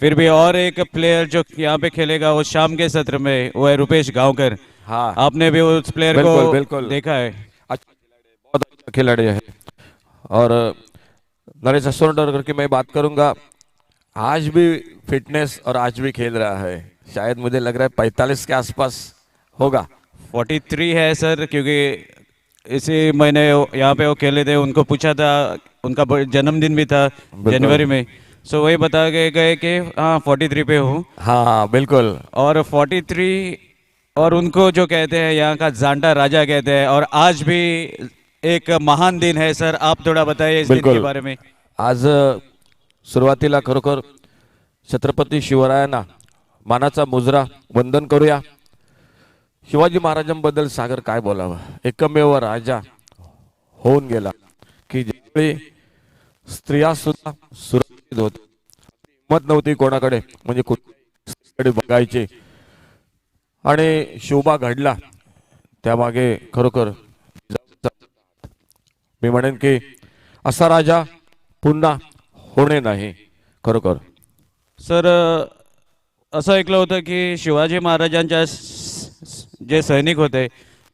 फिर भी और एक प्लेयर जो यहाँ पे खेलेगा वो शाम के सत्र में, वो है रुपेश गांवकर। हाँ आपने भी उस प्लेयर को बिल्कुल बिल्कुल देखा है। अच्छा खिलाड़ी, बहुत अच्छा खिलाड़ी है। और नरेश असोरकर की मैं बात करूंगा, आज भी फिटनेस और आज भी खेल रहा है। शायद मुझे लग रहा है 45 के आसपास होगा। 43 है सर, क्योंकि इसी महीने यहाँ पे वो खेले थे, उनको पूछा था, उनका जन्मदिन भी था बिल्कुल। जनवरी में। सो वही बता के गए कि हाँ 43 पे हूँ। हाँ हाँ बिल्कुल। और 43, और उनको जो कहते हैं यहाँ का जांटा राजा कहते हैं, और आज भी एक महान दिन है सर। आप थोड़ा बताइए इस दिन के बिल्कुल बारे में। आज सुरुवातीला खरोखर छत्रपती शिवरायांना मानाचा मुजरा वंदन करूया। शिवाजी महाराजांबद्दल सागर काय बोलावं, एकमेव राजा होऊन गेला की ज्यावेळी स्त्रिया सुद्धा सुरक्षित होत्या, हिंमत नव्हती कोणाकडे, म्हणजे कुठे बघायचे, आणि शोभा घडला त्यामागे खरोखर मी म्हणेन की असा राजा पुन्हा होणे नाही खरोखर। सर असं ऐकलं होतं की शिवाजी महाराजांच्या जे सैनिक होते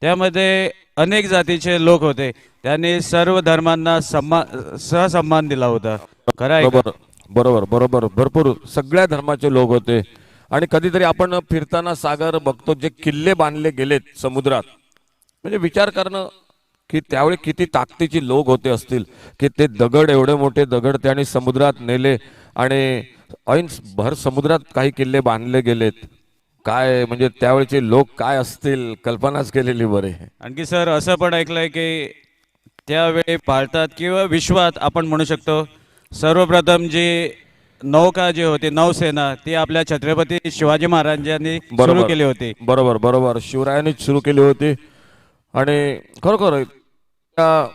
त्यामध्ये अनेक जातीचे लोक होते, त्यांनी सर्व धर्मांना सहसन्मान दिला होता, खरं आहे का? बरोबर बरोबर बरोबर, भरपूर सगळ्या धर्माचे लोक होते। आणि कधीतरी आपण फिरताना सागर बघतो जे किल्ले बांधले गेलेत समुद्रात, म्हणजे विचार करणं की त्यावेळी किती ताकदीची लोक होते असतील की ते दगड, एवढे मोठे दगड त्याने समुद्रात नेले आणि ऐन भर समुद्रात काही किल्ले बांधले गेलेत। काय म्हणजे त्यावेळेचे लोक काय असतील, कल्पनाच केलेली बरे। आणखी सर असं पण ऐकलंय की त्यावेळी भारतात किंवा विश्वात आपण म्हणू शकतो सर्वप्रथम जी नौका जी होती, नौसेना, ती आपल्या छत्रपती शिवाजी महाराजांनी सुरू केली होती। बरोबर बरोबर, शिवरायांनीच सुरू केली होती। आणि खरोखर त्या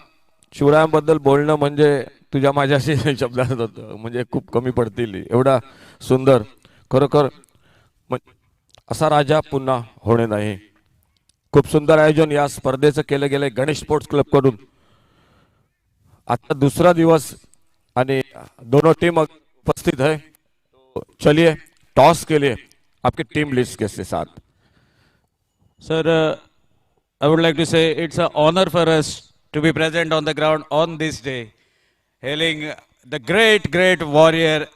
शिवरायांबद्दल बोलणं म्हणजे तुझ्या माझ्याशी शब्दात होतं, म्हणजे खूप कमी पडतील एवढा सुंदर खरोखर। असा राजा पुन्हा होणे नाही। खूप सुंदर आयोजन या स्पर्धेचं केलं गेलंय गणेश स्पोर्ट्स क्लब कडून। आता दूसरा दिवस आणि दोनों टीम उपस्थित है, तो चलिए टॉस के लिए आपकी टीम लिस्ट के साथ। Sir, I would like to say it's an honor for us to be present on the ground on this day, hailing the great, great warrior.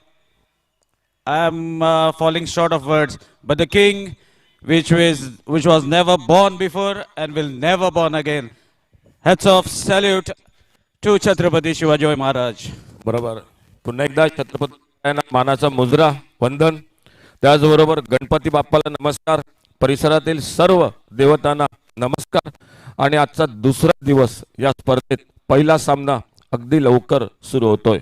I am falling short of words, but the king, which was never born before and will never born again. Hats off, salute to Chhatrapati Shivaji Maharaj. बरोबर, पुन्हा एकदा छत्रपती मानाचा मुजरा वंदन, त्याचबरोबर गणपती बाप्पाला नमस्कार, परिसरातील सर्व देवतांना नमस्कार। आणि आजचा दुसरा दिवस या स्पर्धेत पहिला सामना अगदी लवकर सुरू होतोय।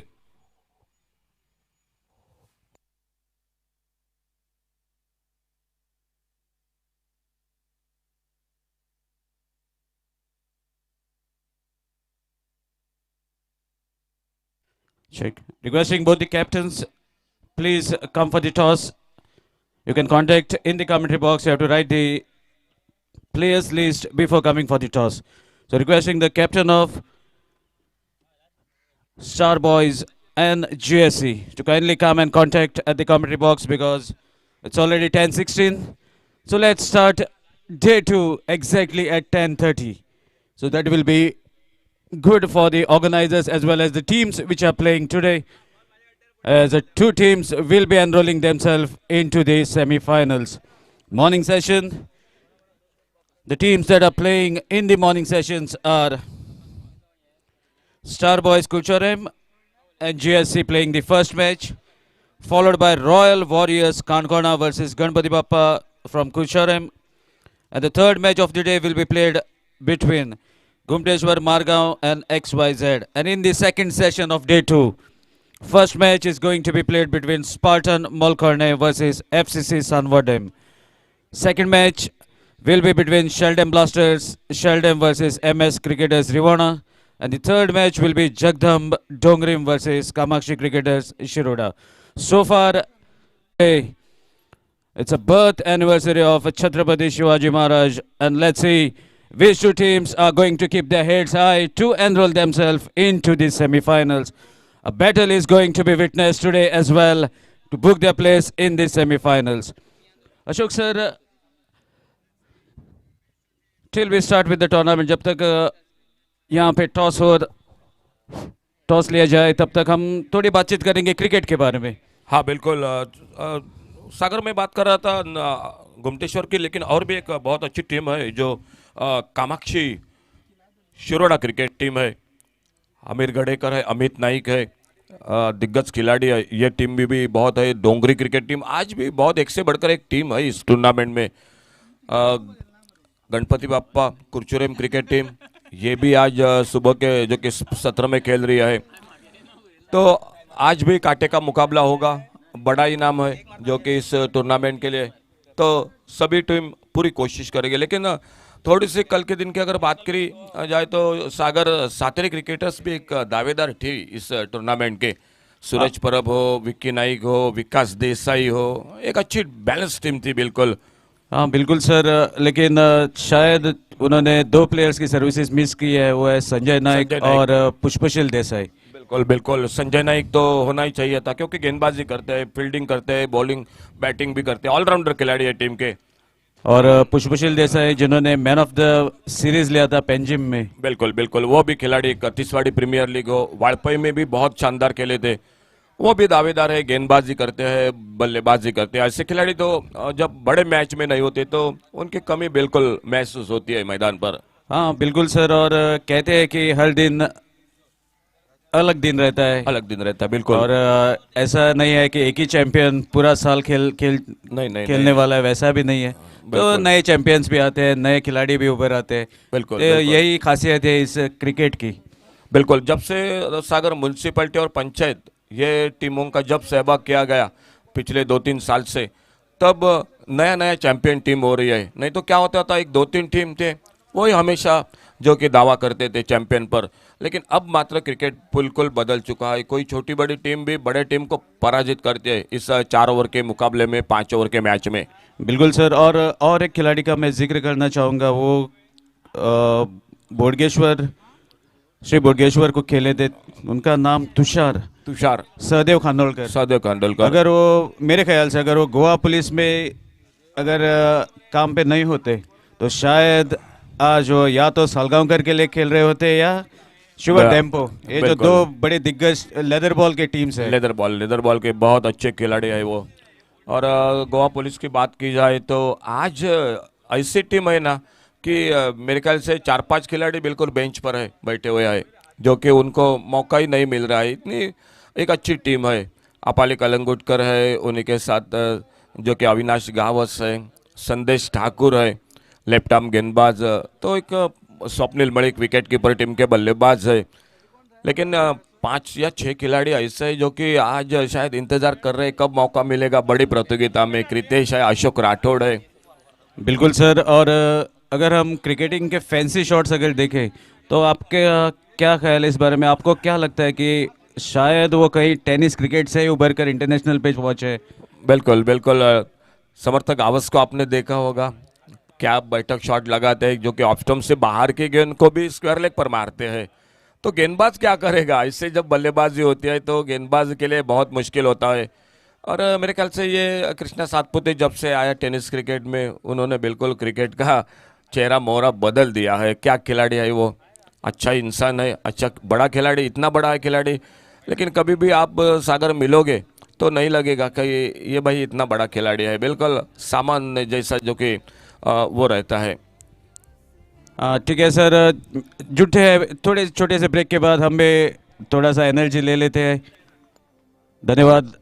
Check. Requesting both the captains, please come for the toss. You can contact in the commentary box. You have to write the players list before coming for the toss. So requesting the captain of Star Boys and GSC to kindly come and contact at the commentary box because it's already 10:16. So let's start day 2 exactly at 10:30. So that will be good for the organizers as well as the teams which are playing today, as the two teams will be enrolling themselves into the semi-finals. Morning session. The teams that are playing in the morning sessions are Star Boys Kucharem and GSC playing the first match, followed by Royal Warriors Kankona versus Ganpati Bappa from Kucharem. And the third match of the day will be played between Gumteshwar Margaon and XYZ. And in the second session of day 2, first match is going to be played between Spartan Molkorne versus FCC Sanvardem. Second match will be between Sheldon Blasters, Sheldon versus MS Cricketers Rivana. And the third match will be Jagdamb Dongrim versus Kamakshi Cricketers Shiroda. So far, it's a birth anniversary of Chhatrapati Shivaji Maharaj. And let's see which two teams are going to keep their heads high to enroll themselves into the semi-finals. A battle is going to be witnessed today as well. to book their place in the semi-finals. Ashok sir, till we start with the tournament, जब तक यहाँ पे toss लिया जाए तब तक हम थोड़ी बातचीत करेंगे क्रिकेट के बारे में. हाँ बिल्कुल सागर में बात कर रहा था गुमटेश्वर की, लेकिन और भी एक बहुत अच्छी टीम है जो कामाक्षी शिरोडा क्रिकेट टीम है. आमिर गडेकर है, अमित नाइक है, दिग्गज खिलाड़ी है. ये टीम भी बहुत है. डोंगरी क्रिकेट टीम आज भी बहुत एक से बढ़कर एक टीम है इस टूर्नामेंट में. गणपति बाप्पा कुरचुरेम क्रिकेट टीम ये भी आज सुबह के जो कि सत्र में खेल रही है. तो आज भी कांटे का मुकाबला होगा. बड़ा इनाम है जो कि इस टूर्नामेंट के लिए. तो सभी टीम पूरी कोशिश करेगी. लेकिन थोड़ी सी कल के दिन की अगर बात करी जाए तो सागर सातेरे क्रिकेटर्स भी एक दावेदार थी इस टूर्नामेंट के. सूरज परब हो, विक्की नाइक हो, विकास देसाई हो, एक अच्छी बैलेंस टीम थी बिल्कुल. हाँ बिल्कुल सर, लेकिन शायद उन्होंने दो प्लेयर्स की सर्विसेज मिस की है. वो है संजय नाइक और पुष्पशील देसाई. बिल्कुल बिल्कुल संजय नाइक तो होना ही चाहिए था क्योंकि गेंदबाजी करते हैं, फील्डिंग करते हैं, बॉलिंग बैटिंग भी करते हैं. ऑलराउंडर खिलाड़ी है टीम के. और पुष्पशील देसाई जिन्होंने मैन ऑफ द सीरीज लिया था पेंजिम में. बिल्कुल बिल्कुल वो भी खिलाड़ी. तिसवाड़ी प्रीमियर लीग हो, वाड़पई में भी बहुत शानदार खेले थे. वो भी दावेदार है. गेंदबाजी करते हैं, बल्लेबाजी करते हैं. ऐसे खिलाड़ी तो जब बड़े मैच में नहीं होते तो उनकी कमी बिल्कुल महसूस होती है मैदान पर. हाँ बिल्कुल सर, और कहते हैं कि हर दिन अलग दिन रहता है. अलग दिन रहता है बिल्कुल. और ऐसा नहीं है कि एक ही चैंपियन पूरा साल नहीं खेलने वाला है, वैसा भी नहीं है. तो नए चैंपियंस भी आते हैं, नए खिलाड़ी भी उभर आते हैं. बिल्कुल, तो यही खासियत है इस क्रिकेट की. बिल्कुल. जब से सागर म्यूनिसिपैलिटी और पंचायत ये टीमों का जब सहभाग किया गया पिछले 2-3 साल से, तब नया नया चैंपियन टीम हो रही है. नहीं तो क्या होता था, एक 2-3 टीम थे वही हमेशा जो कि दावा करते थे चैंपियन पर. लेकिन अब मात्र क्रिकेट बिल्कुल बदल चुका है. कोई छोटी बड़ी टीम भी बड़े टीम को पराजित करती है इस 4 ओवर के मुकाबले में, 5 ओवर के मैच में. बिल्कुल सर, और एक खिलाड़ी का मैं जिक्र करना चाहूँगा. वो बोडगेश्वर, श्री बोडगेश्वर को खेले थे. उनका नाम तुषार सहदेव खानोलकर. अगर वो, मेरे ख्याल से अगर वो गोवा पुलिस में अगर काम पे नहीं होते तो शायद आज वो या तो सालगांवकर के लिए खेल रहे होते या शुगर टेम्पो. ये जो दो बड़े दिग्गज लेदर बॉल के टीम्स है. लेदर बॉल के बहुत अच्छे खिलाड़ी है वो. और गोवा पुलिस की बात की जाए तो आज ऐसी टीम है ना कि मेरे ख्याल से 4-5 खिलाड़ी बिल्कुल बेंच पर है, बैठे हुए हैं, जो कि उनको मौका ही नहीं मिल रहा है. इतनी एक अच्छी टीम है. अपाली कलंगुटकर है, उन्हीं के साथ जो कि अविनाश गावस है, संदेश ठाकुर है लेफ्ट आर्म गेंदबाज. तो एक Swapnil Malik wicket keeper team के बल्लेबाज है. लेकिन 5 या 6 खिलाड़ी ऐसे हैं जो कि आज शायद इंतजार कर रहे हैं कब मौका मिलेगा बड़ी प्रतियोगिता में. कृतेश है, अशोक राठौड़ है. बिल्कुल सर, और अगर हम क्रिकेटिंग के फैंसी शॉट्स अगर देखें तो आपके क्या ख्याल है इस बारे में? आपको क्या लगता है कि शायद वो कहीं टेनिस क्रिकेट से ही उभर कर इंटरनेशनल पे पहुंचे? बिल्कुल बिल्कुल. समर्थक आवास को आपने देखा होगा, क्या बैठक शॉट लगाते हैं जो कि ऑफ स्टंप से बाहर की गेंद को भी स्क्वायर लेग पर मारते हैं. तो गेंदबाज क्या करेगा? इससे जब बल्लेबाजी होती है तो गेंदबाज के लिए बहुत मुश्किल होता है. और मेरे ख्याल से ये कृष्णा सातपुते जब से आया टेनिस क्रिकेट में, उन्होंने बिल्कुल क्रिकेट का चेहरा मोहरा बदल दिया है. क्या खिलाड़ी है वो! अच्छा इंसान है, अच्छा बड़ा खिलाड़ी, इतना बड़ा है खिलाड़ी. लेकिन कभी भी आप सागर मिलोगे तो नहीं लगेगा कि ये भाई इतना बड़ा खिलाड़ी है. बिल्कुल सामान्य जैसा जो कि वो रहता है. ठीक है सर, जुटे हैं. थोड़े छोटे से ब्रेक के बाद हम भी थोड़ा सा एनर्जी ले लेते हैं. धन्यवाद.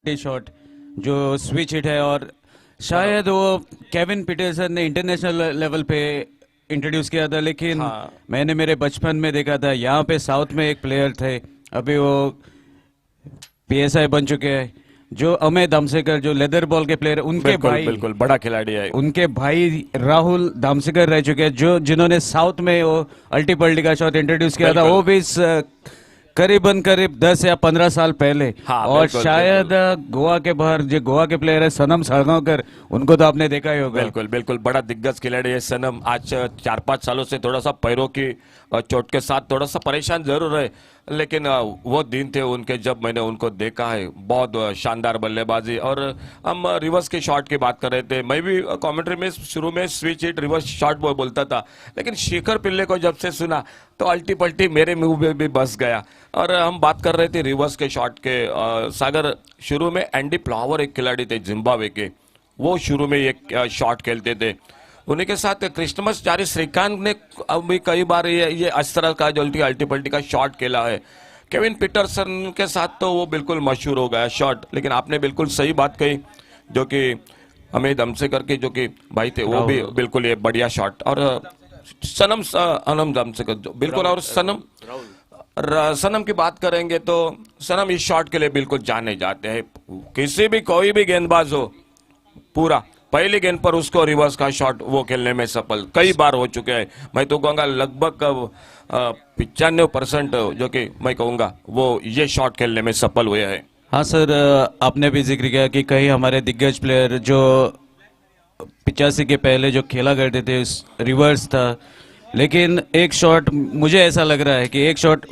शॉट जो स्विच हिट है, और शायद वो केविन पीटरसन ने इंटरनेशनल लेवल पे इंट्रोड्यूस किया था, लेकिन हाँ मैंने मेरे बचपन में देखा था यहाँ पे साउथ में एक प्लेयर थे, अभी वो पीएसआई बन चुके हैं, जो अमित दामसेकर, जो लेदर बॉल के प्लेयर, बिल्कुल बिल्कुल बड़ा खिलाड़ी है। उनके भाई राहुल दामसेकर रह चुके हैं, जो जिन्होंने साउथ में वो अल्टी पल्टी का शॉट इंट्रोड्यूस किया था, वो बिल्कुल भी करीबन करीब 10 या 15 साल पहले। हाँ और बिल्कुल शायद बिल्कुल गोवा के बाहर जो गोवा के प्लेयर है सनम सड़गांवकर, उनको तो आपने देखा ही होगा। बिल्कुल बिल्कुल बड़ा दिग्गज खिलाड़ी है सनम। आज 4-5 सालों से थोड़ा सा पैरों की चोट के साथ थोड़ा सा परेशान जरूर है, लेकिन वो दिन थे उनके जब मैंने उनको देखा है। बहुत शानदार बल्लेबाजी। और हम रिवर्स के शॉट की बात कर रहे थे, मैं भी कमेंट्री में शुरू में स्विच हिट रिवर्स शॉट बोलता था, लेकिन शेखर पिल्ले को जब से सुना तो अल्टी पल्टी मेरे मुंह में भी बस गया। और हम बात कर रहे थे रिवर्स के शॉट के, सागर शुरू में एंडी प्लावर एक खिलाड़ी थे जिम्बाब्वे के, वो शुरू में एक शॉट खेलते थे। उन्हीं के साथ क्रिस्टमस चारी श्रीकांत ने अभी कई बार ये इस तरह का जो अल्टी पल्टी का शॉट खेला है। केविन पीटरसन के साथ तो वो बिल्कुल मशहूर हो गया शॉट। लेकिन आपने बिल्कुल सही बात कही, जो कि हमें दमसेकर के जो कि भाई थे वो भी बिल्कुल ये बढ़िया शॉट। और सनम अनम दमसेकर जो बिल्कुल, और सनम की बात करेंगे तो सनम इस शॉट के लिए बिल्कुल जाने जाते हैं। किसी भी कोई भी गेंदबाज हो, पूरा पहली गेंद पर उसको रिवर्स का शॉट वो खेलने में सफल कई बार हो चुके हैं। मैं तो कहूँगा लगभग 95% जो कि मैं कहूँगा वो ये शॉट खेलने में सफल हुए हैं। हाँ सर, आपने भी जिक्र किया कि कई हमारे दिग्गज प्लेयर जो 85 के पहले जो खेला करते थे रिवर्स था, लेकिन एक शॉट मुझे ऐसा लग रहा है कि एक शॉट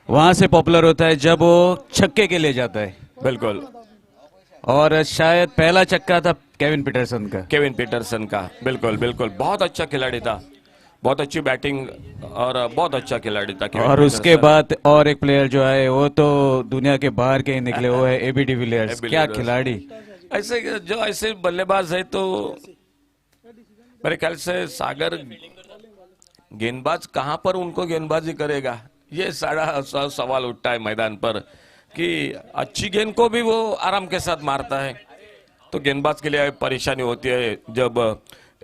वहां से पॉपुलर होता है जब वो छक्के के लिए जाता है, बिल्कुल और शायद पहला छक्का था केविन पीटरसन का। केविन पीटरसन का बिल्कुल बिल्कुल बहुत अच्छा खिलाड़ी था, बहुत अच्छी बैटिंग और बहुत अच्छा खिलाड़ी था केविन और उसके पीटरसन। बाद और एक प्लेयर जो है वो तो दुनिया के बाहर के ही निकले, वो है एबी डिविलियर्स। क्या बिल्कुल खिलाड़ी! ऐसे जो ऐसे बल्लेबाज है तो मेरे ख्याल से सागर गेंदबाज कहां पर उनको गेंदबाजी करेगा, ये सारा सवाल उठता है मैदान पर, कि अच्छी गेंद को भी वो आराम के साथ मारता है। तो गेंदबाज के लिए परेशानी होती है जब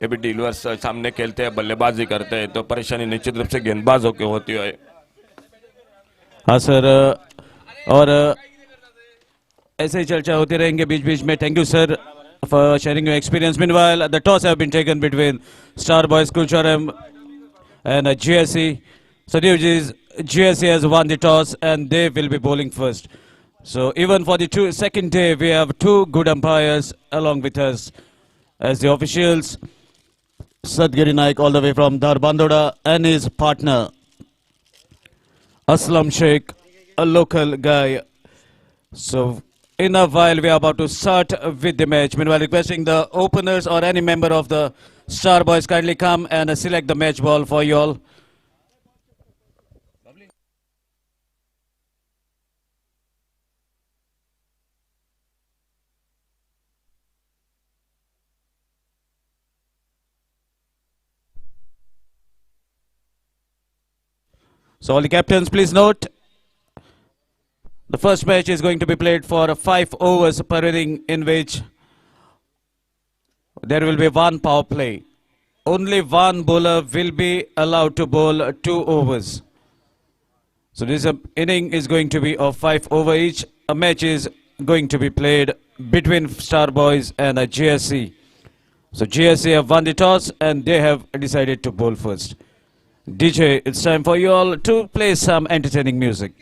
एबी डिविलियर्स सामने खेलते हैं बल्लेबाजी करते हैं, तो परेशानी निश्चित रूप से गेंदबाजों की होती है। हाँ सर, और ऐसे ही चर्चा होती रहेंगे बीच बीच में। Thank you sir for sharing your experience. Meanwhile the toss have been taken between star boys Curchorem and GSE. So GSE has won the toss and they will be bowling first. So even for the second day, we have two good umpires along with us as the officials. Sadgiri Naik all the way from Darbandoda and his partner Aslam Sheikh, a local guy. So in a while, we are about to start with the match. Meanwhile, requesting the openers or any member of the Star Boys kindly come and select the match ball for you all. So all the captains, please note, the first match is going to be played for 5 overs per inning, in which there will be one power play. Only one bowler will be allowed to bowl 2 overs. So this inning is going to be of 5 over each. A match is going to be played between Star Boys and GSC. So GSC have won the toss and they have decided to bowl first. DJ, it's time for you all to play some entertaining music.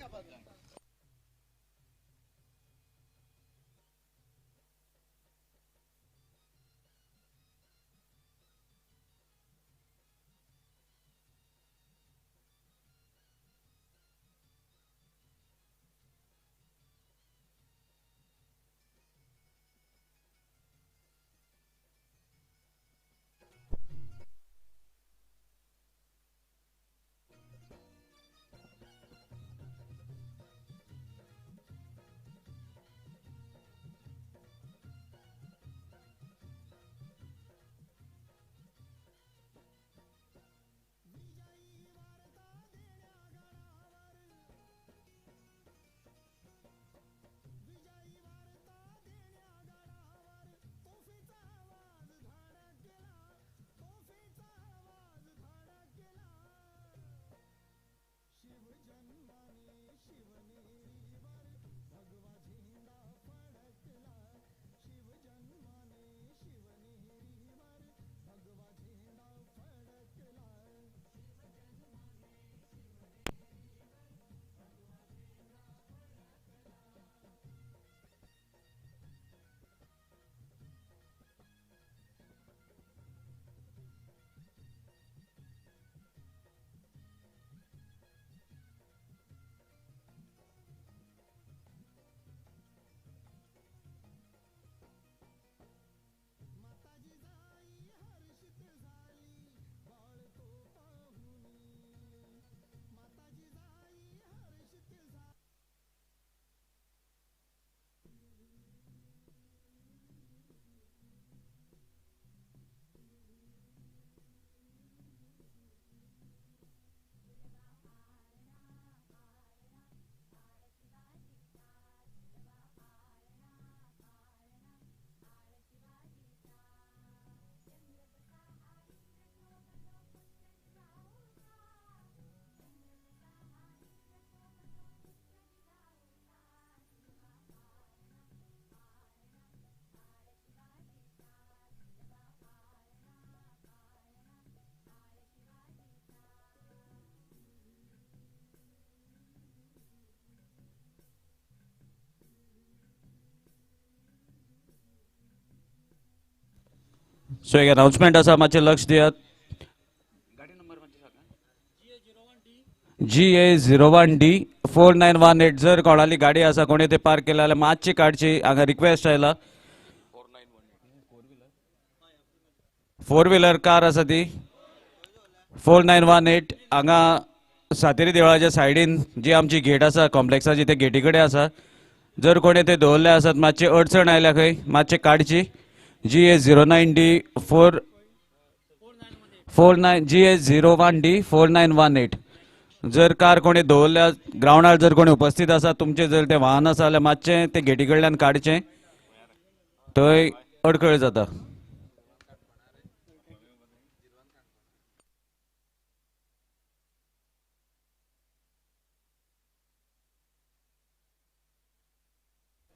सो एक announcement आसा मातशें लक्ष दियात. GA01D 4918 जर कोणाली गाडी आसा कोणी ते पार्क केला जाल्यार मातशी काडची. हांगा रिक्वेस्ट आयला. 4 व्हीलर कार आसा ती 4918 हांगा सातेरी देवळाच्या सायडीन जी आमची गेट आसा कॉम्प्लेक्साची ते गेटी कडेन आसा. जर कोणी ते दवरले आसात मातशी अडचण आयल्या खंय मातशे काडची. GA09D 49 जर कार कोणी दवरल्या ग्राउंडार जर कोणी उपस्थित आसा तुमचे जर ते वाहन आसा जाल्यार मातशें ते गेटी कडल्यान काडचें. थंय अडखळ जाता.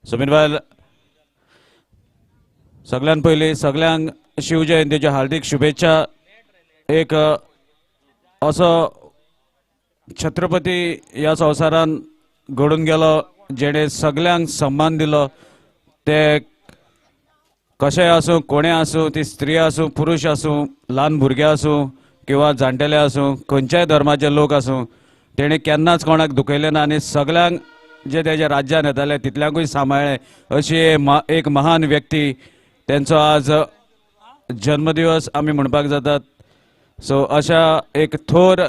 सो मीनवायल सगळ्यान पयलीं सगळ्यांक शिवजयंतीच्या हार्दिक शुभेच्छा. एक असो छत्रपती ह्या संवसारान घडून गेलो जेणे सगळ्यांक सन्मान दिलो. ते कशेंय आसूं कोणें आसूं ती स्त्री आसूं पुरुश आसूं ल्हान भुरगे आसूं किंवा जाणटेले आसूं खंयच्याय धर्माचे लोक आसूं तेणी केन्नाच कोणाक दुखयलें ना आनी सगळ्यांक जे तेज्या राज्यान येताले तितल्यांकूय सांबाळ्ळें. अशी एक महान व्यक्ती तेंचो आज जन्मदिवस आमी म्हणपाक जातात. सो अशा एक थोर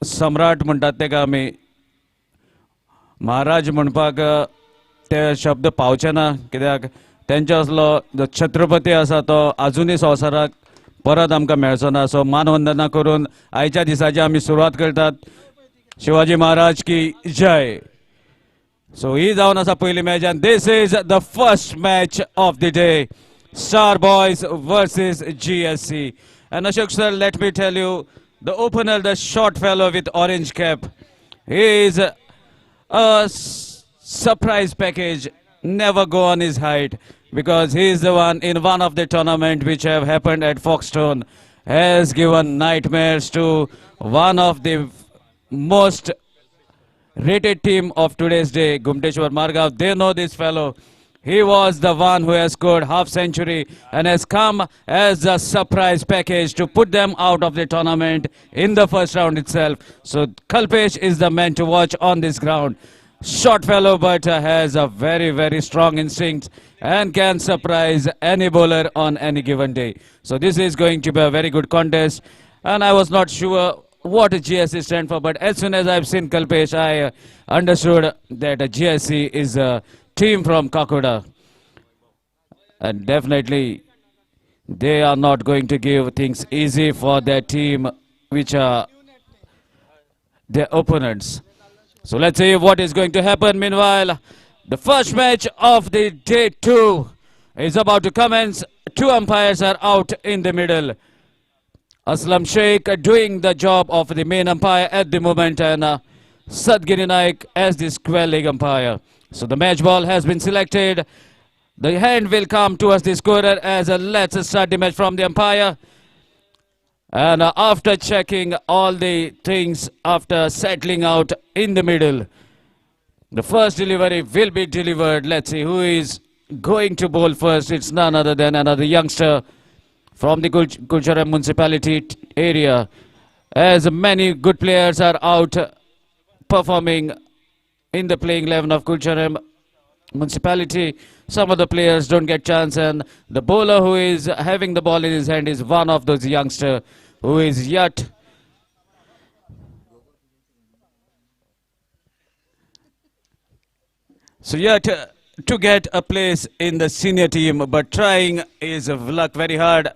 सम्राट म्हणटात तेका आमी महाराज म्हणपाक ते शब्द पावचे ना कित्याक तेंचे असलो जो छत्रपती आसा तो आजुनूय संवसाराक परत आमकां मेळचो ना. सो मानवंदना करून आयच्या दिसाची आमी सुरवात करतात. शिवाजी महाराज की जय. So he जावन आसा पयली match and this is the first match of the day. Star Boys versus GSC. And Ashok sir, let me tell you, the opener, the short fellow with orange cap, he is a surprise package. Never go on his height because he is the one in one of the tournament which have happened at Foxstone has given nightmares to one of the most rated team of today's day, Gumteshwar Margav. They know this fellow. He was the one who has scored half century and has come as a surprise package to put them out of the tournament in the first round itself. So Kalpesh is the man to watch on this ground. Short fellow but has a very, very strong instinct and can surprise any bowler on any given day. So this is going to be a very good contest. And I was not sure what GSC stand for, but as soon as I've seen Kalpesh, I understood that GSC is a team from Kakoda. And definitely, they are not going to give things easy for their team, which are their opponents. So let's see what is going to happen. Meanwhile, the first match of the day 2 is about to commence. 2 umpires are out in the middle. Aslam Sheikh doing the job of the main umpire at the moment and Sadgiri Naik as the square leg umpire. So the match ball has been selected. The hand will come towards the scorer as let's start the match from the umpire. And after checking all the things, after settling out in the middle, the first delivery will be delivered. Let's see who is going to bowl first. It's none other than another youngster from the Kulcharam Municipality area, as many good players are out performing in the playing 11 of Kulcharam Municipality. Some of the players don't get chance, and the bowler who is having the ball in his hand is one of those youngsters who is yet to get a place in the senior team, but trying his luck very hard,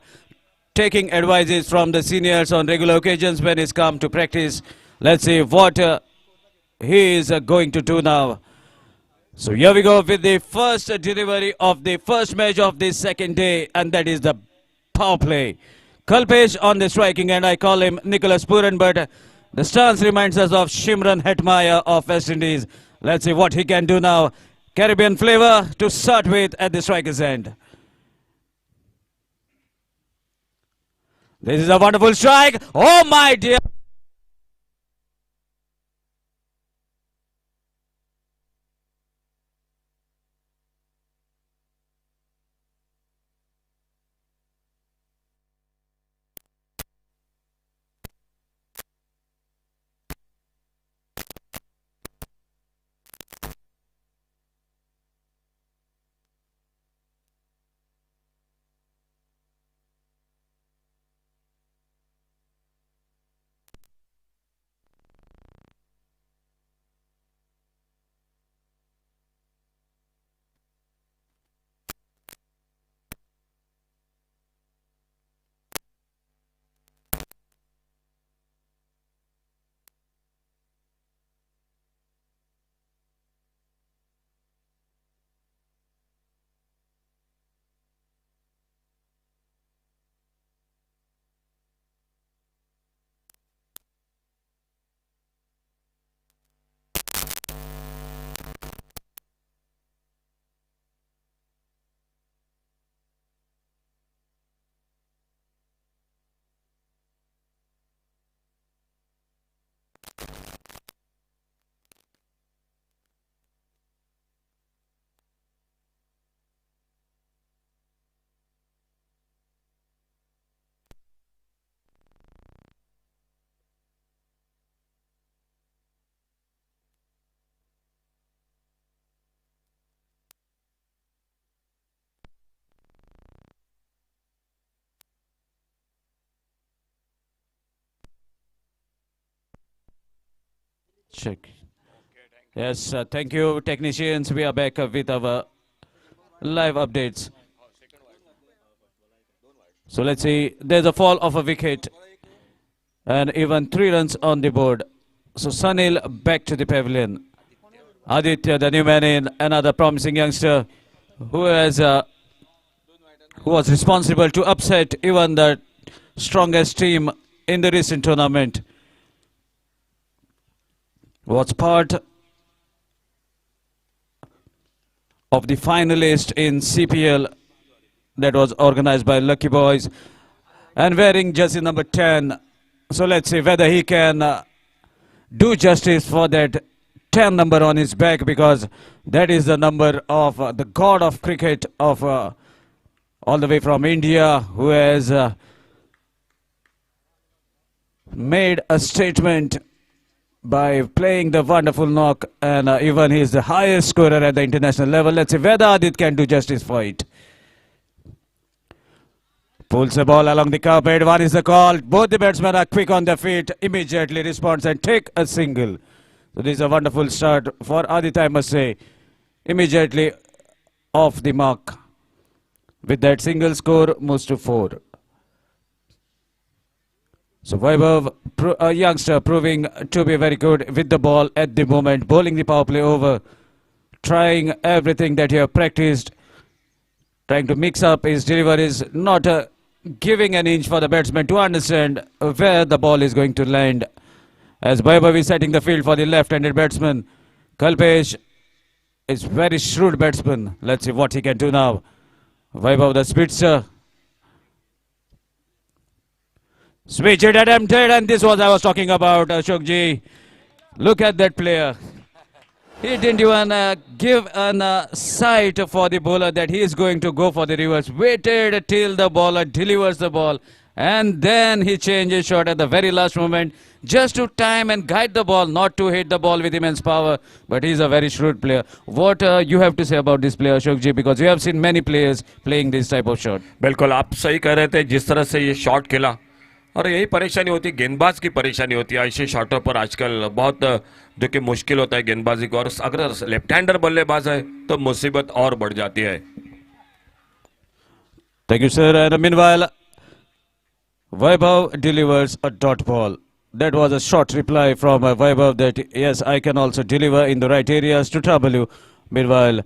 taking advices from the seniors on regular occasions when he's come to practice. Let's see what he is going to do now. So here we go with the first delivery of the first match of the second day, and that is the power play. Kalpesh on the striking end. I call him Nicholas Puran, but the stance reminds us of Shimran Hetmaya of West Indies. Let's see what he can do now. Caribbean flavor to start with at the striker's end. This is a wonderful strike. Oh my dear. Check. Yes, thank you, technicians. We are back with our live updates. So let's see. There's a fall of a wicket and even 3 runs on the board. So Sunil back to the pavilion. Aditya, the new man in, another promising youngster who has who was responsible to upset even the strongest team in the recent tournament. Was part of the finalist in CPL that was organized by Lucky Boys and wearing jersey number 10. So let's see whether he can do justice for that 10 number on his back, because that is the number of the god of cricket of all the way from India, who has made a statement by playing the wonderful knock, and even he is the highest scorer at the international level. Let's see whether Adit can do justice for it. Pulls the ball along the carpet. One is the call. Both the batsmen are quick on their feet, immediately responds and take a single. So this is a wonderful start for Adit, I must say. Immediately off the mark. With that single, score moves to 4. So Vaibhav, a youngster, proving to be very good with the ball at the moment, bowling the power play over, trying everything that he has practiced, trying to mix up his deliveries, not giving an inch for the batsman to understand where the ball is going to land. As Vaibhav is setting the field for the left-handed batsman, Kalpesh is very shrewd batsman. Let's see what he can do now. Vaibhav, the speedster. Switch it attempted, and this was I was talking about, Ashokji. Look at that player. He didn't even give a sight for the bowler that he is going to go for the reverse. Waited till the bowler delivers the ball, and then he changed his shot at the very last moment just to time and guide the ball, not to hit the ball with immense power. But he's a very shrewd player. What you have to say about this player, Ashokji, because you have seen many players playing this type of shot. बिल्कुल आप सही कह रहे थे, जिस तरह से ये शॉट खेला, और यही परेशानी होती है, गेंदबाज की परेशानी होती है ऐसे शॉटों पर आजकल बहुत, जो कि मुश्किल होता है गेंदबाजी को, और अगर लेफ्ट हैंडर बल्लेबाज है तो मुसीबत और बढ़ जाती है. Thank you, sir. And meanwhile, Vaibhav delivers a dot ball. That was a short reply from Vaibhav that yes, I can also deliver in the right areas to trouble you. Meanwhile,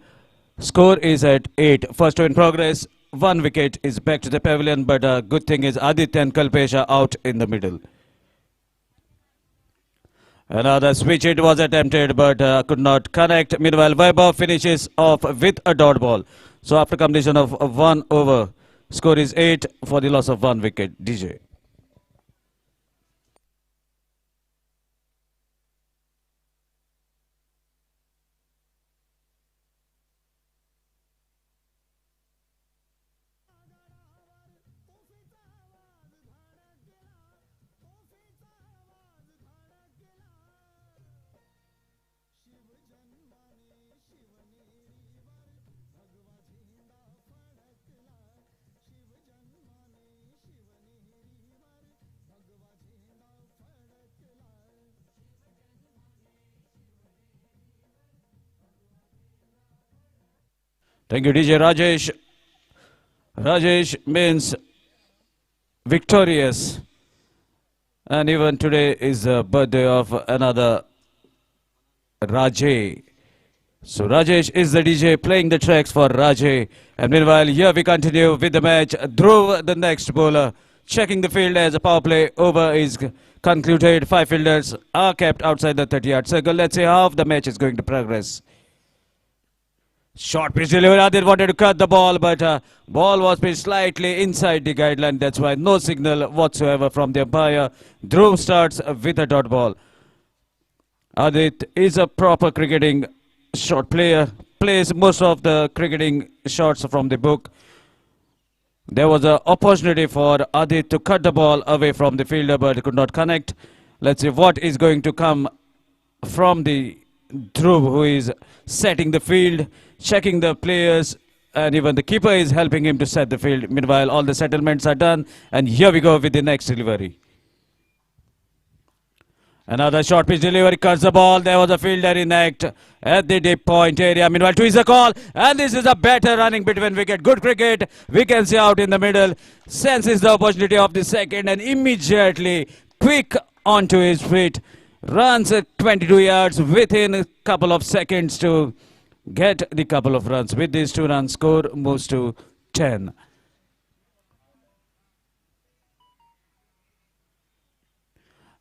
score is at 8. First over in progress. 1 wicket is back to the pavilion, but good thing is Aditya and Kalpesh are out in the middle. Another switch it was attempted, but could not connect. Meanwhile, Vaibhav finishes off with a dot ball. So after completion of 1 over, score is 8 for the loss of 1 wicket. DJ. Thank you, DJ Rajesh. Rajesh means victorious. And even today is the birthday of another Rajay. So Rajesh is the DJ playing the tracks for Rajay. And meanwhile, here we continue with the match. Dhruv, the next bowler, checking the field as a power play over is concluded. 5 fielders are kept outside the 30-yard circle. Let's see how the match is going to progress. Short pitch delivery. Adit wanted to cut the ball, but ball was pitched slightly inside the guideline. That's why no signal whatsoever from the umpire. Dhruv starts with a dot ball. Adit is a proper cricketing shot player. Plays most of the cricketing shots from the book. There was an opportunity for Adit to cut the ball away from the fielder, but could not connect. Let's see what is going to come from the Dhruv, who is setting the field, checking the players, and even the keeper is helping him to set the field. Meanwhile, all the settlements are done, and here we go with the next delivery. Another short pitch delivery cuts the ball. There was a fielder in act at the deep point area. Meanwhile, two is a call, and this is a better running between wicket. Good cricket. We can see out in the middle. Senses the opportunity of the second, and immediately quick onto his feet. Runs at 22 yards within a couple of seconds to get the couple of runs. With these 2 runs, score moves to 10.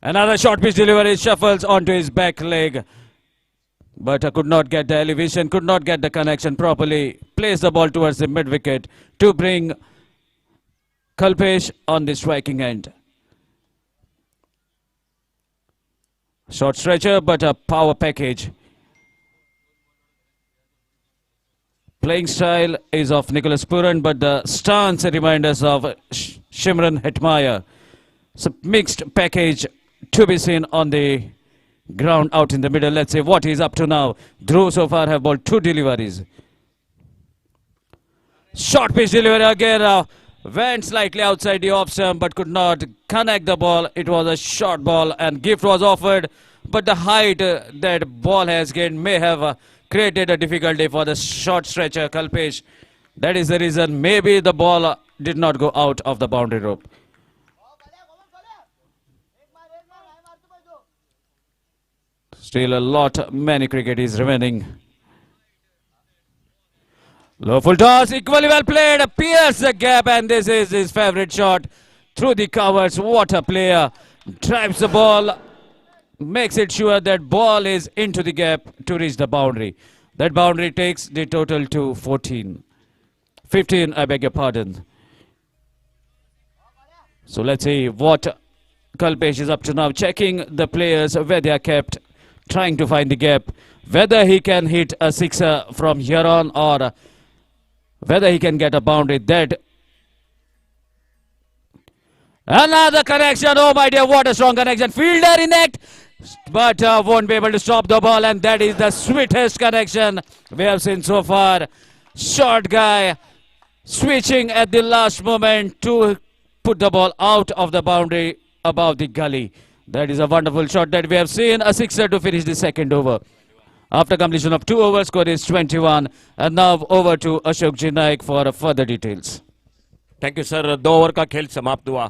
Another short pitch delivery shuffles onto his back leg, but could not get the elevation, could not get the connection properly. Placed the ball towards the mid wicket to bring Kalpesh on the striking end. Short stretcher, but a power package. Playing style is of Nicholas Puran, but the stance reminds us of Shimran Hetmaya. It's a mixed package to be seen on the ground out in the middle. Let's see what he's up to now. Dhruv so far have bowled 2 deliveries. Short pitch delivery again. Went slightly outside the off stump but could not connect the ball. It was a short ball and gift was offered. But the height that ball has gained may have created a difficulty for the short stretcher Kalpesh. That is the reason maybe the ball did not go out of the boundary rope. Still many cricket is remaining. Low full toss, equally well played. Pierce the gap, and this is his favorite shot through the covers. What a player. Drives the ball, makes it sure that ball is into the gap to reach the boundary. That boundary takes the total to 14. 15, I beg your pardon. So let's see what Kalpesh is up to now. Checking the players where they are kept. Trying to find the gap, whether he can hit a sixer from here on or whether he can get a boundary. That another connection. Oh my dear, what a strong connection. Fielder in act, but won't be able to stop the ball, and that is the sweetest connection we have seen so far. Short guy switching at the last moment to put the ball out of the boundary above the gully. That is a wonderful shot that we have seen. A sixer to finish the second over. After completion of 2 overs, score is 21. And now over to Ashok Ji Naik for further details. Thank you sir. 2 over का खेल समाप्त हुआ.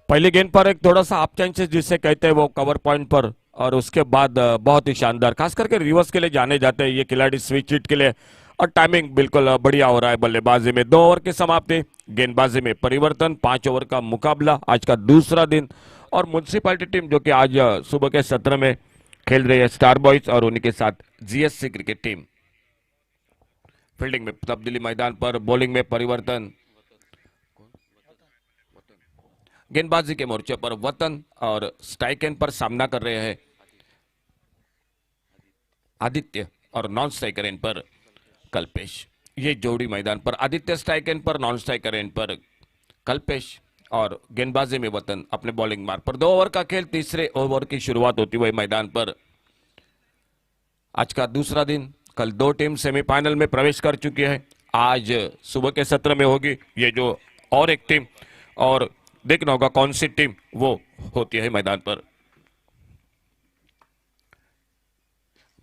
पहली गेंद पर एक थोड़ा सा आप चांसेस जिसे कहते हैं वो कवर पॉइंट पर, और उसके बाद बहुत ही शानदार, खास करके रिवर्स के लिए जाने जाते हैं ये खिलाड़ी स्विच हिट के लिए, और टाइमिंग बिल्कुल बढ़िया हो रहा है बल्लेबाजी में. 2 ओवर की समाप्ति, गेंदबाजी में परिवर्तन. 5 ओवर का मुकाबला, आज का दूसरा दिन, और म्यूनिसिपैलिटी टीम जो कि आज सुबह के सत्र में खेल रही है स्टार बॉयज, और उन्हीं के साथ जीएससी क्रिकेट टीम. फील्डिंग में तब्दीली मैदान पर, बॉलिंग में परिवर्तन. गेंदबाजी के मोर्चे पर वतन और स्ट्राइक एंड पर सामना कर रहे हैं आदित्य, और नॉन स्ट्राइकर एंड पर कल्पेश. ये जोड़ी मैदान पर, आदित्य स्ट्राइक एंड पर, नॉन स्ट्राइकर एंड पर कल्पेश, और गेंदबाजी में वतन अपने बॉलिंग मार्ग पर. 2 ओवर का खेल, तीसरे ओवर की शुरुआत होती हुई मैदान पर. आज का दूसरा दिन. कल 2 टीम सेमीफाइनल में प्रवेश कर चुकी है. आज सुबह के सत्र में होगी ये जो और एक टीम, और देखना होगा कौन सी टीम वो होती है मैदान पर.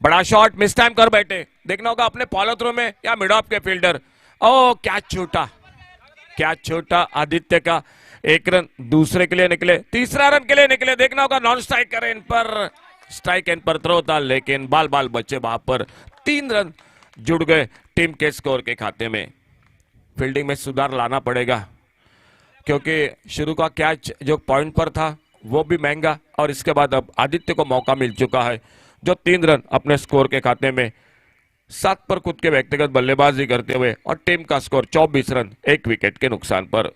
बड़ा शॉट मिस टाइम कर बैठे. देखना होगा अपने फॉलो थ्रो में या मिड ऑफ के फील्डर. ओ क्या छूटा, क्या छूटा आदित्य का. 1 रन दूसरे के लिए निकले, तीसरा रन के लिए निकले. देखना होगा नॉन स्ट्राइकर एंड पर, स्ट्राइक एंड पर थ्रो था, लेकिन बाल बाल बच्चे वहां पर. 3 रन जुड़ गए टीम के स्कोर के खाते में. फील्डिंग में सुधार लाना पड़ेगा, क्योंकि शुरू का कैच जो पॉइंट पर था वो भी महंगा, और इसके बाद अब आदित्य को मौका मिल चुका है जो 3 रन अपने स्कोर के खाते में 7 पर खुद के व्यक्तिगत बल्लेबाजी करते हुए, और टीम का स्कोर 24 रन 1 विकेट के नुकसान पर.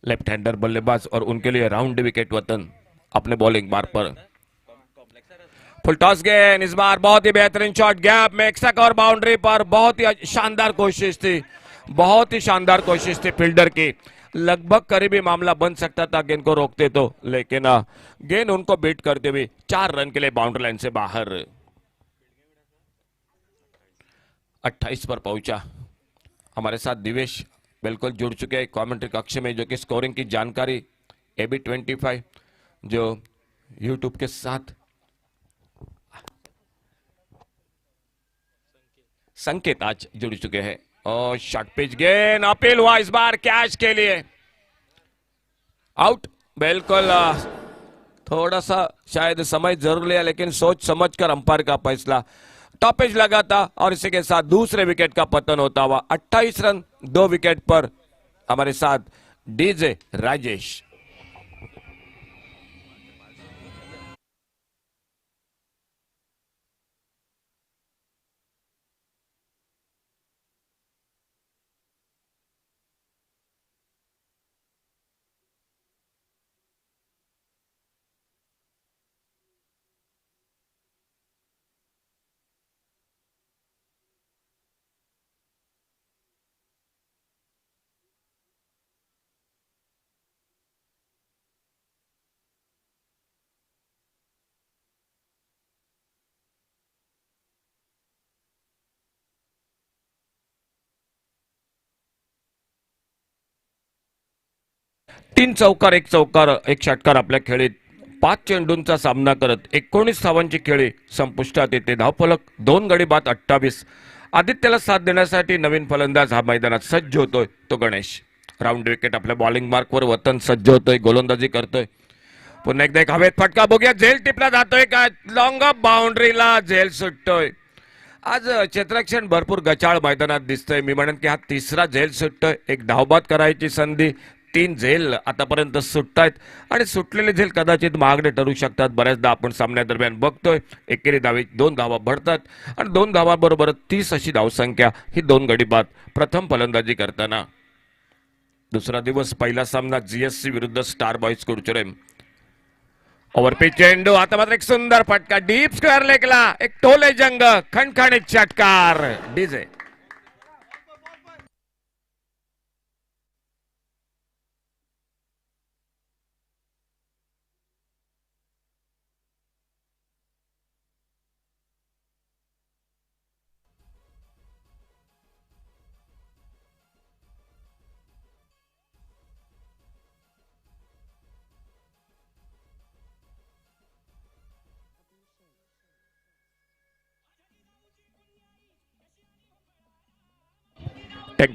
लेफ्ट हैंडर बल्लेबाज, और उनके लिए राउंड विकेट वतन अपने बॉलिंग मार्ग पर. फुल टॉस गेंद, इस बार बहुत ही बेहतरीन शॉट, गैप में एक्स्ट्रा कवर बाउंड्री पर. बहुत ही शानदार कोशिश थी, बहुत ही शानदार कोशिश थी फील्डर की. लगभग करीबी मामला बन सकता था गेंद को रोकते तो, लेकिन गेंद उनको बीट करते हुए 4 रन के लिए बाउंड्री लाइन से बाहर. 28 पर पहुंचा. हमारे साथ दिवेश बिल्कुल जुड़ चुके हैं कमेंट्री कक्ष में, जो कि स्कोरिंग की जानकारी AB25 जो यूट्यूब के साथ संकेत आज जुड़ चुके हैं। और शॉर्ट पिच गेंद अपील हुआ इस बार कैच के लिए, आउट। बिल्कुल थोड़ा सा शायद समय जरूर लिया, लेकिन सोच समझकर अंपायर का फैसला। टॉपेज लगा था और इसी के साथ दूसरे विकेट का पतन होता हुआ 28 रन 2 विकेट पर हमारे साथ डीजे राजेश। तीन चौकार एक षटकार आपल्या खेळीत 5 चेंडूंचा सामना करत 19 धावांची खेळी संपुष्टात येते। धावफलक 2 गडी बाद 28। आदित्यला साथ देण्यासाठी नवीन फलंदाज हा मैदानात सज्ज होतोय तो गणेश। राऊंड विकेट आपल्या बॉलिंग मार्कवर वतन सज्ज होतोय, गोलंदाजी करतोय। पुन्हा एकदा एक हवेत फटका, बघूया झेल टिपला जातोय का, लॉंग ऑफ बाउंड्रीला झेल सुटतोय। आज क्षेत्ररक्षण भरपूर गचाळ मैदानात दिसतंय। मी म्हणेन की हा तिसरा झेल सुटतोय। एक धावबाद करायची संधी, 3 झेल आतापर्यंत सुटतायत आणि सुटलेले झेल कदाचित महागडे ठरू शकतात। बऱ्याचदा आपण सामन्यादरम्यान बघतोय एकेरी धावी 2 धावा भरतात आणि 2 धावांबरोबर 30 अशी धावसंख्या ही 2 गडी बाद प्रथम फलंदाजी करताना। दुसरा दिवस, पहिला सामना GSC विरुद्ध स्टार बॉयज कुडचुरेम। ओव्हरपिच चेंडू, आता मात्र एक सुंदर फटका डीप स्क्वेअर लेगला, एक टोले जंग, खणखणीत षटकार डीजे।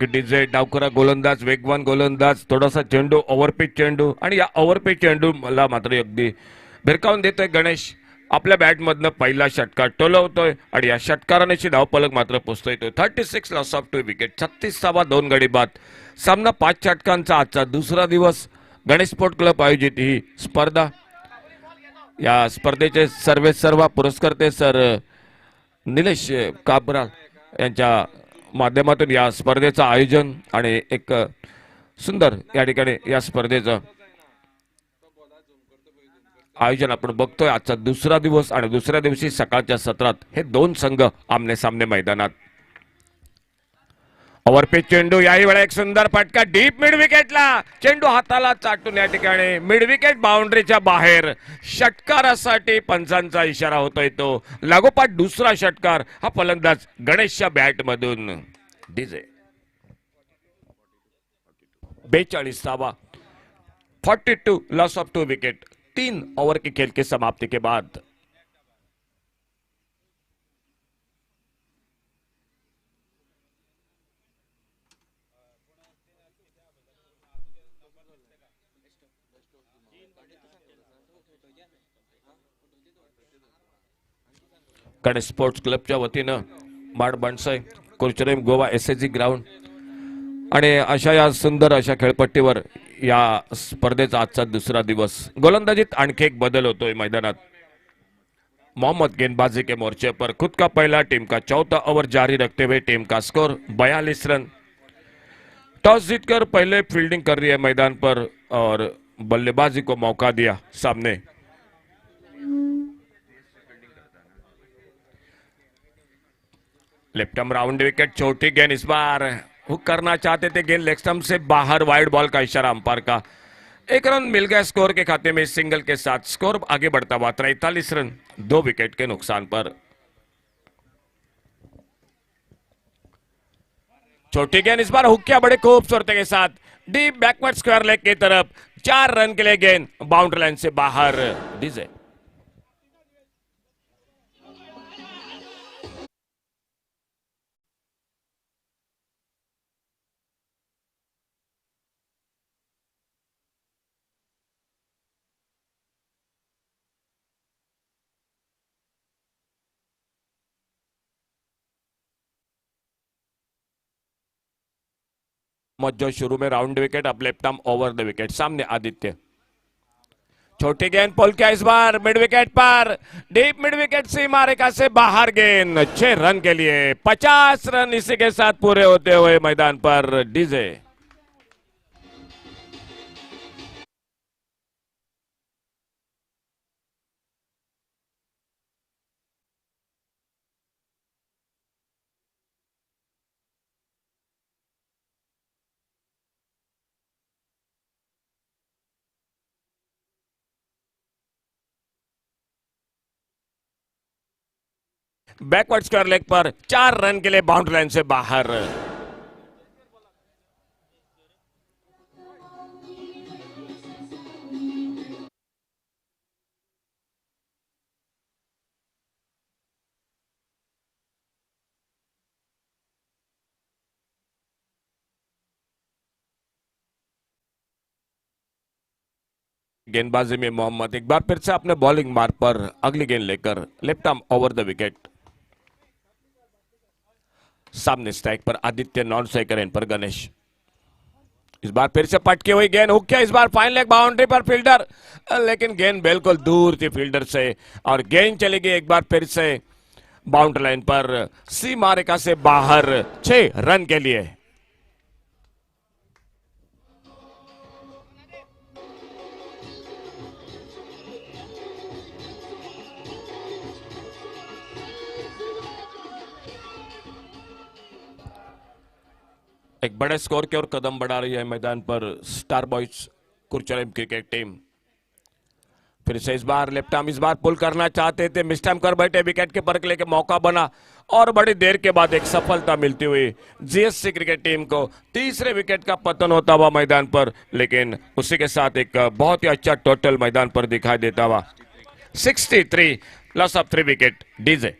डीजे डावखरा गोलंदाज, वेगवान गोलंदाज, थोडासा चेंडू ओव्हरपिच चेंडू आणि या ओव्हरपिच चेंडू मला मात्र अगदी भिरकावून देतोय गणेश। आपल्या बॅटमधनं पहिला षटकार टोलवतोय आणि या षटकाराने धावफलक मात्र पोचतोय तो 36 लॉस ऑफ 2 विकेट, 36 धावा 2 गडी बाद। सामना 5 षटकांचा आजचा दुसरा दिवस। गणेश स्पोर्ट क्लब आयोजित ही स्पर्धा, या स्पर्धेचे सर्व पुरस्कर्ते सर निलेश काबराल यांच्या माध्यमातून या स्पर्धेचं आयोजन आणि एक सुंदर या ठिकाणी या स्पर्धेचं आयोजन आपण बघतोय। आजचा दुसरा दिवस आणि दुसऱ्या दिवशी सकाळच्या सत्रात हे 2 संघ आमने सामने मैदानात। ओव्हरपिच चेंडू, याही वेळा एक सुंदर फटका डीप मिड विकेटला, चेंडू हाताला चाटून या ठिकाणी मिड विकेट बाउंड्रीच्या बाहेर। षटकारासाठी पंचांचा इशारा होतोय तो। लागोपाठ दुसरा षटकार हा फलंदाज गणेशच्या बॅट मधून डीजे। 42 धावा, 42 लॉस ऑफ 2 विकेट, 3 ओवर के खेल के समाप्ति के बाद। गणेश स्पोर्ट्स क्लबच्या वतीनं माड बांसाई कुडचुरेम गोवा SSG ग्राउंड आणि अशा या सुंदर अशा खेळपट्टीवर या स्पर्धेचा आजचा दुसरा दिवस। गोलंदाजीत आणखी एक बदल होतोय मैदानात। मोहम्मद गेंदबाजी के मोर्चे पर खुद का पहला, टीम का चौथा ओवर जारी रखते हुए टीम का स्कोर 42 रन। टॉस जीतकर पहले फील्डिंग कर रही है मैदान पर और बल्लेबाजी को मौका दिया सामने। लेफ्ट आर्म राउंड विकेट, छोटी गेंद, इस बार हुक करना चाहते थे, गेंद लेग स्टंप से बाहर, वाइड बॉल का इशारा अंपायर का। 1 रन मिल गया स्कोर के खाते में सिंगल के साथ। स्कोर आगे बढ़ता हुआ 43 रन 2 विकेट के नुकसान पर। छोटी गेंद इस बार हुक किया बड़े खूबसूरती के साथ डीप बैकवर्ड स्क्वायर लेग की तरफ। 4 रन के लिए गेंद बाउंड्री लाइन से बाहर। डीजे जो शुरू में राउंड विकेट, अब left arm over the wicket. सामने आदित्य, छोटी गेंद पुल किया इस बार मिड विकेट पर, डीप मिड विकेट सीमा रेखा से बाहर गेंद। 6 रन के लिए 50 रन इसी के साथ पूरे होते हुए मैदान पर। डीजे बैकवर्ड स्क्वायर लेग पर 4 रन के लिए बाउंड्री लाइन से बाहर। गेंदबाजी में मोहम्मद एक बार फिर से अपने बॉलिंग मार्ग पर अगली गेंद लेकर left arm over the wicket. सामने स्ट्राइक पर आदित्य, नॉन स्ट्राइकर एंड पर गणेश। इस बार फिर से पटकी हुई गेंद हुक किया इस बार फाइन लेग बाउंड्री पर फील्डर, लेकिन गेंद बिल्कुल दूर थी फील्डर से और गेंद चली गई एक बार फिर से बाउंड्री लाइन पर सीमा रेखा से बाहर। 6 रन के लिए। एक बड़े स्कोर की ओर कदम बढ़ा रही है मैदान पर स्टार बॉयज कुरचरम क्रिकेट टीम। फिर से इस बार लेफ्ट आर्म इस बार पुल करना चाहते थे, मिस टाइम कर बैठे, विकेट के पर लेके मौका बना और बड़ी देर के बाद एक सफलता मिलती हुई जीएससी क्रिकेट टीम को। तीसरे विकेट का पतन होता हुआ मैदान पर, लेकिन उसी के साथ एक बहुत ही अच्छा टोटल मैदान पर दिखाई देता हुआ। 63 लॉस ऑफ 3 विकेट। डीजे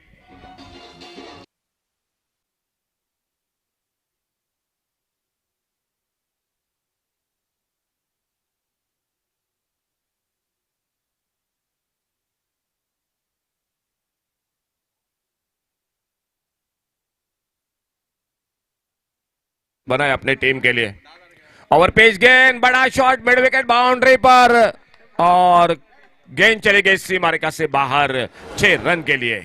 बनाए अपने टीम के लिए। ओवर पेज गेंद, बड़ा शॉट मिड विकेट बाउंड्री पर और गेंद चली गई सीमा रेखा से बाहर। 6 रन के लिए।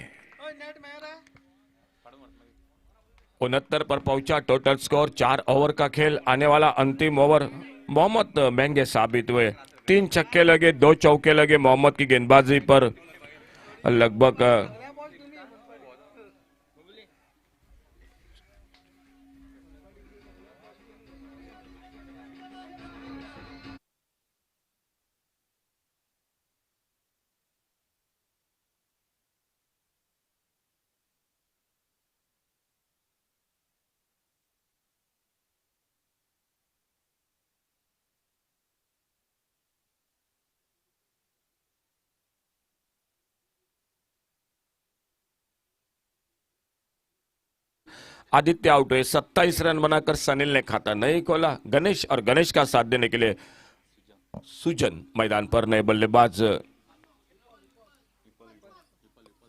69 पर पहुंचा टोटल स्कोर। 4 ओवर का खेल, आने वाला अंतिम ओवर मोहम्मद महंगे साबित हुए। 3 छक्के लगे, 2 चौके लगे मोहम्मद की गेंदबाजी पर। लगभग आदित्य आउट हुए। 27 रन बनाकर सनील ने खाता नहीं खोला। गणेश और गणेश का साथ देने के लिए सुजन मैदान पर। नए बल्लेबाज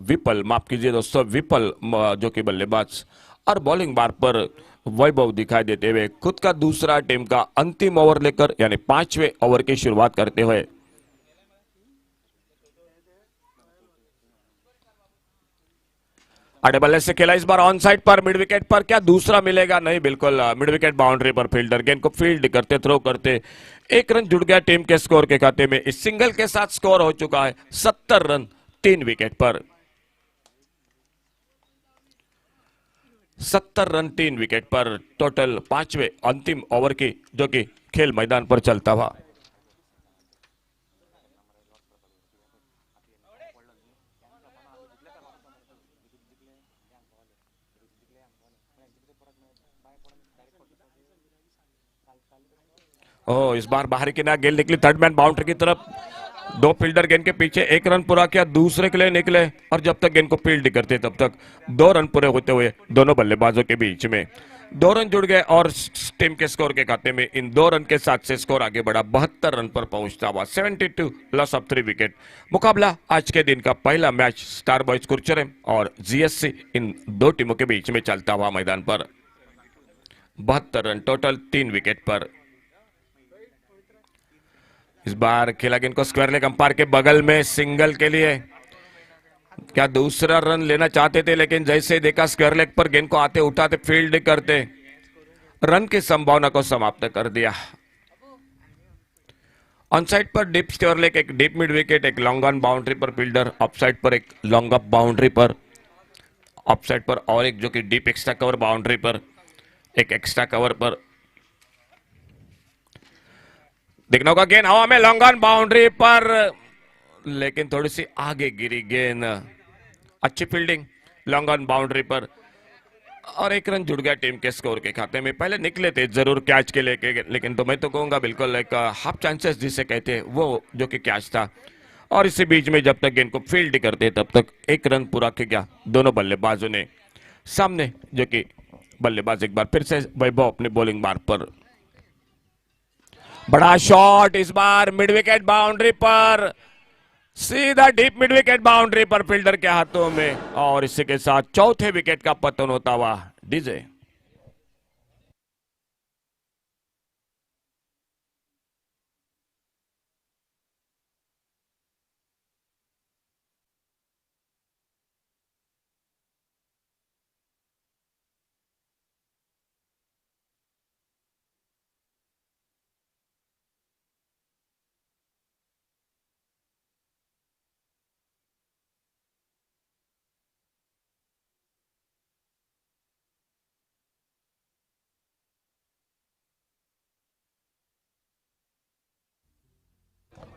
विपल, माफ कीजिए दोस्तों, विपल जो कि बल्लेबाज, और बॉलिंग बार पर वैभव दिखाई देते हुए खुद का दूसरा टीम का अंतिम ओवर लेकर यानी 5वें ओवर की शुरुआत करते हुए। आड़े बल्ले से खेला इस बार ऑन साइड पर मिड विकेट पर, क्या दूसरा मिलेगा? नहीं, बिल्कुल मिड विकेट बाउंड्री पर फील्डर गेंद को फील्ड करते, थ्रो करते 1 रन जुड़ गया टीम के स्कोर के खाते में। इस सिंगल के साथ स्कोर हो चुका है 70 रन 3 विकेट पर। 70 रन 3 विकेट पर टोटल 5वें अंतिम ओवर की जो कि खेल मैदान पर चलता हुआ। इस बार बाहरी किनारे गेंद निकली थर्ड मैन बाउंड्री की तरफ। दो फील्डर गेंद के पीछे, एक रन पूरा किया, दूसरे के लिए निकले और जब तक गेंद को फील्ड करते तब तक 2 रन पूरे होते हुए दोनों बल्लेबाजों के बीच में 2 रन जुड़ गए और टीम के स्कोर के खाते में इन 2 रन के साथ से स्कोर आगे बढ़ा 72 रन पर पहुंचता हुआ 72 लॉस ऑफ 3 विकेट। मुकाबला आज के दिन का पहला मैच स्टार बॉयज कुरचरम और जीएससी इन दो टीमों के बीच में चलता हुआ मैदान पर 72 रन टोटल 3 विकेट पर। इस बार खेला गेंद को स्क्वायर लेग अंपायर के बगल में सिंगल के लिए। क्या दूसरा रन लेना चाहते थे लेकिन जैसे देखा स्क्वायर लेग पर गेंद को आते उठाते फील्ड करते रन की संभावना को समाप्त कर दिया। ऑन साइड पर डीप स्क्वायर लेग, एक डीप मिड विकेट, एक लॉन्ग ऑन बाउंड्री पर फील्डर, ऑफ साइड पर एक लॉन्ग अप बाउंड्री पर, ऑफ साइड पर और एक जो कि डीप एक्स्ट्रा कवर बाउंड्री पर, एक एक्स्ट्रा कवर पर। देखना होगा गेंद हवा में लॉन्ग ऑन बाउंड्री पर लेकिन थोड़ी सी आगे गिरी गेंद। अच्छी फील्डिंग लॉन्ग ऑन बाउंड्री पर और 1 रन जुड़ गया टीम के स्कोर के खाते में। पहले निकले थे जरूर कैच के लेके लेकिन तो मैं तो कहूंगा बिल्कुल एक हाफ चांसेस जिसे कहते हैं वो जो कि कैच था। और इसी बीच में जब तक गेंद को फील्ड करते तब तक 1 रन पूरा किया दोनों बल्लेबाजों ने। सामने जो कि बल्लेबाज एक बार फिर से वैभव अपने बॉलिंग मार्ग पर, बड़ा शॉट इस बार मिड विकेट बाउंड्री पर, सीधा डीप मिड विकेट बाउंड्री पर फील्डर के हाथों में और इसी के साथ चौथे विकेट का पतन होता हुआ डीजे।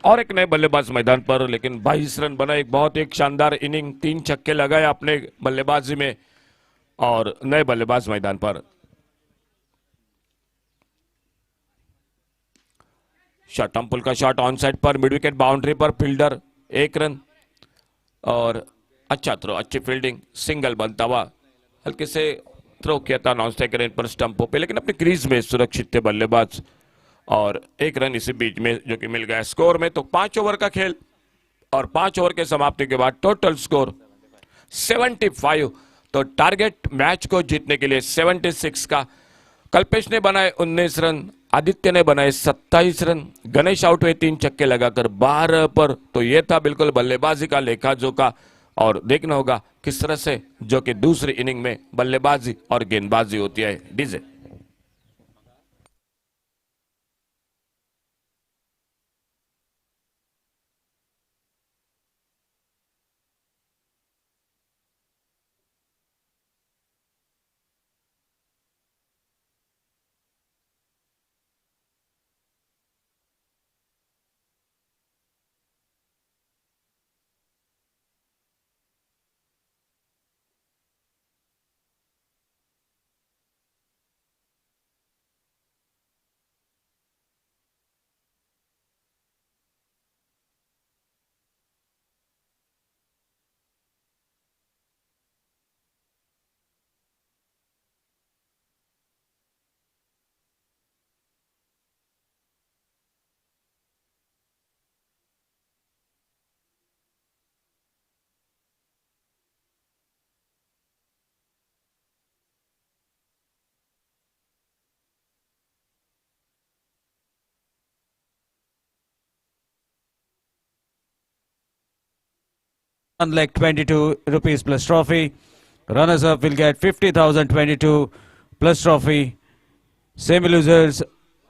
और एक नए बल्लेबाज मैदान पर लेकिन 22 रन बना, एक बहुत एक शानदार इनिंग, 3 छक्के लगाए अपने बल्लेबाजी में और नए बल्लेबाज मैदान पर। शॉट पुल का शॉट ऑन साइड पर मिड विकेट बाउंड्री पर फील्डर 1 रन और अच्छा थ्रो, अच्छी फील्डिंग, सिंगल बनता हुआ। हल्के से थ्रो किया था नॉन स्ट्राइक रेंज पर स्टंपों पे लेकिन अपनी क्रीज में सुरक्षित थे बल्लेबाज और 1 रन इसी बीच में जो कि मिल गया स्कोर में। तो 5 ओवर का खेल और 5 ओवर के समाप्ति के बाद टोटल स्कोर 75। तो टारगेट मैच को जीतने के लिए 76 का। कल्पेश ने बनाए 19 रन, आदित्य ने बनाए 27 रन, गणेश आउट हुए 3 छक्के लगाकर 12 पर। तो यह था बिल्कुल बल्लेबाजी का लेखा जोखा और देखना होगा किस तरह से जो कि दूसरी इनिंग में बल्लेबाजी और गेंदबाजी होती है। DJ Like 22 rupees plus trophy. Runners up will get 50,022 plus trophy. Semi losers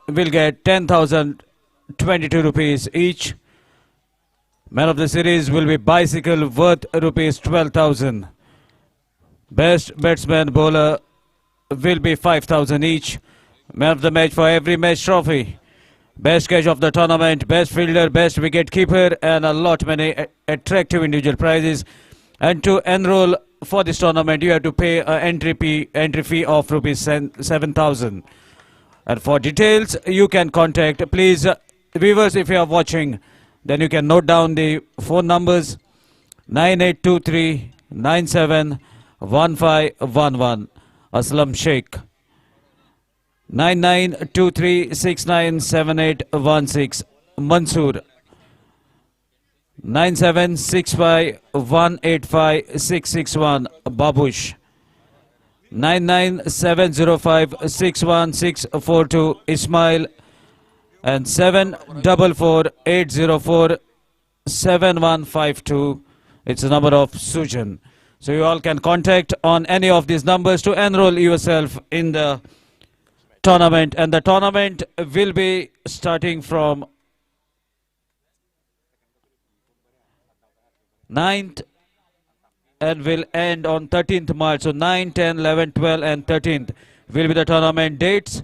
will get 10,022 rupees each. Man of the series will be bicycle worth rupees 12,000. Best batsman bowler will be 5,000 each. Man of the match for every match trophy. Best catch of the tournament, best fielder, best wicket keeper, and a lot many attractive individual prizes. And to enroll for this tournament, you have to pay an entry fee of rupees 7,000. And for details, you can contact, please, viewers, if you are watching, then you can note down the phone numbers 9823 971511. Aslam Sheikh. 9923697816. Mansoor. 9765185661. Babush. 99705611642. Ismail. And 7448047152. It's the number of Sujan. So you all can contact on any of these numbers to enroll yourself in the tournament. And the tournament will be starting from 9th and will end on 13th March. So 9, 10, 11, 12 and 13th will be the tournament dates.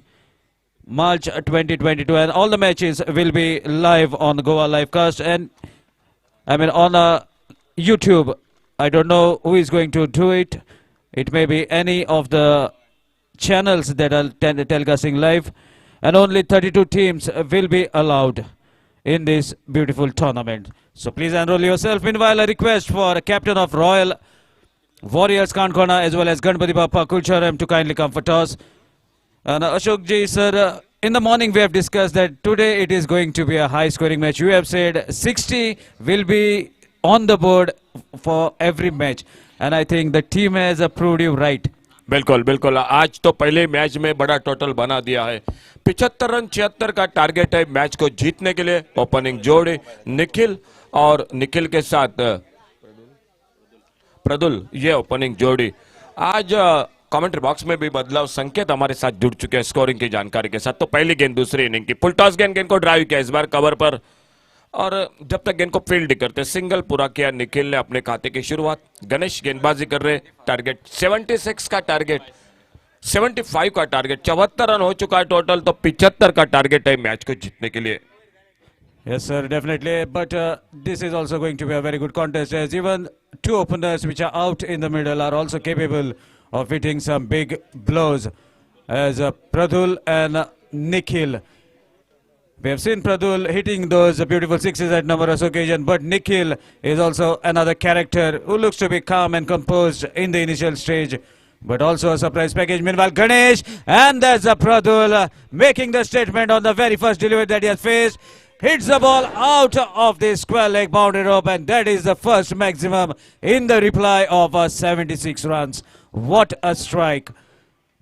March 2022, and all the matches will be live on Goa Livecast, and I mean on YouTube. I don't know who is going to do it. It may be any of the channels that are telecasting live, and only 32 teams will be allowed in this beautiful tournament. So please enroll yourself. Meanwhile, a request for a captain of Royal Warriors Kankona as well as Ganpati Bappa Kulcharam to kindly come for toss. And Ashok ji, sir, in the morning we have discussed that today it is going to be a high scoring match. You have said 60 will be on the board for every match, and I think the team has proved you right. बिल्कुल बिल्कुल, आज तो पहले match में बड़ा total बना दिया है। 75 रन 76 का टारगेट है मैच को जीतने के लिए। ओपनिंग जोड़ी निखिल और निखिल के साथ प्रदुल, ये ओपनिंग जोड़ी। आज कमेंट्री बॉक्स में भी बदलाव संकेत हमारे साथ जुड़ चुके हैं स्कोरिंग की जानकारी के साथ। तो पहली गेंद दूसरी इनिंग की, फुल टॉस गेंद को ड्राइव किया इस बार कवर पर, और जब तक गेंद को फील्ड करते सिंगल पूरा किया निखिल ने अपने खाते की शुरुआत। गणेश गेंदबाजी कर रहे, टारगेट 76 का टारगेट, 75 का टारगेट, 74 रन हो चुका है टोटल, तो 75 का टारगेट है मैच को जीतने के लिए। Yes, sir, definitely. But this is also going to be a very good contest, as even two openers which are out in the middle are also capable of hitting some big blows, as Pradul and Nikhil. We have seen Pradul hitting those beautiful sixes at numerous occasions, but Nikhil is also another character who looks to be calm and composed in the initial stage, but also a surprise package. Meanwhile, Ganesh, and there's a Pradul making the statement on the very first delivery that he has faced. Hits the ball out of the square leg boundary rope, and that is the first maximum in the reply of 76 runs. What a strike.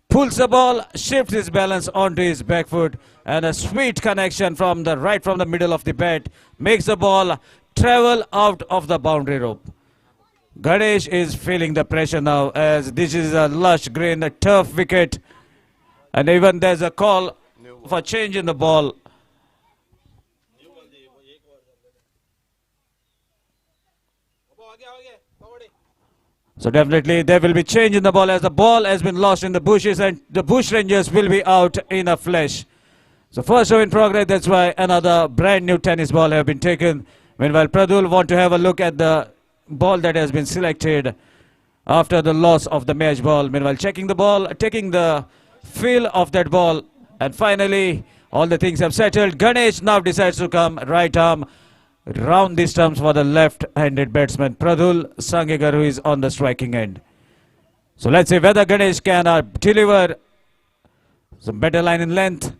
Pulls the ball, shifts his balance onto his back foot, and a sweet connection from the right from the middle of the bat makes the ball travel out of the boundary rope. Ganesh is feeling the pressure now, as this is a lush green, a tough wicket, and even there's a call for change in the ball. So definitely there will be change in the ball, as the ball has been lost in the bushes and the bush rangers will be out in a flash. So first over in progress, that's why another brand new tennis ball have been taken. Meanwhile, Pradul want to have a look at the ball that has been selected after the loss of the match ball. Meanwhile, checking the ball, taking the feel of that ball, and finally all the things have settled. Ganesh now decides to come right arm round the stumps for the left-handed batsman Pradul Sangegar, who is on the striking end. So let's see whether Ganesh can deliver some better line in length.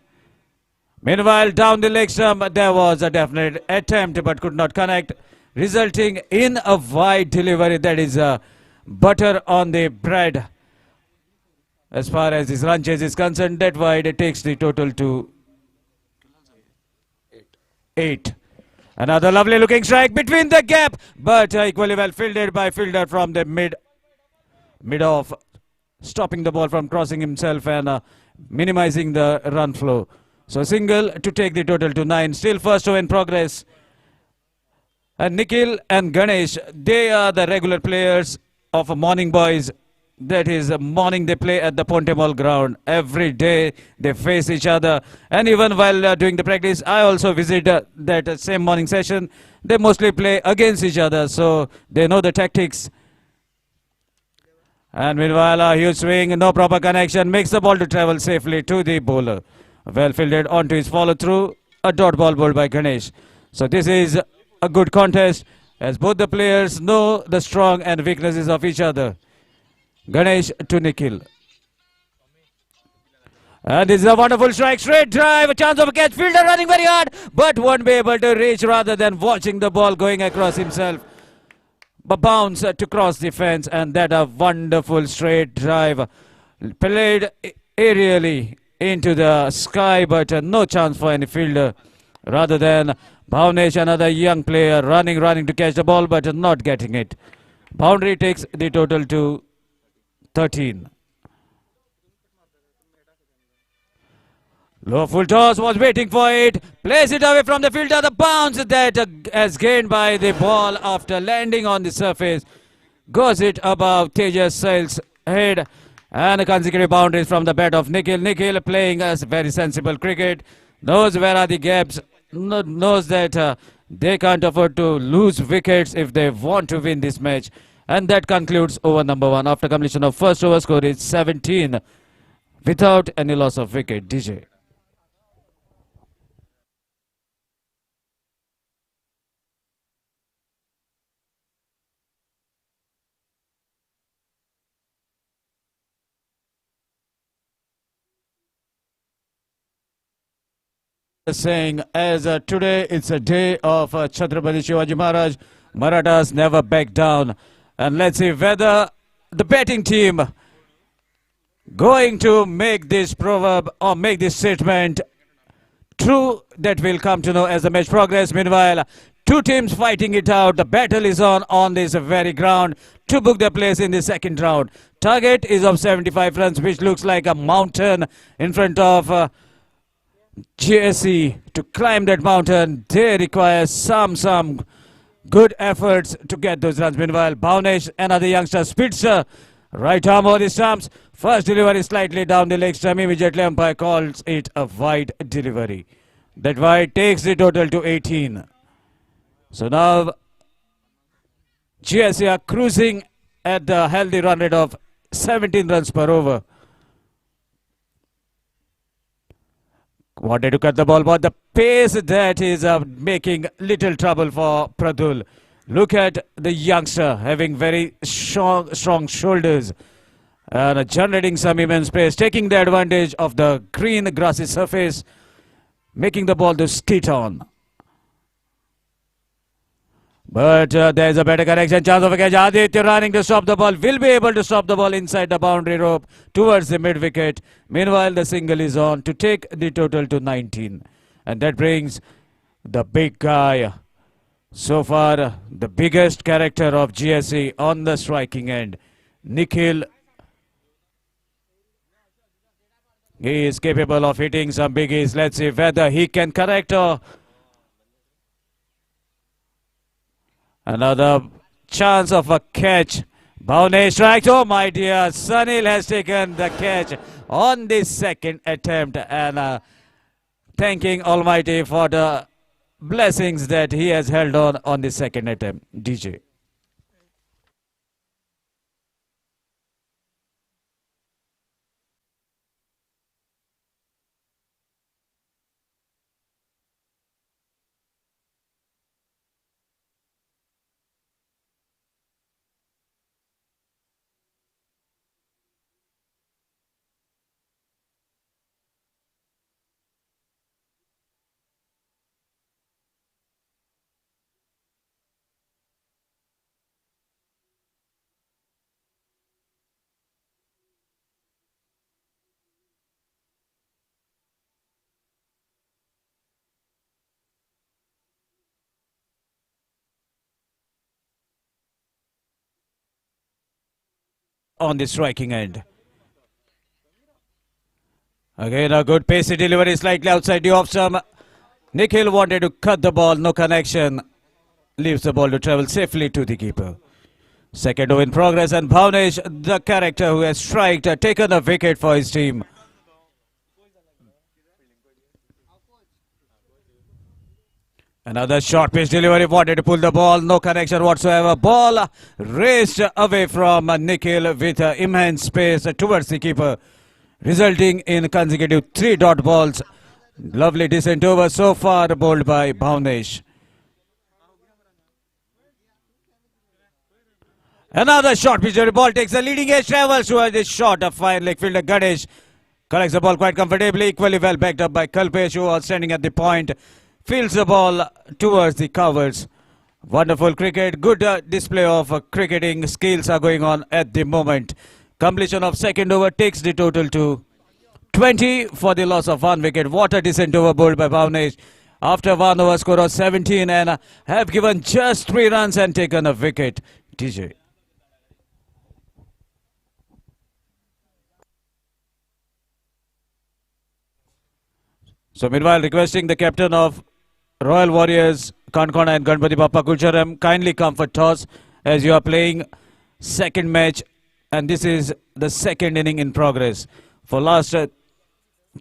Meanwhile, down the leg stump, there was a definite attempt but could not connect, resulting in a wide delivery. That is butter on the bread. As far as his run chase is concerned, that wide it takes the total to 8. Another lovely looking strike between the gap, but equally well fielded by fielder from the mid off, stopping the ball from crossing himself and minimizing the run flow. So single to take the total to 9. Still first over in progress. And Nikhil and Ganesh, they are the regular players of Morning Boys. That is morning they play at the Ponte Mall ground. Every day they face each other. And even while doing the practice, I also visit that same morning session. They mostly play against each other, so they know the tactics. And meanwhile, a huge swing, no proper connection, makes the ball to travel safely to the bowler. Well fielded onto his follow through. A dot ball bowled by Ganesh. So this is a good contest as both the players know the strong and weaknesses of each other. Ganesh to Nikhil. And this is a wonderful strike, straight drive, a chance of a catch, fielder running very hard, but won't be able to reach rather than watching the ball going across himself. But bounce to cross the fence, and that a wonderful straight drive. Played aerially into the sky, but no chance for any fielder. Rather than Bhavnesh, another young player, running to catch the ball, but not getting it. Boundary takes the total to 13. Low full toss, was waiting for it. Plays it away from the fielder. The bounce that has gained by the ball after landing on the surface. Goes it above Tejas Sail's head. And consecutive boundaries from the bat of Nikhil. Nikhil playing as very sensible cricket. Knows where are the gaps. Knows that they can't afford to lose wickets if they want to win this match. And that concludes over number 1. After completion of first over, score is 17 without any loss of wicket. DJ. Saying as today it's a day of Chhatrapati Shivaji Maharaj. Marathas never back down. And let's see whether the batting team going to make this proverb or make this statement true. That will come to know as the match progresses. Meanwhile, two teams fighting it out. The battle is on this very ground to book their place in the second round. Target is of 75 runs, which looks like a mountain in front of GSE. To climb that mountain, they require some good efforts to get those runs. Meanwhile, Bhavnesh, another youngster, speedster, right arm over the stumps. First delivery slightly down the leg stump. Immediately umpire calls it a wide delivery. That wide takes the total to 18. So now GSE are cruising at the healthy run rate of 17 runs per over. Wanted to cut the ball, but the pace that is making little trouble for Pradul. Look at the youngster having very strong shoulders and generating some immense pace, taking the advantage of the green grassy surface, making the ball to skit on. But there is a better connection, chance of a catch. Aditya running to stop the ball, will be able to stop the ball inside the boundary rope towards the mid wicket. Meanwhile, the single is on to take the total to 19. And that brings the big guy, so far the biggest character of GSE on the striking end, Nikhil. He is capable of hitting some biggies. Let's see whether he can correct or... Another chance of a catch. Bhavnesh strikes. Oh my dear, Sunil has taken the catch on the second attempt, and thanking Almighty for the blessings that he has held on the second attempt. DJ. On the striking end. Again, a good pacey delivery, slightly outside the off stump. Nikhil wanted to cut the ball, no connection. Leaves the ball to travel safely to the keeper. Second over in progress, and Bhavnesh, the character who has striked, taken a wicket for his team. Another short pitch delivery, wanted to pull the ball, no connection whatsoever. Ball raced away from Nikhil with immense space towards the keeper, resulting in consecutive 3 dot balls Lovely decent over so far, bowled by Bhavnesh. Another short pitch. The ball takes the leading edge, travels towards this shot. A fine leg fielder Ganesh collects the ball quite comfortably, equally well backed up by Kalpesh, who was standing at the point. Fields the ball towards the covers. Wonderful cricket. Good display of cricketing skills are going on at the moment. Completion of second over takes the total to 20 for the loss of 1 wicket. What a decent over bowled by Bhavnesh. After 1 over score of 17 and have given just 3 runs and taken a wicket. DJ. So meanwhile, requesting the captain of Royal Warriors, Kankona and Ganpati Bappa Kulcharam, kindly come for toss as you are playing second match and this is the second inning in progress. For last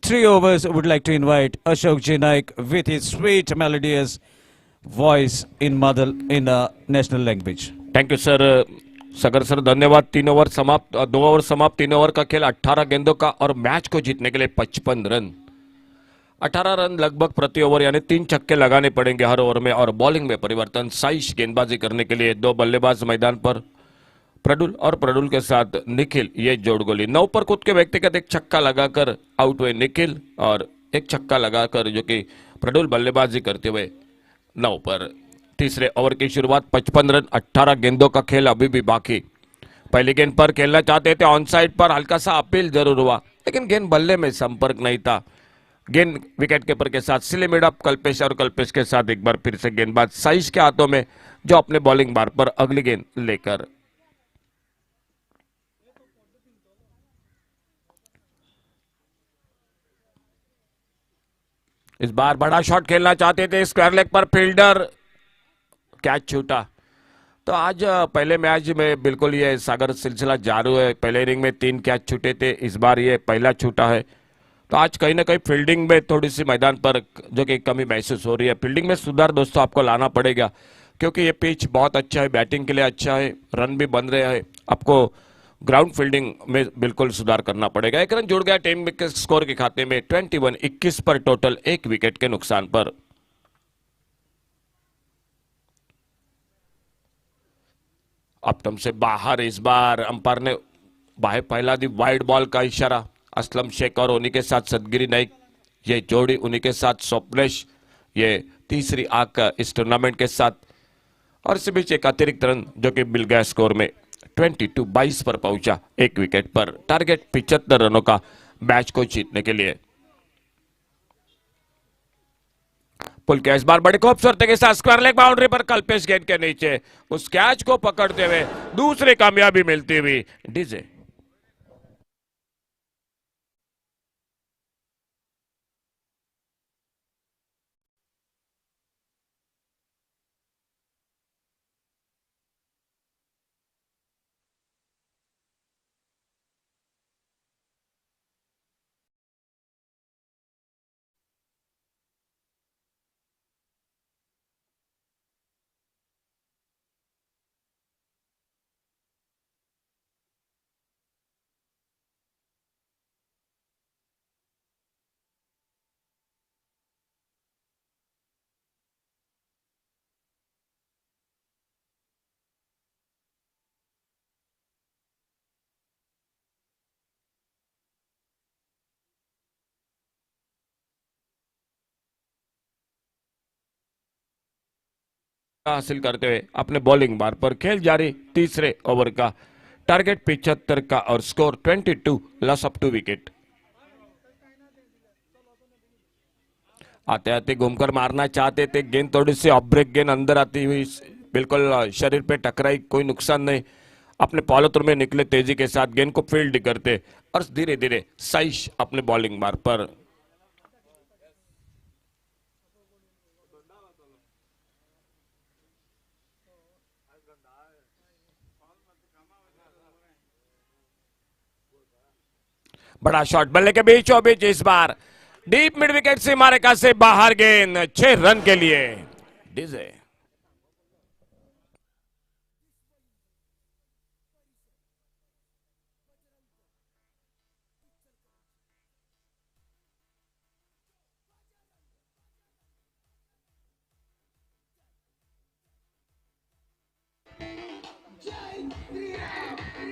3 overs, would like to invite Ashok Ji Naik with his sweet melodious voice in national language. Thank you sir Sagar sir धन्यवाद। 3 over समाप्त, 2 over समाप्त, 3 over का खेल, 18 गेंदों का और match को जीतने के लिए 55 रन, 18 रन लगभग प्रति ओवर, यानी 3 छक्के लगाने पड़ेंगे हर ओवर में। और बॉलिंग में परिवर्तन, साइश गेंदबाजी करने के लिए 2 बल्लेबाज मैदान पर, प्रडुल और प्रडुल के साथ निखिल, ये जोड़ गोली। 9 पर खुद के व्यक्तिगत एक छक्का लगाकर आउट हुए निखिल और एक छक्का लगाकर जो कि प्रडुल बल्लेबाजी करते हुए 9 पर। तीसरे ओवर की शुरुआत, 55 रन, 18 गेंदों का खेल अभी भी बाकी। पहली गेंद पर खेलना चाहते थे, ऑन साइड पर हल्का सा अपील जरूर हुआ, लेकिन गेंद बल्ले में संपर्क नहीं था। गेंद विकेट कीपर के साथ सिले मिड अप कल्पेश, और कल्पेश के साथ एक बार फिर से गेंदबाज साइश के हाथों में, जो अपने बॉलिंग बार पर अगली गेंद लेकर इस बार बड़ा शॉट खेलना चाहते थे। स्क्वायर लेग पर फील्डर कैच छूटा। तो आज पहले मैच में बिल्कुल ये सागर सिलसिला जारू है। पहले इनिंग में 3 कैच छूटे थे, इस बार ये पहला छूटा है। तो आज कहीं ना कहीं फील्डिंग में थोड़ी सी मैदान पर जो कि कमी महसूस हो रही है। फील्डिंग में सुधार दोस्तों आपको लाना पड़ेगा, क्योंकि ये पिच बहुत अच्छा है, बैटिंग के लिए अच्छा है, रन भी बन रहे हैं। आपको ग्राउंड फील्डिंग में बिल्कुल सुधार करना पड़ेगा। 1 रन जुड़ गया टीम के स्कोर के खाते में, 21, 21 पर टोटल, 1 विकेट के नुकसान पर। अपटम से बाहर, इस बार अंपायर ने बाहर पहला दी वाइड बॉल का इशारा। असलम शेख और उन्हीं के साथ सदगिरी नाइक, ये जोड़ी, उन्हीं के साथ स्वप्नेश, ये तीसरी आंख इस टूर्नामेंट के साथ। और इसी बीच एक अतिरिक्त रन जो कि मिल गया स्कोर में, 22 पर पहुंचा, 1 विकेट पर। टारगेट 75 रनों का मैच को जीतने के लिए। पुल कैच बार बड़ी खूबसूरती के साथ स्क्वायर लेग बाउंड्री पर कल्पेश गेंद के नीचे, उस कैच को पकड़ते हुए दूसरी कामयाबी मिलती हुई डीजे। हासिल करते हुए अपने बॉलिंग बार पर खेल जारी। तीसरे ओवर का टारगेट 75 का और स्कोर 22, लॉस ऑफ 2 विकेट। आते आते घूमकर मारना चाहते थे, गेंद थोड़ी सी ऑफ ब्रेक गेंद अंदर आती हुई बिल्कुल शरीर पे टकराई, कोई नुकसान नहीं। अपने पॉलोत्र में निकले तेजी के साथ, गेंद को फील्ड करते और धीरे धीरे साइश अपने बॉलिंग बार पर। बड़ा शॉट बल्ले के बीचों बीच, इस बार डीप मिड विकेट से मारेका से बाहर, गेंद 6 रन के लिए डीजे।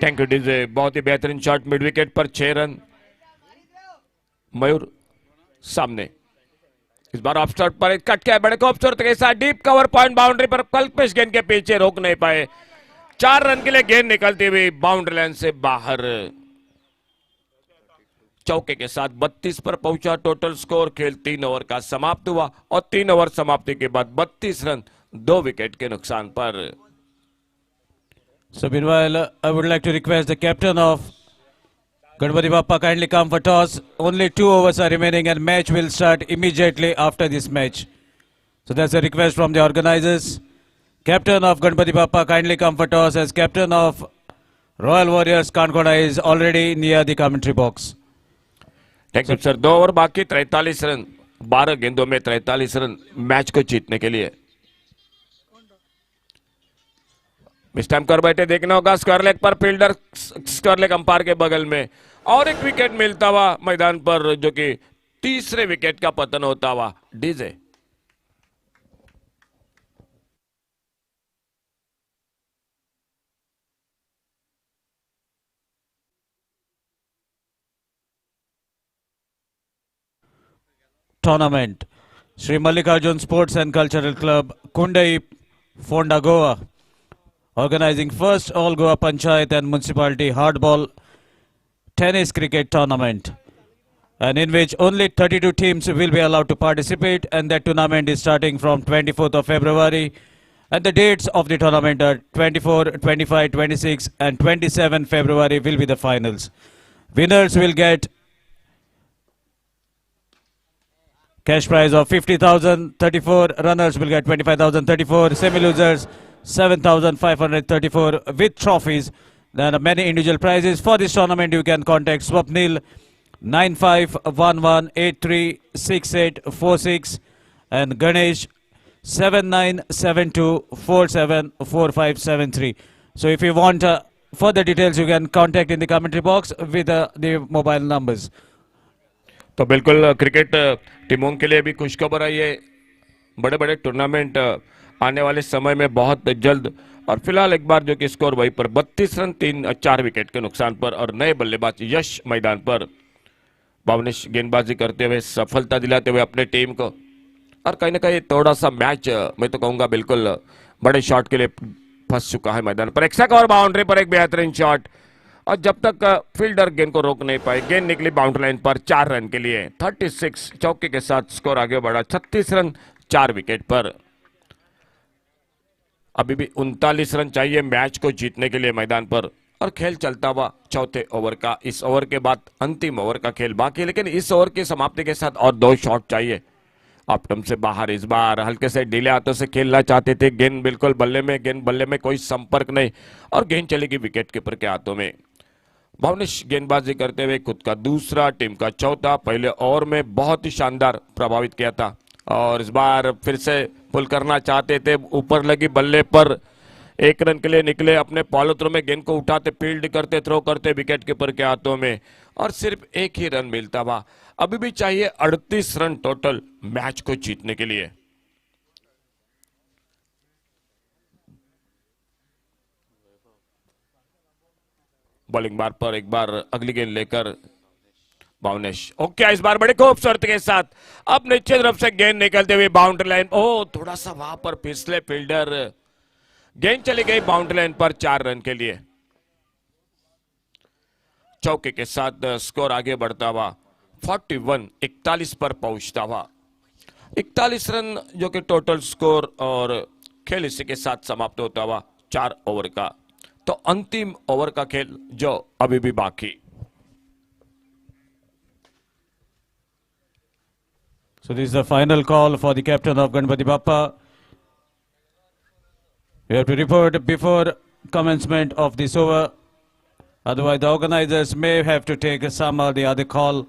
थैंक यू डीजे, बहुत ही बेहतरीन शॉट मिड विकेट पर 6 रन। मयूर सामने, इस बार ऑफ स्टार्ट पर कट किया बड़े खूबसूरत के साथ डीप कवर पॉइंट बाउंड्री पर कल्पेश गेंद के पीछे रोक नहीं पाए। 4 रन के लिए गेंद निकलती हुई बाउंड्री लाइन से बाहर। चौके के साथ 32 पर पहुंचा टोटल स्कोर। खेल 3 ओवर का समाप्त हुआ और 3 ओवर समाप्ति के बाद 32 रन 2 विकेट के नुकसान पर। So meanwhile, I would like to request the captain of Ganpati Bappa kindly come for toss. Only 2 overs are remaining and match will start immediately after this match. So that's a request from the organizers. Captain of Ganpati Bappa kindly come for toss as captain of Royal Warriors Kankona is already near the commentary box. Thank you sir. 2 over बाकी, 43 run, 12 गेंदों में 43 run match को जीतने के लिए। इस time कर बैठे देखना होगा स्क्वायर लेग पर फील्डर स्क्वायर लेग अंपायर के बगल में और एक विकेट मिलता हुआ मैदान पर, जो कि तीसरे विकेट का पतन होता हुआ। DJ Tournament. Sri Mallikarjun Sports and Cultural Club, Kundai, Fonda, Goa, organizing first All Goa Panchyat and Municipality Hardball Tennis Cricket Tournament, and in which only 32 teams will be allowed to participate, and that tournament is starting from 24th of February, and the dates of the tournament are 24, 25, 26 and 27 February will be the finals. Winners will get cash prize of 50,000, 34 runners will get 25,000, 34 semi-losers 7,534 with trophies. There are many individual prizes. For this tournament you can contact Swapnil 9511836846 and Ganesh 7972474573. So if you want further details you can contact in the commentary box with the mobile numbers. तो बिल्कुल cricket टीमों के लिए भी खुशखबर है। ये बड़े बड़े टूर्नामेंट आने वाले समय में बहुत जल्द। और फिलहाल एक बार जो कि स्कोर वहीं पर 32 रन 4 विकेट के नुकसान पर और नए बल्लेबाज यश मैदान पर। भावनेश गेंदबाजी करते हुए सफलता दिलाते हुए अपने टीम को, और कहीं ना कहीं थोड़ा सा मैच मैं तो कहूंगा बिल्कुल बड़े शॉट के लिए फंस चुका है मैदान पर। एक और बाउंड्री पर एक बेहतरीन शॉट, और जब तक फील्डर गेंद को रोक नहीं पाए गेंद निकली बाउंड्री लाइन पर 4 रन के लिए। 36 चौके के साथ स्कोर आगे बढ़ा 36 रन 4 विकेट पर। अभी भी 39 रन चाहिए मैच को जीतने के लिए मैदान पर, और खेल चलता हुआ चौथे ओवर का। इस ओवर के बाद अंतिम ओवर का खेल बाकी है, लेकिन इस ओवर की समाप्ति के साथ और 2 शॉट चाहिए। ऑप्टम से बाहर इस बार हल्के से ढीले हाथों से खेलना चाहते थे, गेंद बिल्कुल बल्ले में, गेंद बल्ले में कोई संपर्क नहीं, और गेंद चलेगी विकेट कीपर के हाथों में। भावनेश गेंदबाजी करते हुए खुद का दूसरा, टीम का चौथा, पहले ओवर में बहुत ही शानदार प्रभावित किया था, और इस बार फिर से पुल करना चाहते थे। ऊपर लगी बल्ले पर 1 रन के लिए निकले, अपने पॉलोथ्रो में गेंद को उठाते, फील्ड करते, थ्रो करते विकेट कीपर के हाथों में, और सिर्फ 1 ही रन मिलता हुआ। अभी भी चाहिए 38 रन टोटल मैच को जीतने के लिए। बॉलिंग बार पर एक बार अगली गेंद लेकर भावनेश, ओके इस बार बड़े खूबसूरत के साथ अब नीचे तरफ से गेंद निकलते हुए बाउंड्री लाइन। ओ थोड़ा सा वहां पर फिसले फील्डर, गेंद चली गई बाउंड्री लाइन पर 4 रन के लिए। चौके के साथ स्कोर आगे बढ़ता हुआ 41 पर पहुंचता हुआ। 41 रन जो कि टोटल स्कोर, और खेल इसी के साथ समाप्त होता हुआ 4 ओवर का। तो अंतिम ओवर का खेल जो अभी भी बाकी। So this is the final call for the captain of Ganpati Bappa. You have to report before commencement of this over. Otherwise the organizers may have to take some or the other call,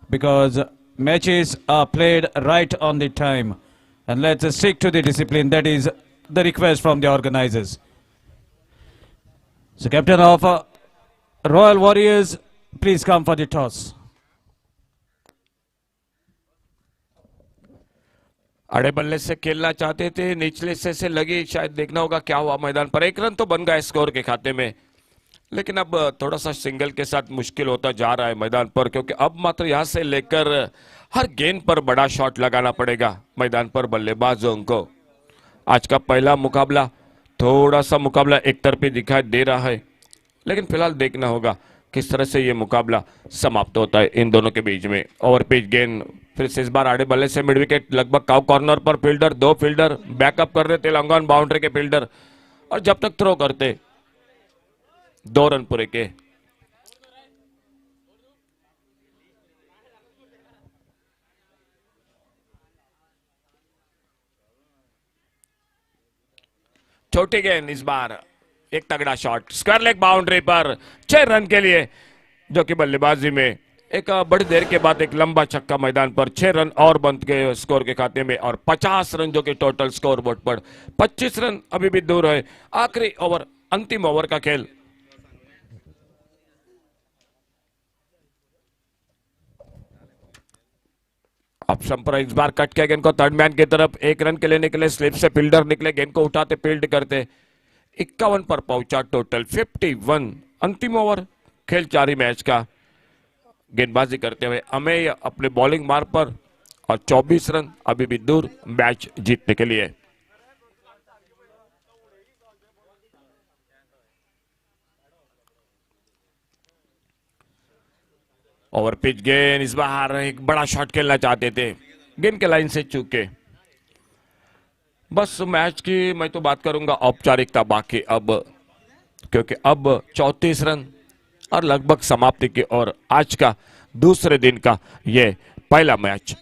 because matches are played right on the time. And let's stick to the discipline. That is the request from the organizers. So captain of Royal Warriors, please come for the toss. अड़े बल्ले से खेलना चाहते थे, निचले से लगी, शायद देखना होगा क्या हुआ मैदान पर। एक रन तो बन गया स्कोर के खाते में, लेकिन अब थोड़ा सा सिंगल के साथ मुश्किल होता जा रहा है मैदान पर, क्योंकि अब मात्र यहां से लेकर हर गेंद पर बड़ा शॉट लगाना पड़ेगा मैदान पर बल्लेबाजों को। आज का पहला मुकाबला, थोड़ा सा मुकाबला एक तरफी दिखाई दे रहा है, लेकिन फिलहाल देखना होगा किस तरह से ये मुकाबला समाप्त होता है इन दोनों के बीच में। ओवर पिच गेंद फिर से इस बार आड़े बल्ले से मिड विकेट, लगभग काउ कॉर्नर पर फील्डर, दो फील्डर बैकअप कर रहे तेलंगाना बाउंड्री के फील्डर, और जब तक थ्रो करते 2 रन पूरे के। छोटी गेंद इस बार, एक तगड़ा शॉट स्क्वायर लेग बाउंड्री पर 6 रन के लिए, जो कि बल्लेबाजी में एक बड़ी देर के बाद एक लंबा छक्का मैदान पर। 6 रन और बंद के स्कोर के खाते में, और 50 रन जो कि टोटल स्कोर बोर्ड पर। 25 रन अभी भी दूर है। आखिरी ओवर, अंतिम ओवर का खेल। ऑप्शन पर इस बार कट किया गेंद को थर्ड मैन की तरफ। 1 रन के लेने के लिए स्लिप से फील्डर निकले, गेंद को उठाते फील्ड करते। 51 पर पहुंचा टोटल 51। अंतिम ओवर खेल जारी मैच का। गेंदबाजी करते हुए अमेय अपने बॉलिंग मार्ग पर, और 24 रन अभी भी दूर मैच जीतने के लिए। ओवर पिच गेंद इस बार, एक बड़ा शॉट खेलना चाहते थे, गेंद के लाइन से चूके। बस मैच की मैं तो बात करूंगा औपचारिकता बाकी अब, क्योंकि अब 34 रन और लगभग समाप्ति की, और आज का दूसरे दिन का ये पहला मैच।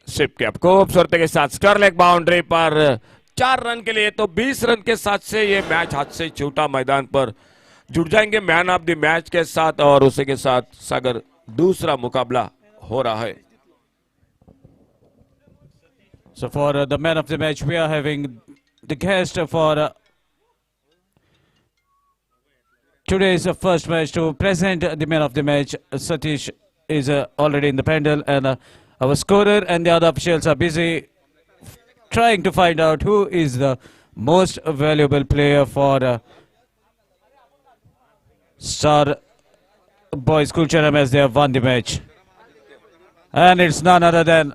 सिप कैप खूबसूरती के साथ स्क्वायर लेग बाउंड्री पर 4 रन के लिए। तो 20 रन के साथ से ये मैच हाथ से छूटा मैदान पर। जुड़ जाएंगे मैन ऑफ द मैच के साथ, और उसी के साथ सागर दूसरा मुकाबला हो रहा है। So for the man of the match, we are having the guest for today's first match. To present the man of the match, Satish is already in the panel, and our scorer and the other officials are busy trying to find out who is the most valuable player for Star Boys Kulcharam, as they have won the match. And it's none other than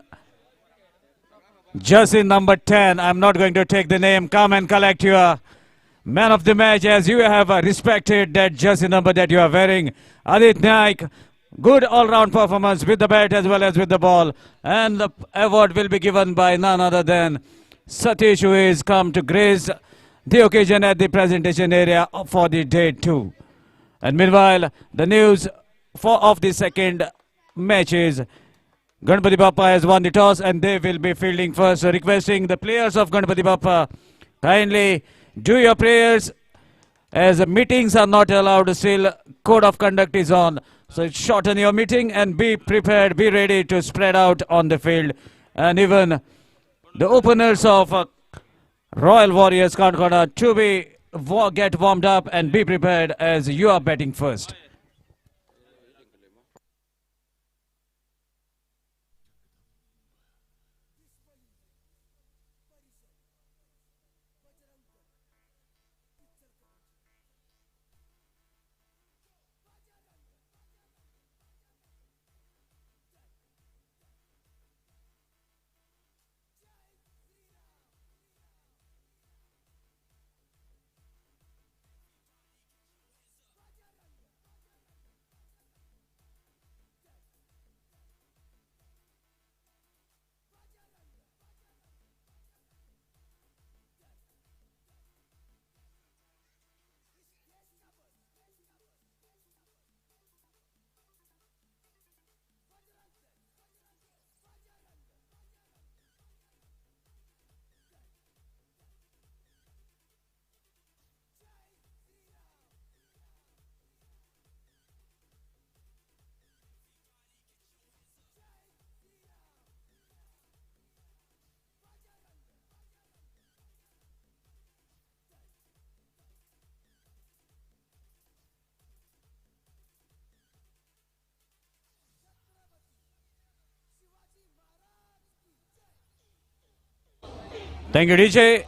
jersey number 10. I'm not going to take the name. Come and collect your man of the match, as you have respected that jersey number that you are wearing. Adit Naik, good all-round performance with the bat as well as with the ball. And the award will be given by none other than Satish, who is come to grace the occasion at the presentation area for the day 2. And meanwhile, the news of the second match is Ganpati Bappa has won the toss and they will be fielding first. So requesting the players of Ganpati Bappa, kindly do your prayers, as meetings are not allowed. Still, code of conduct is on. So shorten your meeting and be prepared, be ready to spread out on the field. And even the openers of Royal Warriors Kankana to get warmed up and be prepared, as you are batting first. Thank you, DJ.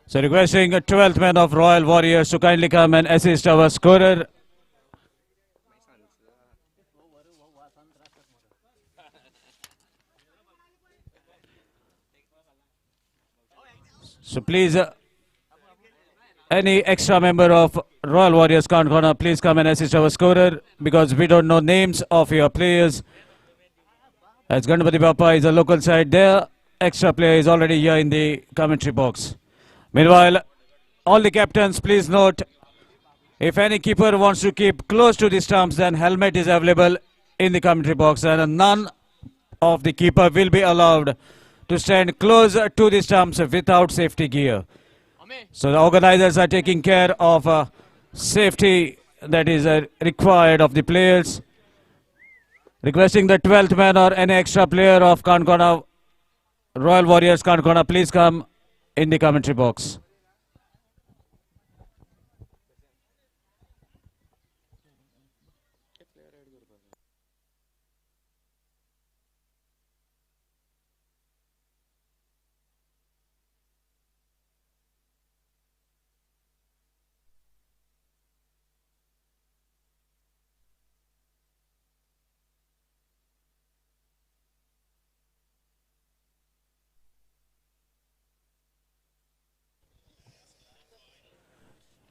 So requesting a 12th man of Royal Warriors to kindly come and assist our scorer. So please, any extra member of Royal Warriors Corner, please come and assist our scorer because we don't know names of your players. As Ganpati Bappa is a local side there, extra player is already here in the commentary box. Meanwhile, all the captains, please note, if any keeper wants to keep close to the stumps, then helmet is available in the commentary box and none of the keeper will be allowed to stand close to the stumps without safety gear. So the organizers are taking care of safety that is required of the players. Requesting the 12th man or any extra player of Kankona, Royal Warriors Kankona, please come in the commentary box.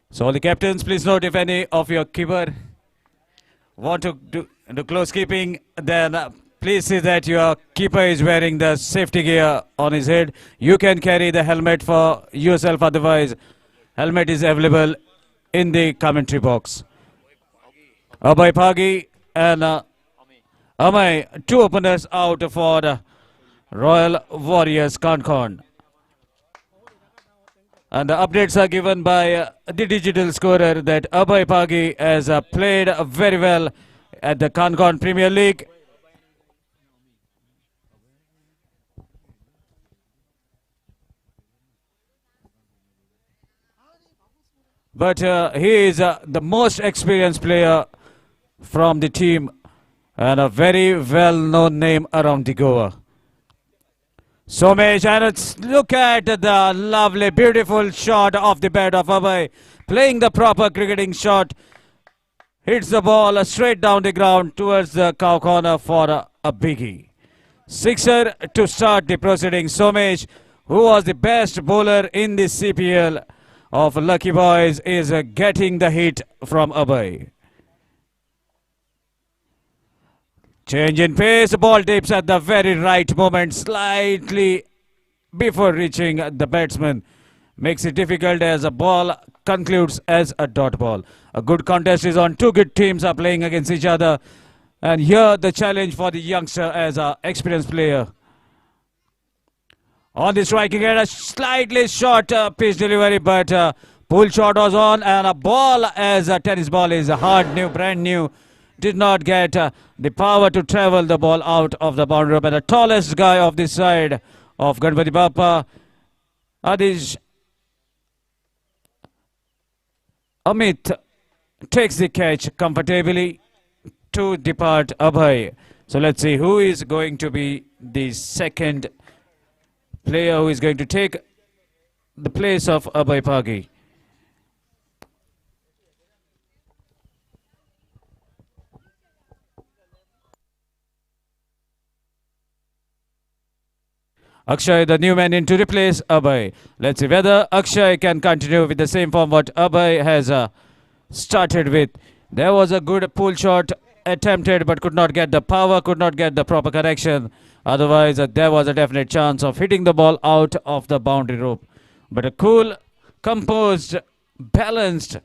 So all the captains, please note if any of your keeper want to do close keeping, then please see that your keeper is wearing the safety gear on his head. You can carry the helmet for yourself, otherwise helmet is available in the commentary box. Abhay Phagi and Amay, two openers out for the Royal Warriors Concon. And the updates are given by the digital scorer that Abhay Phagi has played very well at the Concon Premier League. But he is the most experienced player from the team and a very well-known name around the Goa. Somesh, and look at the lovely, beautiful shot off the bat of Abhay. Playing the proper cricketing shot. Hits the ball straight down the ground towards the cow corner for a biggie. Sixer to start the proceedings. Somesh, who was the best bowler in the CPL of Lucky Boys, is getting the hit from Abhay. Change in pace, ball tips at the very right moment, slightly before reaching the batsman. Makes it difficult as a ball concludes as a dot ball. A good contest is on. Two good teams are playing against each other. And here the challenge for the youngster as an experienced player. On the striking end, a slightly short pitch delivery, but pull shot was on, and a ball as a tennis ball is hard, new, brand new. Did not get the power to travel the ball out of the boundary rope. And the tallest guy of this side of Ganpati Bappa, Adish Amit, takes the catch comfortably to depart Abhay. So let's see who is going to be the second player who is going to take the place of Abhay Phagi. Akshay, the new man in to replace Abhay. Let's see whether Akshay can continue with the same form what Abhay has started with. There was a good pull shot attempted but could not get the power, could not get the proper correction. Otherwise, there was a definite chance of hitting the ball out of the boundary rope. But a cool, composed, balanced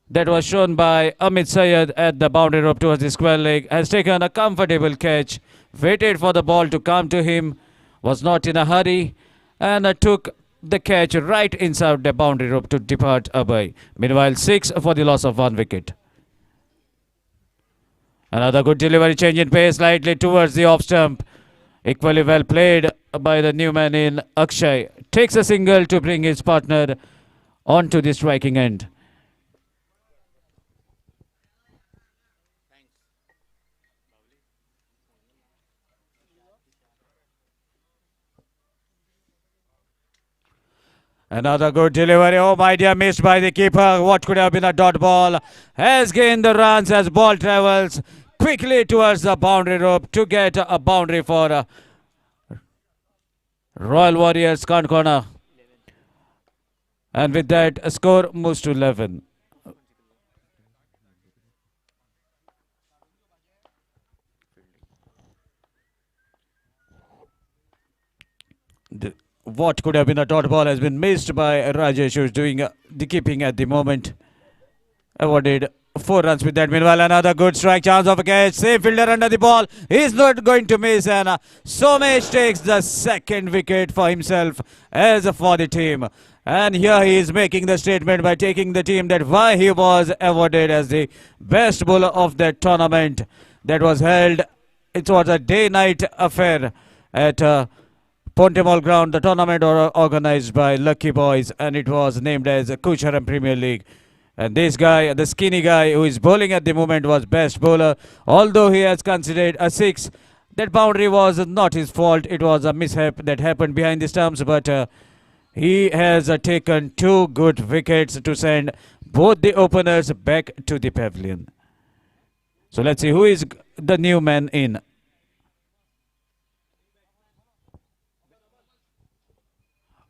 that was shown by Amit Syed at the boundary rope towards the square leg has taken a comfortable catch, waited for the ball to come to him, was not in a hurry, and took the catch right inside the boundary rope to depart Abhay. Meanwhile, 6 for the loss of 1 wicket. Another good delivery, change in pace slightly towards the off stump. Equally well played by the new man in Akshay. Takes a single to bring his partner on to the striking end. Another good delivery. Oh my dear, missed by the keeper. What could have been a dot ball. Has gained the runs as ball travels quickly towards the boundary rope to get a boundary for Royal Warriors Kankona. And with that, a score moves to 11. What could have been a dot ball has been missed by Rajesh, who's doing the keeping at the moment. Awarded 4 runs with that. Meanwhile, another good strike chance of a catch. Safe fielder under the ball. He's not going to miss. And Somesh takes the second wicket for himself as for the team. And here he is making the statement by taking the team that why he was awarded as the best bowler of that tournament that was held. It was a day-night affair at Pontemol Ground. The tournament was organized by Lucky Boys and it was named as Kucharam Premier League. And this guy, the skinny guy who is bowling at the moment, was best bowler. Although he has considered a 6, that boundary was not his fault. It was a mishap that happened behind the stumps. But he has taken 2 good wickets to send both the openers back to the pavilion. So let's see who is the new man in.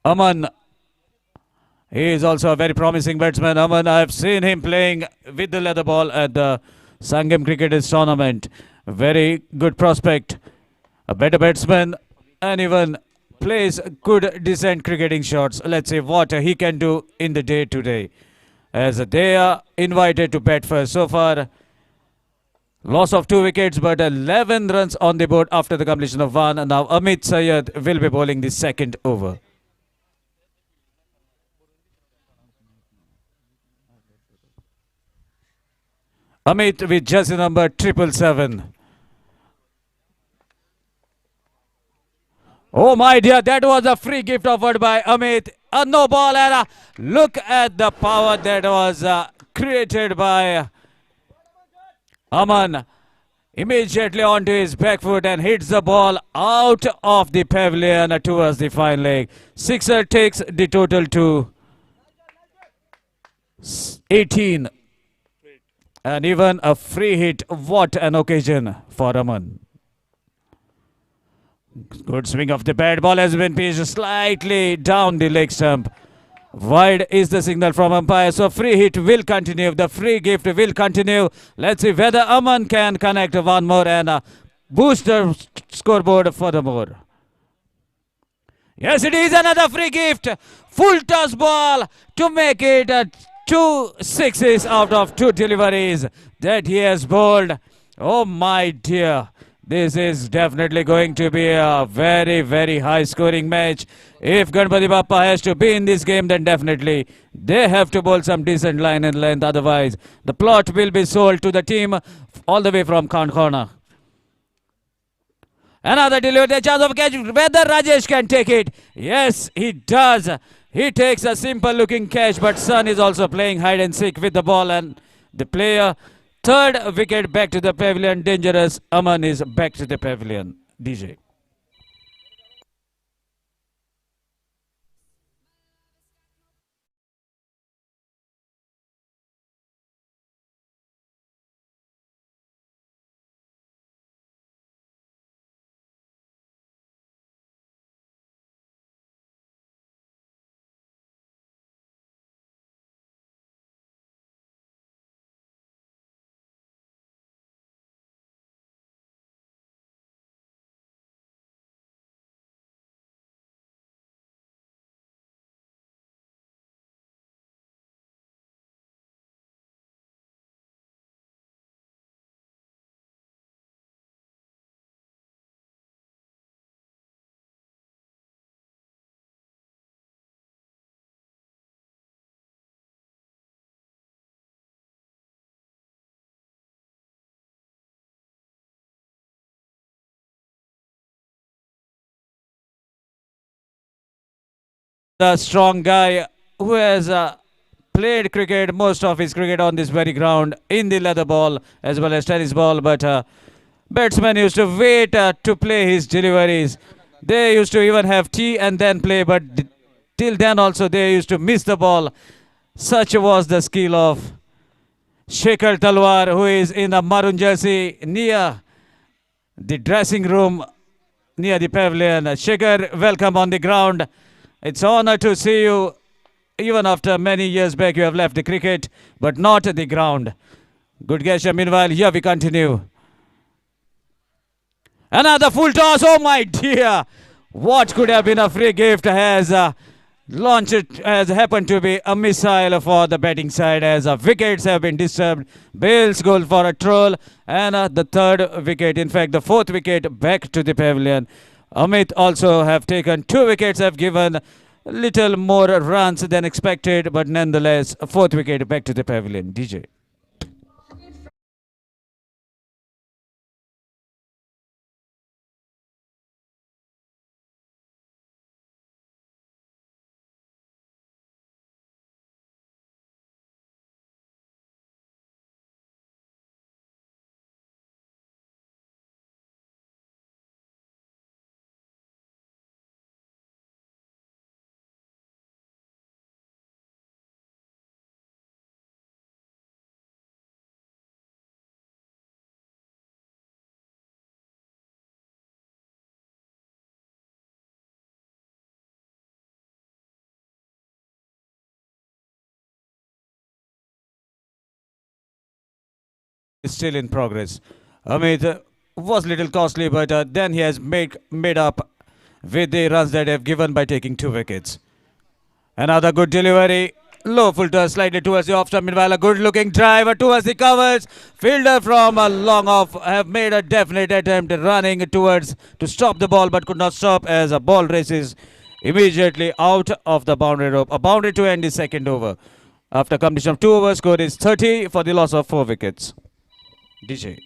Aman. He is also a very promising batsman. Aman, I have seen him playing with the leather ball at the Sangam Cricketers tournament. Very good prospect. A better batsman and even plays good decent cricketing shots. Let's see what he can do in the day today. As they are invited to bat first. So far, loss of 2 wickets but 11 runs on the board after the completion of 1. And now Amit Syed will be bowling the second over. Amit with jersey number 777. Oh my dear, that was a free gift offered by Amit. A no ball and look at the power that was created by Aman. Immediately onto his back foot and hits the ball out of the pavilion towards the fine leg. Sixer takes the total to 18. And even a free hit. What an occasion for Aman. Good swing of the bat. Ball has been pitched slightly down the leg stump. Wide is the signal from umpire. So free hit will continue. The free gift will continue. Let's see whether Aman can connect one more and boost the scoreboard furthermore. Yes, it is another free gift. Full toss ball to make it 2 sixes out of 2 deliveries that he has bowled. Oh my dear. This is definitely going to be a very, very high scoring match. If Ganpati Bappa has to be in this game, then definitely they have to bowl some decent line and length. Otherwise, the plot will be sold to the team all the way from Kankona. Another delivery, the chance of catch. Whether Rajesh can take it. Yes, he does. He takes a simple looking catch, but Sun is also playing hide and seek with the ball and the player. Third wicket back to the pavilion. Dangerous. Aman is back to the pavilion. DJ. The strong guy who has played cricket, most of his cricket on this very ground, in the leather ball as well as tennis ball, but batsmen used to wait to play his deliveries. They used to even have tea and then play, but till then also they used to miss the ball. Such was the skill of Shekhar Talwar, who is in the maroon jersey near the dressing room, near the pavilion. Shekhar, welcome on the ground. It's an honor to see you. Even after many years back, you have left the cricket, but not the ground. Good gesture. Meanwhile, here we continue. Another full toss. Oh my dear. What could have been a free gift has launched, has happened to be a missile for the batting side, as wickets have been disturbed. Bale's goal for a troll, and the third wicket, in fact the fourth wicket, back to the pavilion. Amit also have taken 2 wickets, have given little more runs than expected, but nonetheless, a fourth wicket back to the pavilion. DJ. Is still in progress. Amit was little costly, but then he has made up with the runs that have given by taking 2 wickets. Another good delivery. Low filter slightly towards the off stump. Meanwhile, a good looking driver towards the covers. Fielder from a long off have made a definite attempt running towards to stop the ball, but could not stop as a ball races immediately out of the boundary rope. A boundary to end the second over. After completion of 2 overs, score is 30 for the loss of 4 wickets. DJ.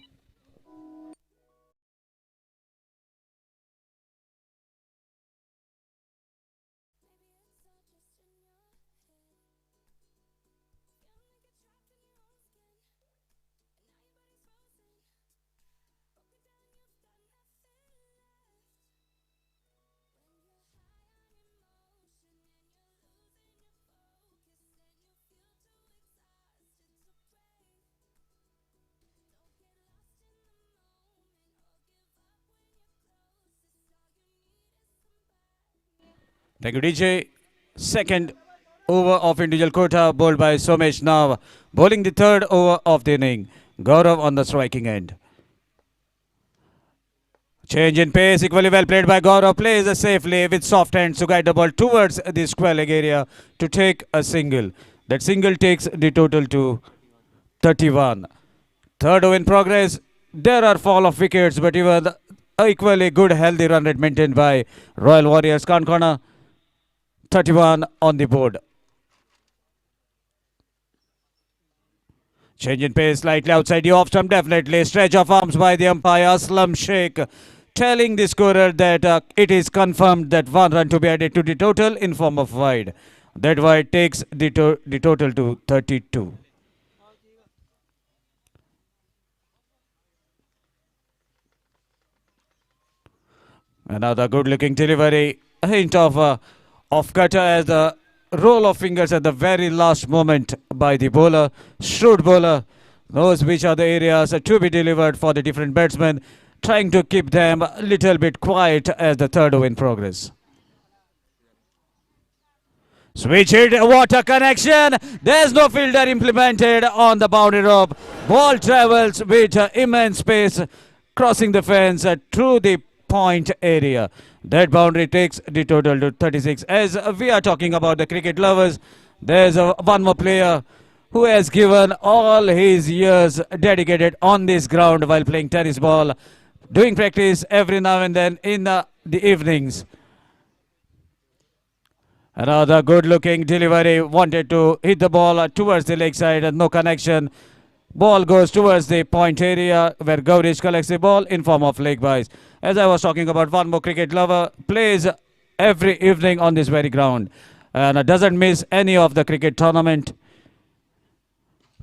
Thank you, DJ. Second over of individual quota bowled by Somesh now, bowling the third over of the inning. Gaurav on the striking end. Change in pace, equally well played by Gaurav. Plays safely with soft hands to guide the ball towards the square leg area to take a single. That single takes the total to 31. Third over in progress. There are fall of wickets, but even equally good healthy run rate maintained by Royal Warriors. Kankana 31 on the board. Change in pace slightly outside the off stump, definitely. Stretch of arms by the umpire Aslam Sheikh, telling the scorer that it is confirmed that 1 run to be added to the total in form of wide. That wide takes the total to 32. Another good looking delivery. A hint of off-cutter as the roll of fingers at the very last moment by the bowler. Shrewd bowler knows which are the areas to be delivered for the different batsmen, trying to keep them a little bit quiet as the third over in progress. Switch hit, what a connection! There's no fielder implemented on the boundary rope. Ball travels with immense pace, crossing the fence through the point area. That boundary takes the total to 36. As we are talking about the cricket lovers, there's one more player who has given all his years dedicated on this ground while playing tennis ball, doing practice every now and then in the evenings. Another good looking delivery, wanted to hit the ball towards the leg side and no connection. Ball goes towards the point area where Gaurish collects the ball in form of leg byes. As I was talking about, one more cricket lover plays every evening on this very ground and doesn't miss any of the cricket tournament.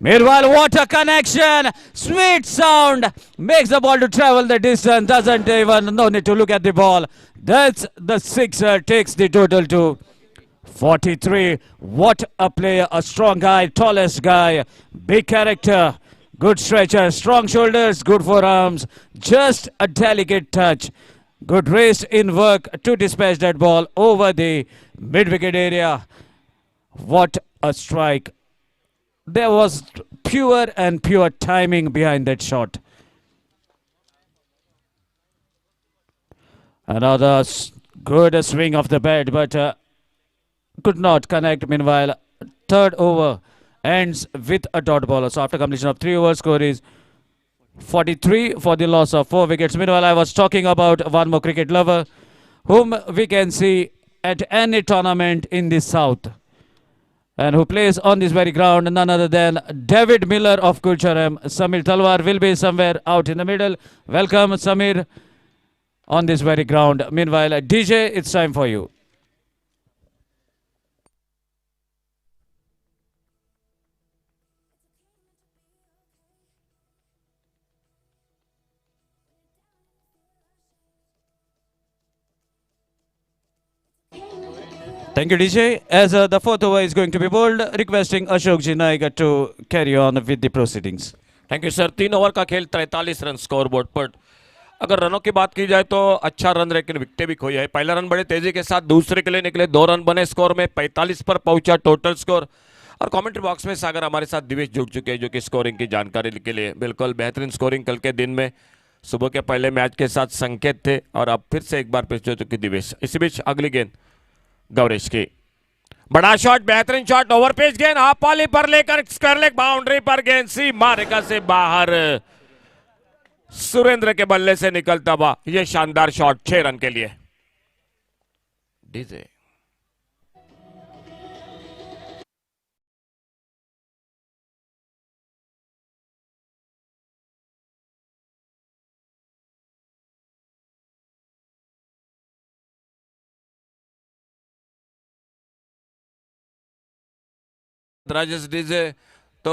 Meanwhile, what a connection! Sweet sound makes the ball to travel the distance. Doesn't even no need to look at the ball. That's the sixer. Takes the total to 43. What a player! A strong guy, tallest guy, big character, good stretcher, strong shoulders, good forearms. Just a delicate touch. Good wrist in work to dispatch that ball over the mid-wicket area. What a strike! There was pure timing behind that shot. Another good swing of the bat, but could not connect. Meanwhile, third over ends with a dot ball. So after completion of 3 overs, score is 43 for the loss of 4 wickets. Meanwhile, I was talking about one more cricket lover whom we can see at any tournament in the south, and who plays on this very ground, none other than David Miller of Kulcharam. Samir Talwar will be somewhere out in the middle. Welcome, Samir, on this very ground. Meanwhile, DJ, it's time for you. Thank you, DJ. As the fourth over is going to be bowled, requesting Ashok Ji Naik to carry on with the proceedings. Thank you sir. 3 over का खेल 43 run score board पर। अगर रनों की बात की जाए तो अच्छा रन, लेकिन विकेटें भी खोई है। पहला रन बड़े तेजी के साथ दूसरे के लिए निकले, 2 रन बने, स्कोर में 45 पर पहुंचा टोटल स्कोर। और कमेंट्री बॉक्स में सागर हमारे साथ दिवेश जुड़ चुके हैं, जो कि स्कोरिंग की जानकारी के लिए बिल्कुल बेहतरीन स्कोरिंग कल के दिन में सुबह के पहले मैच के साथ संकेत थे, और अब फिर से एक बार पिच हो चुकी दिवेश। इसी बीच अगली गेंद गौरेश की, बड़ा शॉट, बेहतरीन शॉट, ओवर पेज गेंद हाफ पाली पर लेकर स्क्वायर लेग बाउंड्री पर गेंद सीमा रेखा से बाहर, सुरेंद्र के बल्ले से निकलता हुआ यह शानदार शॉट 6 रन के लिए। डीजे राजेश डीजे तो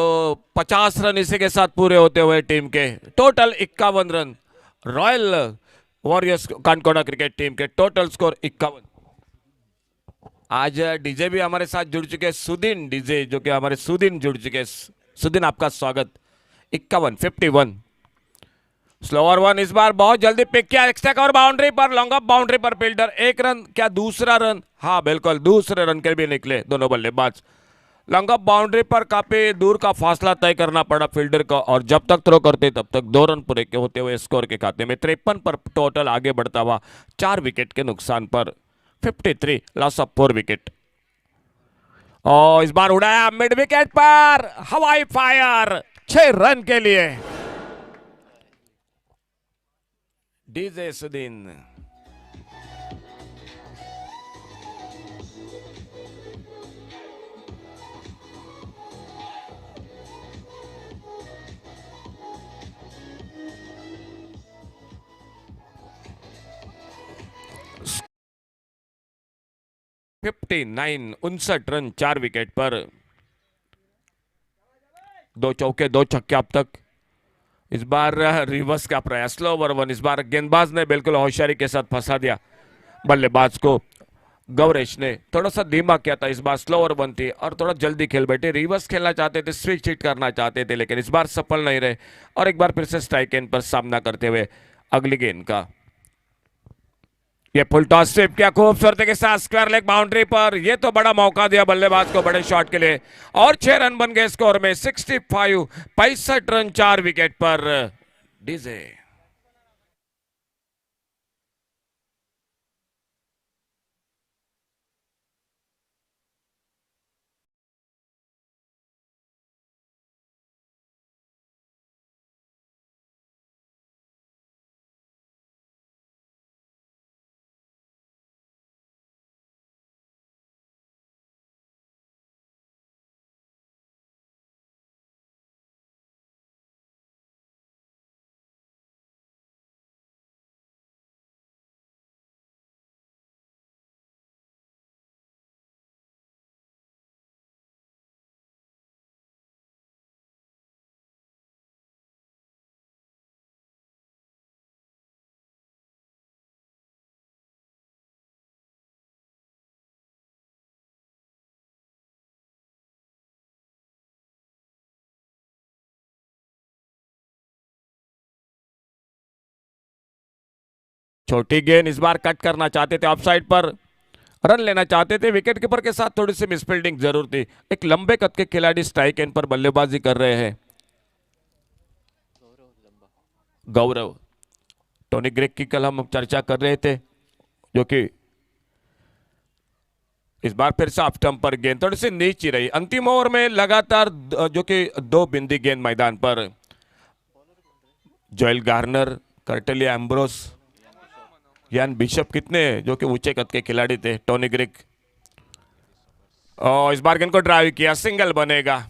50 रन इसी के साथ पूरे होते हुए टीम के total 51 run. Royal warriors Canacona cricket team के टोटल स्कोर 51। आज डीजे भी हमारे साथ जुड़ चुके हैं, सुदीन डीजे, जो कि हमारे सुदीन जुड़ चुके हैं। सुदीन, आपका स्वागत। 51 स्लोअर वन इस बार बहुत जल्दी पिक किया, एक्स्ट्रा और बाउंड्री पर, लॉन्ग ऑफ बाउंड्री पर फील्डर, 1 रन क्या दूसरा रन? हाँ बिल्कुल, दूसरे रन के भी निकले दोनों बल्लेबाज। लॉन्ग ऑफ बाउंड्री पर काफी दूर का फासला तय करना पड़ा फील्डर को, और जब तक थ्रो करते तब तक 2 रन पूरे के होते हुए स्कोर के खाते में 53 पर टोटल आगे बढ़ता हुआ 4 विकेट के नुकसान पर 53 लॉस ऑफ 4 विकेट। और इस बार उड़ाया मिड विकेट पर, हवाई फायर 6 रन के लिए। डीजे सुदीन, उनसठ रन 4 विकेट पर, 2 चौके 2 छक्के अब तक। इस बार रिवर्स का प्रयास, स्लो ओवर वन, इस बार गेंदबाज ने बिल्कुल होशियारी के साथ फंसा दिया बल्लेबाज को। गौरेश ने थोड़ा सा धीमा किया था, इस बार स्लो ओवर वन थी और थोड़ा जल्दी खेल बैठे, रिवर्स खेलना चाहते थे, स्विच हिट करना चाहते थे, लेकिन इस बार सफल नहीं रहे, और एक बार फिर से स्ट्राइक एंड पर सामना करते हुए अगली गेंद का ये फुल टॉस स्वीप किया खूबसूरती के साथ स्क्वायर लेग बाउंड्री पर, ये तो बड़ा मौका दिया बल्लेबाज को बड़े शॉट के लिए, और 6 रन बन गए स्कोर में 65, 65 रन 4 विकेट पर। डीजे छोटी गेंद, इस बार कट करना चाहते थे, ऑफ साइड पर रन लेना चाहते थे। विकेट कीपर के साथ थोड़ी सी मिसफील्डिंग जरूर थी। एक लंबे कद के खिलाड़ी स्ट्राइक एंड पर बल्लेबाजी कर रहे हैं। गौरव, टोनी ग्रेग की कल हम चर्चा कर रहे थे, जो कि इस बार फिर से ऑफ स्टंप पर गेंद थोड़ी सी नीची रही। अंतिम ओवर में लगातार जो कि 2 बिंदी गेंद मैदान पर। जोएल गार्नर, कर्टली एम्ब्रोस, यान बिशप, कितने जो कि ऊंचे कद के खिलाड़ी थे। टोनी ग्रेग और इस बार गेंद को ड्राइव किया, सिंगल बनेगा।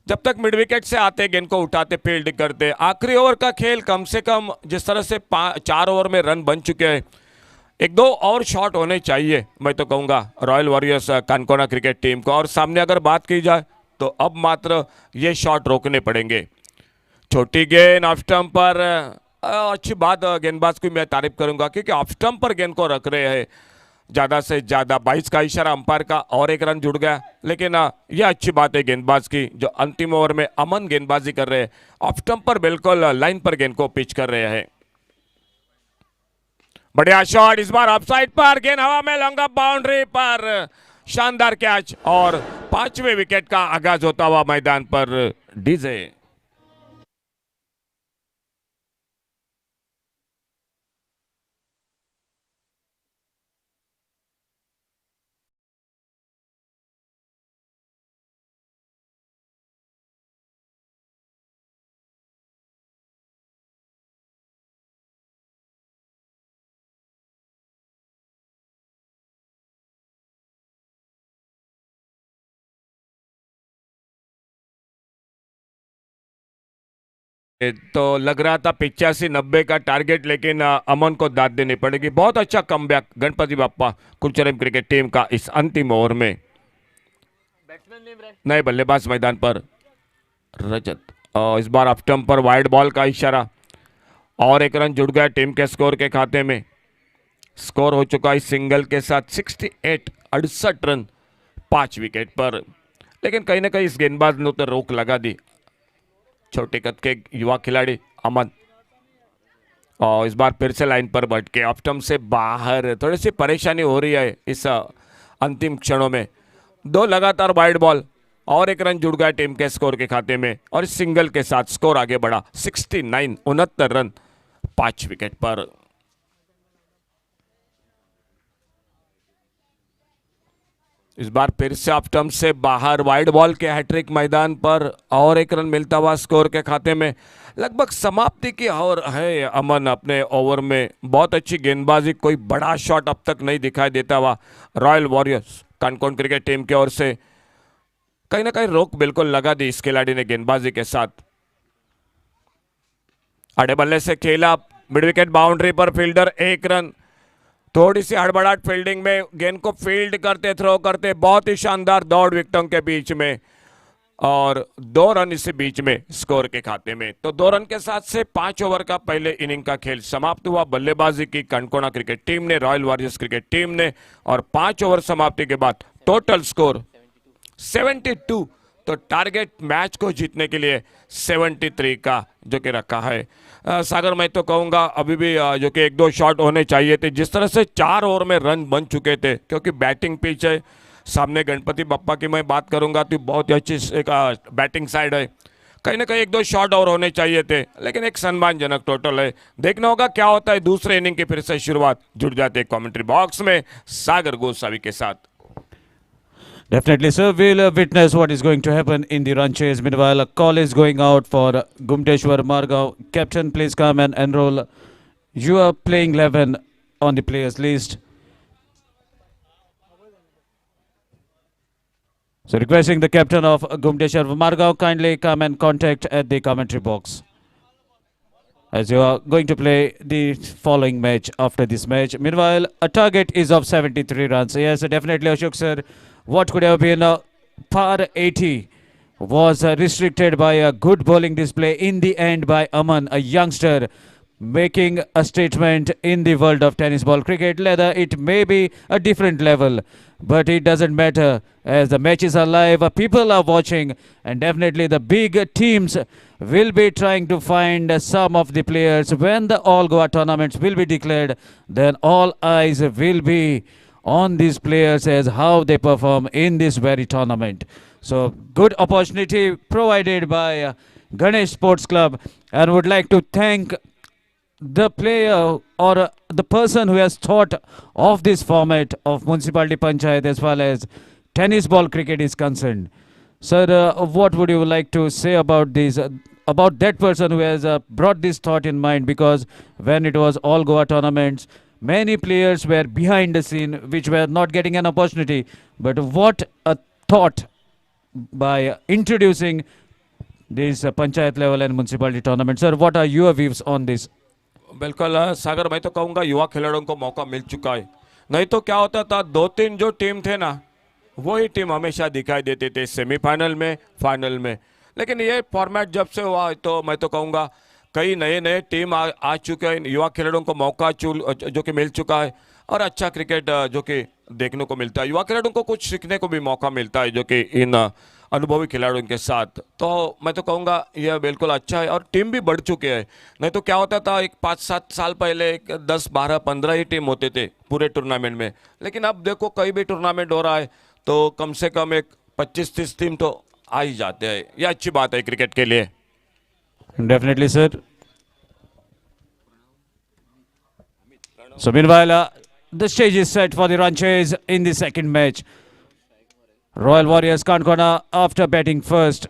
जब तक मिड विकेट से आते गेंद को उठाते, फील्ड करते। आखिरी ओवर का खेल, कम से कम जिस तरह से 4 ओवर में रन बन चुके हैं, 1-2 और शॉट होने चाहिए मैं तो कहूँगा royal warriors Canacona cricket team को। और सामने अगर बात की जाए तो अब मात्र ये शॉट रोकने पड़ेंगे। छोटी गेंद ऑफ स्टंप पर, अच्छी बात, गेंदबाज की मैं तारीफ करूंगा क्योंकि ऑफ स्टंप पर गेंद को रख रहे हैं ज़्यादा से ज़्यादा। 22 का इशारा अंपायर का और 1 रन जुड़ गया, लेकिन यह अच्छी बात है गेंदबाज की जो अंतिम ओवर में अमन गेंदबाजी कर रहे हैं। ऑफ स्टंप पर बिल्कुल लाइन पर गेंद को पिच कर रहे हैं। बढ़िया शॉट, इस बार ऑफसाइड पर, गेंद हवा में, लॉन्ग ऑफ बाउंड्री पर, शानदार कैच और 5वें विकेट का आगाज होता हुआ मैदान पर डीजे। तो लग रहा था 85-90 का टारगेट, लेकिन अमन को दाद देनी पड़ेगी। बहुत अच्छा comeback Ganpati Bappa Curchorem cricket team का इस अंतिम ओवर में। नए बल्लेबाज मैदान पर रजत, और इस बार ऑफ स्टंप पर वाइड बॉल का इशारा और 1 रन जुड़ गया टीम के स्कोर के खाते में। स्कोर हो चुका है सिंगल के साथ 68 रन 5 विकेट पर। लेकिन कहीं ना कहीं इस गेंदबाज ने तो रोक लगा दी, छोटे कद के युवा खिलाड़ी अमन। और इस बार फिर से लाइन पर बैठ के ऑफ स्टंप से बाहर, थोड़ी सी परेशानी हो रही है इस अंतिम क्षणों में। 2 लगातार वाइड बॉल और 1 रन जुड़ गया टीम के स्कोर के खाते में, और इस सिंगल के साथ स्कोर आगे बढ़ा 69 रन 5 विकेट पर। इस बार फिर से ऑफ स्टंप से बाहर, वाइड बॉल के हैट्रिक मैदान पर, और 1 रन मिलता हुआ स्कोर के खाते में। लगभग समाप्ति की और है अमन अपने ओवर में। बहुत अच्छी गेंदबाजी, कोई बड़ा शॉट अब तक नहीं दिखाई देता हुआ royal warriors Canacona cricket team की ओर से। कहीं ना कहीं रोक बिल्कुल लगा दी इस खिलाड़ी ने गेंदबाजी के साथ। आड़े बल्ले से खेला, मिड विकेट बाउंड्री पर, फील्डर 1 रन। थोड़ी सी हड़बड़ाहट फील्डिंग में, गेंद को फील्ड करते, थ्रो करते, बहुत ही शानदार दौड़ विकेटों के बीच में, और 2 रन इसी बीच में स्कोर के खाते में। तो 2 रन के साथ से 5 ओवर का पहले इनिंग का खेल समाप्त हुआ। बल्लेबाजी की कानकोना क्रिकेट टीम ने, रॉयल वॉरियर्स क्रिकेट टीम ने, और 5 ओवर समाप्ति के बाद टोटल स्कोर 72। तो टारगेट मैच को जीतने के लिए 73 का जो कि रखा है। सागर, मैं तो कहूँगा अभी भी जो कि 1-2 शॉट होने चाहिए थे। जिस तरह से 4 ओवर में रन बन चुके थे, क्योंकि बैटिंग पिच है सामने, गणपति बप्पा की मैं बात करूंगा तो बहुत ही अच्छी एक बैटिंग साइड है। कहीं ना कहीं 1-2 शॉट और होने चाहिए थे, लेकिन एक सम्मानजनक टोटल है। देखना होगा क्या होता है। दूसरे इनिंग की फिर से शुरुआत। जुड़ जाते कमेंट्री बॉक्स में सागर गोस्वामी के साथ। Definitely, sir. We'll witness what is going to happen in the run chase. Meanwhile, a call is going out for Gumteshwar Margaon. Captain, please come and enroll. You are playing 11 on the players list. So requesting the captain of Gumteshwar Margaon kindly come and contact at the commentary box, as you are going to play the following match after this match. Meanwhile, a target is of 73 runs. Yes, definitely, Ashok sir. What could have been a par 80 was restricted by a good bowling display in the end by Aman, a youngster. making a statement in the world of tennis ball cricket. Whether it may be a different level, but it doesn't matter as the matches are live, people are watching, and definitely the big teams will be trying to find some of the players. When the all Goa tournaments will be declared, then all eyes will be on these players as how they perform in this very tournament. So good opportunity provided by Ganesh Sports Club, and would like to thank the player or the person who has thought of this format of Municipality Panchayat as far as tennis ball cricket is concerned. Sir, what would you like to say about this? About that person who has brought this thought in mind, because when it was all Goa tournaments, many players were behind the scene which were not getting an opportunity. But what a thought by introducing this Panchayat level and municipality tournament. Sir, what are your views on this? बिल्कुल सागर, मैं तो कहूँगा युवा खिलाड़ियों को मौका मिल चुका है। नहीं तो क्या होता था, दो तीन जो टीम थे ना, वही टीम हमेशा दिखाई देते थे सेमीफाइनल में, फाइनल में। लेकिन ये फॉर्मेट जब से हुआ तो मैं तो कहूँगा कई नए नए टीम आ चुके हैं, युवा खिलाड़ियों को मौका जो कि मिल चुका है, और अच्छा क्रिकेट जो कि देखने को मिलता है। युवा खिलाड़ियों को कुछ सीखने को भी मौका मिलता है जो कि इन अनुभवी खिलाड़ियों के साथ। तो मैं तो कहूँगा यह बिल्कुल अच्छा है, और टीम भी बढ़ चुके हैं। नहीं तो क्या होता था, एक 5-7 साल पहले 10, 12, 15 ही टीम होते थे पूरे टूर्नामेंट में। लेकिन अब देखो कहीं भी टूर्नामेंट हो रहा है तो कम से कम एक 25-30 टीम तो आ ही जाते हैं। ये अच्छी बात है क्रिकेट के लिए। Definitely, sir. So meanwhile, the stage is set for the run chase in the second match. Royal Warriors Kankona, after batting first,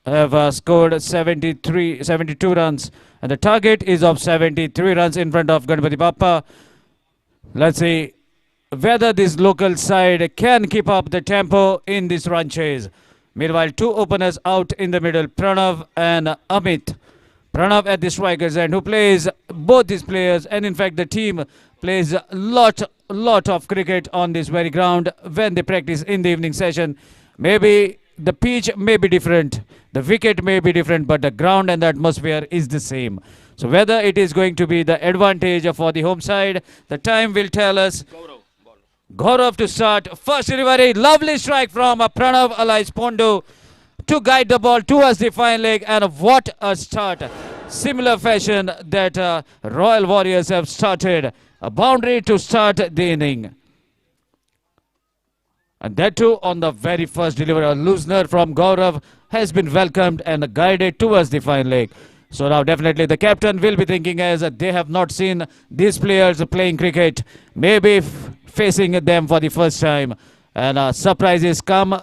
have scored 72 runs, and the target is of 73 runs in front of Ganpati Bappa. Let's see whether this local side can keep up the tempo in this run chase. Meanwhile, two openers out in the middle, Pranav and Amit. Pranav at the strikers end, who plays both these players, and in fact the team plays a lot of cricket on this very ground when they practice in the evening session. Maybe the pitch may be different, the wicket may be different, but the ground and the atmosphere is the same. So whether it is going to be the advantage for the home side, the time will tell us. Gaurav to start. First delivery, lovely strike from Pranav Alais Pondo to guide the ball towards the fine leg, and what a start. Similar fashion that Royal Warriors have started. A boundary to start the inning. And that too on the very first delivery. A loosener from Gaurav has been welcomed and guided towards the fine leg. So now definitely the captain will be thinking, as they have not seen these players playing cricket, maybe facing them for the first time. And surprises come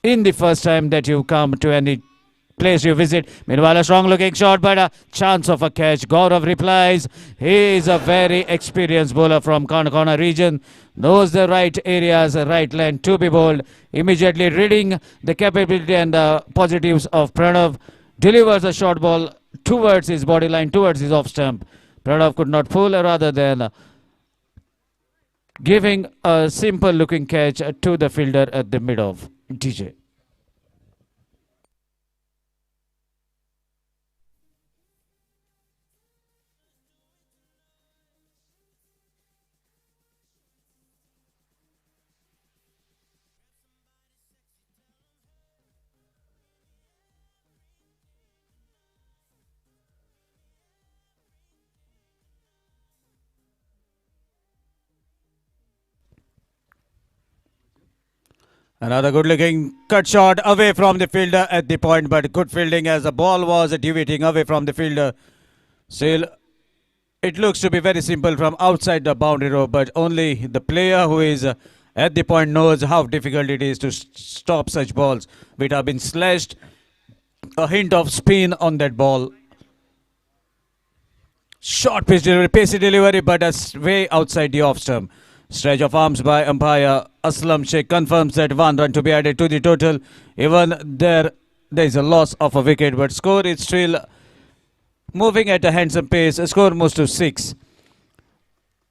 in the first time that you come to any place you visit. Meanwhile, a strong looking shot, but a chance of a catch. Gaurav replies. He is a very experienced bowler from Karnataka region. Knows the right areas, the right land to be bowled. Immediately reading the capability and the positives of Pranav. Delivers a short ball towards his body line, towards his off stump. Pranav could not pull, rather than giving a simple looking catch to the fielder at the mid of DJ. Another good looking cut shot away from the fielder at the point, but good fielding as the ball was deviating away from the fielder. Still, it looks to be very simple from outside the boundary rope, but only the player who is at the point knows how difficult it is to stop such balls which have been slashed. A hint of spin on that ball. Short pitch delivery, pacey delivery, but way outside the off stump. Stretch of arms by umpire Aslam Sheikh confirms that 1 run to be added to the total. Even there is a loss of a wicket, but score is still moving at a handsome pace. A score moves to 6.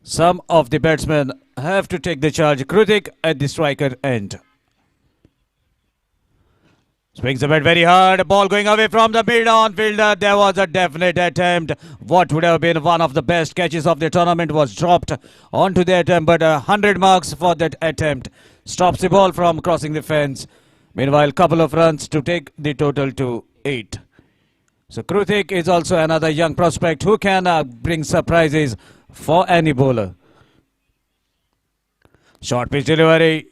Some of the batsmen have to take the charge. Cric at the striker end. Swings the bat very hard. Ball going away from the mid-on fielder. There was a definite attempt. What would have been one of the best catches of the tournament was dropped onto the attempt, but 100 marks for that attempt. Stops the ball from crossing the fence. Meanwhile, couple of runs to take the total to 8. So Cric is also another young prospect who can bring surprises for any bowler. Short pitch delivery.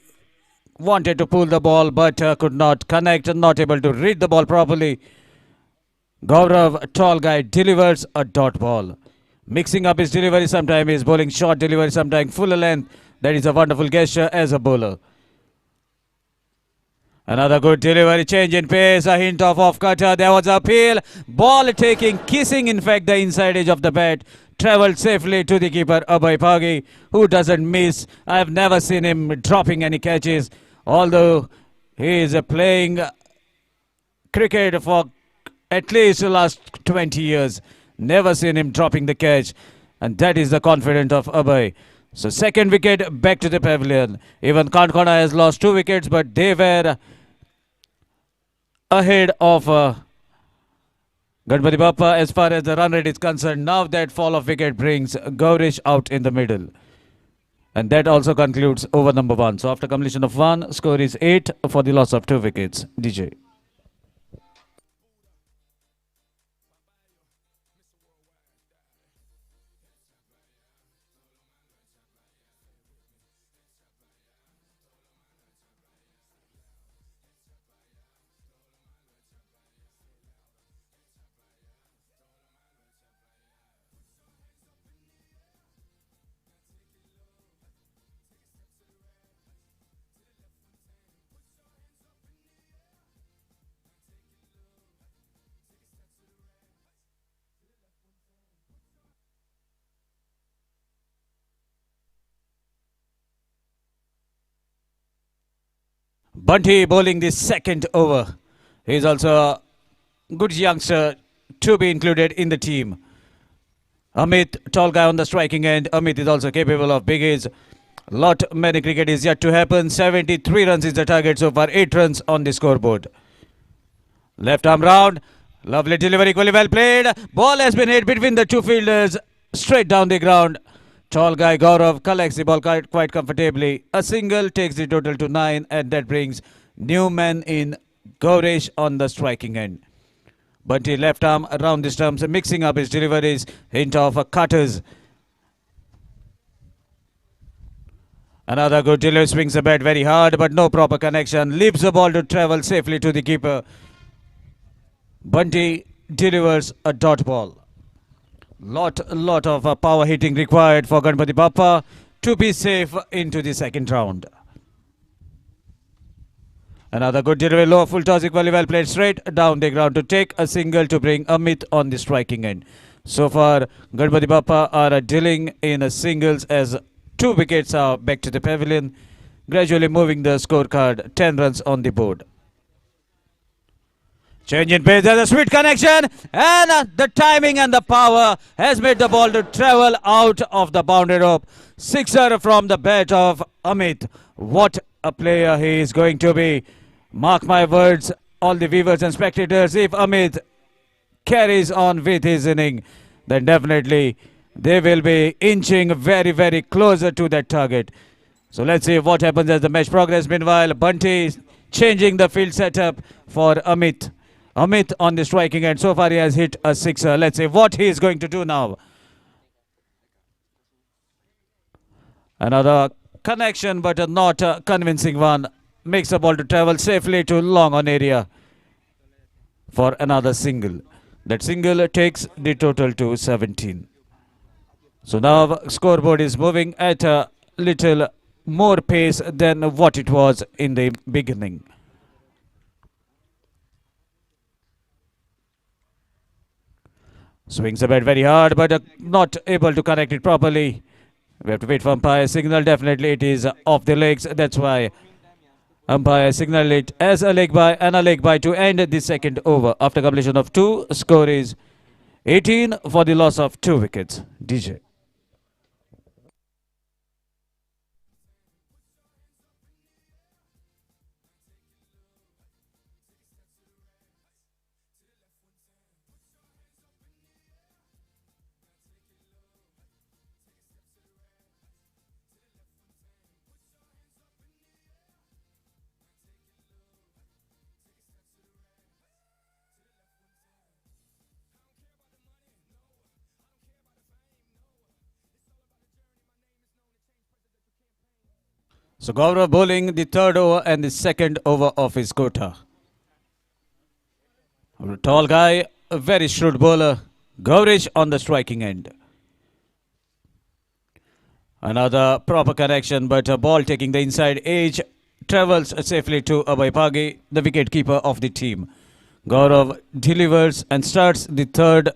Wanted to pull the ball but could not connect, not able to read the ball properly. Gaurav, tall guy, delivers a dot ball. Mixing up his delivery, sometimes he's bowling short delivery, sometimes full length. That is a wonderful gesture as a bowler. Another good delivery, change in pace, a hint of off-cutter. There was a peel. Ball taking, kissing in fact the inside edge of the bat. Travelled safely to the keeper, Abhay Pagi, who doesn't miss. I have never seen him dropping any catches. Although he is playing cricket for at least the last 20 years. Never seen him dropping the catch. And that is the confidence of Abhay. So second wicket back to the pavilion. Even Kankana has lost 2 wickets, but they were ahead of Ganpati Bappa as far as the run rate is concerned. Now that fall of wicket brings Gaurish out in the middle. And that also concludes over number 1. So after completion of 1, score is 8 for the loss of 2 wickets. DJ. Bunty bowling the second over. He is also a good youngster to be included in the team. Amit, tall guy on the striking end. Amit is also capable of big hits. Many cricket is yet to happen. 73 runs is the target so far. 8 runs on the scoreboard. Left arm round. Lovely delivery, equally well played. Ball has been hit between the 2 fielders. Straight down the ground. Tall guy Gaurav collects the ball quite comfortably. A single takes the total to 9, and that brings new man in Gaurish on the striking end. Bunty left arm around the stumps, mixing up his deliveries. Hint of a cutters. Another good delivery, swings the bat very hard, but no proper connection. Leaves the ball to travel safely to the keeper. Bunty delivers a dot ball. Lot of power hitting required for Ganpati Bappa to be safe into the second round. Another good delivery, low full toss, equally well played, straight down the ground to take a single to bring Amit on the striking end. So far, Ganpati Bappa are dealing in singles as 2 wickets are back to the pavilion, gradually moving the scorecard 10 runs on the board. Change in pace, there's a sweet connection, and the timing and the power has made the ball to travel out of the boundary rope. Sixer from the bat of Amit. What a player he is going to be. Mark my words, all the viewers and spectators, if Amit carries on with his inning, then definitely they will be inching very, very closer to that target. So let's see what happens as the match progresses. Meanwhile, Bunty changing the field setup for Amit. Amit on the striking end. So far he has hit a sixer. Let's see what he is going to do now. Another connection, but not a convincing one. Makes the ball to travel safely to long on area for another single. That single takes the total to 17. So now scoreboard is moving at a little more pace than what it was in the beginning. Swings the bat very hard, but not able to connect it properly. We have to wait for umpire signal. Definitely it is off the legs. That's why umpire signal it as a leg by and a leg by to end the second over. After completion of 2, score is 18 for the loss of 2 wickets. DJ. So Gaurav bowling the third over and the second over of his quota. A tall guy, a very shrewd bowler. Gaurish on the striking end. Another proper connection, but a ball taking the inside edge travels safely to Abhay, the wicket-keeper of the team. Gaurav delivers and starts the third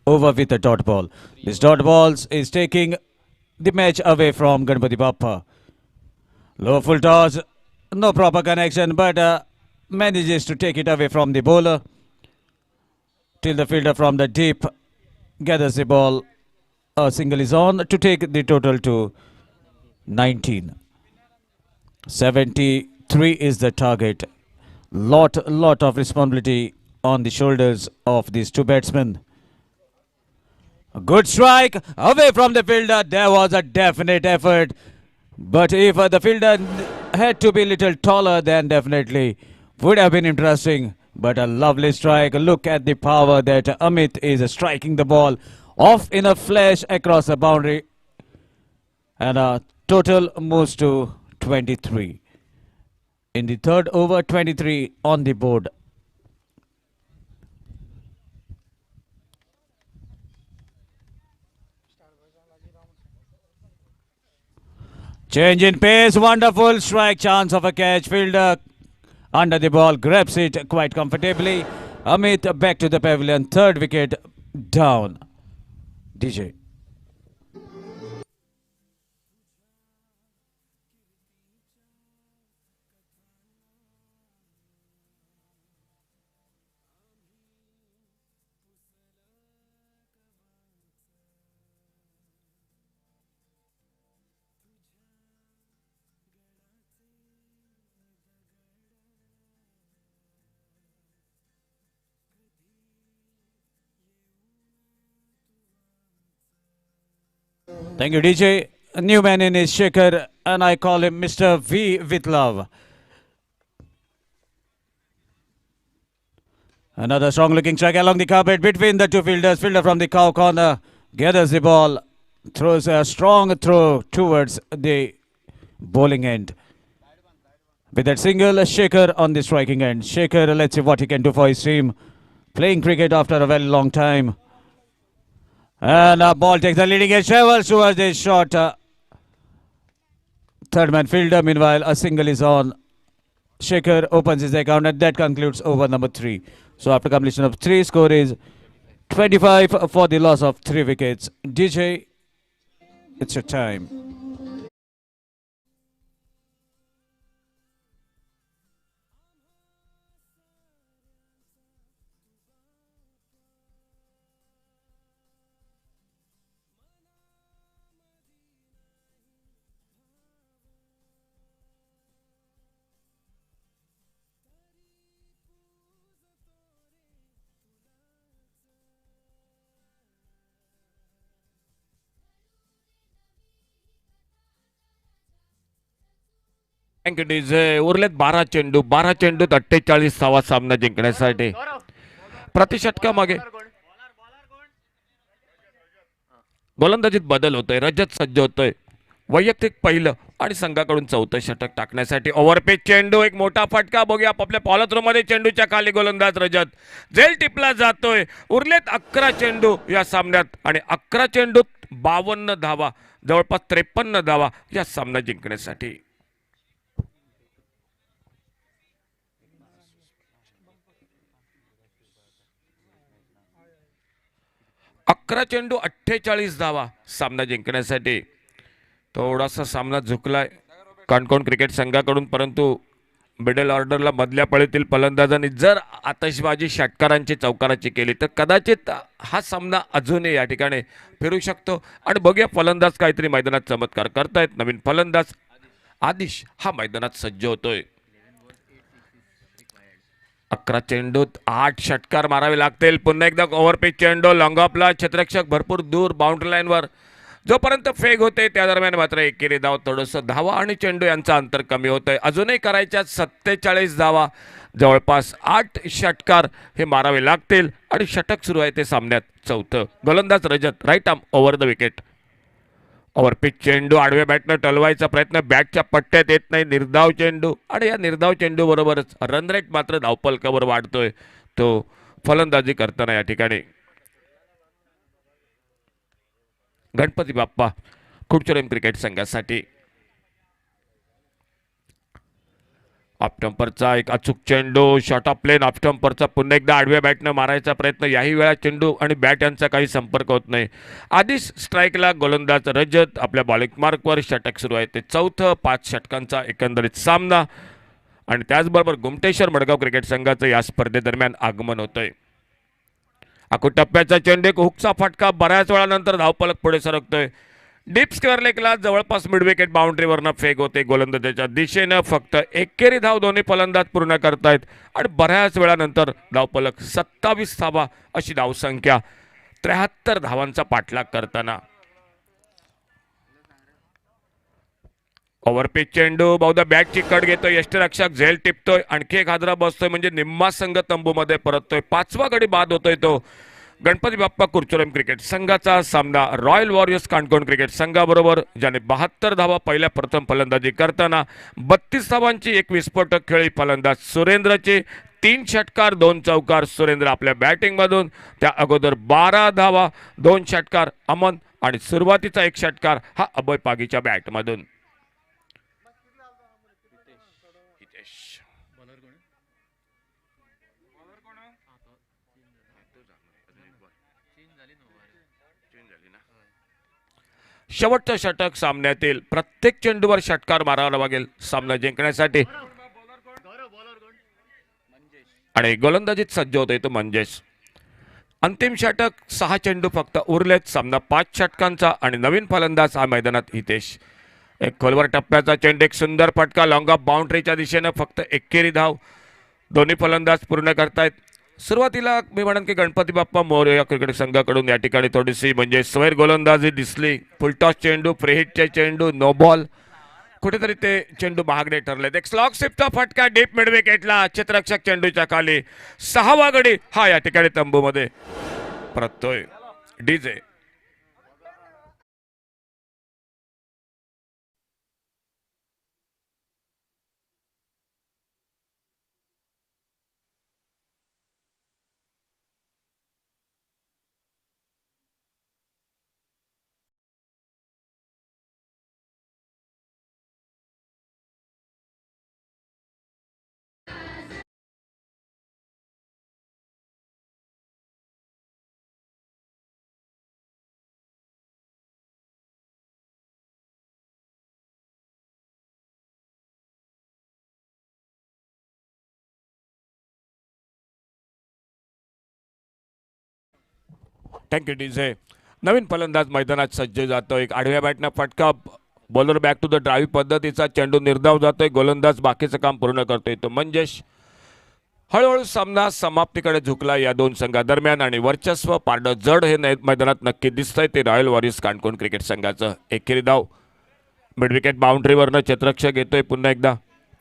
over with a dot ball. This dot ball is taking the match away from Ganpati Bappa. Low full toss, no proper connection, but manages to take it away from the bowler till the fielder from the deep gathers the ball. A single is on to take the total to 19. 73 is the target. Lot of responsibility on the shoulders of these two batsmen. A good strike away from the fielder. There was a definite effort. But if the fielder had to be a little taller, then definitely would have been interesting. But a lovely strike. Look at the power that Amit is striking the ball off in a flash across the boundary. And a total moves to 23. In the third over, 23 on the board. Change in pace, wonderful strike, chance of a catch. Fielder under the ball, grabs it quite comfortably. Amit back to the pavilion, third wicket down. DJ. Thank you, DJ. A new man in is Shekhar, and I call him Mr. V with love. Another strong looking strike along the carpet between the two fielders. Fielder from the cow corner gathers the ball, throws a strong throw towards the bowling end. With that single, Shekhar on the striking end. Shekhar, let's see what he can do for his team. Playing cricket after a very long time. And a ball takes the leading edge, travels towards the shot. Third man fielder, meanwhile, a single is on. Shekhar opens his account, and that concludes over number 3. So after completion of 3, score is 25 for the loss of 3 wickets. DJ, it's your time. Thank you DJ. उरलेत 12 चेंडू. 12 चेंडूत 48वा सामना जिंकण्यासाठी प्रतिषटकामागे गोलंदाजीत बदल होतोय. रजत सज्ज होतोय. वैयक्तिक पहिलं आणि संघाकडून चौथं षटक टाकण्यासाठी ओव्हरपेच चेंडू. एक मोठा फटका बघूया आपल्या पॉलथ्रो मध्ये. चेंडूच्या खाली गोलंदाज रजत झेल टिपला जातोय. उरलेत 11 चेंडू या सामन्यात आणि 11 चेंडूत 52 धावा, जवळपास 53 धावा या सामना जिंकण्यासाठी. 11 चेंडू 48 धावा सामना जिंकण्यासाठी. थोडासा सामना झुकलाय काणकोण क्रिकेट संघाकडून, परंतु मिडल ऑर्डरला मधल्या फळीतील फलंदाजांनी जर आतषबाजी षटकारांची चौकाराची केली तर कदाचित हा सामना अजूनही या ठिकाणी फिरू शकतो. आणि बघूया फलंदाज काहीतरी मैदानात चमत्कार करतायत. नवीन फलंदाज आदिश हा मैदानात सज्ज होतोय. 11 चेंडूत 8 षटकार मारावे लागतील. पुन्हा एकदा ओव्हरपिच चेंडू लॉंग ऑफला. क्षेत्ररक्षक भरपूर दूर बाउंड्री लाईनवर. जोपर्यंत फेग होते त्या दरम्यान मात्र एकेरी धाव, थोडंसं धावा आणि चेंडू यांचा अंतर कमी होतंय. अजूनही करायच्या 47 धावा. जवळपास 8 षटकार हे मारावे लागतील आणि षटक सुरू आहे ते सामन्यात चौथं. गोलंदाज Rajat, right arm over the wicket. Overpitch चेंडू आडव्या बॅटनं टलवायचा प्रयत्न, बॅटच्या पट्ट्यात येत नाही, निर्धाव चेंडू. आणि या निर्धाव चेंडू बरोबरच रन रेट मात्र धावपलकावर वाढतोय तो फलंदाजी करताना या ठिकाणी. गणपती बाप्पा कुडचुरेम क्रिकेट संघासाठी. ऑफस्टंपरचा एक अचूक चेंडू, शॉर्ट ऑफ प्लेन ऑफस्टंपरचा पुन्हा एकदा आडव्या बॅटनं मारायचा प्रयत्न. याही वेळा चेंडू आणि बॅट यांचा काही संपर्क होत नाही. आधीच स्ट्राईकला गोलंदाज रजत. आपल्या बॉलिंग मार्कवर षटक सुरू आहे, ते चौथं. 5 षटकांचा एकंदरीत सामना. आणि त्याचबरोबर गुमटेश्वर मडगाव क्रिकेट संघाचं या स्पर्धेदरम्यान आगमन होतंय. आखू टप्प्याचा चेंडू, एक हुकचा फटका, बऱ्याच वेळानंतर धावपलक पुढे सरकतोय. डीप स्क्वेअर लेगला जवळपास मिड विकेट बाउंड्रीवरनं फेक होते गोलंदाजाच्या दिशेनं. फक्त एकेरी धाव दोन्ही फलंदाज पूर्ण करतायत आणि बऱ्याच वेळानंतर धावपलक 27 धावा अशी धावसंख्या 73 धावांचा पाठलाग करताना. ओव्हरपिच चेंडू, बहुधा बॅटची कट घेतोय, यष्टीरक्षक झेल टिपतोय, आणखी एक हादरा बसतोय म्हणजे निम्मा संघ तंबूमध्ये परततोय. 5वा गडी बाद होतोय तो गणपती बाप्पा कुडचुरेम क्रिकेट संघाचा सामना रॉयल वॉरियर्स काणकोण क्रिकेट संघाबरोबर, ज्याने 72 धावा पहिल्या प्रथम फलंदाजी करताना 32 धावांची एक विस्फोटक खेळी फलंदाज सुरेंद्रचे. 3 षटकार 2 चौकार सुरेंद्र आपल्या बॅटिंगमधून. त्या अगोदर 12 धावा 2 षटकार अमन आणि सुरुवातीचा 1 षटकार हा अभय पागीच्या बॅटमधून. शेवटचं षटक सामन्यातील. प्रत्येक चेंडूवर षटकार मारावा लागेल सामना जिंकण्यासाठी. आणि गोलंदाजीत सज्ज होतोय तो मंजेश. अंतिम षटक, 6 चेंडू फक्त उरलेत. सामना 5 षटकांचा आणि नवीन फलंदाज हा मैदानात हितेश. एक खोलवर टप्प्याचा चेंडू, एक सुंदर फटका लॉंग ऑफ बाउंड्रीच्या दिशेनं. फक्त एकेरी धाव दोन्ही फलंदाज पूर्ण करतायत. सुरुवातीला मी म्हणेन की गणपती बाप्पा मोर या क्रिकेट संघाकडून या ठिकाणी थोडीशी म्हणजे स्वैर गोलंदाजी दिसली. फुलटॉस चेंडू, फ्रीहिटचे चेंडू, नो बॉल, कुठेतरी ते चेंडू महागडे ठरलेत. एक स्लॉग स्विपचा फटका डीप मिड विकेटला, चित्ररक्षक चेंडूच्या खाली. 6वा गडी हा या ठिकाणी तंबूमध्ये परततोय. DJ thank you DJ. नवीन फलंदाज मैदानात सज्ज जातो. एक आडव्या बॅटनं फटका, bowler back to the drive पद्धतीचा चेंडू निर्धाव जातोय. गोलंदाज बाकीचं काम पूर्ण करतोय तो मंजेश. हळूहळू सामना समाप्तीकडे झुकला या दोन संघादरम्यान आणि वर्चस्व पारडं जड हे मैदानात नक्की दिसतंय ते रॉयल वॉरियर्स काणकोण क्रिकेट संघाचं. एकेरी धाव मिड विकेट बाउंड्रीवरनं चित्ररक्षक येतोय, पुन्हा एकदा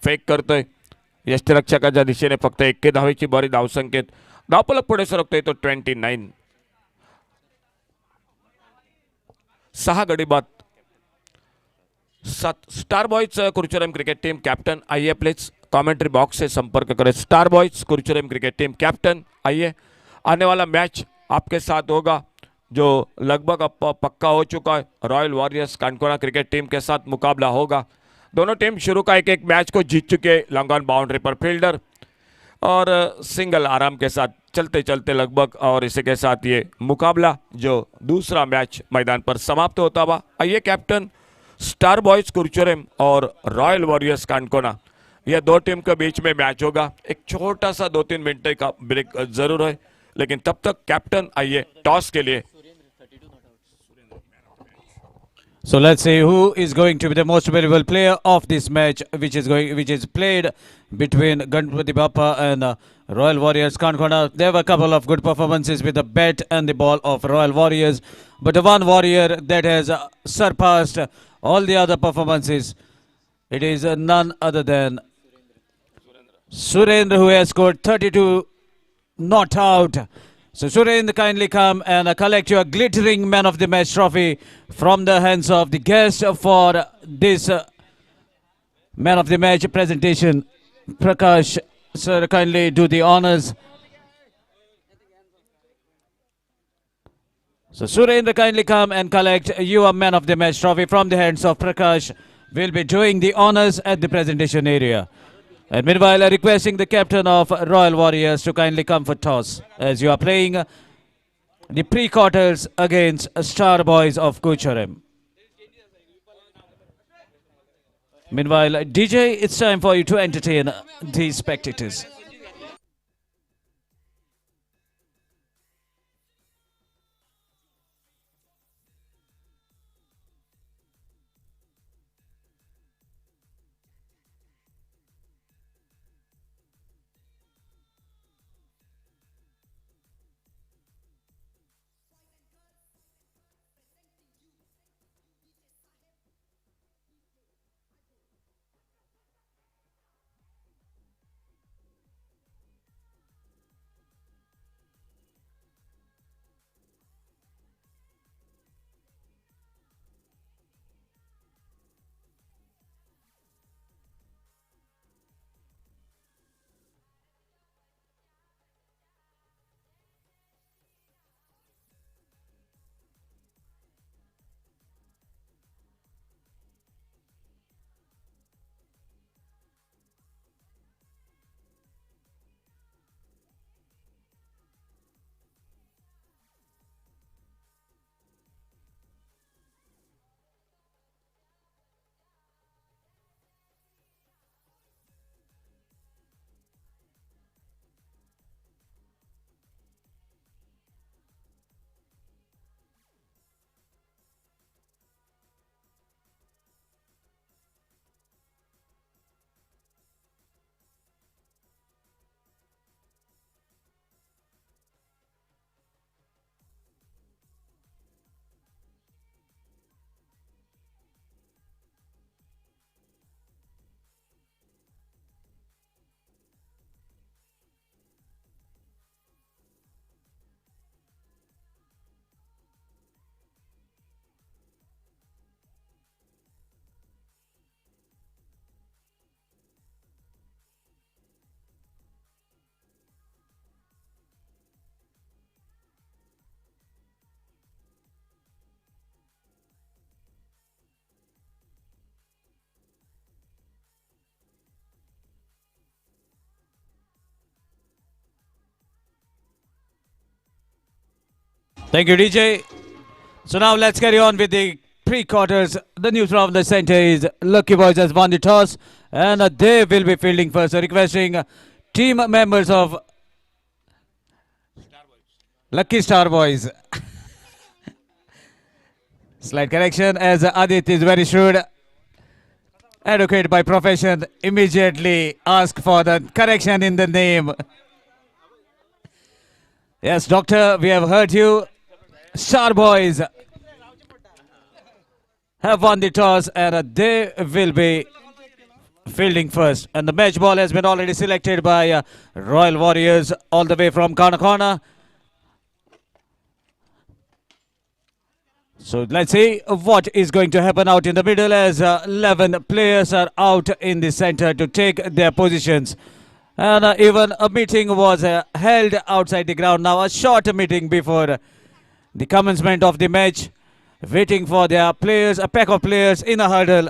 फेक करतोय. यष्टीरक्षकाच्या दिशेने फक्त 1 धावेची बरी धावसंख्येत धावपलक पुढे सरकतोय तो 29. 6 गडी बाद. 7 star boys Curchorem cricket team captain आइए प्लीज कमेंट्री बॉक्स से संपर्क करें. Star boys Curchorem cricket team captain आइए. आने वाला मैच आपके साथ होगा जो लगभग अब पक्का हो चुका है. Royal warriors Canacona cricket team के साथ मुकाबला होगा. दोनों टीम शुरू का एक मैच को जीत चुके. लॉन्ग ऑन बाउंड्री पर फील्डर और सिंगल आराम के साथ चलते चलते लगभग, और इसी के साथ ये मुकाबला जो दूसरा मैच मैदान पर समाप्त होता हुआ. आइए कैप्टन, स्टार बॉयज कुडचुरेम और रॉयल वॉरियर्स कानकोना, यह दो टीम के बीच में मैच होगा. एक छोटा सा 2-3 मिनट का ब्रेक जरूर है, लेकिन तब तक कैप्टन आइए टॉस के लिए. So let's see who is going to be the most valuable player of this match, which is played between Ganpati Bappa and Royal Warriors Kankona. There were a couple of good performances with the bat and the ball of Royal Warriors, but the one warrior that has surpassed all the other performances, it is none other than Surendra, who has scored 32 not out. So Surendra, kindly come and collect your glittering Man of the Match trophy from the hands of the guest for this Man of the Match presentation. Prakash, sir, kindly do the honors. So Surendra, kindly come and collect your Man of the Match trophy from the hands of Prakash. Will be doing the honors at the presentation area. And meanwhile, requesting the captain of Royal Warriors to kindly come for toss as you are playing the pre-quarters against Star Boys of Kucharam. Meanwhile, DJ, it's time for you to entertain the spectators. Thank you, DJ. So now let's carry on with the pre-quarters. The news from the center is Lucky Boys has won the toss and they will be fielding first. So requesting team members of Lucky Star Boys. Slight correction as Adit is very shrewd. Advocate by profession. Immediately ask for the correction in the name. Yes, doctor, we have heard you. Star Boys have won the toss and they will be fielding first. And the match ball has been already selected by Royal Warriors all the way from Karnakona. So let's see what is going to happen out in the middle as 11 players are out in the center to take their positions. And even a meeting was held outside the ground. Now a short meeting before the commencement of the match, waiting for their players, a pack of players in a huddle,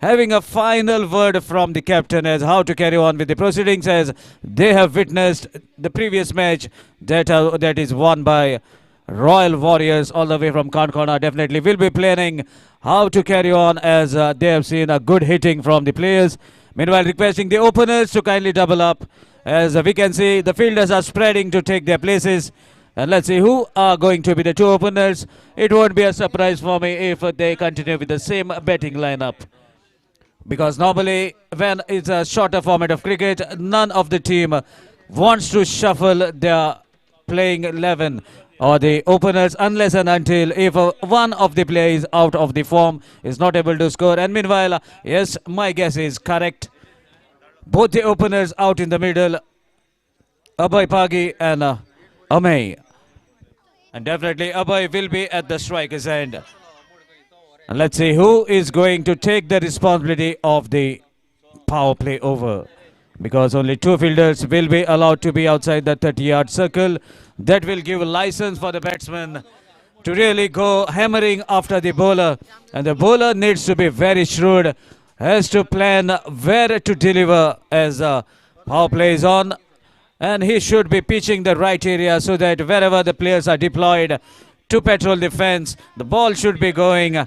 having a final word from the captain as how to carry on with the proceedings as they have witnessed the previous match that is won by Royal Warriors all the way from Karnakona. Definitely will be planning how to carry on as they have seen a good hitting from the players. Meanwhile, requesting the openers to kindly double up as we can see the fielders are spreading to take their places. And let's see who are going to be the two openers. It won't be a surprise for me if they continue with the same batting lineup. Because normally when it's a shorter format of cricket, none of the team wants to shuffle their playing 11 or the openers unless and until if one of the players out of the form is not able to score. And meanwhile, yes, my guess is correct. Both the openers out in the middle, Abhay Pagi and Amey. And definitely Abhay will be at the striker's end. And let's see who is going to take the responsibility of the power play over. Because only two fielders will be allowed to be outside the 30-yard circle. That will give a license for the batsman to really go hammering after the bowler. And the bowler needs to be very shrewd, has to plan where to deliver as power play is on. And he should be pitching the right area so that wherever the players are deployed to patrol the fence, the ball should be going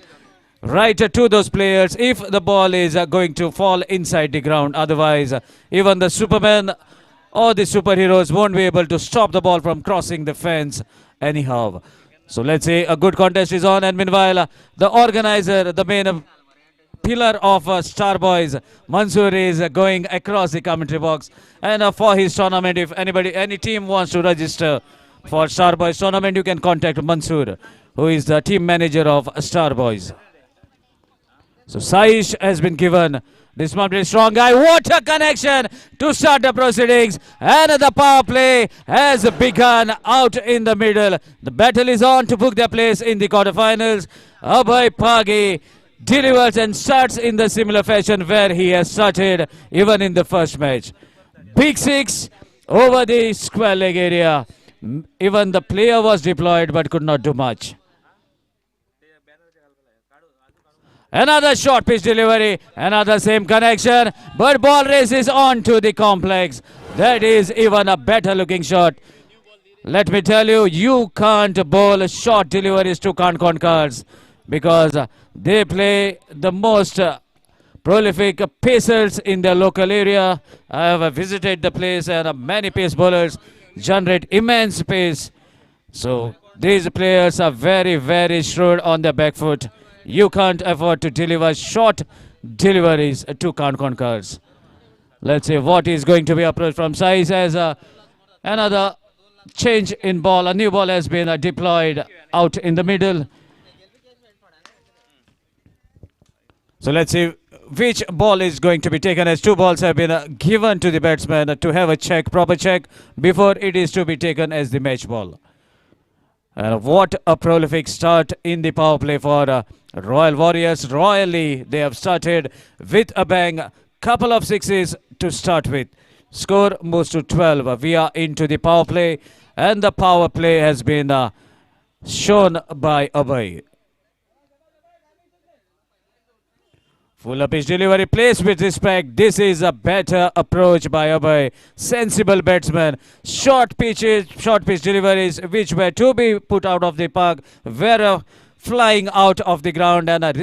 right to those players if the ball is going to fall inside the ground. Otherwise, even the Superman or the superheroes won't be able to stop the ball from crossing the fence anyhow. So let's say a good contest is on, and meanwhile, the organizer, the main pillar of Star Boys, Mansoor, is going across the commentary box. And for his tournament, if any team wants to register for Star Boys tournament, you can contact Mansoor, who is the team manager of Star Boys. So Saish has been given. This might be a strong guy. What a connection to start the proceedings. And the power play has begun out in the middle. The battle is on to book their place in the quarterfinals. Abhay Pagi delivers and starts in the similar fashion where he has started even in the first match. Big six over the square leg area. Even the player was deployed but could not do much. Another short pitch delivery, another same connection, but ball races on to the complex. That is even a better looking shot. Let me tell you, you can't bowl short deliveries to Concon cards because they play the most prolific pacers in their local area. I have visited the place, and many pace bowlers generate immense pace. So these players are very, very shrewd on their back foot. You can't afford to deliver short deliveries to Concon cards. Let's see what is going to be approached from Saiz as another change in ball. A new ball has been deployed out in the middle. So let's see which ball is going to be taken, as two balls have been given to the batsman to have a check, proper check, before it is to be taken as the match ball. And what a prolific start in the power play for Royal Warriors. Royally, they have started with a bang. Couple of sixes to start with. Score moves to 12. We are into the power play, and the power play has been shown by Abhay. Full pitch delivery placed with respect. This is a better approach by Abhay. Sensible batsman. Short pitch deliveries which were to be put out of the park were flying out of the ground, and a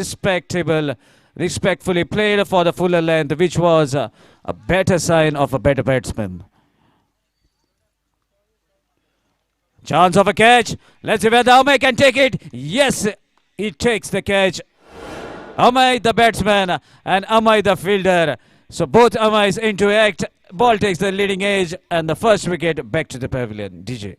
respectfully played for the fuller length, which was a better sign of a better batsman. Chance of a catch. Let's see whether Amay can take it. Yes, he takes the catch. Amay the batsman and Amay the fielder. So both Amays into act. Ball takes the leading edge, and the first wicket back to the pavilion. DJ.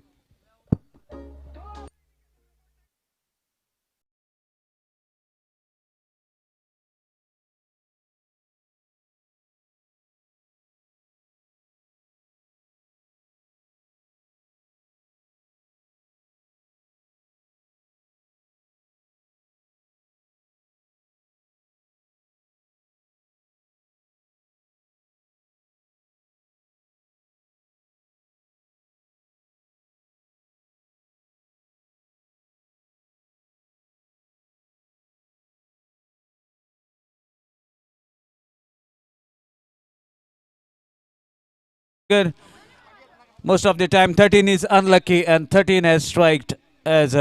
Most of the time 13 is unlucky, and 13 has striked as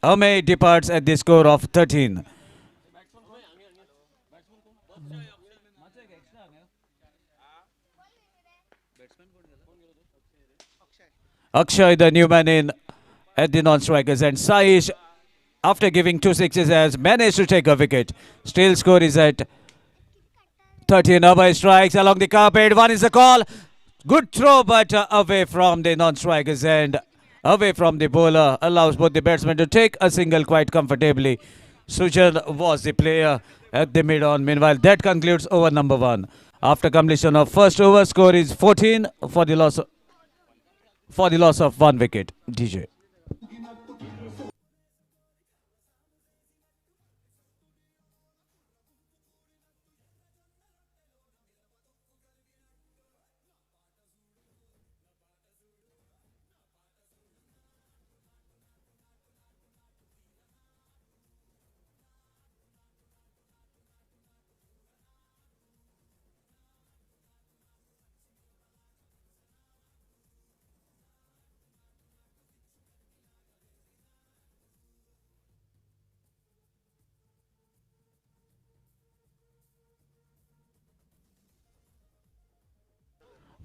Amay departs at the score of 13. Akshay, the new man in at the non-strikers, and Saish, after giving 2 sixes, has managed to take a wicket. Still score is at 13. Abhay strikes along the carpet. One is the call. Good throw, but away from the non-strikers and away from the bowler. Allows both the batsmen to take a single quite comfortably. Sujan was the player at the mid-on. Meanwhile, that concludes over number 1. After completion of first over, score is 14 for the loss of 1 wicket. DJ.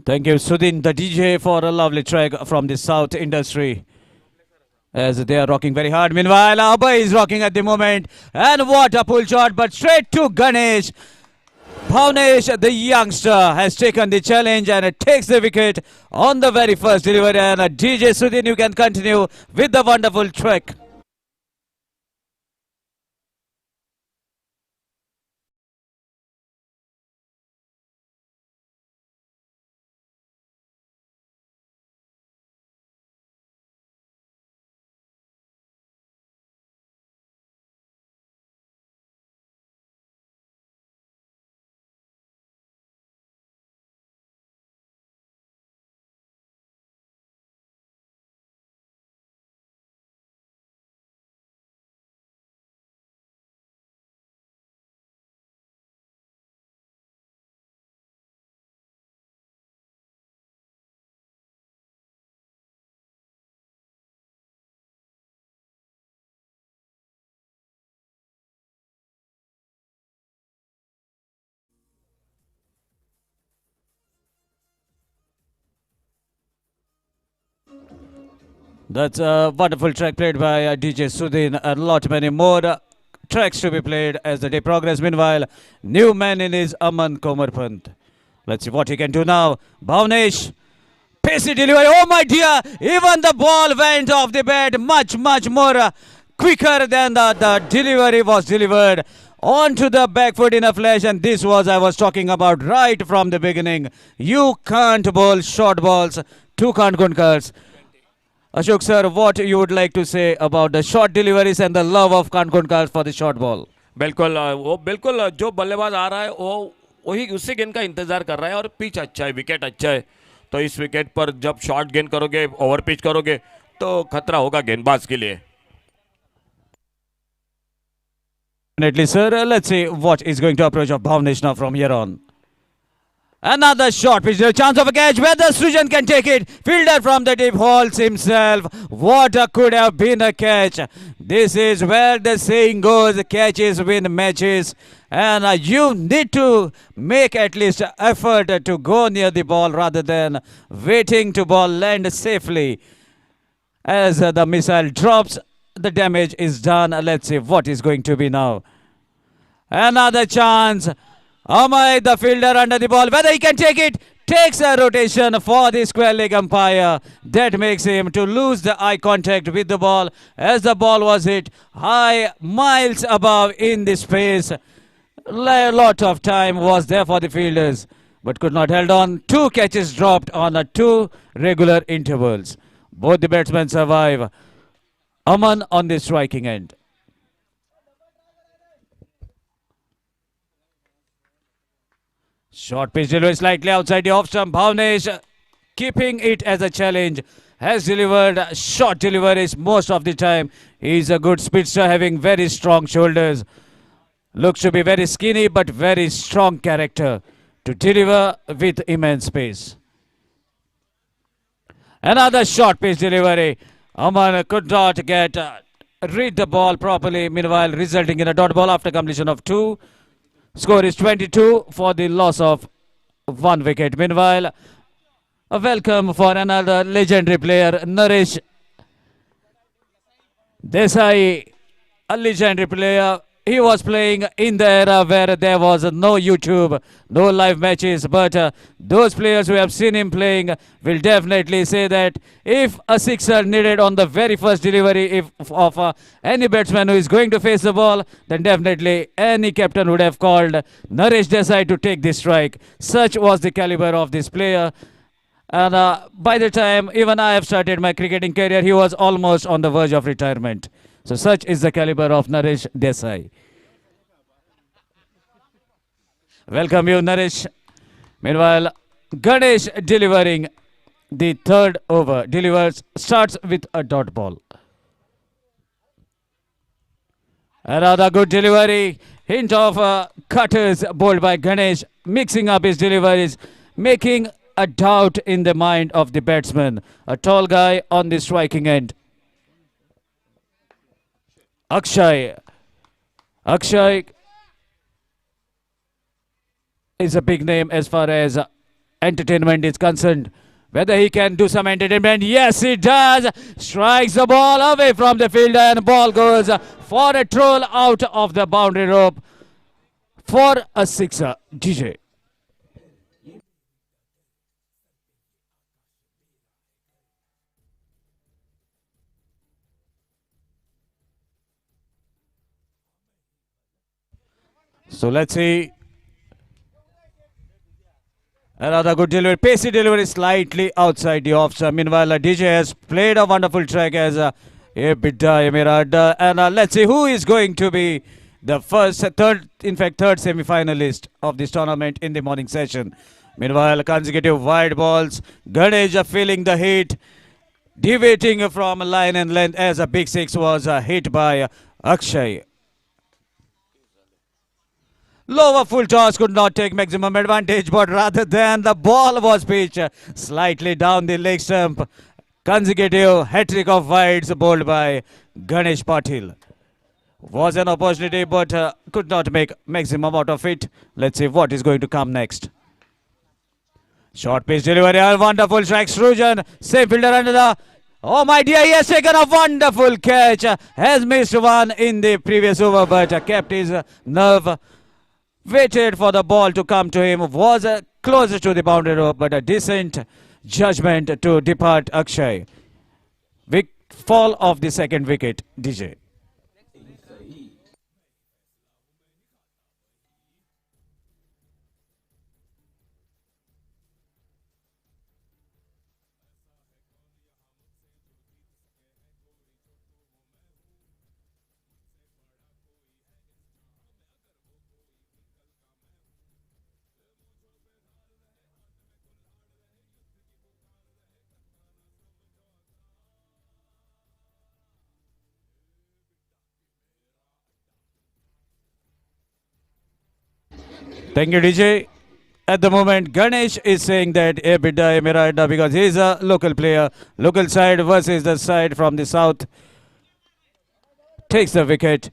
Thank you, Sudin, the DJ, for a lovely track from the South industry. As they are rocking very hard. Meanwhile, Abhay is rocking at the moment. And what a pull shot, but straight to Ganesh. Bhavnesh, the youngster, has taken the challenge and takes the wicket on the very first delivery. And DJ Sudin, you can continue with the wonderful track. That's a wonderful track played by DJ Sudin. A lot many more tracks to be played as the day progresses. Meanwhile, new man in is Aman Komarpant. Let's see what he can do now. Bhavnesh, pacey delivery. Oh my dear, even the ball went off the bat much more quicker than the delivery was delivered. Onto the back foot in a flash, and this was I was talking about right from the beginning. You can't bowl short balls to Kankonkars. Ashok sir, what you would like to say about the short deliveries and the love of Kankonkars for the short ball? बिल्कुल वो बिल्कुल जो बल्लेबाज आ रहा है वो वही उसी गेंद का इंतजार कर रहा है और पिच अच्छा है, विकेट अच्छा है, तो इस विकेट पर जब शॉर्ट गेंद करोगे, ओवर पिच करोगे तो खतरा होगा गेंदबाज के लिए. Definitely, sir. Let's see what is going to approach of Bhavnesh now from here on. Another short pitch, a chance of a catch, whether Srijan can take it. Fielder from the deep halts himself. What could have been a catch. This is where the saying goes, catches win matches. And you need to make at least effort to go near the ball rather than waiting to ball land safely. As the missile drops, the damage is done. Let's see what is going to be now. Another chance. Amay, the fielder under the ball, whether he can take it, takes a rotation for the square leg umpire. That makes him to lose the eye contact with the ball as the ball was hit high, miles above in the space. A lot of time was there for the fielders, but could not held on. Two catches dropped on two regular intervals. Both the batsmen survive. Aman on the striking end. Short pitch delivery slightly outside the off stump. Bhavnesh, keeping it as a challenge, has delivered short deliveries most of the time. He's a good speedster having very strong shoulders. Looks to be very skinny but very strong character to deliver with immense pace. Another short pitch delivery. Aman could not get read the ball properly, meanwhile resulting in a dot ball after completion of 2. Score is 22 for the loss of 1 wicket. Meanwhile, a welcome for another legendary player, Naresh Desai, a legendary player. He was playing in the era where there was no YouTube, no live matches, but those players who have seen him playing will definitely say that if a sixer needed on the very first delivery of any batsman who is going to face the ball, then definitely any captain would have called Naresh Desai to take this strike. Such was the caliber of this player. And by the time even I have started my cricketing career, he was almost on the verge of retirement. So such is the caliber of Naresh Desai. Welcome you, Naresh. Meanwhile, Ganesh delivering the third over. Starts with a dot ball. Another good delivery. Hint of cutters bowled by Ganesh, mixing up his deliveries, making a doubt in the mind of the batsman. A tall guy on the striking end. Akshay is a big name as far as entertainment is concerned. Whether he can do some entertainment. Yes, he does. Strikes the ball away from the fielder and ball goes for a troll out of the boundary rope for a sixer. DJ. So let's see. Another good delivery, pacey delivery, slightly outside the off. Meanwhile, DJ has played a wonderful track as Bidda Emirada. And let's see who is going to be the third semi-finalist of this tournament in the morning session. Meanwhile, consecutive wide balls. Ganesh feeling the heat, deviating from line and length as a big six was hit by Akshay. Lower full toss could not take maximum advantage, but rather than the ball was pitched slightly down the leg stump. Consecutive hat-trick of wides bowled by Ganesh Patil. Was an opportunity, but could not make maximum out of it. Let's see what is going to come next. Short pitch delivery, a wonderful strike. Srujan, same fielder under the... Oh my dear, he has taken a wonderful catch. Has missed one in the previous over, but kept his nerve. Waited for the ball to come to him, was closer to the boundary rope, but a decent judgment to depart Akshay. Fall of the second wicket, DJ. Thank you, DJ. At the moment, Ganesh is saying that Bidda Emirada because he is a local player. Local side versus the side from the south. Takes the wicket.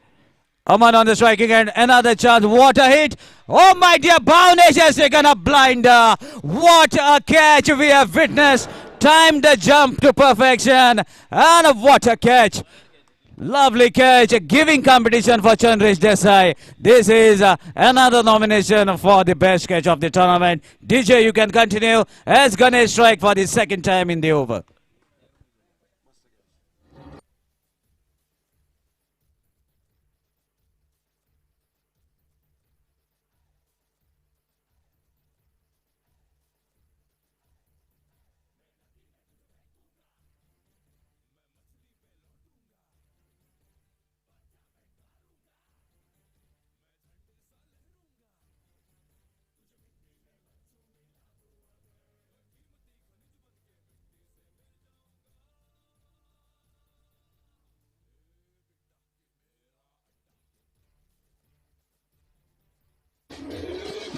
Aman on the striking end. Another chance. What a hit. Oh my dear, Bhunesh has taken a blinder. What a catch we have witnessed. Timed the jump to perfection. And what a catch. Lovely catch, giving competition for Chandresh Desai. This is another nomination for the best catch of the tournament. DJ, you can continue as Ganesh strike for the second time in the over.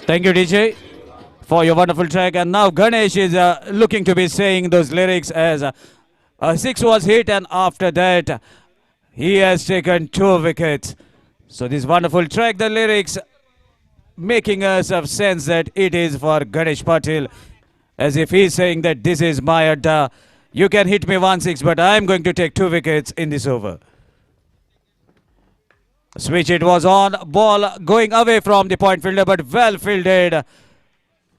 Thank you, DJ, for your wonderful track. And now Ganesh is looking to be saying those lyrics as a six was hit, and after that, he has taken 2 wickets. So this wonderful track, the lyrics, making us have sense that it is for Ganesh Patil, as if he's saying that this is my adda. You can hit me 1-6, but I'm going to take 2 wickets in this over. Switch it was on, ball going away from the point fielder, but well fielded.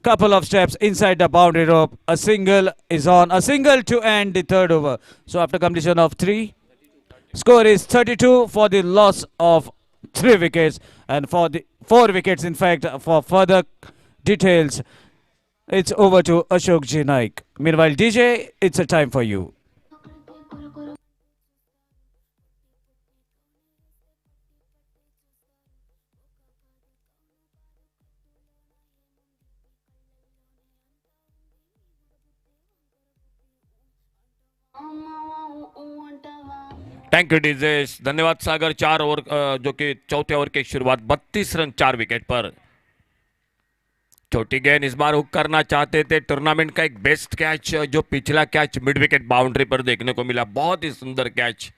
Couple of steps inside the boundary rope. A single is on, a single to end the third over. So after completion of 3, score is 32 for the loss of 3 wickets, and for the 4 wickets in fact. For further details, it's over to Ashok Ji Naik. Meanwhile, DJ, it's a time for you. Thank you Dijesh, धन्यवाद Sagar. 4 over जो कि चौथे over की शुरुआत 32 run 4 wicket पर। छोटी गेंद इस बार हुक करना चाहते थे। टूर्नामेंट का एक बेस्ट कैच जो पिछला कैच मिड विकेट बाउंड्री पर देखने को मिला, बहुत ही सुंदर कैच।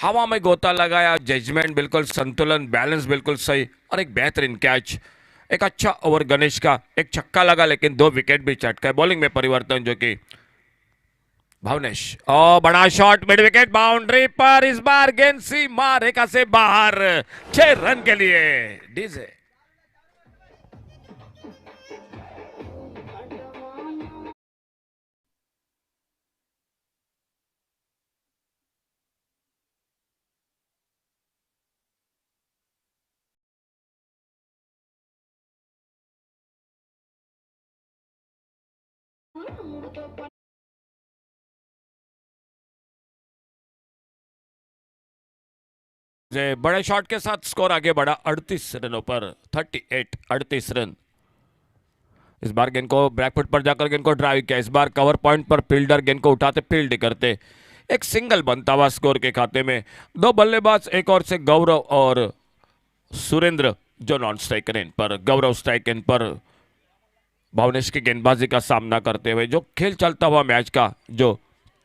हवा में गोता लगाया, जजमेंट बिल्कुल संतुलन, बैलेंस बिल्कुल सही और एक बेहतरीन कैच। एक अच्छा ओवर गणेश का, एक छक्का लगा लेकिन 2 विकेट भी चटका है। बॉलिंग में परिवर्तन जो कि भावनेश, और बड़ा शॉट मिड विकेट बाउंड्री पर, इस बार गेंद सीमा रेखा से बाहर, 6 रन के लिए डीजे। बड़े शॉट के साथ स्कोर आगे बढ़ा 38 रनों पर, 38 रन। इस बार गेंद को बैकफुट पर जाकर गेंद को ड्राइव किया, इस बार कवर पॉइंट पर फील्डर गेंद को उठाते फील्ड करते, एक सिंगल बनता हुआ स्कोर के खाते में। 2 बल्लेबाज एक और से गौरव और सुरेंद्र जो नॉन स्ट्राइकर एंड पर, गौरव स्ट्राइक एंड पर भावनेश की गेंदबाजी का सामना करते हुए जो खेल चलता हुआ मैच का जो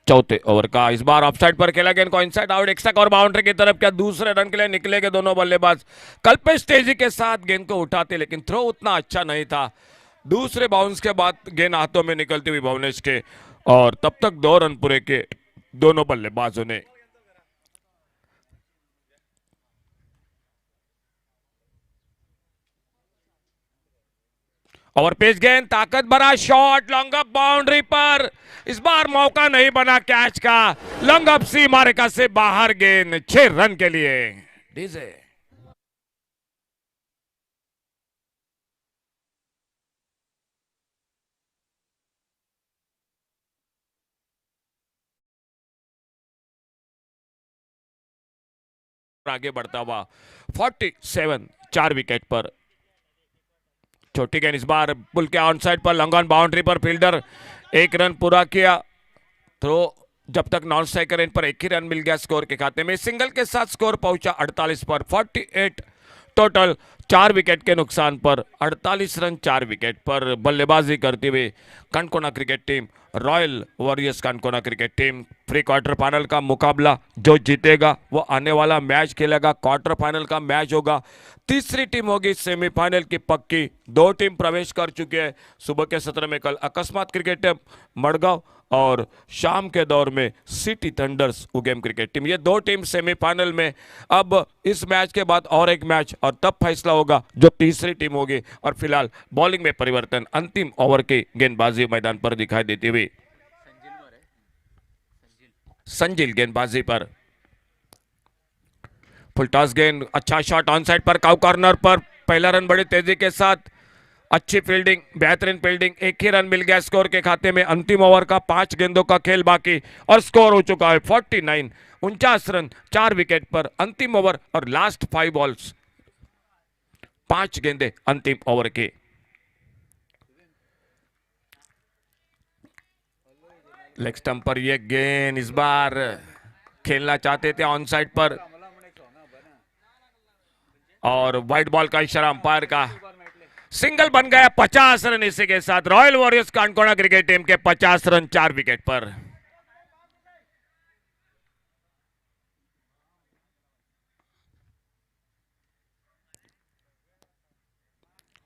चौथे ओवर का। इस बार ऑफसाइड पर खेला गेंद को इनसाइड आउट, एक्स्ट्रा और बाउंड्री की तरफ, क्या दूसरे रन के लिए निकले गए दोनों बल्लेबाज। कल्पेश तेजी के साथ गेंद को उठाते लेकिन थ्रो उतना अच्छा नहीं था। दूसरे बाउंस के बाद गेंद हाथों में निकलती हुई भावनेश के, और तब तक 2 रन पूरे के दोनों बल्लेबाजों ने। और पेस गेंद, ताकत भरा शॉट, लॉन्ग अप बाउंड्री पर, इस बार मौका नहीं बना कैच का, लॉन्ग अप सीमा रेखा से बाहर, गेंद 6 रन के लिए डीजे। आगे बढ़ता हुआ 47, 4 विकेट पर। छोटी गेंद इस बार पुल के ऑन साइड पर, लॉन्ग ऑन बाउंड्री पर, फील्डर 1 रन पूरा किया। थ्रो जब तक नॉन स्ट्राइकर एंड पर 1 ही रन मिल गया स्कोर के खाते में। सिंगल के साथ स्कोर पहुंचा 48 पर, 48 टोटल, 4 विकेट के नुकसान पर 48 रन 4 विकेट पर। बल्लेबाजी करते हुए Canacona cricket team, royal warriors Canacona cricket team. Pre quarter final का मुकाबला जो जीतेगा वो आने वाला मैच खेलेगा, क्वार्टर फाइनल का मैच होगा। तीसरी टीम होगी सेमीफाइनल की पक्की। 2 टीम प्रवेश कर चुके हैं। सुबह के सत्र में कल अकस्मात क्रिकेट टीम मड़गांव और शाम के दौर में सिटी थंडर्स उगेम क्रिकेट टीम, ये 2 टीम सेमीफाइनल में। अब इस मैच के बाद और एक मैच और तब फैसला होगा जो तीसरी टीम होगी। और फिलहाल बॉलिंग में परिवर्तन, अंतिम ओवर की गेंदबाजी मैदान पर दिखाई देती हुई संजिल गेंदबाजी पर। फुल टॉस गेंद, अच्छा शॉट ऑन साइड पर, काउ कॉर्नर पर, पहला रन बड़ी तेजी के साथ, अच्छी फील्डिंग, बेहतरीन फील्डिंग, 1 ही रन मिल गया स्कोर के खाते में। अंतिम ओवर का 5 गेंदों का खेल बाकी और स्कोर हो चुका है 49, 49 रन 4 विकेट पर। अंतिम ओवर और लास्ट 5 बॉल्स, 5 गेंदे अंतिम ओवर के। लेग स्टंप पर यह गेंद, इस बार खेलना चाहते थे ऑन साइड पर, और व्हाइट बॉल का इशारा अंपायर का, सिंगल बन गया। 50 रन इसी के साथ royal warriors Canacona cricket team के 50 रन 4 विकेट पर।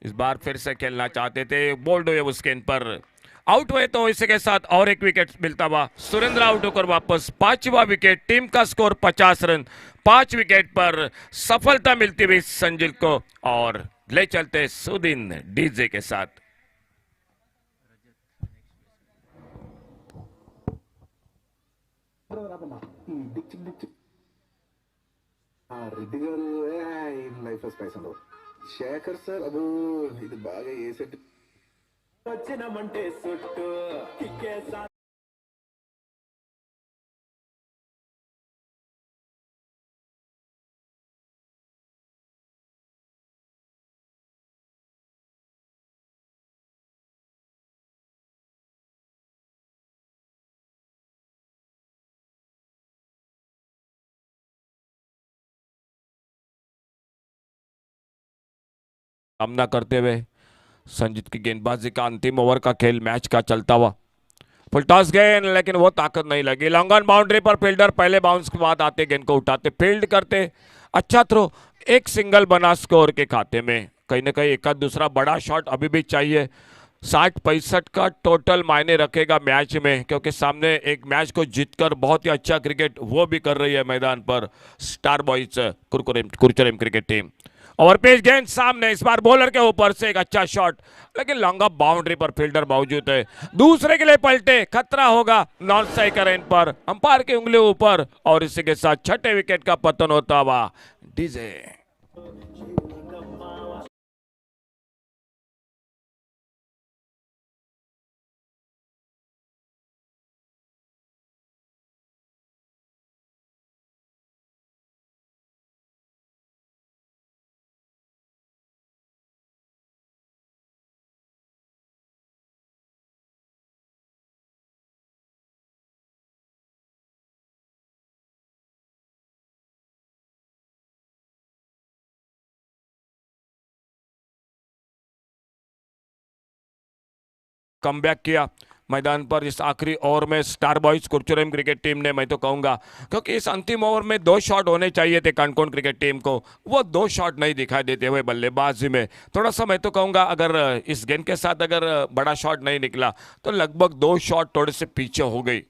इस बार फिर से खेलना चाहते थे, बोल्ड हुए उस गेंद पर, आउट हुए तो इसी के साथ और एक विकेट मिलता हुआ सुरेंद्र आउट होकर वापस 5वां विकेट। टीम का स्कोर 50 रन 5 विकेट पर। सफलता मिलती हुई संजिल को, और ले चलते सुदीन डीजे के साथ। రెడ్డి గారు లైఫ్ స్పైస్ ఉండవు. శేఖర్ సార్ అదో ఇది బాగా ఏ సెట్ వచ్చినమంటే సుట్టు కిక్కేసా. सामना करते हुए संजीत की गेंदबाजी का अंतिम ओवर का खेल मैच का चलता हुआ। फुल टॉस गेंद, लेकिन वो ताकत नहीं लगी। लॉन्ग ऑन बाउंड्री पर, फील्डर पहले बाउंस के बाद आते गेंद को उठाते फील्ड करते, अच्छा थ्रो, एक सिंगल बना स्कोर के खाते में। कहीं ना कहीं एक आध दूसरा बड़ा शॉट अभी भी चाहिए। 60-65 का टोटल मायने रखेगा मैच में, क्योंकि सामने एक मैच को जीतकर बहुत ही अच्छा क्रिकेट वो भी कर रही है मैदान पर स्टार बॉयज कुरचरेम क्रिकेट टीम। और पेश गेंद सामने, इस बार बॉलर के ऊपर से एक अच्छा शॉट, लेकिन लॉन्ग बाउंड्री पर फील्डर मौजूद है। दूसरे के लिए पलटे, खतरा होगा नॉन स्ट्राइकर एंड पर, अंपायर की उंगली ऊपर, और इसी के साथ छठे विकेट का पतन होता हुआ डीजे। कमबैक किया मैदान पर इस आखिरी ओवर में स्टार बॉयज कुरचुरेम क्रिकेट टीम ने, मैं तो कहूंगा, क्योंकि इस अंतिम ओवर में 2 शॉट होने चाहिए थे कानकोन क्रिकेट टीम को, वो 2 शॉट नहीं दिखाई देते हुए बल्लेबाजी में थोड़ा सा, मैं तो कहूंगा, अगर इस गेंद के साथ अगर बड़ा शॉट नहीं निकला तो लगभग 2 शॉट थोड़े से पीछे हो गई।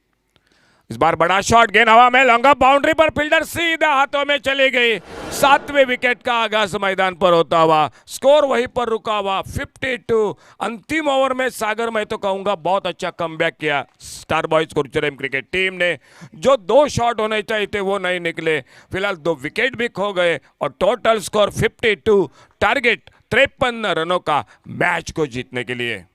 इस बार बड़ा शॉट, गेंद हवा में, लॉन्ग बाउंड्री पर, फील्डर सीधा हाथों में चली गई। 7वें विकेट का आगाज मैदान पर होता हुआ, स्कोर वहीं पर रुका हुआ 52। अंतिम ओवर में सागर, मैं तो कहूंगा, बहुत अच्छा कमबैक किया स्टार बॉयज कुरचरेम क्रिकेट टीम ने। जो 2 शॉट होने चाहिए थे वो नहीं निकले, फिलहाल 2 विकेट भी खो गए और टोटल स्कोर 52, टारगेट 53 रनों का मैच को जीतने के लिए।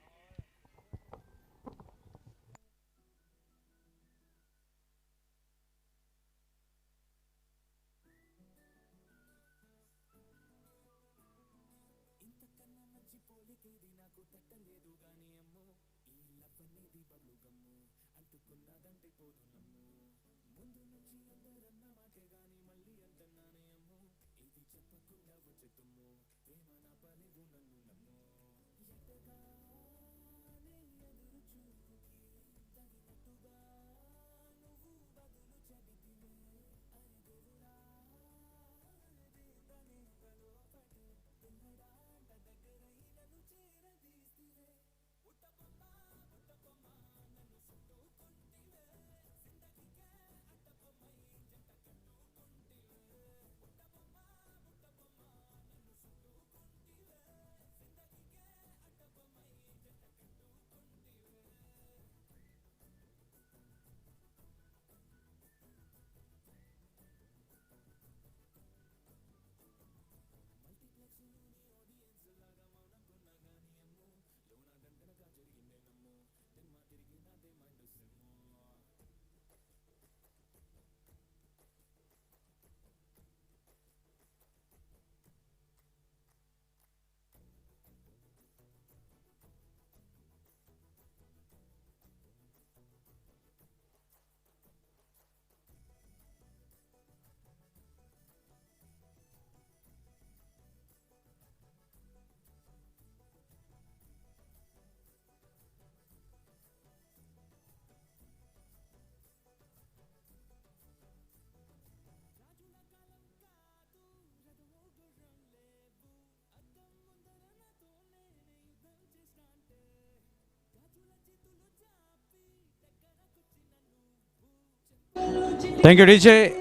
Thank you, DJ.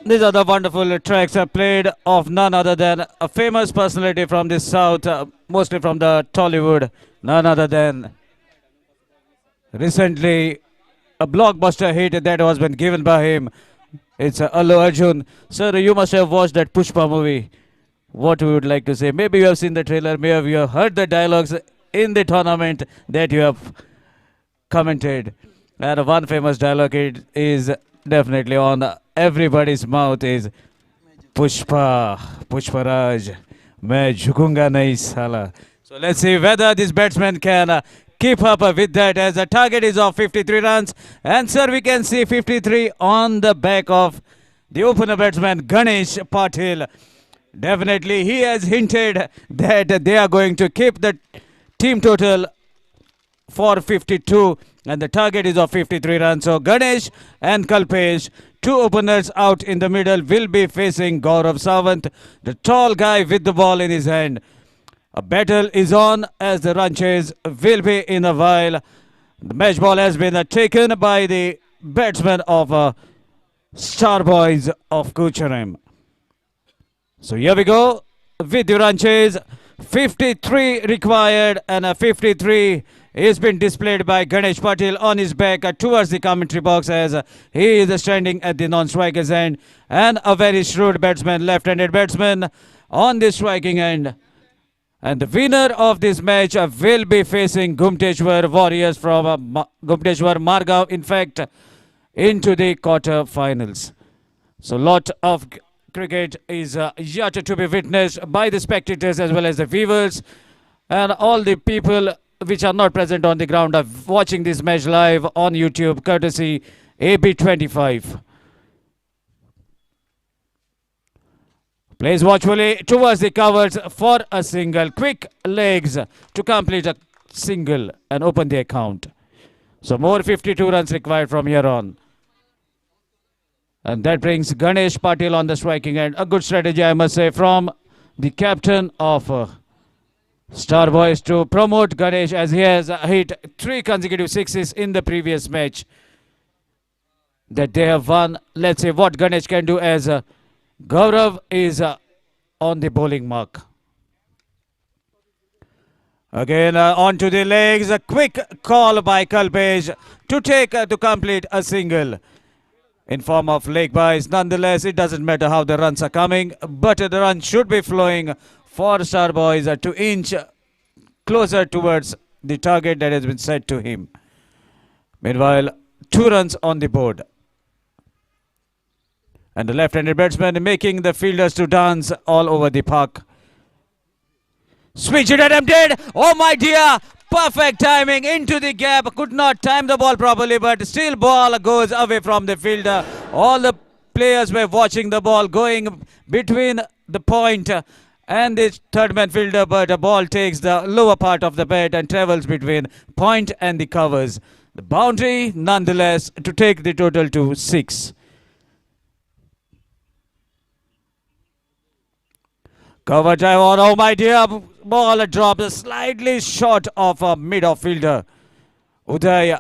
These are the wonderful tracks played of none other than a famous personality from the south, mostly from the Tollywood, none other than recently a blockbuster hit that was been given by him. It's Allu Arjun. Sir, you must have watched that Pushpa movie. What we would like to say? Maybe you have seen the trailer, maybe you have heard the dialogues in the tournament that you have commented. And one famous dialogue it is definitely on everybody's mouth is Pushpa, Pushparaj, मैं झुकूंगा नहीं साला. So let's see whether this batsman can keep up with that, as the target is of 53 runs. And sir, we can see 53 on the back of the opener batsman Ganesh Patil. Definitely he has hinted that they are going to keep the team total for 52, and the target is of 53 runs. So Ganesh and Kalpesh, 2 openers out in the middle, will be facing Gaurav Sawant, the tall guy with the ball in his hand. A battle is on as the run chase will be in a while. The match ball has been taken by the batsman of Star Boys of Kucharam. So here we go with the run chase. 53 required and a 53 is been displayed by Ganesh Patil on his back towards the commentary box as he is standing at the non-striker's end, and a very shrewd batsman, left-handed batsman on the striking end. And the winner of this match will be facing Gumteshwar Warriors from Gumteshwar Margaon, in fact, into the quarter-finals. So lot of cricket is yet to be witnessed by the spectators as well as the viewers, and all the people which are not present on the ground are watching this match live on YouTube courtesy AB25. Plays watchfully towards the covers for a single. Quick legs to complete a single and open the account. So more 52 runs required from here on. And that brings Ganesh Patil on the striking end. A good strategy, I must say, from the captain of Star Boys to promote Ganesh, as he has hit 3 consecutive sixes in the previous match that they have won. Let's see what Ganesh can do as Gaurav is on the bowling mark. Again onto the legs. A quick call by Kalpesh to complete a single in form of leg byes. Nonetheless, it doesn't matter how the runs are coming, but the run should be flowing for Star Boys to inch closer towards the target that has been set to him. Meanwhile, 2 runs on the board. And the left-handed batsman making the fielders to dance all over the park. Switch it attempted. Oh my dear. Perfect timing into the gap. Could not time the ball properly, but still ball goes away from the fielder. All the players were watching the ball going between the point and the third man fielder, but the ball takes the lower part of the bat and travels between point and the covers. The boundary nonetheless to take the total to 6. Cover drive on, oh my dear, ball dropped slightly short of a mid-off fielder. Uday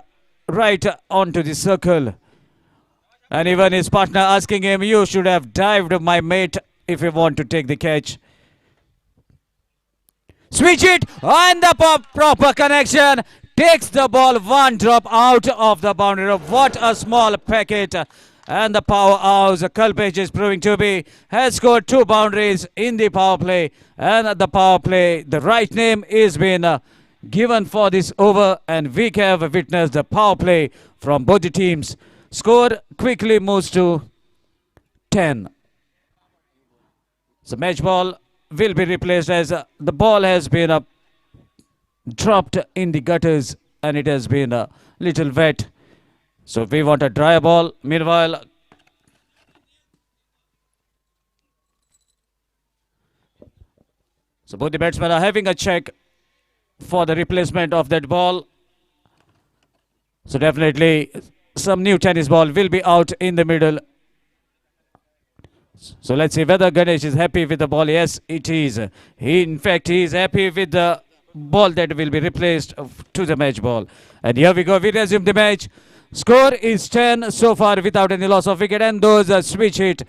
right onto the circle. And even his partner asking him, you should have dived, my mate, if you want to take the catch. Switch it, and the proper connection. Takes the ball 1 drop out of the boundary. What a small packet. And the powerhouse Kalpesh is proving to be has scored 2 boundaries in the power play. And the power play, the right name is been given for this over, and we have witnessed the power play from both the teams. Score quickly moves to 10. So match ball will be replaced as the ball has been dropped in the gutters and it has been a little wet. So we want a dry ball. Meanwhile, so both the batsmen are having a check for the replacement of that ball. So definitely some new tennis ball will be out in the middle. So let's see whether Ganesh is happy with the ball. Yes, it is. In fact, he is happy with the ball that will be replaced to the match ball. And here we go. We resume the match. Score is 10 so far without any loss of wicket, and those switch hit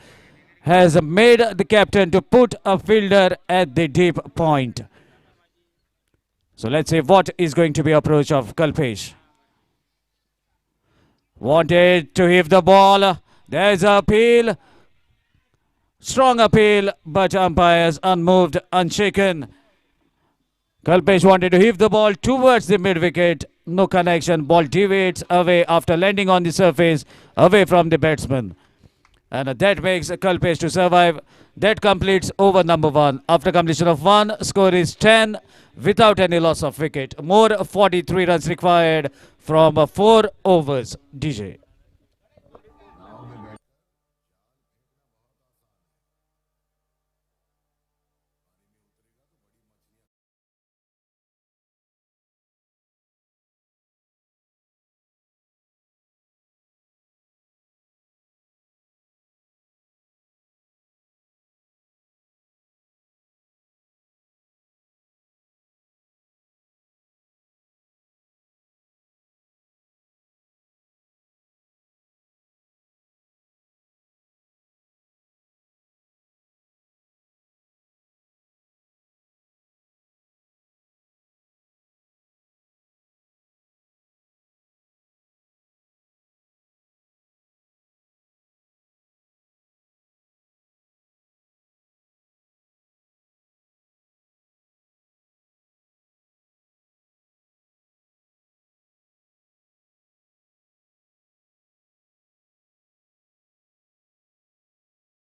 has made the captain to put a fielder at the deep point. So let's see what is going to be approach of Kalpesh. Wanted to hit the ball. There's a appeal. Strong appeal, but umpires unmoved, unshaken. Kalpesh wanted to hit the ball towards the mid-wicket. No connection. Ball deviates away after landing on the surface, away from the batsman. And that makes Kalpesh to survive. That completes over number 1. After completion of 1, score is 10 without any loss of wicket. More 43 runs required from 4 overs. DJ.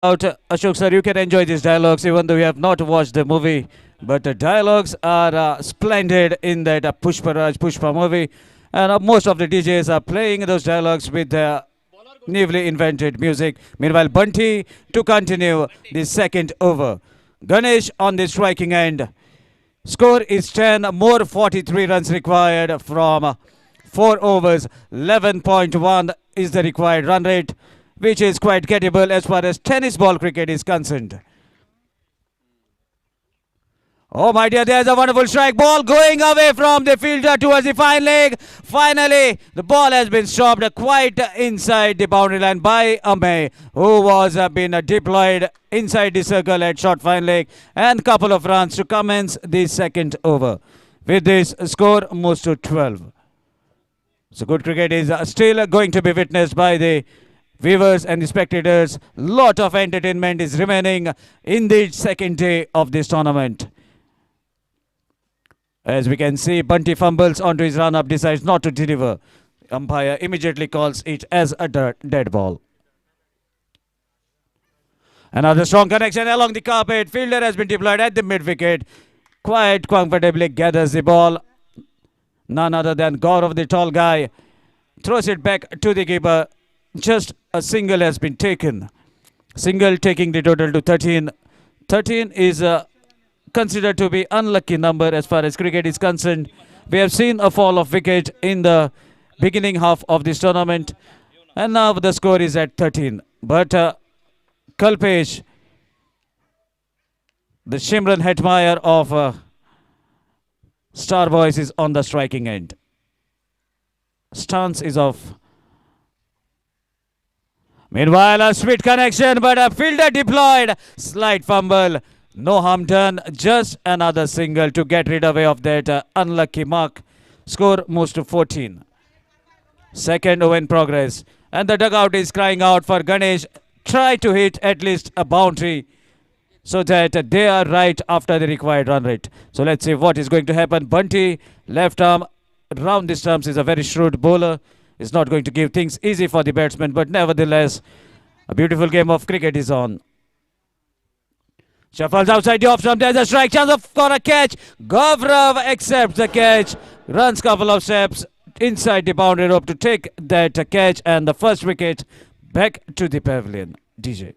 Out, Ashok sir, you can enjoy these dialogues even though you have not watched the movie. But the dialogues are splendid in that Pushpa movie. And most of the DJs are playing those dialogues with newly invented music. Meanwhile, Bunty to continue the second over. Ganesh on the striking end. Score is 10, more 43 runs required from 4 overs. 11.1 is the required run rate, which is quite gettable as far as tennis ball cricket is concerned. Oh my dear, there's a wonderful strike. Ball going away from the fielder towards the fine leg. Finally, the ball has been stopped quite inside the boundary line by Amey, who was been deployed inside the circle at short fine leg, and couple of runs to commence the second over. With this, score moves to 12. So good cricket is still going to be witnessed by the viewers and the spectators. Lot of entertainment is remaining in the second day of this tournament. As we can see, Bunty fumbles onto his run-up, decides not to deliver. Umpire immediately calls it as a dead ball. Another strong connection along the carpet. Fielder has been deployed at the mid-wicket. Quite comfortably gathers the ball. None other than Gaurav, the tall guy, throws it back to the keeper. Just a single has been taken. Single taking the total to 13. 13 is considered to be unlucky number as far as cricket is concerned. We have seen a fall of wicket in the beginning half of this tournament, and now the score is at 13. But Kalpesh, the Shimran Hetmeyer of Star Boys, is on the striking end. Stance is off. Meanwhile, a sweet connection, but a fielder deployed. Slight fumble. No harm done. Just another single to get rid away of that unlucky mark. Score moves to 14. Second over in progress. And the dugout is crying out for Ganesh. Try to hit at least a boundary so that they are right after the required run rate. So let's see what is going to happen. Bunty, left arm, round the stumps, is a very shrewd bowler. Is not going to give things easy for the batsman, but nevertheless, a beautiful game of cricket is on. Shuffles outside the off stump. There's a strike chance for a catch. Gaurav accepts the catch. Runs couple of steps inside the boundary rope to take that catch, and the first wicket back to the pavilion. DJ.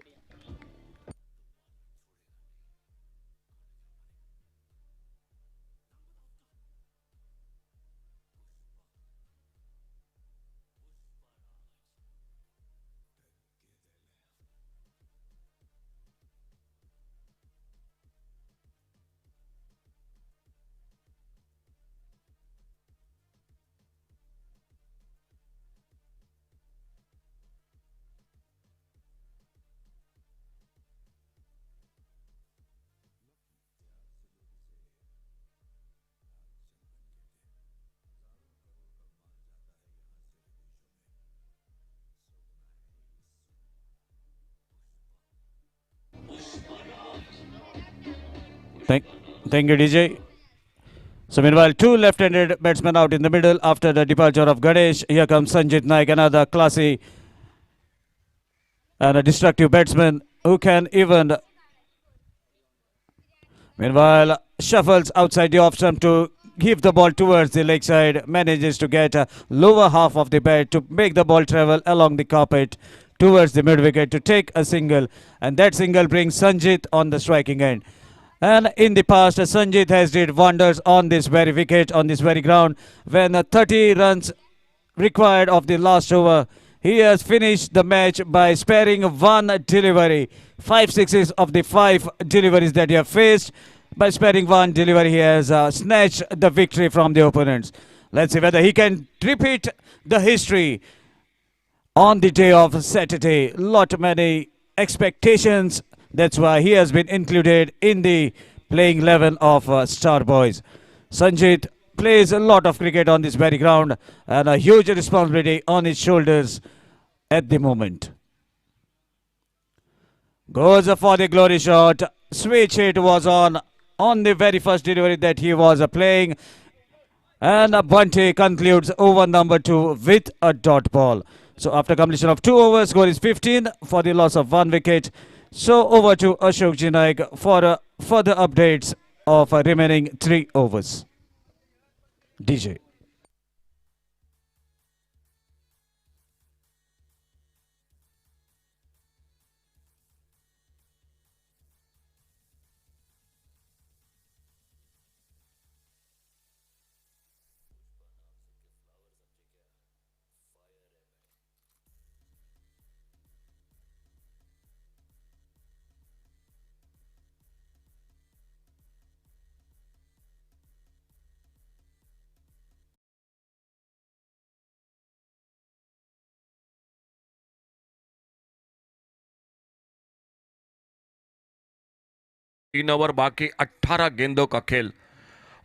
Thank you, DJ. So meanwhile, two left-handed batsmen out in the middle after the departure of Ganesh. Here comes Sanjit Naik, another classy and a destructive batsman who can even, meanwhile, shuffles outside the off stump to give the ball towards the leg side, manages to get a lower half of the bat to make the ball travel along the carpet towards the mid-wicket to take a single, and that single brings Sanjit on the striking end. And in the past, Sanjit has did wonders on this very wicket, on this very ground. When 30 runs required of the last over, he has finished the match by sparing one delivery. 5 sixes of the 5 deliveries that he has faced. By sparing one delivery, he has snatched the victory from the opponents. Let's see whether he can repeat the history on the day of Saturday. Lot many expectations. That's why he has been included in the playing 11 of Star Boys. Sanjit plays a lot of cricket on this very ground and a huge responsibility on his shoulders at the moment. Goes for the glory shot. Switch hit was on the very first delivery that he was playing. And Bunty concludes over number 2 with a dot ball. So after completion of 2 overs, score is 15 for the loss of 1 wicket. So over to Ashok Jinaik for further updates of remaining 3 overs. DJ. तीन over बाकी, 18 गेंदों का खेल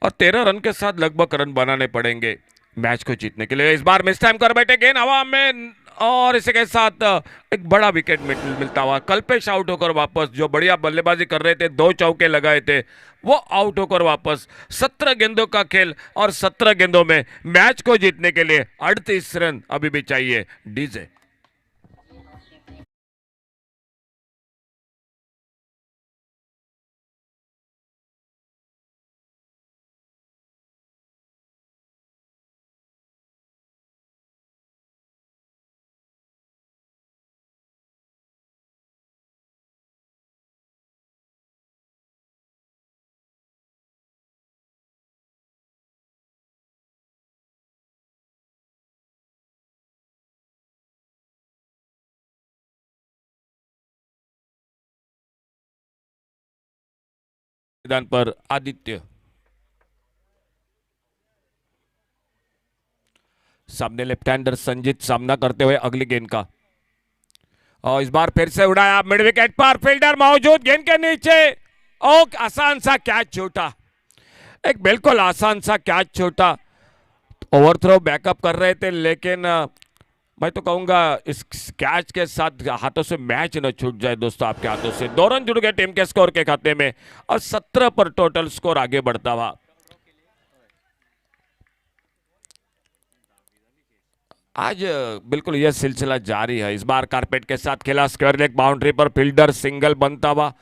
और 13 run के साथ लगभग run बनाने पड़ेंगे मैच को जीतने के लिए। इस बार मिस टाइम कर बैठे गेंद हवा में और इसी के साथ एक बड़ा विकेट मिलता हुआ। कल्पेश आउट होकर वापस, जो बढ़िया बल्लेबाजी कर रहे थे, 2 चौके लगाए थे, वो आउट होकर वापस। 17 गेंदों का खेल और 17 गेंदों में मैच को जीतने के लिए 38 रन अभी भी चाहिए। डीजे। मैदान पर आदित्य, सामने लेफ्ट हैंडर संजीत सामना करते हुए अगली गेंद का। और इस बार फिर से उड़ाया मिड विकेट पर, फील्डर मौजूद गेंद के नीचे। ओ आसान सा कैच छूटा, एक बिल्कुल आसान सा कैच छूटा। ओवरथ्रो बैकअप कर रहे थे, लेकिन मैं तो कहूंगा इस कैच के साथ हाथों से मैच न छूट जाए दोस्तों आपके हाथों से। 2 रन जुड़ गए टीम के स्कोर के खाते में और 17 पर टोटल स्कोर आगे बढ़ता हुआ। आज बिल्कुल यह सिलसिला जारी है। इस बार कारपेट के साथ खेला, स्क्वायर लेग बाउंड्री पर फील्डर सिंगल बनता हुआ।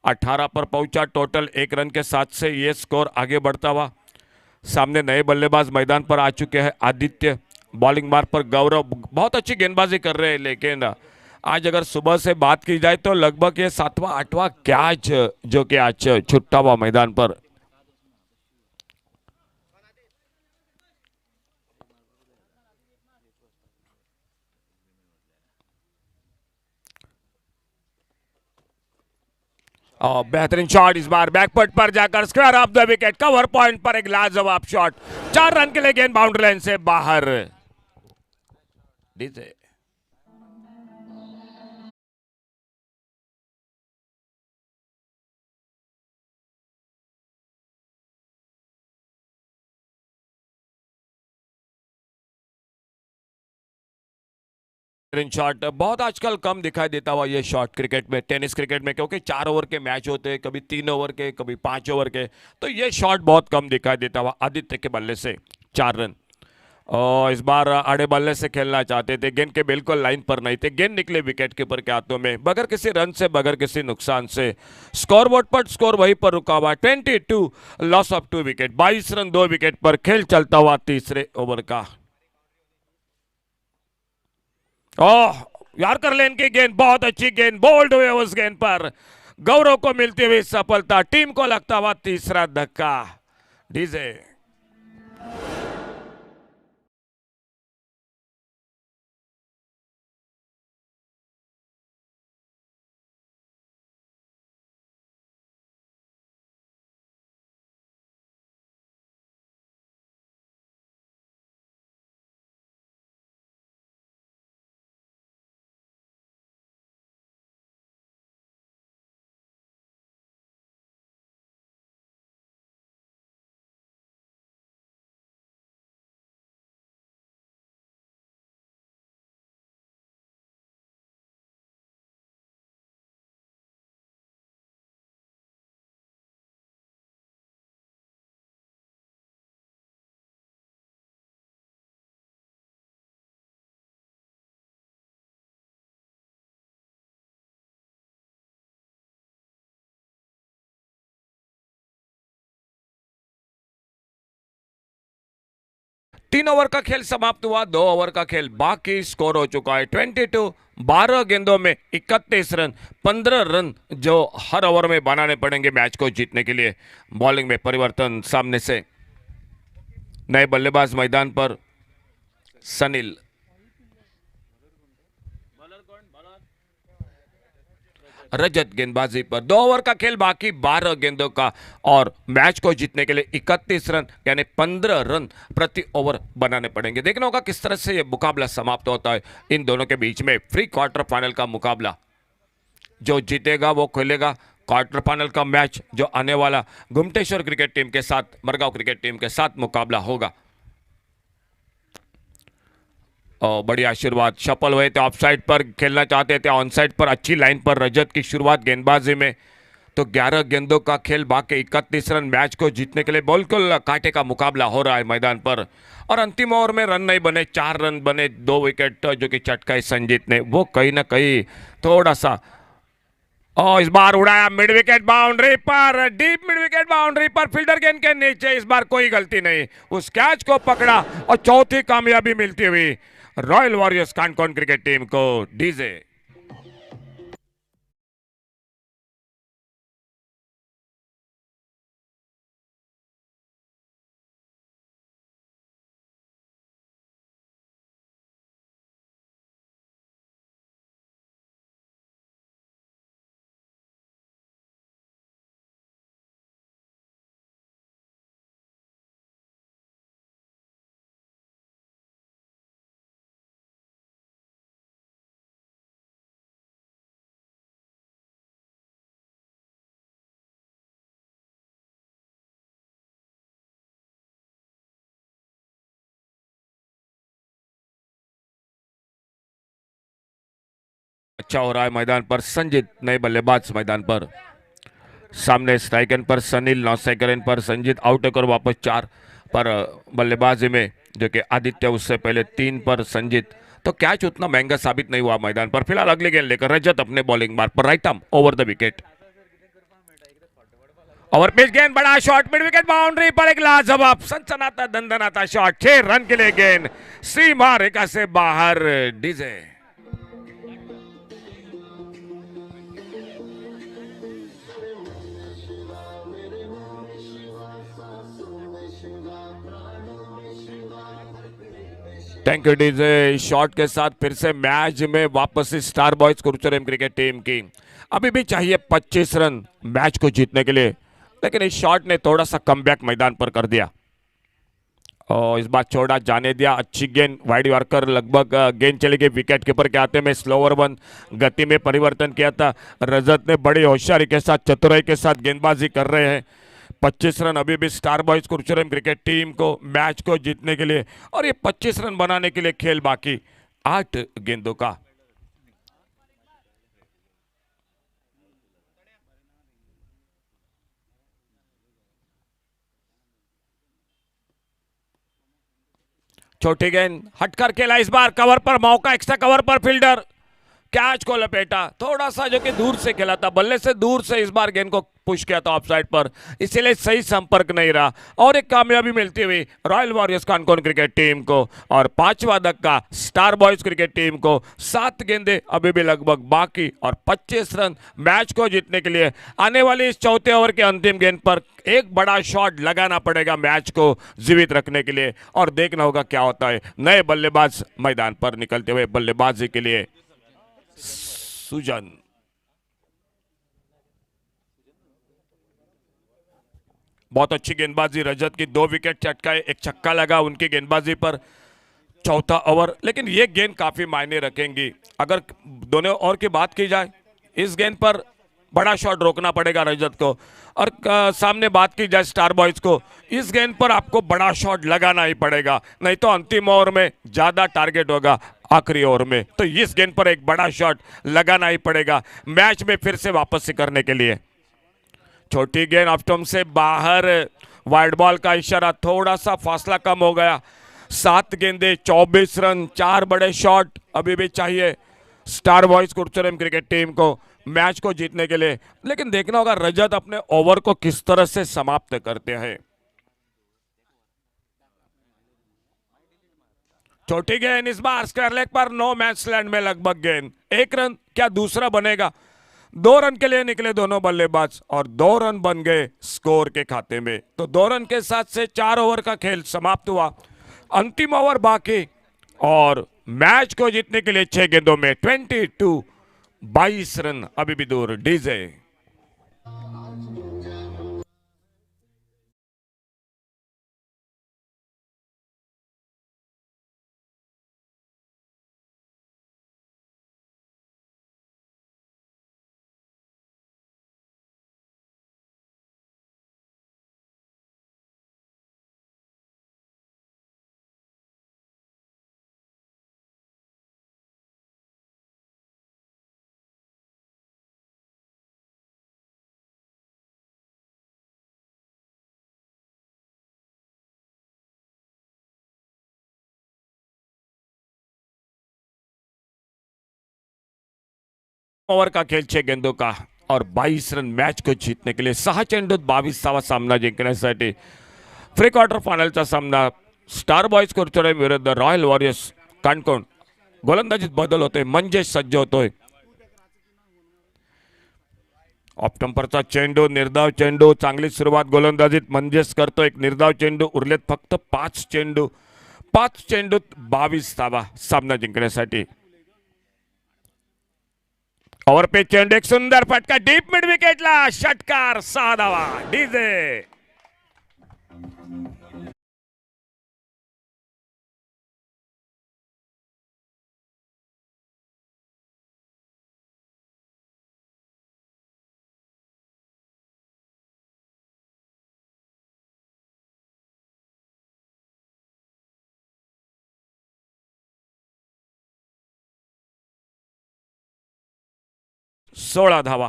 18 पर पहुंचा, टोटल 1 रन के साथ से यह स्कोर आगे बढ़ता हुआ। सामने नए बल्लेबाज मैदान पर आ चुके हैं। आदित्य बॉलिंग मार्ग पर, गौरव बहुत अच्छी गेंदबाजी कर रहे हैं, लेकिन आज अगर सुबह से बात की जाए तो लगभग ये 7वां 8वां कैच जो कि आज छुट्टा हुआ मैदान पर। और बेहतरीन शॉट इस बार बैकफुट पर जाकर square of the wicket, cover point पर एक लाजवाब शॉट। 4 रन के लिए गेंद बाउंड्री लाइन से बाहर। डीजे। शॉट बहुत आजकल कम दिखाई देता हुआ ये शॉट क्रिकेट में, टेनिस क्रिकेट में, क्योंकि 4 ओवर के मैच होते हैं, कभी 3 ओवर के, कभी 5 ओवर के, तो ये शॉट बहुत कम दिखाई देता हुआ। आदित्य के बल्ले से 4 रन। और इस बार आड़े बल्ले से खेलना चाहते थे, गेंद के बिल्कुल लाइन पर नहीं थे, गेंद निकले विकेट कीपर के हाथों में बगैर किसी रन से, बगैर किसी नुकसान से। स्कोर बोर्ड पर स्कोर वहीं पर रुका हुआ, 22, loss of 2 wicket, 22 run 2 wicket पर खेल चलता हुआ तीसरे ओवर का। ओह यार, कर लेन की गेंद, बहुत अच्छी गेंद, बोल्ड हुए उस गेंद पर। गौरव को मिलती हुई सफलता, टीम को लगता हुआ तीसरा धक्का। डीजे। 3 ओवर का खेल समाप्त हुआ, 2 ओवर का खेल बाकी, स्कोर हो चुका है 22। 12 गेंदों में 31 रन, 15 रन जो हर ओवर में बनाने पड़ेंगे मैच को जीतने के लिए। बॉलिंग में परिवर्तन, सामने से नए बल्लेबाज मैदान पर सनील, रजत गेंदबाजी पर। 2 ओवर का खेल बाकी, 12 गेंदों का, और मैच को जीतने के लिए 31 रन यानी 15 रन प्रति ओवर बनाने पड़ेंगे। देखना होगा किस तरह से यह मुकाबला समाप्त होता है इन दोनों के बीच में। प्री क्वार्टर फाइनल का मुकाबला, जो जीतेगा वो खेलेगा क्वार्टर फाइनल का मैच, जो आने वाला गुमटेश्वर क्रिकेट टीम के साथ, मरगांव क्रिकेट टीम के साथ मुकाबला होगा। बड़ी आशीर्वाद, सफल हुए थे, ऑफ साइड पर खेलना चाहते थे, ऑन साइड पर अच्छी लाइन पर रजत की शुरुआत गेंदबाजी में। तो 11 गेंदों का खेल बाकी, 31 रन, मैच को जीतने के लिए बिल्कुल कांटे का मुकाबला हो रहा है मैदान पर। और अंतिम ओवर में रन नहीं बने, 4 रन बने, 2 विकेट जो कि चटकाए संजीत ने, वो कहीं ना कहीं थोड़ा सा। और इस बार उड़ाया मिड विकेट बाउंड्री पर, डीप मिड विकेट बाउंड्री पर, फील्डर गेंद के नीचे। इस बार कोई गलती नहीं, उस कैच को पकड़ा और चौथी कामयाबी मिलती हुई royal warriors Canacona cricket team को। डीजे अच्छा हो रहा है मैदान पर। संजीत नए बल्लेबाज मैदान पर, सामने स्ट्राइक एंड पर सनील, नौ स्ट्राइकर एंड पर संजीत, आउट होकर वापस 4 पर बल्लेबाजी में जो कि आदित्य, उससे पहले 3 पर संजीत। तो कैच उतना महंगा साबित नहीं हुआ मैदान पर। फिलहाल अगली गेंद लेकर रजत अपने बॉलिंग मार्ग पर, right arm over the wicket. Over pitch गेंद, बड़ा शॉट, मिड विकेट बाउंड्री पर, एक लाजवाब सनसनाता दंदनाता शॉट, 6 रन के लिए गेंद सीमा रेखा से बाहर। DJ thank you DJ. Shot के साथ फिर से मैच में वापस स्टार बॉयज कुरुचरम क्रिकेट टीम की। अभी भी चाहिए 25 रन मैच को जीतने के लिए, लेकिन इस शॉट ने थोड़ा सा कमबैक मैदान पर कर दिया और इस बार छोड़ा जाने दिया। अच्छी गेंद, वाइड यॉर्कर, लगभग गेंद चली गई विकेट कीपर के हाथे में। स्लोअर वन, गति में परिवर्तन किया था रजत ने, बड़ी होशियारी के साथ, चतुराई के साथ गेंदबाजी कर रहे हैं। 25 रन अभी भी स्टार बॉयज कुरुचरम क्रिकेट टीम को मैच को जीतने के लिए, और ये 25 रन बनाने के लिए खेल बाकी 8 गेंदों का। छोटी गेंद हटकर खेला, इस बार कवर पर मौका, एक्स्ट्रा कवर पर फील्डर कैच को लपेटा, थोड़ा सा जो कि दूर से खेला था, बल्ले से दूर से इस बार गेंद को पुश किया था ऑफ साइड पर, इसीलिए सही संपर्क नहीं रहा और एक कामयाबी मिलती हुई royal warriors Canacona cricket team को और 5वां धक्का स्टार बॉयज क्रिकेट टीम को। 7 गेंदे अभी भी लगभग बाकी और 25 रन मैच को जीतने के लिए। आने वाली इस चौथे ओवर के अंतिम गेंद पर एक बड़ा शॉट लगाना पड़ेगा मैच को जीवित रखने के लिए और देखना होगा क्या होता है। नए बल्लेबाज मैदान पर निकलते हुए बल्लेबाजी के लिए सुजन। बहुत अच्छी गेंदबाजी रजत की, 2 विकेट चटकाए, एक छक्का लगा उनकी गेंदबाजी पर। चौथा ओवर, लेकिन ये गेंद काफी मायने रखेंगी। अगर दोनों ओवर की बात की जाए, इस गेंद पर बड़ा शॉट रोकना पड़ेगा रजत को और सामने बात की जाए स्टार बॉयज को, इस गेंद पर आपको बड़ा शॉट लगाना ही पड़ेगा, नहीं तो अंतिम ओवर में ज्यादा टारगेट होगा आखिरी ओवर में। तो इस गेंद पर एक बड़ा शॉट लगाना ही पड़ेगा मैच में फिर से वापसी करने के लिए। छोटी गेंद ऑफ स्टंप से बाहर, वाइड बॉल का इशारा, थोड़ा सा फासला कम हो गया। 7 गेंदे 24 रन, 4 बड़े शॉट अभी भी चाहिए स्टार बॉयज कुरुचरम क्रिकेट टीम को मैच को जीतने के लिए। लेकिन देखना होगा रजत अपने ओवर को किस तरह से समाप्त करते हैं। छोटी गेंद इस बार स्क्वायर लेग पर नो मैच लैंड में लगभग गेंद 1 रन, क्या दूसरा बनेगा? 2 रन के लिए निकले दोनों बल्लेबाज और 2 रन बन गए स्कोर के खाते में। तो 2 रन के साथ से 4 ओवर का खेल समाप्त हुआ। अंतिम ओवर बाकी और मैच को जीतने के लिए 6 गेंदों में 22 रन अभी भी दूर। डीजे ओवर का खेल 6 गेंदों का और 22 रन मैच को जीतने के लिए 6 चेंडूत 22वा सामना जिंकण्यासाठी प्री क्वार्टर फायनलचा सामना स्टार बॉयज कुरचोरे विरुद्ध रॉयल वॉरियर्स काणकोण। गोलंदाजीत बदल होतोय, मंजेश सज्ज होतोय। ऑफ स्टंपरचा चेंडू, निर्धाव चेंडू, चांगली सुरुवात गोलंदाजीत मंजेश करतो। एक निर्धाव चेंडू, उरलेत फक्त 5 चेंडू, 5 चेंडूत 22 धावा सामना जिंकण्यासाठी। ओवर पे चेंडू, एक सुंदर फटका डीप मिड विकेटला, षटकार, 6 धावा। डीजे सोळा धावा।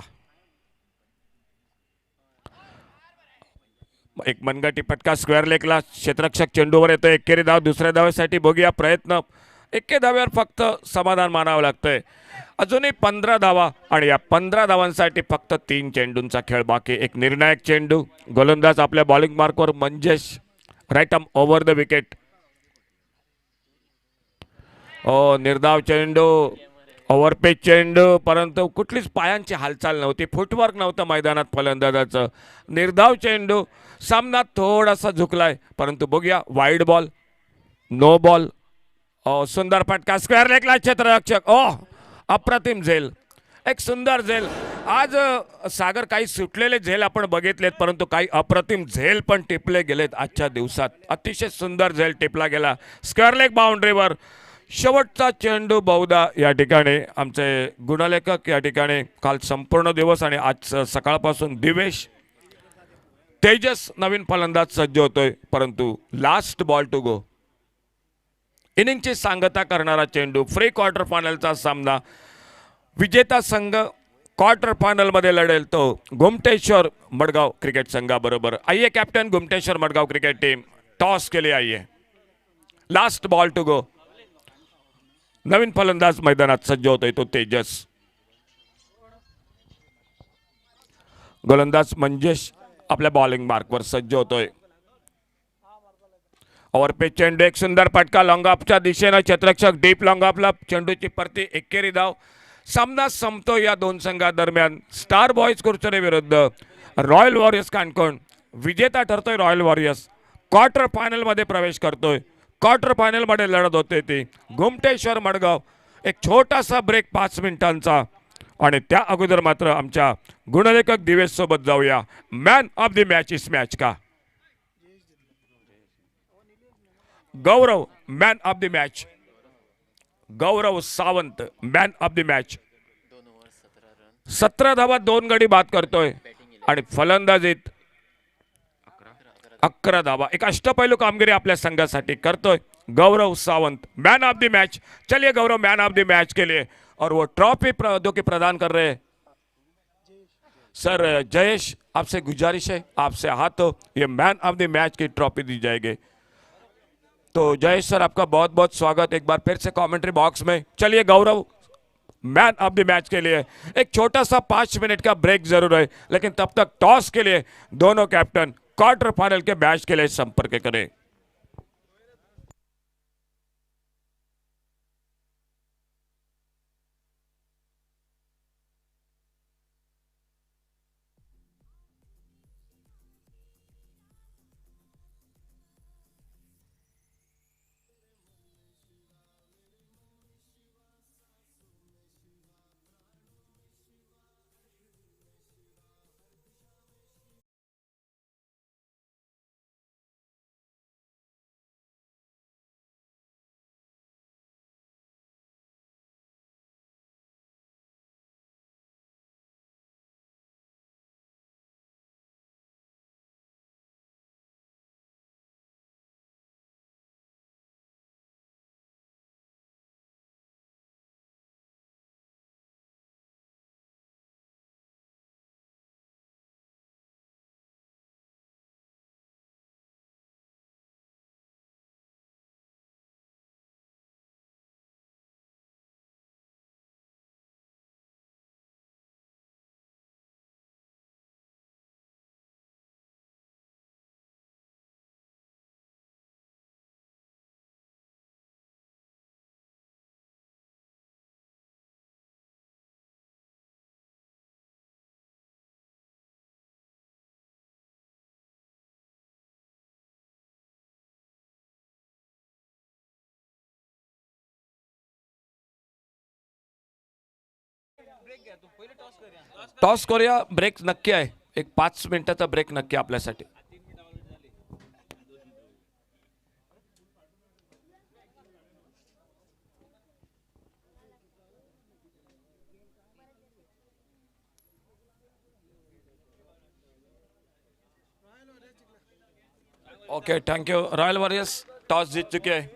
एक मनगटी फटका स्क्वेअर लेगला, क्षेत्ररक्षक चेंडूवर येतो। एकेरी धाव, दुसऱ्या धावेसाठी बघूया प्रयत्न। एके धाव्यावर फक्त समाधान मानावं लागतंय। अजूनही 15 धावा आणि या 15 धावांसाठी फक्त 3 चेंडूंचा खेळ बाकी। एक निर्णायक चेंडू, गोलंदाज आपल्या बॉलिंग मार्कवर Manjesh, right arm over the wicket. निर्धाव चेंडू, ओव्हरपेच चेंडू, परंतु कुठलीच पायांची हालचाल नव्हती, फुटवर्क नव्हतं मैदानात फलंदाजाचं। निर्धाव चेंडू, सामना थोडासा झुकलाय, परंतु बघूया वाईड बॉल, नो बॉल। सुंदर फटका स्क्वेअर लेगला, क्षेत्ररक्षक, अप्रतिम झेल, एक सुंदर झेल। आज सागर काही सुटलेले झेल आपण बघितलेत, परंतु काही अप्रतिम झेल पण टिपले गेलेत आजच्या दिवसात। अतिशय सुंदर झेल टिपला गेला स्क्वेअर लेग बाउंड्रीवर। शेवटचा चेंडू बहुधा या ठिकाणी आमचे गुणलेखक या ठिकाणी काल संपूर्ण दिवस आणि आज सकाळपासून दिवेश तेजस नवीन फलंदाज सज्ज होतोय, परंतु लास्ट बॉल टू गो, इनिंगची सांगता करणारा चेंडू। प्री क्वार्टर फायनलचा सामना, विजेता संघ क्वार्टर फायनल मध्ये लढेल तो गुमटेश्वर मडगाव क्रिकेट संघाबरोबर। आइए captain, Gumteshwar Madgaon cricket team toss के लिए आइए। लास्ट बॉल टू गो, नवीन फलंदाज मैदानात सज्ज होतोय तो तेजस। गोलंदाज मंजेश आपल्या बॉलिंग मार्कवर सज्ज होतोय। ओव्हर पे चेंडू, एक सुंदर फटका लॉंग ऑफच्या दिशेनं, क्षेत्ररक्षक डीप लॉंग ऑफला, चेंडूची परती, एकेरी धाव। सामना संपतो या दोन संघादरम्यान। स्टार बॉयज कुरचरे विरुद्ध रॉयल वॉरियर्स काणकोण। विजेता ठरतोय रॉयल वॉरियर्स, क्वार्टर फायनल मध्ये प्रवेश करतोय। क्वार्टर फायनल मध्ये लढत होते ती गुमटेश्वर मडगाव। एक छोटासा ब्रेक 5 मिनिटांचा आणि त्या अगोदर मात्र आमच्या गुणलेखक दिवेश सोबत जाऊया मॅन ऑफ द मॅच इस मॅच का। Gaurav man of the match, Gaurav Sawant man of the match. 17 धावा 2 गडी बाद करतोय आणि फलंदाजीत 11 धावा, एक अष्टपैलू कामगिरी आपल्या संघासाठी करतोय Gaurav Sawant, man of the match. चलिए Gaurav man of the match के लिए, और वो ट्रॉफी जो कि प्रदान कर रहे हैं सर जयेश, आपसे गुजारिश है, आपसे हाथों ये मैन ऑफ द मैच की ट्रॉफी दी जाएगी। तो जयेश सर आपका बहुत बहुत स्वागत एक बार फिर से कमेंट्री बॉक्स में। चलिए Gaurav man of the match के लिए एक छोटा सा 5 मिनट का ब्रेक जरूर है, लेकिन तब तक टॉस के लिए दोनों कैप्टन क्वार्टर फाइनल के मैच के लिए संपर्क करें। टॉस करूया. ब्रेक नक्की आहे. एक 5 मिनिटाचा ब्रेक नक्की आपल्यासाठी. Okay, thank you. Royal warriors toss जीत चुके आहे.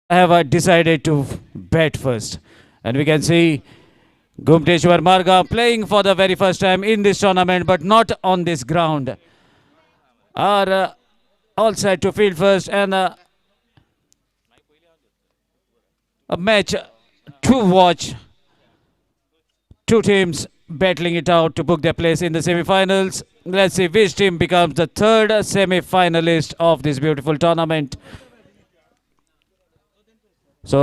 Have decided to bet first. And we can see Gumteshwar Marga playing for the very first time in this tournament, but not on this ground. Are all set to field first, and a match to watch. Two teams battling it out to book their place in the semi-finals. Let's see which team becomes the third semi-finalist of this beautiful tournament. So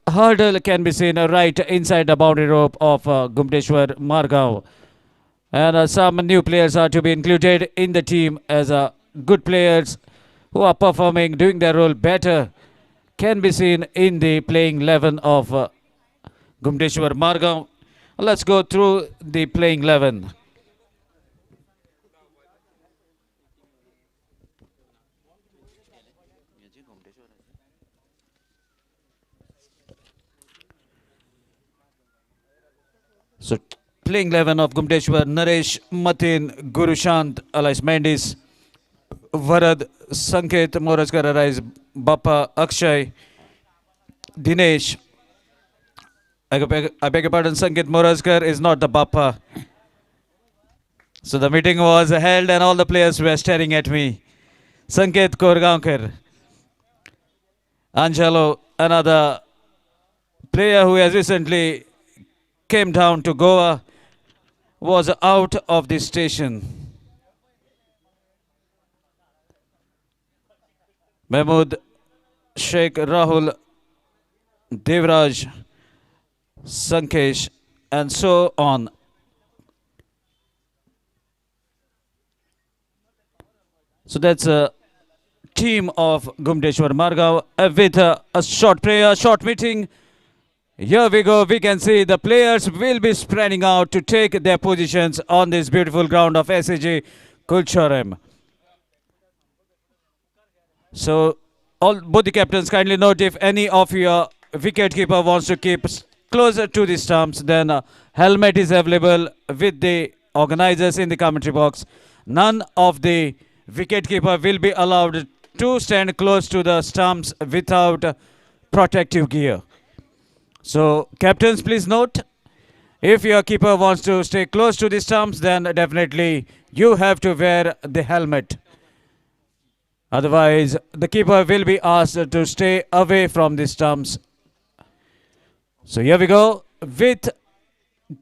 hurdle can be seen right inside the boundary rope of Gumteshwar Margaon. And some new players are to be included in the team as good players who are performing, doing their role better, can be seen in the playing 11 of Gumdeshwar Margaon. Let's go through the playing 11. So, playing 11 of Gumdeshwar: Naresh, Matin, Gurushant, alias Mendis, Varad, Sanket, Moraskar, alias Bappa, Akshay, Dinesh. I beg your pardon, Sanket Moraskar is not the Bappa. So the meeting was held and all the players were staring at me. Sanket Korgaonkar, Angelo, another player who has recently came down to Goa, was out of the station. Mahmood, Sheikh Rahul, Devraj, Sankesh, and so on. So that's a team of Gumdeshwar Margaon with a short prayer, short meeting. Here we go. We can see the players will be spreading out to take their positions on this beautiful ground of SAG Kulcharam. So, both the captains, kindly note if any of your wicketkeeper wants to keep closer to the stumps, then helmet is available with the organizers in the commentary box. None of the wicketkeeper will be allowed to stand close to the stumps without protective gear. So, captains, please note if your keeper wants to stay close to the stumps, then definitely you have to wear the helmet. Otherwise, the keeper will be asked to stay away from the stumps. So here we go with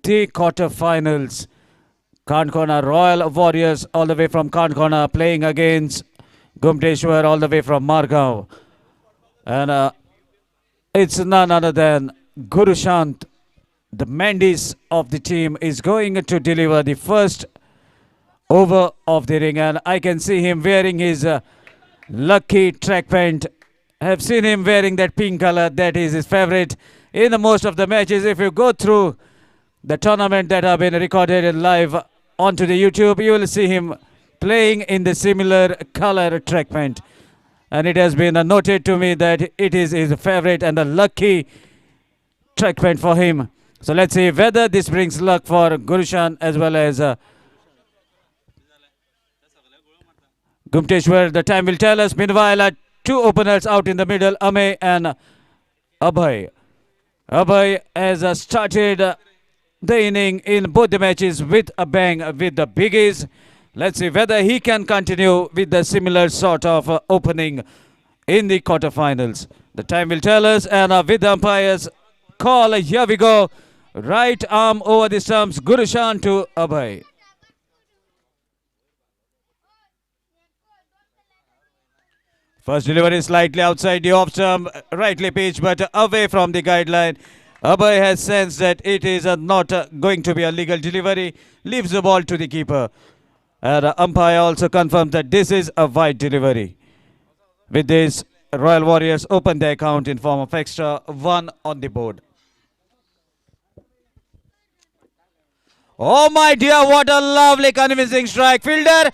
the quarterfinals. Kankona Royal Warriors all the way from Kankona playing against Gumdeshwar all the way from Margaon. And it's none other than Gurushant, the Mandis of the team, is going to deliver the first over of the ring. And I can see him wearing his lucky track pant. I have seen him wearing that pink color. That is his favorite in the most of the matches. If you go through the tournament that have been recorded live onto the YouTube, you will see him playing in the similar color track pant. And it has been noted to me that it is his favorite and a lucky track pant for him. So let's see whether this brings luck for Gurushan as well as Gumteshwar. The time will tell us. Meanwhile, two openers out in the middle, Ame and Abhay. Abhay has started the inning in both the matches with a bang with the biggies. Let's see whether he can continue with the similar sort of opening in the quarterfinals. The time will tell us, and with the umpire's call, here we go. Right arm over the stumps, Gurushan to Abhay. First delivery slightly outside the off stump, rightly pitched but away from the guideline. Abhay has sensed that it is not going to be a legal delivery, leaves the ball to the keeper. And umpire also confirms that this is a wide delivery. With this, Royal Warriors open their account in form of extra 1 on the board. Oh my dear, what a lovely convincing strike. Fielder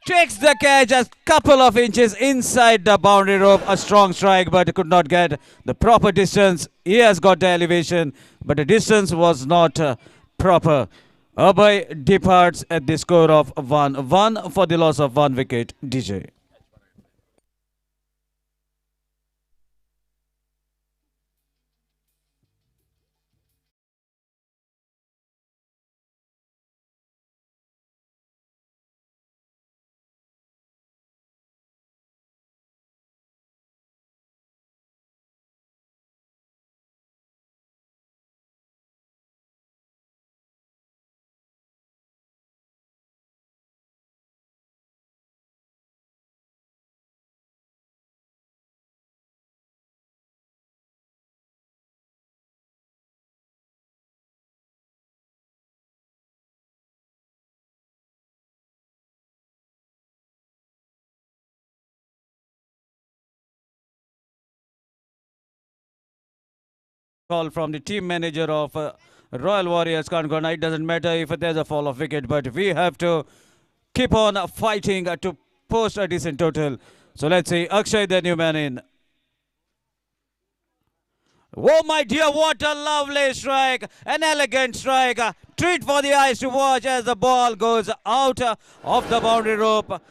takes the catch a couple of inches inside the boundary rope. A strong strike, but could not get the proper distance. He has got the elevation, but the distance was not proper. Abhay departs at the score of 1-1 for the loss of 1 wicket. DJ. call from the team manager of Royal Warriors Kankona. It doesn't matter if there's a fall of wicket, but we have to keep on fighting to post a decent total. So let's see, Akshay, the new man in. Oh my dear, what a lovely strike, an elegant strike, a treat for the eyes to watch as the ball goes out of the boundary rope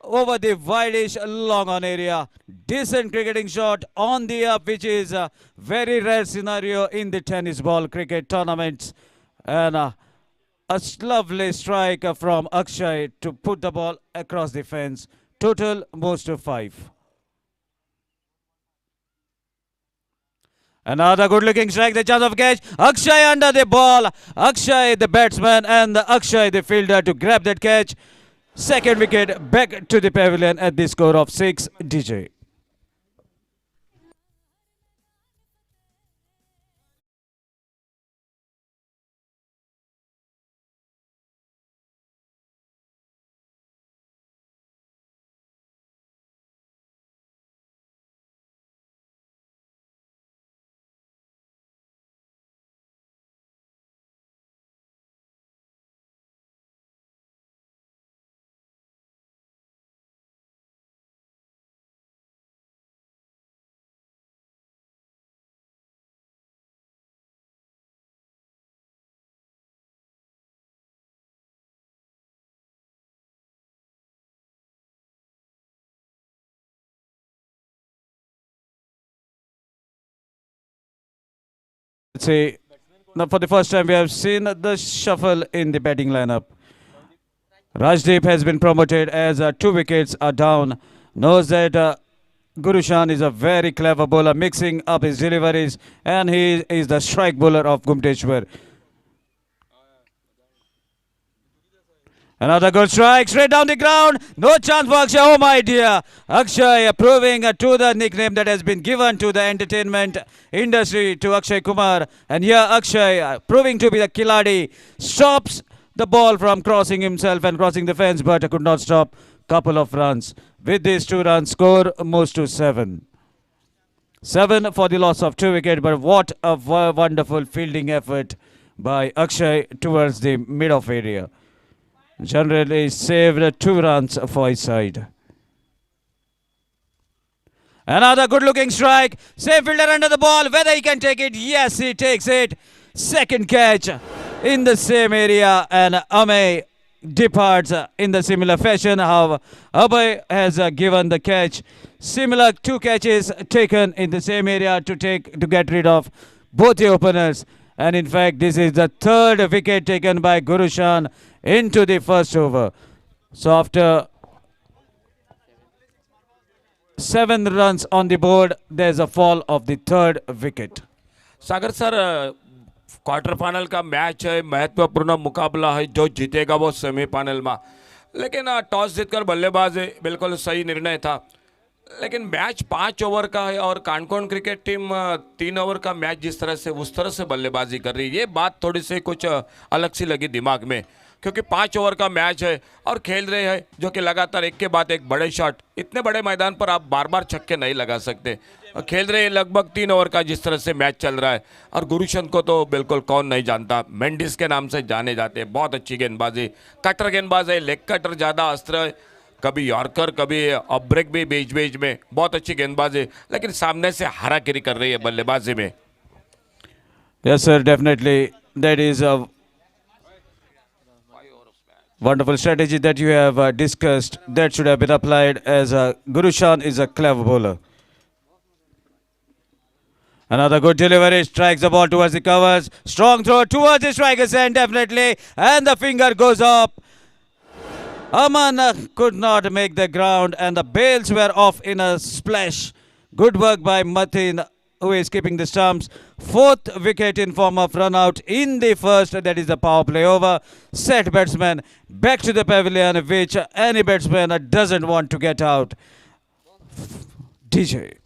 over the wideish long on area. Decent cricketing shot on the up, which is a very rare scenario in the tennis ball cricket tournaments. And a lovely strike from Akshay to put the ball across the fence. Total moves to 5. Another good looking strike, the chance of catch. Akshay under the ball. Akshay the batsman and Akshay the fielder to grab that catch. Second wicket back to the pavilion at the score of 6, DJ. Let's see. Now, for the first time, we have seen the shuffle in the batting lineup. Rajdeep has been promoted as 2 wickets are down. Knows that Gurushan is a very clever bowler, mixing up his deliveries, and he is the strike bowler of Gumteshwar. Another good strike, straight down the ground. No chance for Akshay. Oh my dear. Akshay proving to the nickname that has been given to the entertainment industry to Akshay Kumar. And here Akshay proving to be the Kiladi. Stops the ball from crossing himself and crossing the fence, but could not stop. Couple of runs. With these 2 runs, score moves to 7. 7 for the loss of 2 wickets, but what a wonderful fielding effort by Akshay towards the mid-off area. Generally saved 2 runs for his side. Another good looking strike. Same fielder under the ball. Whether he can take it? Yes, he takes it. Second catch in the same area, and Amey departs in the similar fashion. How Abhay has given the catch. Similar 2 catches taken in the same area to get rid of both the openers. And in fact, this is the 3rd wicket taken by Gurushan into the first over. So after 7 runs on the board, there's a fall of the 3rd wicket. Sagar sir quarter final का match है, महत्वपूर्ण मुकाबला है, जो जीतेगा वो semifinal में। लेकिन टॉस जीतकर बल्लेबाज बिल्कुल सही निर्णय था, लेकिन मैच 5 ओवर का है और कानकोन क्रिकेट टीम 3 ओवर का मैच जिस तरह से उस तरह से बल्लेबाजी कर रही है, ये बात थोड़ी सी कुछ अलग सी लगी दिमाग में, क्योंकि 5 ओवर का मैच है और खेल रहे हैं जो कि लगातार एक के बाद एक बड़े शॉट, इतने बड़े मैदान पर आप बार बार छक्के नहीं लगा सकते। खेल रहे हैं लगभग 3 ओवर का जिस तरह से मैच चल रहा है, और गुरुशन को तो बिल्कुल कौन नहीं जानता, मेंडिस के नाम से जाने जाते हैं। बहुत अच्छी गेंदबाजी, कटर गेंदबाज है, लेग कटर ज़्यादा अस्त्र है, कभी यॉर्कर कभी ऑफ ब्रेक भी बीच बीच में, बहुत अच्छी गेंदबाजी, लेकिन सामने से हारागिरी कर रही है बल्लेबाजी में। Yes, sir, definitely. That is a wonderful strategy that you have discussed. That should have been applied as Gurushan is a clever bowler. Another good delivery, strikes the ball towards the covers. Strong throw towards the striker's end, definitely. And the finger goes up. Aman could not make the ground, and the bails were off in a splash. Good work by Matin, who is keeping the stumps. 4th wicket in form of run out in the first, that is the power play over. Set batsman back to the pavilion, which any batsman doesn't want to get out. DJ.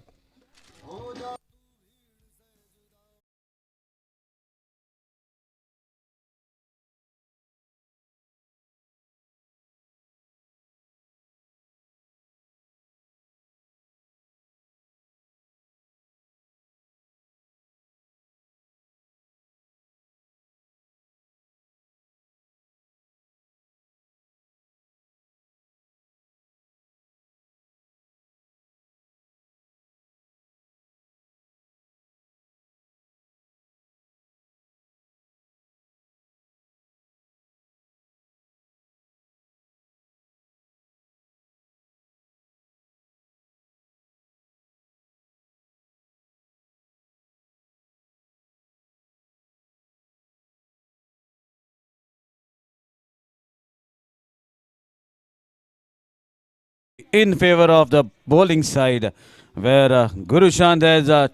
in favor of the bowling side, where Guru Shant has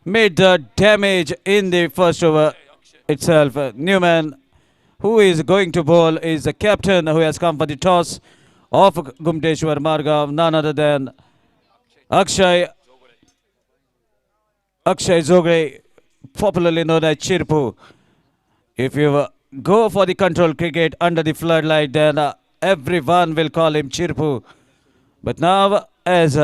made the damage in the first over itself. Newman, who is going to bowl, is the captain who has come for the toss of Gumteshwar Margav, none other than Akshay Zogre, popularly known as Chirpu. If you go for the control cricket under the floodlight, then everyone will call him Chirpu. But now, as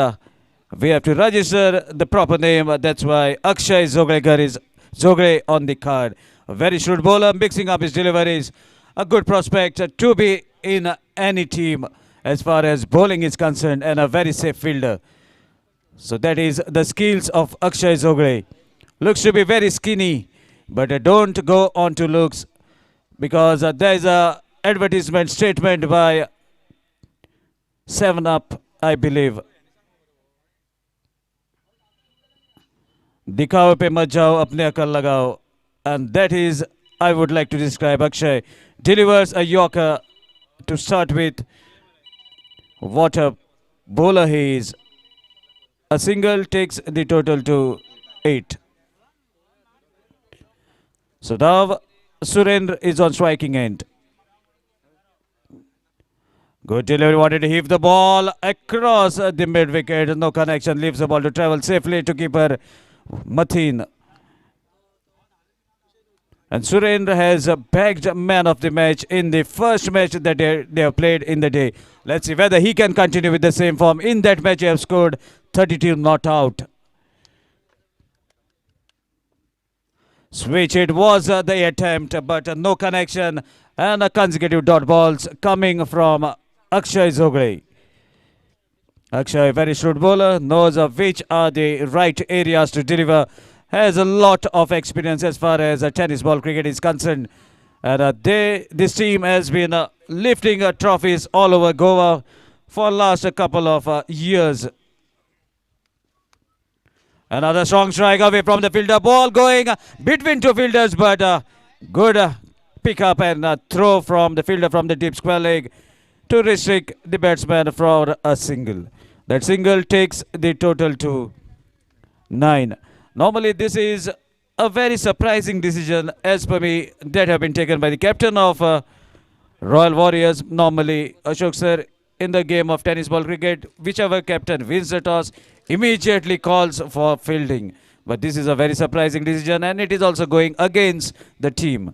we have to register the proper name, that's why Akshay Zogrekar is Zogre on the card. A very shrewd bowler, mixing up his deliveries. A good prospect to be in any team as far as bowling is concerned, and a very safe fielder. So that is the skills of Akshay Zogre. Looks to be very skinny, but don't go on to looks, because there is a advertisement statement by 7-Up, I believe. दिखाओ पे मत जाओ, अपने अकल लगाओ. And that is, I would like to describe Akshay. Delivers a Yorker to start with. What a bowler he is. A single takes the total to 8. So now Surendra is on striking end. Good delivery, wanted to heave the ball across the mid wicket. No connection, leaves the ball to travel safely to keeper Mateen. And Surendra has bagged man of the match in the first match that they have played in the day. Let's see whether he can continue with the same form. In that match, he have scored 32 not out. Switch, it was the attempt, but no connection, and a consecutive dot balls coming from Akshay Zogre. Akshay, very shrewd bowler, knows which are the right areas to deliver, has a lot of experience as far as tennis ball cricket is concerned. And this team has been lifting trophies all over Goa for last couple of years. Another strong strike away from the fielder. Ball going between two fielders, but good pick up and throw from the fielder from the deep square leg to restrict the batsman for a single. That single takes the total to 9. Normally, this is a very surprising decision, as per me, that have been taken by the captain of Royal Warriors. Normally, Ashok sir, in the game of tennis ball cricket, whichever captain wins the toss immediately calls for fielding. But this is a very surprising decision, and it is also going against the team.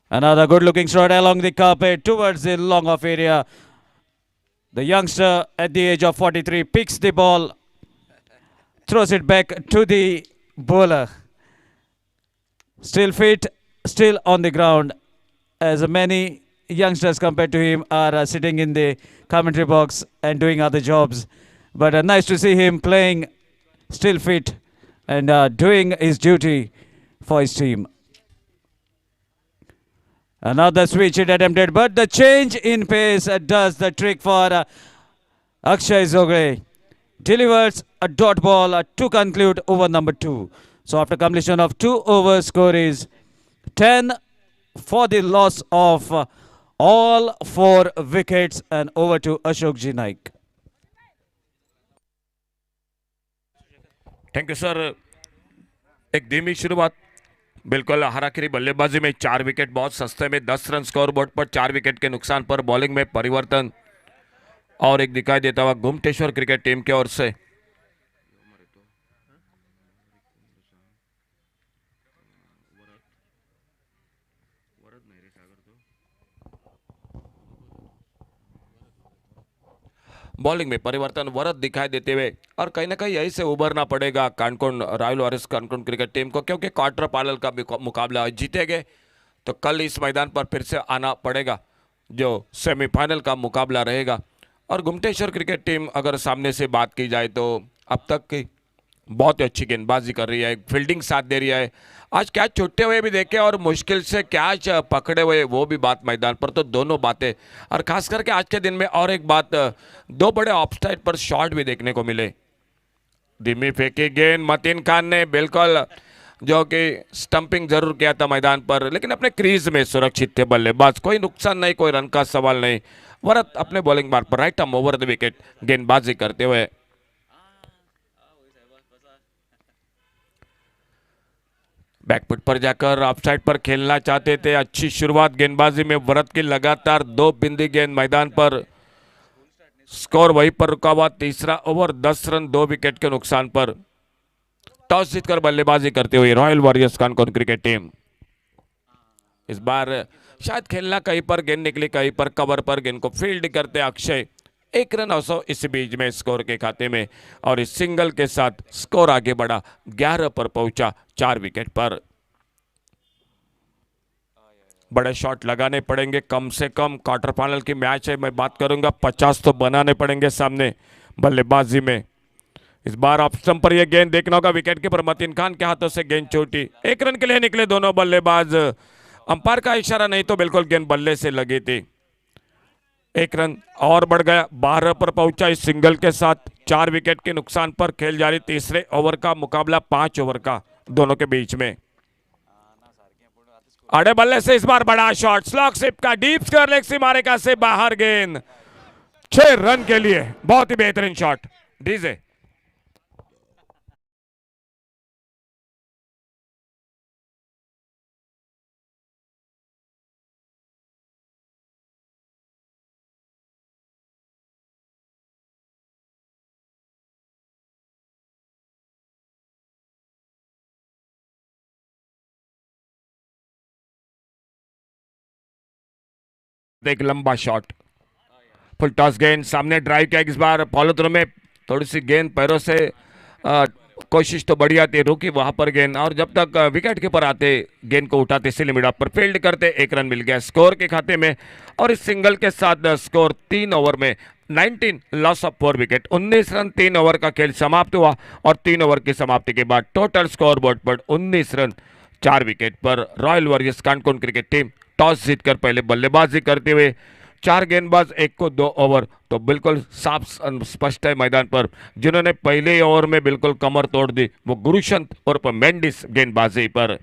Another good looking shot along the carpet towards the long off area. The youngster at the age of 43 picks the ball, throws it back to the bowler. Still fit, still on the ground, as many youngsters compared to him are sitting in the commentary box and doing other jobs. But nice to see him playing, still fit, and doing his duty for his team. Another switch it attempted, but the change in pace does the trick for Akshay Zogre. Delivers a dot ball to conclude over number 2. So after completion of 2 overs, score is 10 for the loss of all 4 wickets, and over to Ashok Ji Naik. Thank you sir. एक धीमी शुरुआत, बिल्कुल हाराखिरी बल्लेबाजी में 4 wicket, बहुत सस्ते में 10 run score board पर, 4 विकेट के नुकसान पर बॉलिंग में परिवर्तन और एक दिखाई देता हुआ गुमटेश्वर क्रिकेट टीम की ओर से. बॉलिंग में परिवर्तन, वरद दिखाई देते हुए, और कहीं ना कहीं यही से उभरना पड़ेगा Kankon royal warriors Canacona cricket team को, क्योंकि क्वार्टर फाइनल का मुकाबला जीतेंगे तो कल इस मैदान पर फिर से आना पड़ेगा जो सेमीफाइनल का मुकाबला रहेगा. और गुमटेश्वर क्रिकेट टीम अगर सामने से बात की जाए तो अब तक की बहुत ही अच्छी गेंदबाजी कर रही है, फील्डिंग साथ दे रही है. आज कैच छूटते हुए भी देखे और मुश्किल से कैच पकड़े हुए वो भी बात मैदान पर, तो दोनों बातें. और खास करके आज के दिन में और एक बात, 2 बड़े ऑफ साइड पर शॉट भी देखने को मिले. धीमी फेंकी गेंद मतीन खान ने बिल्कुल जो कि स्टंपिंग जरूर किया था मैदान पर, लेकिन अपने क्रीज में सुरक्षित थे बल्लेबाज। कोई नुकसान नहीं, कोई रन का सवाल नहीं। वरत अपने बॉलिंग मार्ग पर right arm over the wicket गेंदबाजी करते हुए बैकफुट पर जाकर ऑफसाइड पर खेलना चाहते थे। अच्छी शुरुआत गेंदबाजी में वरत की, लगातार 2 बिंदी गेंद मैदान पर। स्कोर वहीं पर रुका हुआ। तीसरा ओवर 10 रन 2 विकेट के नुकसान पर। टॉस जीतकर बल्लेबाजी करते हुए royal warriors Canacona cricket team इस बार शायद खेलना कहीं पर गेंद निकली, कहीं पर कवर पर गेंद को फील्ड करते अक्षय। 1 रन अवसर इस बीच में स्कोर के खाते में, और इस सिंगल के साथ स्कोर आगे बढ़ा, 11 पर पहुंचा 4 विकेट पर। बड़े शॉट लगाने पड़ेंगे, कम से कम क्वार्टर फाइनल की मैच है, मैं बात करूंगा 50 तो बनाने पड़ेंगे सामने बल्लेबाजी में। इस बार ऑफ स्टंप पर यह गेंद देखना होगा, विकेट कीपर मतीन खान के हाथों से गेंद छूटी। 1 रन के लिए निकले दोनों बल्लेबाज। अंपायर का इशारा नहीं तो बिल्कुल गेंद बल्ले से लगी थी। 1 रन और बढ़ गया, 12 पर पहुंचा इस सिंगल के साथ। 4 विकेट के नुकसान पर खेल जारी। तीसरे ओवर का मुकाबला 5 ओवर का दोनों के बीच में। अड़े बल्ले से इस बार बड़ा शॉट, स्लॉग सिप का डीप स्क्वायर लेग से मारेगा से बाहर गेंद। 6 रन के लिए बहुत ही बेहतरीन शॉट। डीजे एक लंबा शॉट, फुल टॉस गेंद सामने ड्राइव किया। इस बार फॉलो थ्रू में थोड़ी सी गेंद पैरों से कोशिश तो बढ़िया थी, रुकी वहां पर गेंद, और जब तक विकेट कीपर आते गेंद को उठाते सिली मिड ऑफ पर फील्ड करते। 1 रन मिल गया स्कोर के खाते में, और इस सिंगल के साथ स्कोर 3 ओवर में 19 loss of 4 wicket. 19 run 3 over का खेल समाप्त हुआ, और 3 ओवर की समाप्ति के बाद टोटल स्कोर बोर्ड पर 19 रन 4 विकेट पर royal warriors Canacona cricket team toss जीतकर पहले बल्लेबाजी करते हुए। 4 गेंदबाज 1 को 2 ओवर, तो बिल्कुल साफ स्पष्ट है मैदान पर। जिन्होंने पहले ओवर में बिल्कुल कमर तोड़ दी वो गुरुशंत और मेंडिस गेंदबाजी पर।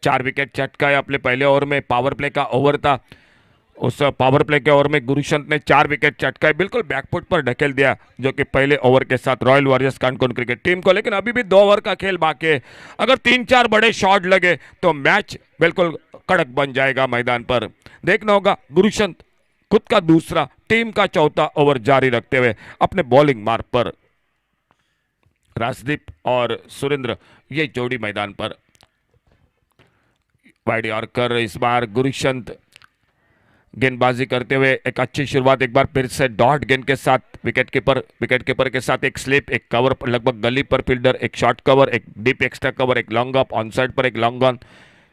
4 विकेट चटकाए अपने पहले ओवर में। पावर प्ले का ओवर था, उस पावर प्ले के ओवर में गुरुशंत ने 4 विकेट चटकाए, बिल्कुल बैकफुट पर ढकेल दिया, जो कि पहले ओवर के साथ royal warriors Canacona cricket team को। लेकिन अभी भी 2 ओवर का खेल बाकी है। अगर 3-4 बड़े शॉट लगे तो मैच बिल्कुल कड़क बन जाएगा मैदान पर। देखना होगा गुरुशंत खुद का दूसरा, टीम का चौथा ओवर जारी रखते हुए अपने बॉलिंग मार्ग पर। राजदीप और सुरेंद्र ये जोड़ी मैदान पर। वाइड यॉर्कर, इस बार गुरुशंत गेंदबाजी करते हुए एक अच्छी शुरुआत। एक बार फिर से डॉट गेंद के साथ विकेट कीपर के साथ एक स्लिप, एक कवर लगभग गली पर फील्डर, एक शॉर्ट कवर, एक डीप एक्स्ट्रा कवर, एक लॉन्ग ऑफ ऑन साइड पर, एक लॉन्ग ऑन,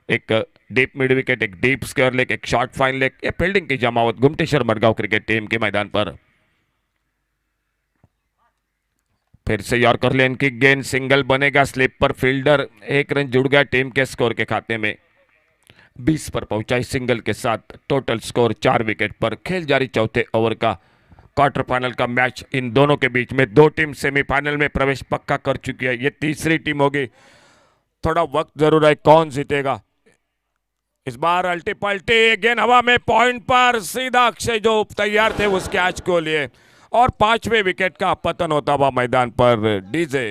एक डीप मिड विकेट, एक डीप स्क्वायर लेग, एक शॉर्ट फाइन लेग। ये फील्डिंग की जमावत गुमटेश्वर मरगांव क्रिकेट टीम के मैदान पर। फिर से यॉर्कर लेन की गेंद, सिंगल बनेगा, स्लिप पर फील्डर। 1 रन जुड़ गया टीम के स्कोर के खाते में। 20 पर पहुंचा इस सिंगल के साथ। टोटल स्कोर 4 विकेट पर। खेल जारी चौथे ओवर का क्वार्टर फाइनल का मैच इन दोनों के बीच में। 2 टीम सेमीफाइनल में प्रवेश पक्का कर चुकी है, ये तीसरी टीम होगी। थोड़ा वक्त जरूर है, कौन जीतेगा। इस बार अल्टी पल्टी गेंद हवा में, पॉइंट पर सीधा अक्षय जो तैयार थे उस कैच को लिए, और 5वें विकेट का पतन होता हुआ मैदान पर। डीजे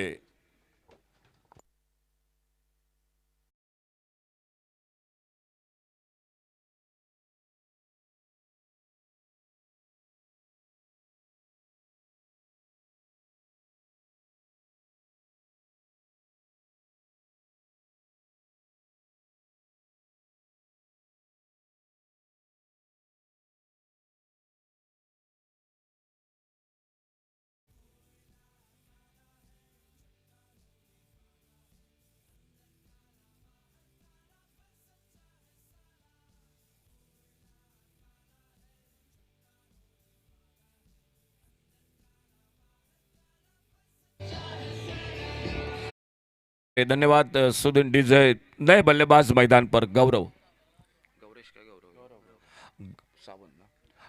धन्यवाद सुदिन। डीजे नए बल्लेबाज मैदान पर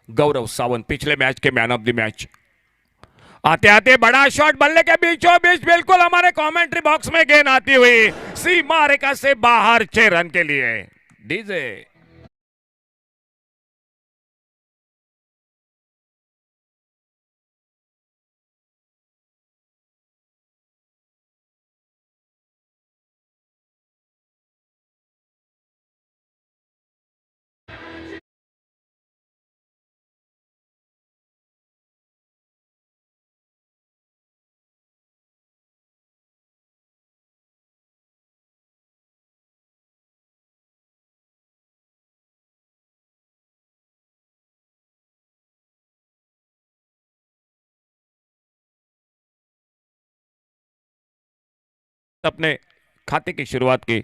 गौरव सावंत पिछले मैच के मैन ऑफ द मैच। आते आते बड़ा शॉट बल्ले के बीचों बीच बिल्कुल हमारे कमेंट्री बॉक्स में गेंद आती हुई सीमा रेखा से बाहर 6 रन के लिए। डीजे अपने खाते की शुरुआत की।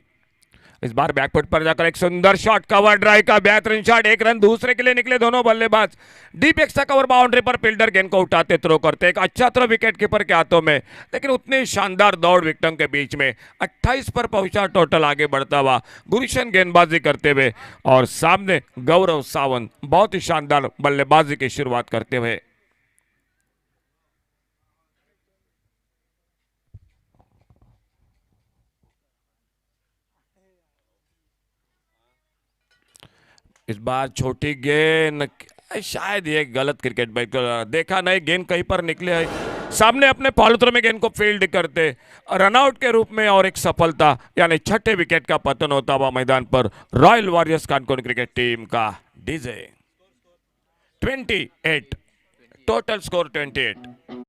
इस बार बैकफुट पर जाकर एक सुंदर शॉट, कवर ड्राइव का बेहतरीन शॉट, एक रन दूसरे के लिए निकले दोनों बल्लेबाज। डीप एक्स्ट्रा कवर बाउंड्री पर फील्डर गेंद को उठाते थ्रो करते, एक अच्छा थ्रो विकेट कीपर के हाथों में, लेकिन उतनी शानदार दौड़ विकेटों के बीच में 28 पर पहुंचा टोटल आगे बढ़ता हुआ गुलशन गेंदबाजी करते हुए, और सामने गौरव सावंत बहुत ही शानदार बल्लेबाजी की शुरुआत करते हुए। इस बार छोटी गेंद, शायद ये गलत क्रिकेट बैट देखा नहीं, गेंद कहीं पर निकले है सामने अपने फॉलोथ्रो में गेंद को फील्ड करते रनआउट के रूप में, और एक सफलता यानी छठे विकेट का पतन होता हुआ मैदान पर royal warriors Kanpur cricket team का। DJ 28, total score 28।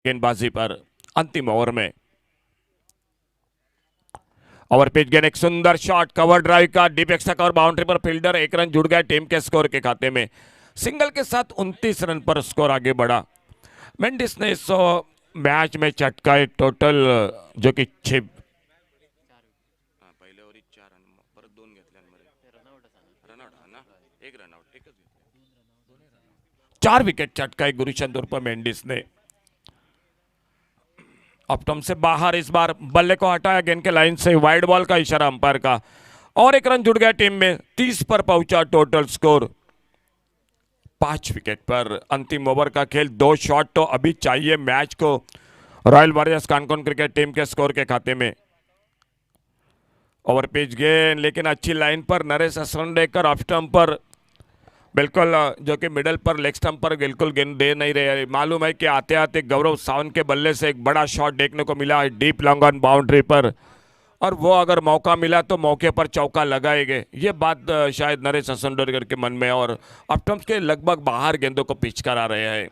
गेंदबाजी पर अंतिम ओवर में ओवर पिच गेंद, एक सुंदर शॉट, कवर ड्राइव का डीप एक्स्ट्रा कवर बाउंड्री पर फील्डर, एक रन जुड़ गया टीम के स्कोर के खाते में। सिंगल के साथ 29 रन पर स्कोर आगे बढ़ा। मेंडिस ने इस मैच में चटकाए टोटल जो कि 6 4 विकेट चटकाए गुरुचंद उर्फ मेंडिस ने। ऑप्टम से बाहर इस बार बल्ले को हटाया गेंद के लाइन से, वाइड बॉल का इशारा अंपायर का, और एक रन जुड़ गया टीम में। 30 पर पहुंचा टोटल स्कोर 5 विकेट पर। अंतिम ओवर का खेल, 2 शॉट तो अभी चाहिए मैच को royal warriors Kanpur cricket team के स्कोर के खाते में। ओवर पिच गेंद, लेकिन अच्छी लाइन पर नरेश असोंडेकर ऑफ स्टंप पर बिल्कुल, जो कि मिडल पर लेग स्टंप पर बिल्कुल गेंद दे नहीं रहे। मालूम है कि आते आते गौरव सावंत के बल्ले से एक बड़ा शॉट देखने को मिला है डीप लॉन्ग ऑन बाउंड्री पर, और वो अगर मौका मिला तो मौके पर चौका लगाएंगे, ये बात शायद नरेश असोंडेकर के मन में, और ऑफ के लगभग बाहर गेंदों को पिच करा रहे हैं।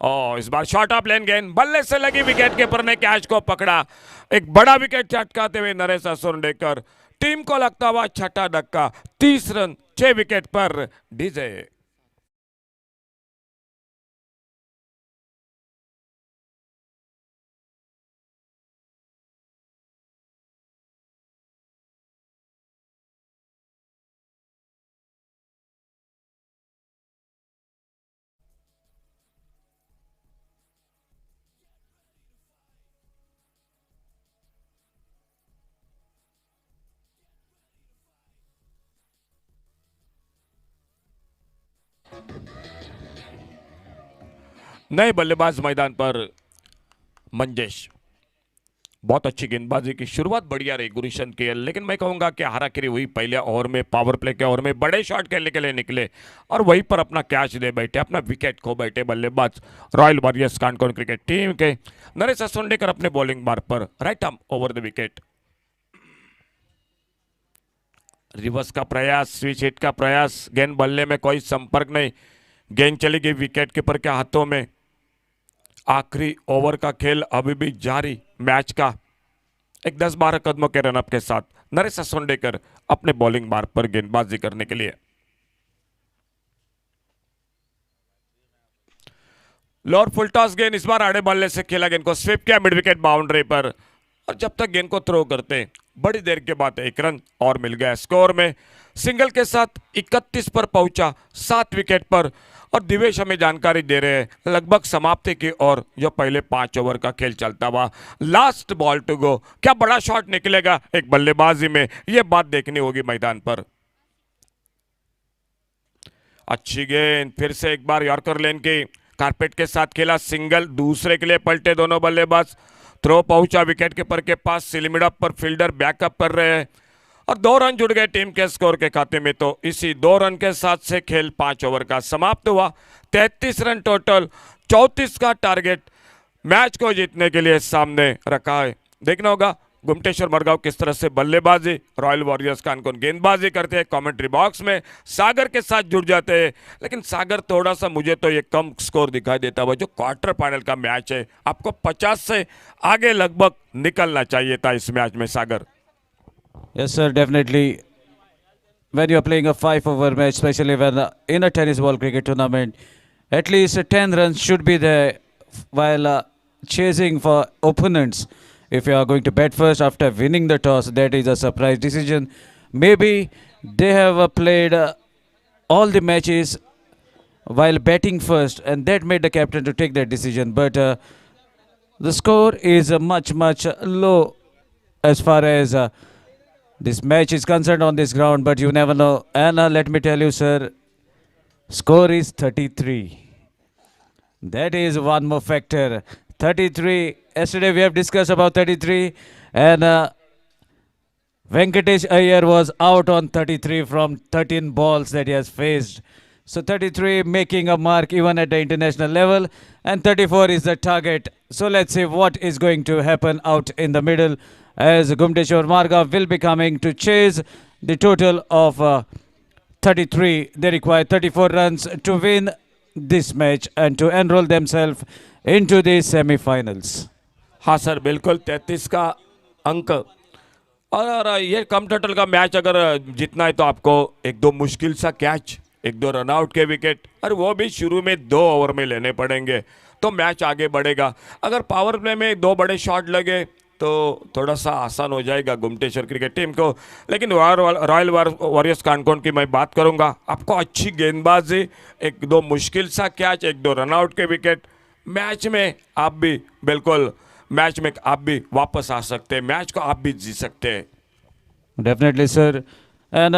और इस बार शॉर्ट ऑफ लेन गेंद बल्ले से लगी, विकेट कीपर ने कैच को पकड़ा, एक बड़ा विकेट चटकाते हुए नरेश असोंडेकर। टीम को लगता हुआ छठा धक्का, 30 रन 6 विकेट पर। डीजे नए बल्लेबाज मैदान पर मंजेश, बहुत अच्छी गेंदबाजी की शुरुआत बढ़िया रही गुरिशन के, लेकिन मैं कहूंगा कि हाराकिरी हुई पहले ओवर में, पावर प्ले के ओवर में बड़े शॉट खेलने के लिए निकले और वहीं पर अपना कैच दे बैठे, अपना विकेट खो बैठे बल्लेबाज royal warriors Canacona cricket team के नरेश असोंडेकर अपने बॉलिंग मार्ग पर right arm over the wicket. Reverse का प्रयास, स्विच हिट का प्रयास, गेंद बल्ले में कोई संपर्क नहीं, गेंद चली गई विकेट कीपर के हाथों में। आखिरी ओवर का खेल अभी भी जारी मैच का, एक 10-12 कदमों के रनअप के साथ नरेश असोंडेकर अपने बॉलिंग मार्ग पर गेंदबाजी करने के लिए। लोअर फुल टॉस गेंद इस बार आड़े बल्ले से खेला, गेंद को स्वीप किया मिड विकेट बाउंड्री पर और जब तक गेंद को थ्रो करते बड़ी देर के बाद एक रन और मिल गया स्कोर में। सिंगल के साथ 31 पर पहुंचा 7 विकेट पर और दिवेश हमें जानकारी दे रहे हैं लगभग समाप्ति की और जो पहले 5 ओवर का खेल चलता हुआ, लास्ट बॉल टू गो, क्या बड़ा शॉट निकलेगा एक बल्लेबाजी में, यह बात देखनी होगी मैदान पर। अच्छी गेंद फिर से एक बार यॉर्कर लेन की कारपेट के साथ खेला, सिंगल दूसरे के लिए पलटे दोनों बल्लेबाज, थ्रो पहुंचा विकेट कीपर के पास, सिलमिडअप पर फील्डर बैकअप कर रहे हैं और 2 रन जुड़ गए टीम के स्कोर के खाते में। तो इसी 2 रन के साथ से खेल 5 ओवर का समाप्त हुआ। 33 रन टोटल, 34 का टारगेट मैच को जीतने के लिए सामने रखा है। देखना होगा गुमटेश्वर मरगांव किस तरह से बल्लेबाजी, रॉयल वॉरियर्स कानकोन गेंदबाजी करते हैं। कमेंट्री बॉक्स में सागर के साथ जुड़ जाते हैं, लेकिन सागर थोड़ा सा मुझे तो ये कम स्कोर दिखाई देता है। जो क्वार्टर फाइनल का मैच है, आपको 50 से आगे लगभग निकलना चाहिए था इस मैच में सागर। Yes, sir, definitely. When you're playing a 5-over match, especially when in a tennis ball cricket tournament, at least 10 runs should be there while chasing for opponents. If you are going to bat first after winning the toss, that is a surprise decision. Maybe they have played all the matches while batting first, and that made the captain to take that decision. But the score is much low as far as this match is concerned on this ground, but you never know. And let me tell you, sir, score is 33. That is one more factor. 33. Yesterday we have discussed about 33, and Venkatesh Iyer was out on 33 from 13 balls that he has faced. So 33 making a mark even at the international level, and 34 is the target. So let's see what is going to happen out in the middle, as Gumteshwar Marga will be coming to chase the total of 33. They require 34 runs to win this match and to enroll themselves into the semi-finals. हाँ sir, बिल्कुल 33 का अंक, और ये कम total का match अगर जीतना है तो आपको 1-2 मुश्किल सा कैच, 1-2 रनआउट के विकेट, और वो भी शुरू में 2 ओवर में लेने पड़ेंगे तो मैच आगे बढ़ेगा। अगर पावर प्ले में 2 बड़े शॉट लगे तो थोड़ा सा आसान हो जाएगा गुमटेश्वर क्रिकेट टीम को। लेकिन रॉयल वॉरियर्स कानकोन की मैं बात करूंगा, आपको अच्छी गेंदबाजी, 1-2 मुश्किल सा कैच, 1-2 रनआउट के विकेट, मैच में आप भी बिल्कुल मैच में आप भी वापस आ सकते हैं, मैच को आप भी जीत सकते हैं। Definitely, sir. And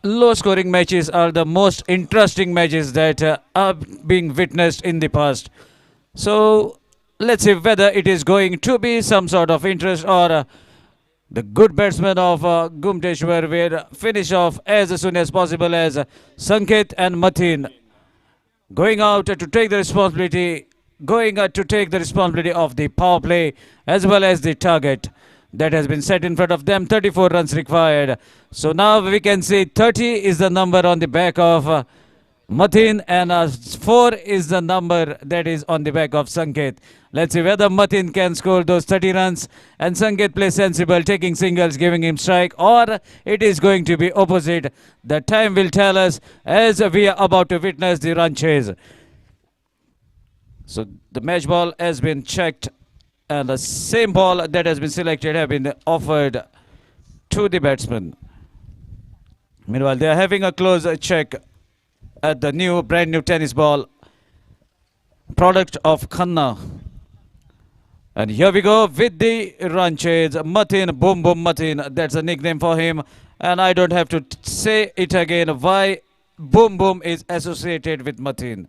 low scoring matches are the most interesting matches that are being witnessed in the past. So let's see whether it is going to be some sort of interest, or the good batsmen of Gumteshwar will finish off as soon as possible, as Sanket and Mathin going out to take the responsibility, of the power play as well as the target that has been set in front of them. 34 runs required. So now we can see 30 is the number on the back of Mathin, and 4 is the number that is on the back of Sanket. Let's see whether Mathin can score those 30 runs and Sanket plays sensible, taking singles, giving him strike, or it is going to be opposite. The time will tell us as we are about to witness the run chase. So the match ball has been checked, and the same ball that has been selected have been offered to the batsman. Meanwhile, they are having a close check at the brand new tennis ball, product of Khanna. And here we go with the run chase. Mathin, boom boom Mathin, that's a nickname for him, and I don't have to say it again why boom boom is associated with Mathin.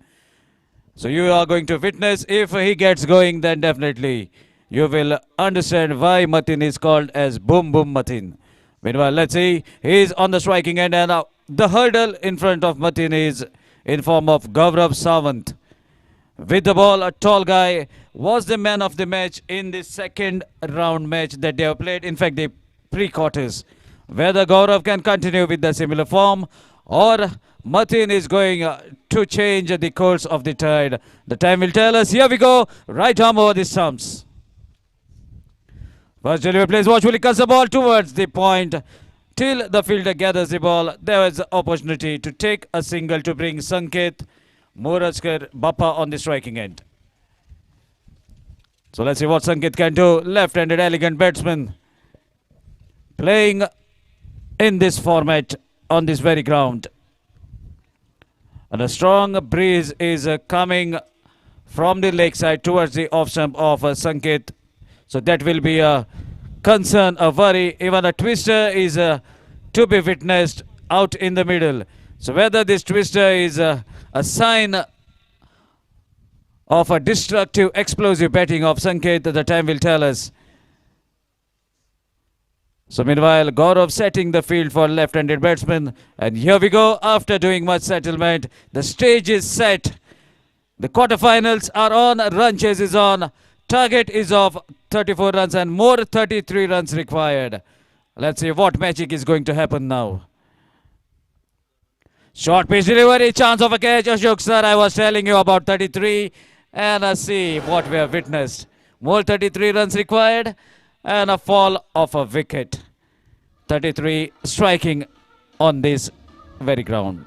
So you are going to witness, if he gets going, then definitely you will understand why Matin is called as Boom Boom Matin. Meanwhile, let's see, he is on the striking end, and the hurdle in front of Matin is in form of Gaurav Sawant. With the ball, a tall guy was the man of the match in the second round match that they have played. In fact, the pre-quarters. Whether Gaurav can continue with the similar form or Matin is going to change the course of the tide. The time will tell us. Here we go. Right arm over the stumps. First delivery plays watchfully cuts the ball towards the point. Till the fielder gathers the ball, there is opportunity to take a single to bring Sanket Morajkar Bappa on the striking end. So let's see what Sanket can do. Left-handed elegant batsman playing in this format on this very ground. And a strong breeze is coming from the leg side towards the off stump of Sanket. So that will be a concern, a worry. Even a twister is to be witnessed out in the middle. So whether this twister is a sign of a destructive, explosive batting of Sanket, the time will tell us. So meanwhile, Gaurav setting the field for left-handed batsman. And here we go. After doing much settlement, the stage is set. The quarterfinals are on. Run chase is on. Target is of 34 runs and more 33 runs required. Let's see what magic is going to happen now. Short pitch delivery, chance of a catch. Ashok sir, I was telling you about 33. And see what we have witnessed. More 33 runs required and a fall of a wicket. 33 striking on this very ground.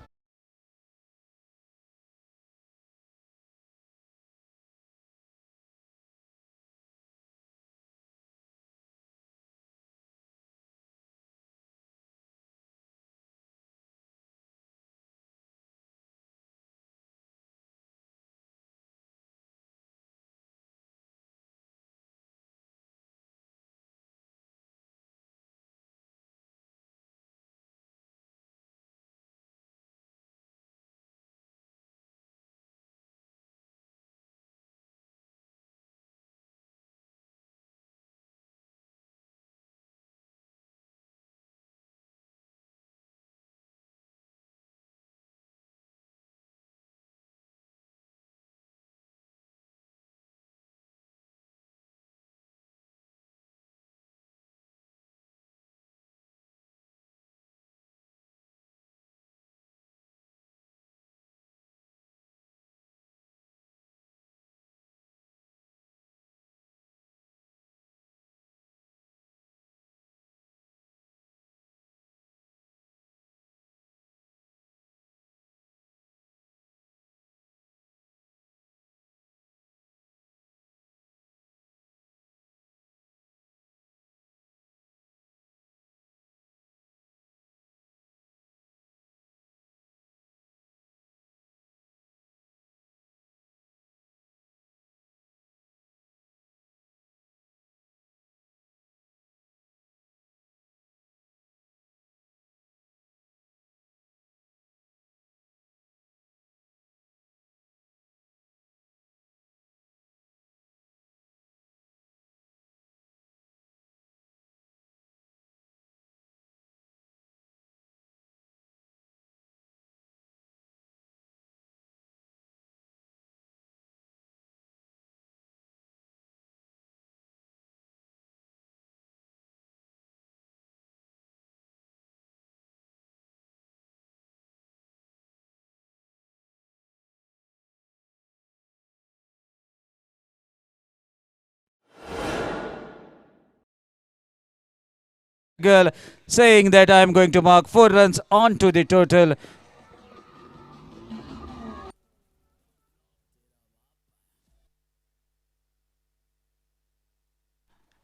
Girl saying that I am going to mark 4 runs onto the total.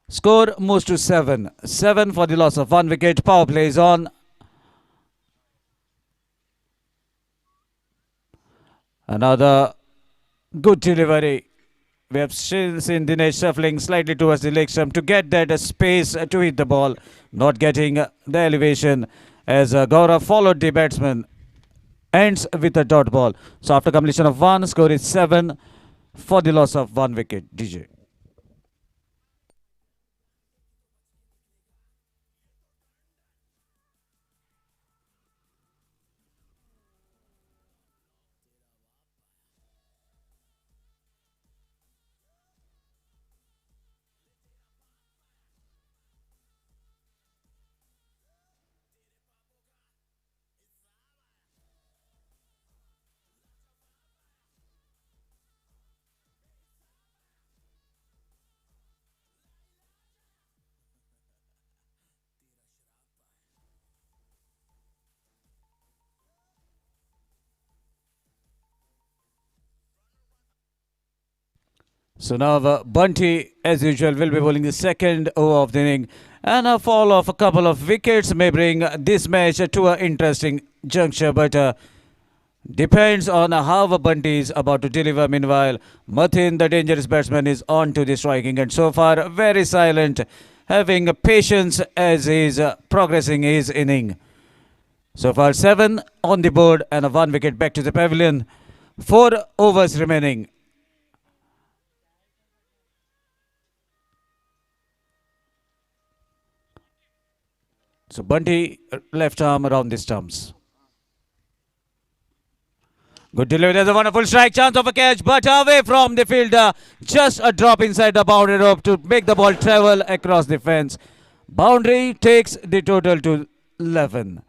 Score moves to 7. 7 for the loss of 1 wicket. Power play is on. Another good delivery. We have seen Dinesh shuffling slightly towards the leg stump to get that space to hit the ball. Not getting the elevation as Gaurav followed the batsman. Ends with a dot ball. So after completion of 1, score is 7 for the loss of 1 wicket. DJ. So now Bunty, as usual, will be bowling the second over of the inning, and a fall of a couple of wickets may bring this match to an interesting juncture, but depends on how Bunty is about to deliver. Meanwhile, Mathin, the dangerous batsman, is on to the striking, and so far very silent, having patience as he is progressing his inning. So far 7 on the board and a 1 wicket back to the pavilion. 4 overs remaining. So Bunty left arm around the stumps. Good delivery. There's a wonderful strike. Chance of a catch, but away from the fielder. Just a drop inside the boundary rope to make the ball travel across the fence. Boundary takes the total to 11.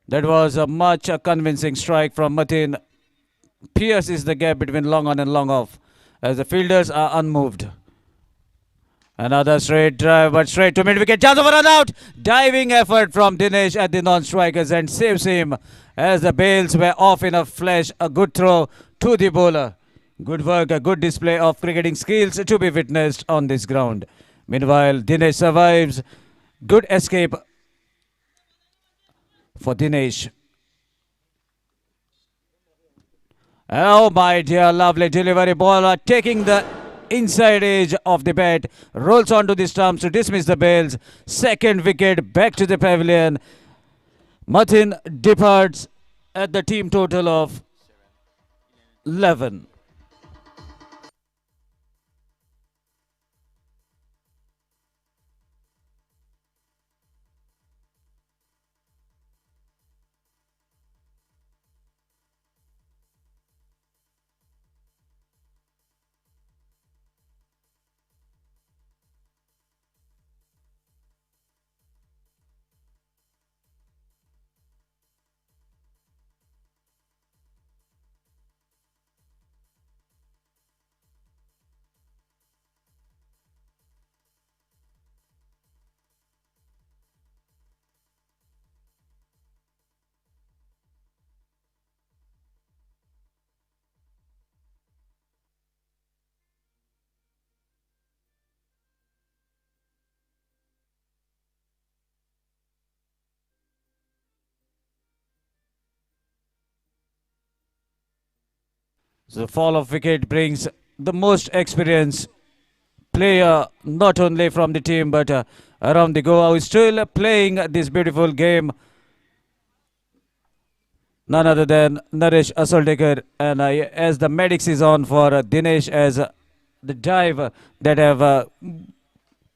That was a much convincing strike from Mathin. Pierces the gap between long on and long off as the fielders are unmoved. Another straight drive, but straight to mid wicket. Chance of a run out. Diving effort from Dinesh at the non-strikers and saves him as the bails were off in a flash. A good throw to the bowler. Good work, a good display of cricketing skills to be witnessed on this ground. Meanwhile, Dinesh survives. Good escape for Dinesh. Oh my dear, lovely delivery. Bowler taking the inside edge of the bat, rolls onto the stumps to dismiss the bails. Second wicket back to the pavilion. Mathin departs at the team total of 11. So the fall of wicket brings the most experienced player, not only from the team but around the Goa, who is still playing this beautiful game. None other than Naresh Asoldekar, and as the medics is on for Dinesh as the dive that have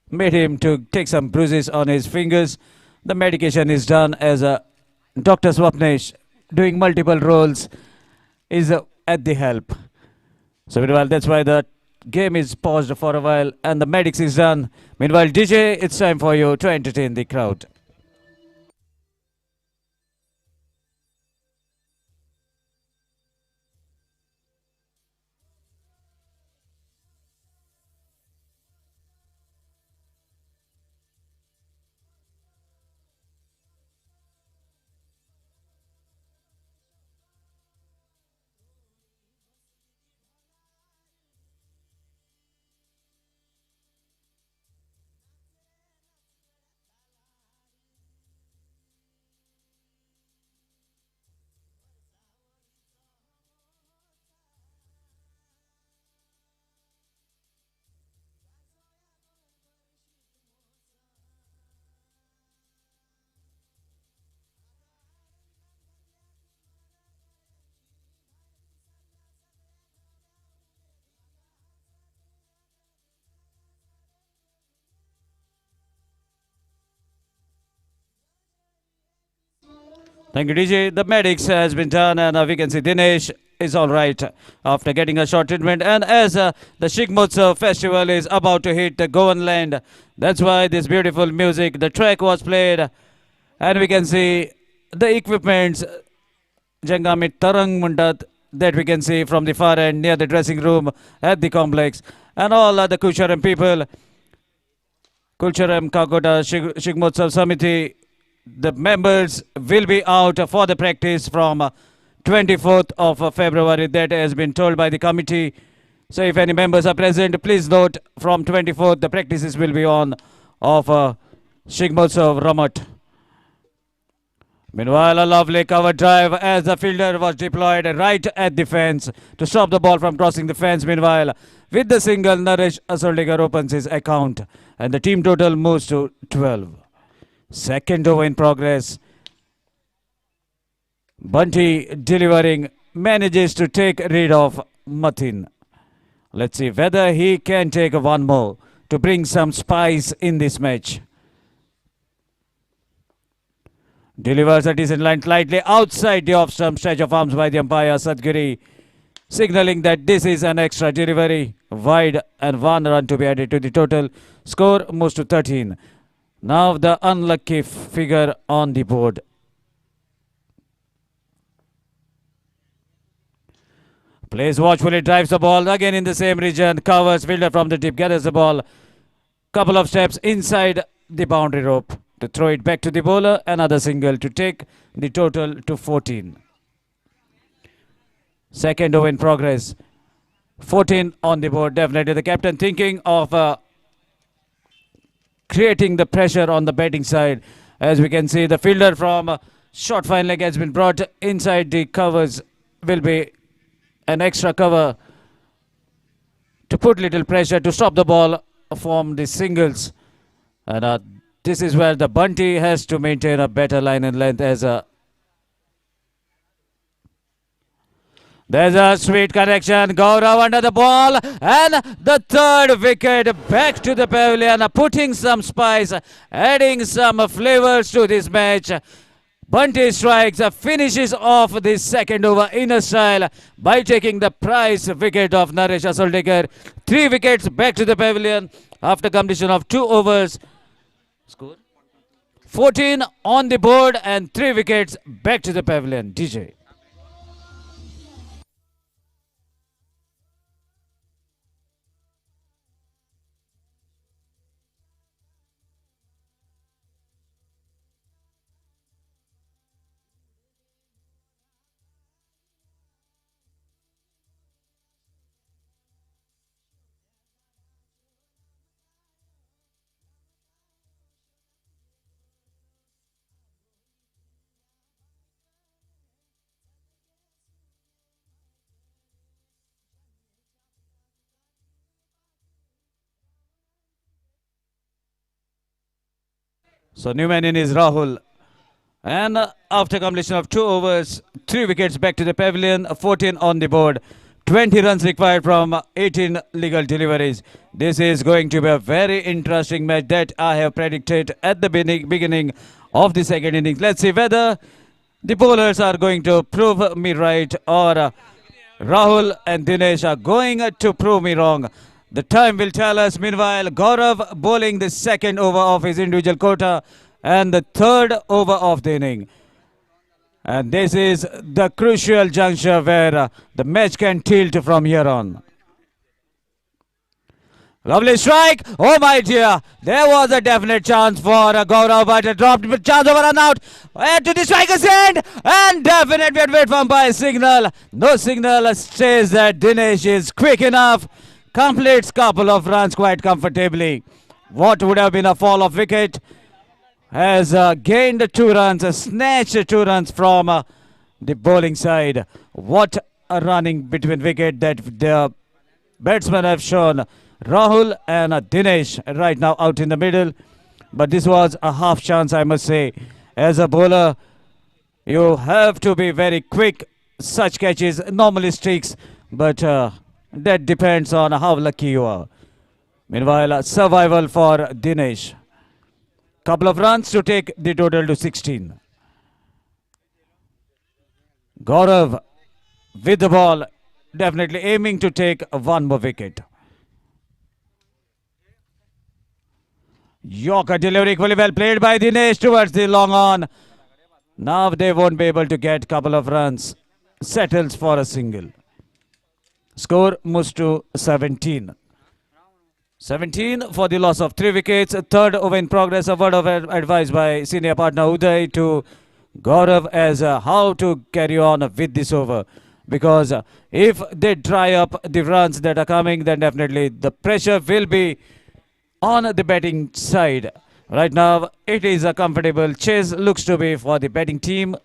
made him to take some bruises on his fingers. The medication is done as Dr. Swapnesh, doing multiple roles, is at the help. So meanwhile, that's why the game is paused for a while and the medics is done. Meanwhile, DJ, it's time for you to entertain the crowd. Thank you, DJ. The medics has been done, and we can see Dinesh is all right after getting a short treatment. And as the Shigmotsav festival is about to hit the Goan land, that's why this beautiful music, the track was played, and we can see the equipments, Jangami Tarang Mundat, that we can see from the far end near the dressing room at the complex, and all other Kusharam people, Kulcharam Kakota Shigmotsav Samiti, the members will be out for the practice from 24th of February. That has been told by the committee. So if any members are present, please note from 24th the practices will be on of Shigmotsav Ramat. Meanwhile, a lovely cover drive as the fielder was deployed right at the fence to stop the ball from crossing the fence. Meanwhile, with the single, Naresh Asoldigar opens his account and the team total moves to 12. Second over in progress. Bunty delivering, manages to take rid of Matin. Let's see whether he can take one more to bring some spice in this match. Delivers a decent line slightly outside the off-stump stretch of arms by the umpire Sadgiri, signaling that this is an extra delivery, wide, and 1 run to be added to the total. Score moves to 13. Now the unlucky figure on the board. Plays watchfully, drives the ball again in the same region, covers, fielder from the deep, gathers the ball. Couple of steps inside the boundary rope to throw it back to the bowler. Another single to take the total to 14. Second over in progress. 14 on the board. Definitely the captain thinking of creating the pressure on the batting side. As we can see, the fielder from short fine leg has been brought inside the covers. Will be an extra cover to put little pressure to stop the ball from the singles. And this is where the Bunty has to maintain a better line and length as there's a sweet connection. Gaurav under the ball, and the third wicket back to the pavilion, putting some spice, adding some flavors to this match. Bunty strikes, finishes off the second over in a style by taking the prize wicket of Naresh Asoldigar. 3 wickets back to the pavilion after completion of 2 overs. Score 14 on the board and 3 wickets back to the pavilion. DJ. So new man in is Rahul. And after completion of 2 overs, 3 wickets back to the pavilion, 14 on the board. 20 runs required from 18 legal deliveries. This is going to be a very interesting match that I have predicted at the beginning of the second innings. Let's see whether the bowlers are going to prove me right or Rahul and Dinesh are going to prove me wrong. The time will tell us. Meanwhile, Gaurav bowling the second over of his individual quota and the third over of the inning. And this is the crucial juncture where the match can tilt from here on. Lovely strike. Oh my dear. There was a definite chance for Gaurav, but a dropped chance over and out. To the striker's end. And definite wait from by signal. No signal says that Dinesh is quick enough. Completes couple of runs quite comfortably. What would have been a fall of wicket has gained 2 runs, snatched 2 runs from the bowling side. What a running between wicket that the batsmen have shown. Rahul and Dinesh right now out in the middle. But this was a half chance, I must say. As a bowler, you have to be very quick. Such catches normally sticks, but that depends on how lucky you are. Meanwhile, survival for Dinesh. Couple of runs to take the total to 16. Gaurav with the ball, definitely aiming to take one more wicket. Yorker delivery equally well played by Ganesh towards the long on. Now they won't be able to get couple of runs. Settles for a single. Score moves to 17. 17 for the loss of 3 wickets. Third over in progress. A word of advice by senior partner Uday to Gaurav as how to carry on with this over. Because if they dry up the runs that are coming, then definitely the pressure will be on the batting side. Right now, it is a comfortable chase. Looks to be for the batting team.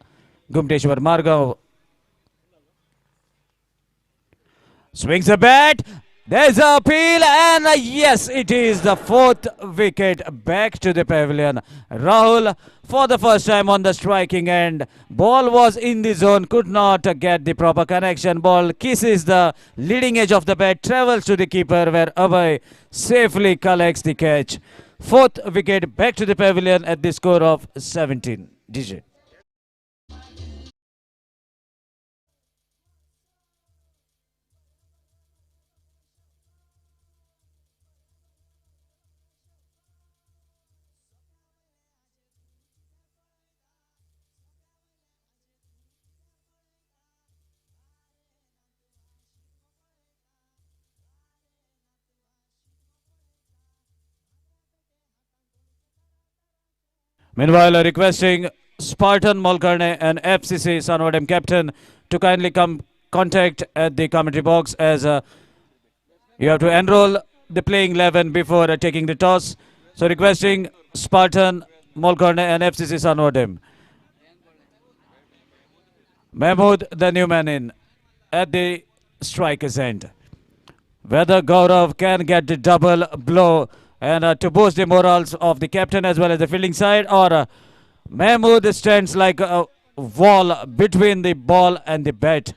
Gumteshwar Margav swings a bat. There's a appeal, and yes, it is the 4th wicket back to the pavilion. Rahul, for the first time on the striking end, ball was in the zone, could not get the proper connection. Ball kisses the leading edge of the bat, travels to the keeper, where Abhay safely collects the catch. 4th wicket back to the pavilion at the score of 17. DJ. Meanwhile, requesting Spartan Molkarne and FCC Sanwadam captain to kindly come contact at the commentary box as you have to enroll the playing 11 before taking the toss. So requesting Spartan Molkarne and FCC Sanwadam. Mahmood, the new man in at the striker's end. Whether Gaurav can get the double blow and to boost the morals of the captain as well as the fielding side, or Mahmood stands like a wall between the ball and the bat.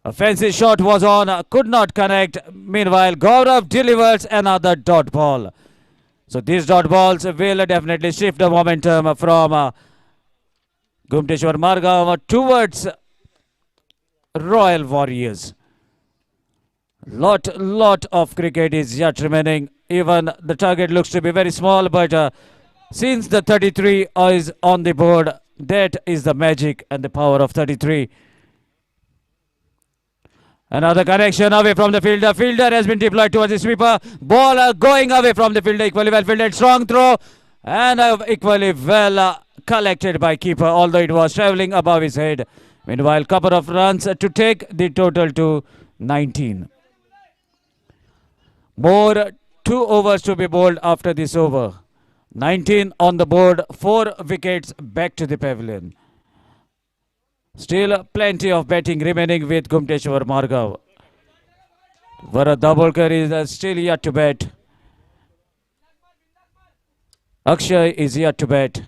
A fancy shot was on, could not connect. Meanwhile, Gaurav delivers another dot ball. So these dot balls will definitely shift the momentum from Gumteshwar Margav towards Royal Warriors. Lot of cricket is yet remaining. Even the target looks to be very small, but since the 33 is on the board, that is the magic and the power of 33. Another connection away from the fielder. Fielder has been deployed towards the sweeper. Ball going away from the fielder. Equally well fielded. Strong throw. And equally well collected by keeper, although it was travelling above his head. Meanwhile, couple of runs to take the total to 19. More 2 overs to be bowled after this over. 19 on the board, 4 wickets back to the pavilion. Still plenty of batting remaining with Gumteshwar Margav. Varad Dabholkar is still yet to bat. Akshay is yet to bat.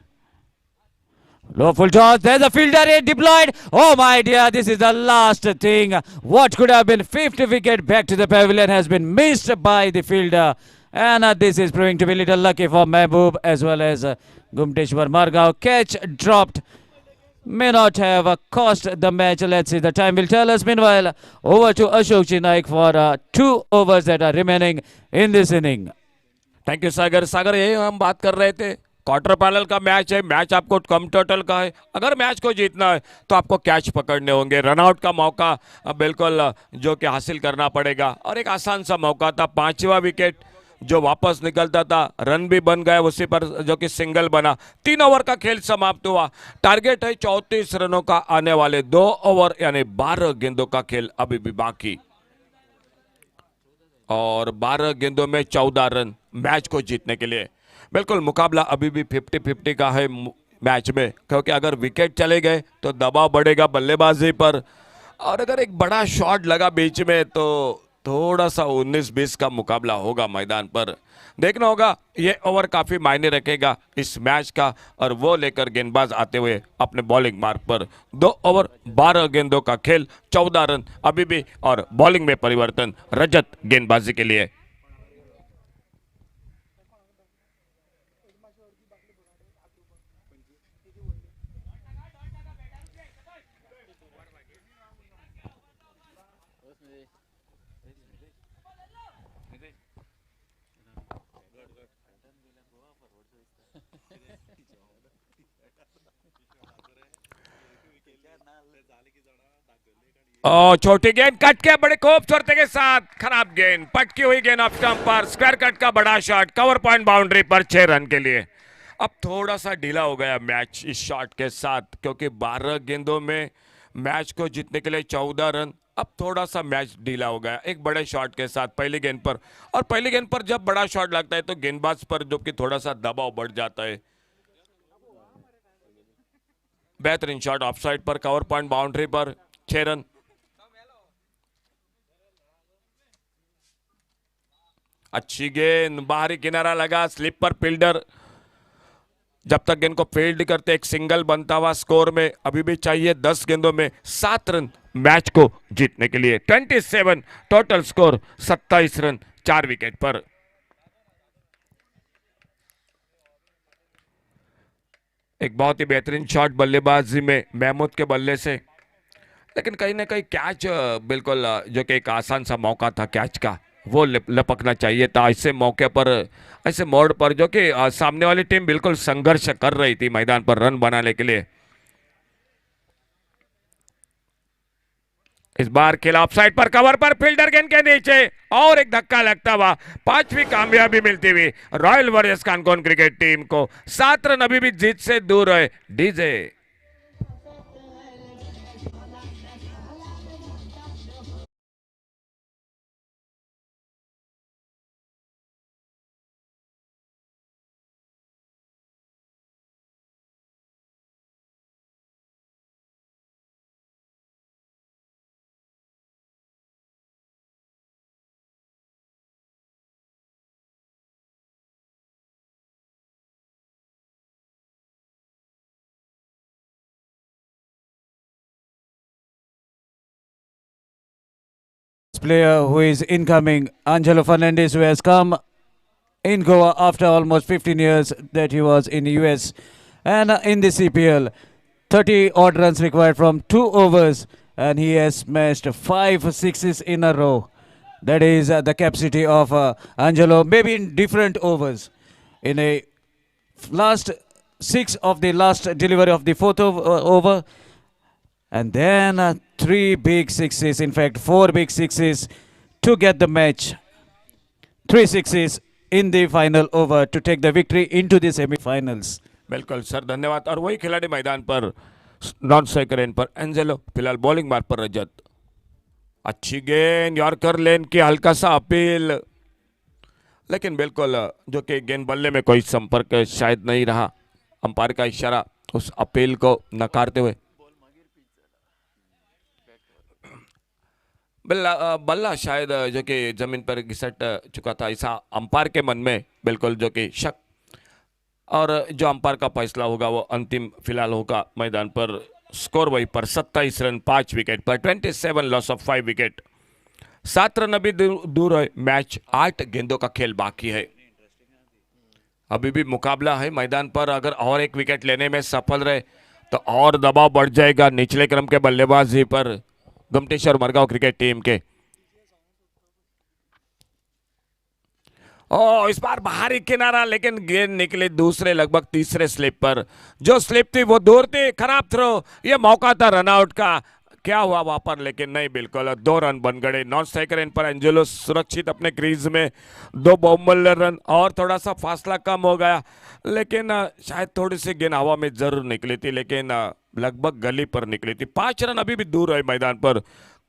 Low full toss. There's a fielder deployed. Oh my dear, this is the last thing. What could have been 5th wicket back to the pavilion has been missed by the fielder. And this is proving to be a little lucky for Mehboob as well as Gumteshwar Margav. Catch dropped. May not have cost the match. Let's see, the time will tell us. Meanwhile, over to Ashok Chinaik for 2 overs that are remaining in this inning. Thank you Sagar. Sagar यही हम बात कर रहे थे, quarter final का match है, match आपको कम टोटल का है। अगर मैच को जीतना है तो आपको कैच पकड़ने होंगे, रनआउट का मौका बिल्कुल जो कि हासिल करना पड़ेगा। और एक आसान सा मौका था, 5वां विकेट जो वापस निकलता था, रन भी बन गए उसी पर जो कि सिंगल बना। 3 ओवर का खेल समाप्त हुआ। टारगेट है 34 रनों का, आने वाले 2 ओवर यानी 12 गेंदों का खेल अभी भी बाकी, और 12 गेंदों में 14 रन मैच को जीतने के लिए। बिल्कुल मुकाबला अभी भी 50-50 का है मैच में, क्योंकि अगर विकेट चले गए तो दबाव बढ़ेगा बल्लेबाजी पर, और अगर एक बड़ा शॉट लगा बीच में तो थोड़ा सा 19-20 का मुकाबला होगा मैदान पर। देखना होगा, ये ओवर काफ़ी मायने रखेगा इस मैच का, और वो लेकर गेंदबाज आते हुए अपने बॉलिंग मार्ग पर। 2 ओवर 12 गेंदों का खेल, 14 रन अभी भी, और बॉलिंग में परिवर्तन रजत गेंदबाजी के लिए। और छोटी गेंद कट के बड़े खूबसूरती के साथ खराब गेंद, पटकी हुई गेंद ऑफ स्टंप पर, स्क्वायर कट का बड़ा शॉट, कवर पॉइंट बाउंड्री पर 6 रन के लिए। अब थोड़ा सा ढीला हो गया मैच इस शॉट के साथ, क्योंकि 12 गेंदों में मैच को जीतने के लिए 14 रन। अब थोड़ा सा मैच ढीला हो गया एक बड़े शॉट के साथ पहली गेंद पर। और पहली गेंद पर जब बड़ा शॉट लगता है तो गेंदबाज पर जो कि थोड़ा सा दबाव बढ़ जाता है। बेहतरीन शॉट ऑफ साइड पर, कवर पॉइंट बाउंड्री पर, 6 रन। अच्छी गेंद, बाहरी किनारा लगा, स्लिप पर फील्डर जब तक गेंद को फील्ड करते एक सिंगल बनता हुआ स्कोर में अभी भी चाहिए 10 गेंदों में 7 रन मैच को जीतने के लिए। 27 टोटल स्कोर, 27 रन 4 विकेट पर। एक बहुत ही बेहतरीन शॉट बल्लेबाजी में महमूद के बल्ले से, लेकिन कहीं ना कहीं कैच बिल्कुल जो कि एक आसान सा मौका था कैच का, वो लपकना चाहिए था ऐसे मौके पर, ऐसे मोड़ पर जो कि सामने वाली टीम बिल्कुल संघर्ष कर रही थी मैदान पर रन बनाने के लिए। इस बार खेला ऑफसाइड पर, कवर पर, फील्डर गेंद के नीचे और एक धक्का लगता हुआ 5वीं कामयाबी मिलती हुई royal warriors Canacona cricket team को। 7 रन अभी भी जीत से दूर है DJ. Player who is incoming, Angelo Fernandez, who has come in Goa after almost 15 years that he was in the US. And in the CPL, 30 odd runs required from 2 overs, and he has smashed 5 sixes in a row. That is the capacity of Angelo, maybe in different overs. In a last 6 of the last delivery of the fourth over, and then 3 big sixes, in fact 4 big sixes to get the match. 3 sixes in the final over to take the victory into the semi-finals. बिल्कुल sir, धन्यवाद। और वही खिलाड़ी मैदान पर non striker end पर Angelo, फिलहाल bowling मार्ग पर रजत। अच्छी गेंद, यॉर्कर लेन की हल्का सा अपील, लेकिन बिल्कुल जो कि गेंद बल्ले में कोई संपर्क शायद नहीं रहा, अंपायर का इशारा उस अपील को नकारते हुए। बल्ला शायद जो कि जमीन पर घिसट चुका था, ऐसा अंपायर के मन में बिल्कुल जो कि शक। और जो अंपायर का फैसला होगा वो अंतिम फिलहाल होगा मैदान पर। स्कोर वही पर 27 रन 5 विकेट पर, 27 लॉस ऑफ 5 विकेट। 7 रन अभी दूर है मैच, 8 गेंदों का खेल बाकी है। अभी भी मुकाबला है मैदान पर, अगर और एक विकेट लेने में सफल रहे तो और दबाव बढ़ जाएगा निचले क्रम के बल्लेबाजी पर गुमटेश्वर मरगांव क्रिकेट टीम के। ओ इस बार बाहरी किनारा, लेकिन गेंद निकले दूसरे लगभग तीसरे स्लिप पर। जो स्लिप थी वो दूर थी, खराब थ्रो, ये मौका था रनआउट का। क्या हुआ वहां पर, लेकिन नहीं, बिल्कुल 2 रन बन गए। नॉन स्ट्राइकर इन पर एंजेलो सुरक्षित अपने क्रीज में, 2 बहुमूल्य रन और थोड़ा सा फासला कम हो गया, लेकिन शायद थोड़ी सी गेंद हवा में जरूर निकली थी, लेकिन लगभग गली पर निकली थी। 5 रन अभी भी दूर है मैदान पर।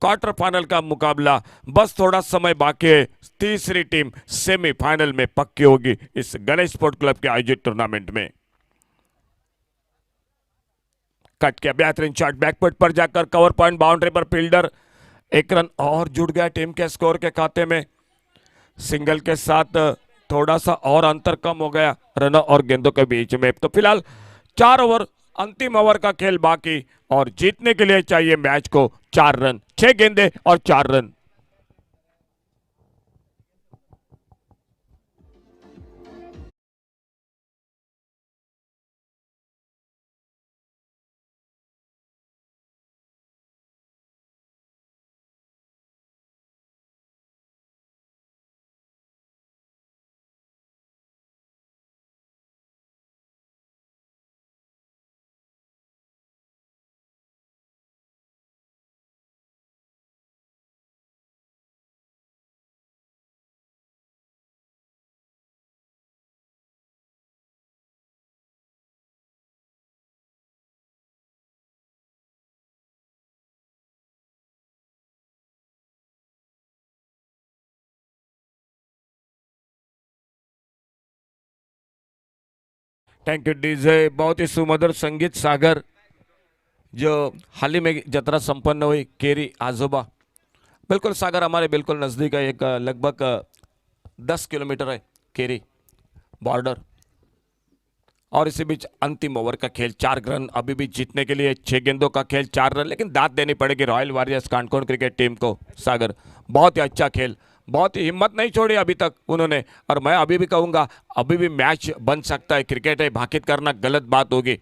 क्वार्टर फाइनल का मुकाबला बस थोड़ा समय बाकी है। तीसरी टीम सेमीफाइनल में पक्की होगी इस गणेश स्पोर्ट क्लब के आयोजित टूर्नामेंट में। कट के बेहतरीन शॉट बैकफुट पर जाकर कवर पॉइंट बाउंड्री पर, फील्डर 1 रन और जुड़ गया टीम के स्कोर के खाते में। सिंगल के साथ थोड़ा सा और अंतर कम हो गया रनों और गेंदों के बीच में। तो फिलहाल 4 ओवर, अंतिम ओवर का खेल बाकी, और जीतने के लिए चाहिए मैच को 4 रन, 6 गेंदे और 4 रन। Thank you DJ. बहुत ही सुमधुर संगीत सागर जो हाल ही में जत्रा संपन्न हुई केरी आजोबा। बिल्कुल सागर हमारे बिल्कुल नज़दीक है, एक लगभग 10 किलोमीटर है केरी बॉर्डर। और इसी बीच अंतिम ओवर का खेल, 4 रन अभी भी जीतने के लिए, 6 गेंदों का खेल 4 रन, लेकिन दाद देनी पड़ेगी royal warriors Canacona cricket team को। सागर बहुत ही अच्छा खेल, बहुत ही हिम्मत नहीं छोड़ी अभी तक उन्होंने। और मैं अभी भी कहूँगा अभी भी मैच बन सकता है। क्रिकेट है, भाकित करना गलत बात होगी।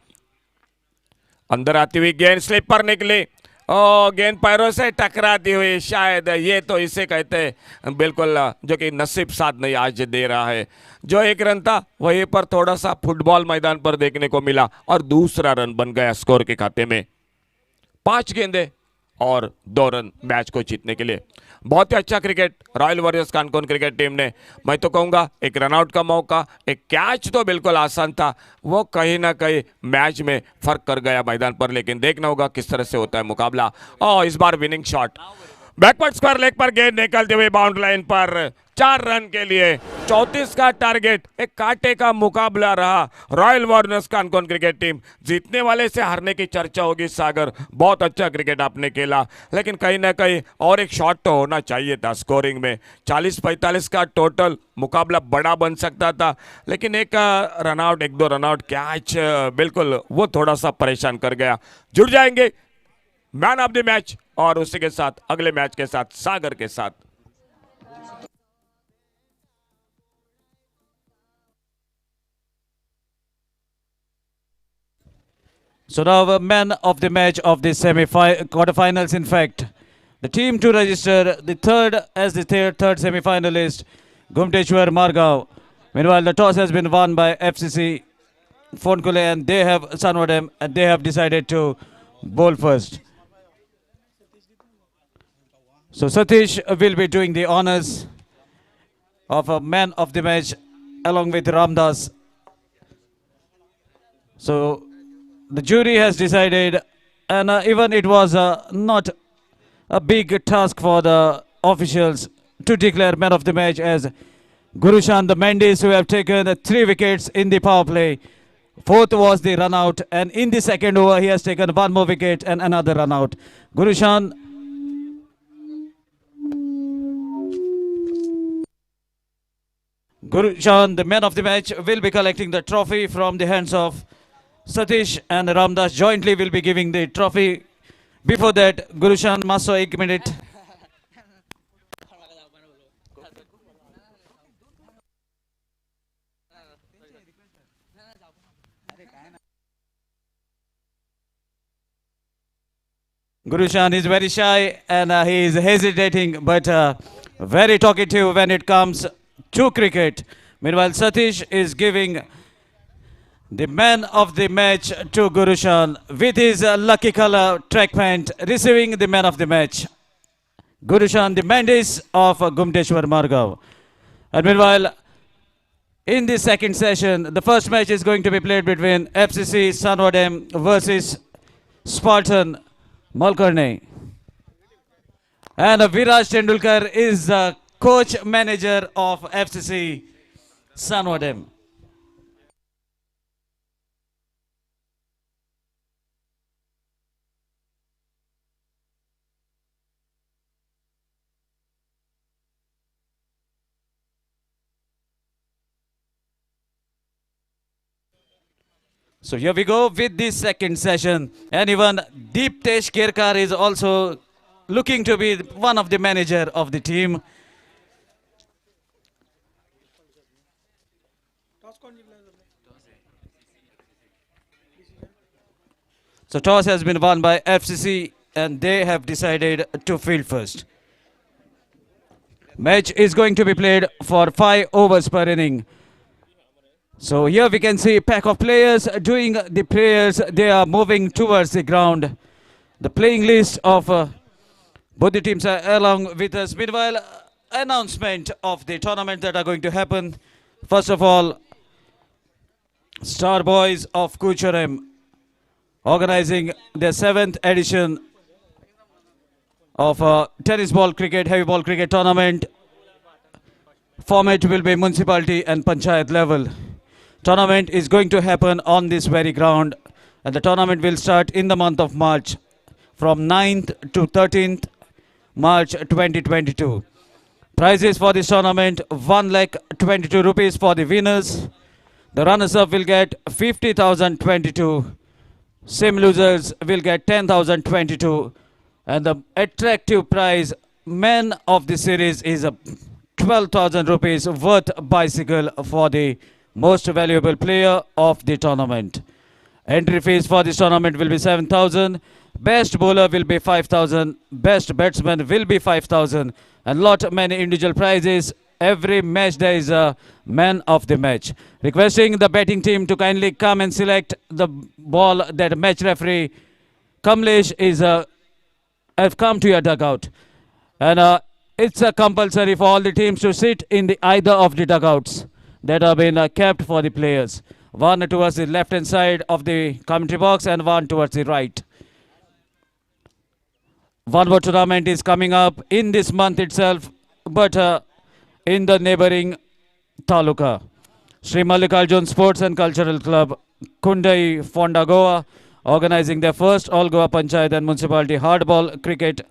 अंदर आती हुई गेंद स्लिप पर निकली, ओ गेंद पैरों से टकराती हुई, शायद ये तो इसे कहते हैं बिल्कुल जो कि नसीब साथ नहीं आज दे रहा है। जो 1 रन था वहीं पर थोड़ा सा फुटबॉल मैदान पर देखने को मिला और दूसरा रन बन गया स्कोर के खाते में। 5 गेंदें और 2 रन मैच को जीतने के लिए। बहुत ही अच्छा cricket royal warriors Canacona cricket team ने। मैं तो कहूँगा एक रनआउट का मौका, एक कैच तो बिल्कुल आसान था, वो कहीं ना कहीं मैच में फर्क कर गया मैदान पर। लेकिन देखना होगा किस तरह से होता है मुकाबला। और इस बार winning shot backward square leg पर गेंद निकलते हुए बाउंड लाइन पर 4 रन के लिए 34 का टारगेट। एक कांटे का मुकाबला रहा। Royal warriors Canacona cricket team जीतने वाले से हारने की चर्चा होगी। सागर बहुत अच्छा क्रिकेट आपने खेला, लेकिन कहीं ना कहीं और एक शॉट तो होना चाहिए था स्कोरिंग में। 40-45 का टोटल मुकाबला बड़ा बन सकता था, लेकिन एक रनआउट, 1-2 रनआउट कैच बिल्कुल वो थोड़ा सा परेशान कर गया। जुड़ जाएंगे मैन ऑफ द मैच और उसी के साथ अगले मैच के साथ सागर के साथ। So now a man of the match of the quarterfinals. In fact, the team to register the third semi-finalist, Gumteshwar Margaon. Meanwhile, the toss has been won by FCC Fonkule, and they have Sanwadem, and they have decided to bowl first. So Satish will be doing the honors of a man of the match along with Ramdas. So the jury has decided, and even it was not a big task for the officials to declare man of the match as Gurushan the Mendes, who have taken 3 wickets in the power play. 4th was the run out, and in the second over he has taken 1 more wicket and another run out. Gurushan the man of the match, will be collecting the trophy from the hands of Satish, and Ramdas jointly will be giving the trophy. Before that, Gurushan Maso 1 minute. Gurushan is very shy and he is hesitating, but very talkative when it comes to cricket. Meanwhile, Satish is giving the man of the match to Gurushan with his lucky color track pant, receiving the man of the match. Gurushan, the Mendes of Gumteshwar Margaon. And meanwhile, in the second session, the first match is going to be played between FCC Sanwadem versus Spartan Malkarne. And Viraj Tendulkar is the coach manager of FCC Sanwadem. So here we go with the second session, and even Deeptesh Kirkar is also looking to be one of the manager of the team. So toss has been won by FCC, and they have decided to field first. Match is going to be played for 5 overs per inning. So here we can see a pack of players doing the prayers. They are moving towards the ground. The playing list of both the teams are along with us. Meanwhile, announcement of the tournament that are going to happen. First of all, Star Boys of Kucharam organizing their 7th edition of tennis ball cricket, heavy ball cricket tournament. Format will be municipality and Panchyat level. tournament is going to happen on this very ground, and the tournament will start in the month of March from 9th to 13th March 2022. Prizes for this tournament: 1,22,000 rupees for the winners. The runners-up will get 50,022. Same losers will get 10,022. And the attractive prize, man of the series, is a 12,000 rupees worth bicycle for the most valuable player of the tournament. Entry fees for this tournament will be 7,000. Best bowler will be 5,000. Best batsman will be 5,000. And lot many individual prizes. Every match there is a man of the match. Requesting the batting team to kindly come and select the ball that match referee Kamlesh have come to your dugout. And it's a compulsory for all the teams to sit in the either of the dugouts that have been kept for the players. One towards the left hand side of the commentary box and one towards the right. One more tournament is coming up in this month itself, but in the neighboring taluka. Sri Mallikarjun Sports and Cultural Club, Kundai, Fonda, Goa, organizing their first All Goa Panchyat and Municipality hardball cricket,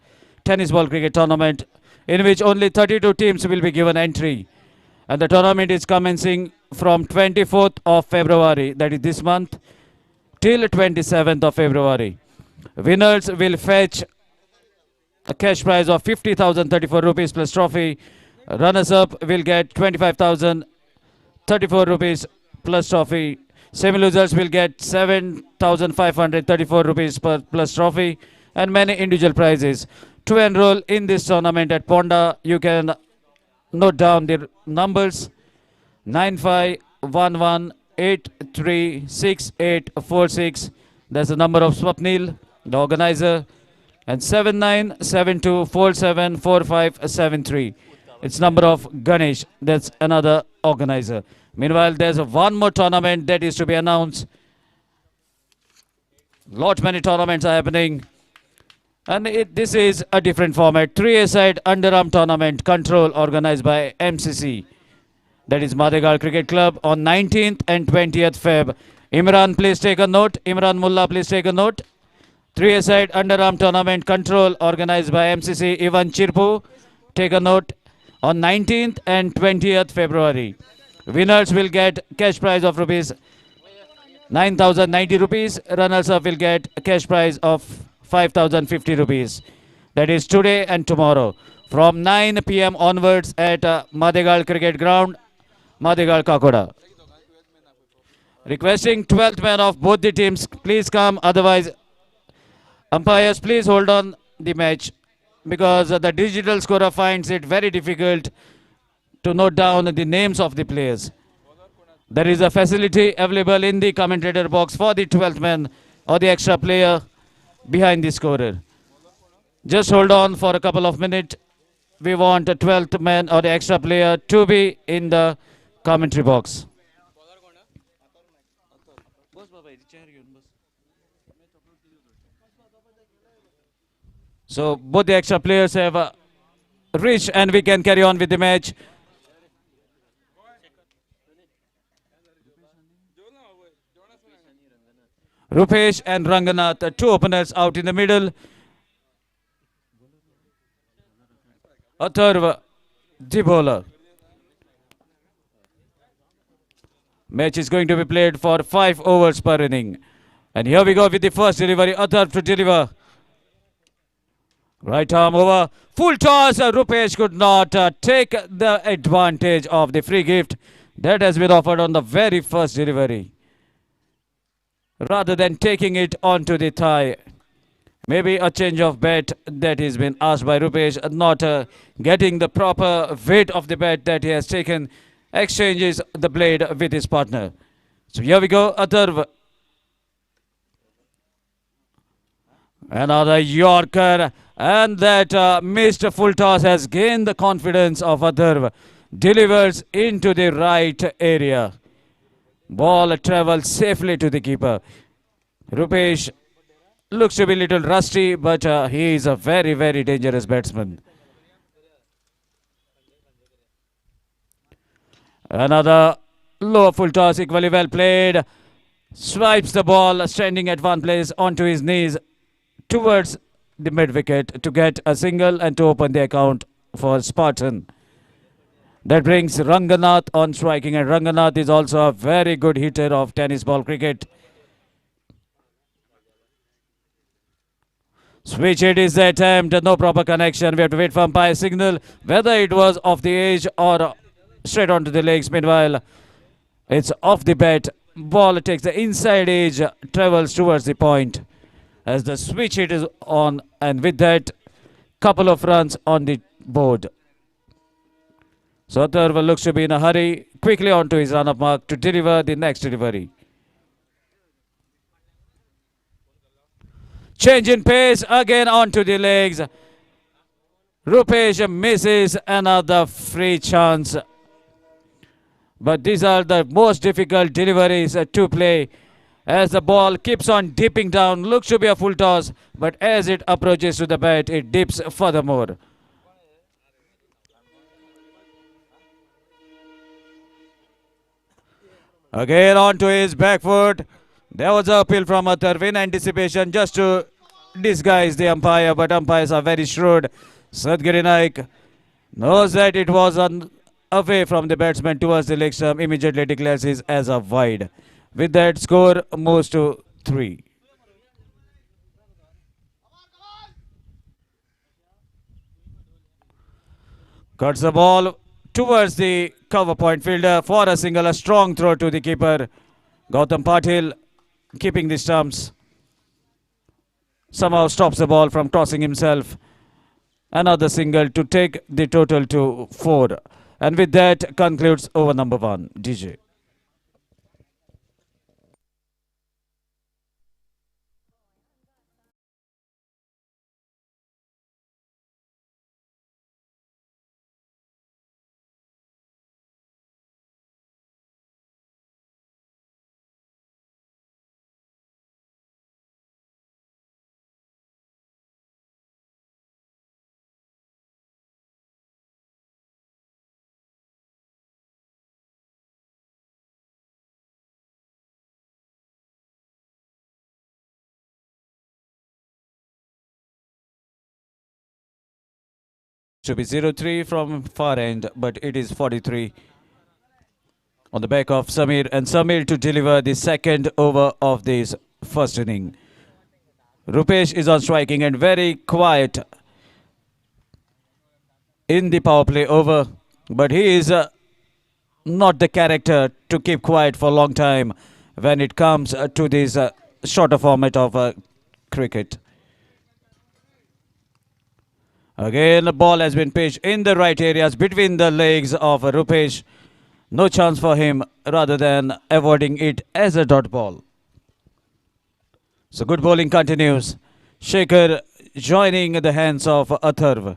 tennis ball cricket tournament, in which only 32 teams will be given entry. And the tournament is commencing from 24th of February, that is this month, till 27th of February. Winners will fetch a cash prize of 50,034 rupees plus trophy. Runners-up will get 25,034 rupees plus trophy. Semi-losers will get 7,534 rupees plus trophy and many individual prizes. To enroll in this tournament at Ponda, you can note down the numbers: 9511836846. That's the number of Swapnil, the organizer, and 7972474573. It's number of Ganesh, that's another organizer. Meanwhile, there's one more tournament that is to be announced. Lot many tournaments are happening. And this is a different format. 3-a-side underarm tournament control organized by MCC. That is Madegal Cricket Club on 19th and 20th Feb. Imran, please take a note. Imran Mullah, please take a note. 3-a-side underarm tournament control organized by MCC. Ivan Chirpu, take a note. On 19th and 20th February. Winners will get cash prize of rupees 9,090 rupees. Runners-up will get a cash prize of 5,050 rupees. That is today and tomorrow from 9 p.m. onwards at Madegal Cricket Ground, Madegal Kakoda. Requesting 12th man of both the teams, please come. Otherwise, umpires, please hold on the match, because the digital scorer finds it very difficult to note down the names of the players. There is a facility available in the commentator box for the 12th man or the extra player behind the scorer. Just hold on for a couple of minutes. We want a 12th man or the extra player to be in the commentary box. So both the extra players have reached and we can carry on with the match. Rupesh and Ranganath, two openers out in the middle. Atharva, the bowler. Match is going to be played for 5 overs per inning. And here we go with the first delivery. Atharva to deliver. Right arm over. Full toss. Rupesh could not take the advantage of the free gift that has been offered on the very first delivery. Rather than taking it onto the thigh. Maybe a change of bat that has been asked by Rupesh, not getting the proper weight of the bat that he has taken, exchanges the blade with his partner. So here we go, Atharva. Another Yorker, and that missed full toss has gained the confidence of Atharva. Delivers into the right area. Ball travels safely to the keeper. Rupesh looks to be a little rusty, but he is a very, very dangerous batsman. Another lower full toss, equally well played. Swipes the ball, standing at one place onto his knees towards the mid wicket to get a single and to open the account for Spartan. That brings Ranganath on striking, and Ranganath is also a very good hitter of tennis ball cricket. Switch hit is the attempt, no proper connection. We have to wait for umpire signal whether it was off the edge or straight onto the legs. Meanwhile, it's off the bat. Ball takes the inside edge, travels towards the point as the switch hit is on, and with that, couple of runs on the board. So Atharva looks to be in a hurry, quickly onto his run-up mark to deliver the next delivery. Change in pace, again onto the legs. Rupesh misses another free chance. But these are the most difficult deliveries to play as the ball keeps on dipping down. Looks to be a full toss, but as it approaches to the bat, it dips furthermore. Again onto his back foot. There was an appeal from Atharv in anticipation just to disguise the umpire, but umpires are very shrewd. Sadgiri Naik knows that it was away from the batsman towards the leg stump, immediately declares it as a wide. With that, score moves to 3. Cuts the ball towards the cover point fielder for a single, a strong throw to the keeper. Gautam Patil keeping the stumps. Somehow stops the ball from crossing himself. Another single to take the total to 4. And with that concludes over number 1. DJ. Should be 0-3 from far end, but it is 43 on the back of Samir, and Samir to deliver the second over of this first inning. Rupesh is on striking and very quiet in the power play over, but he is not the character to keep quiet for a long time when it comes to this shorter format of cricket. Again, the ball has been pitched in the right areas between the legs of Rupesh. No chance for him rather than avoiding it as a dot ball. So good bowling continues. Shekhar joining the hands of Atharv.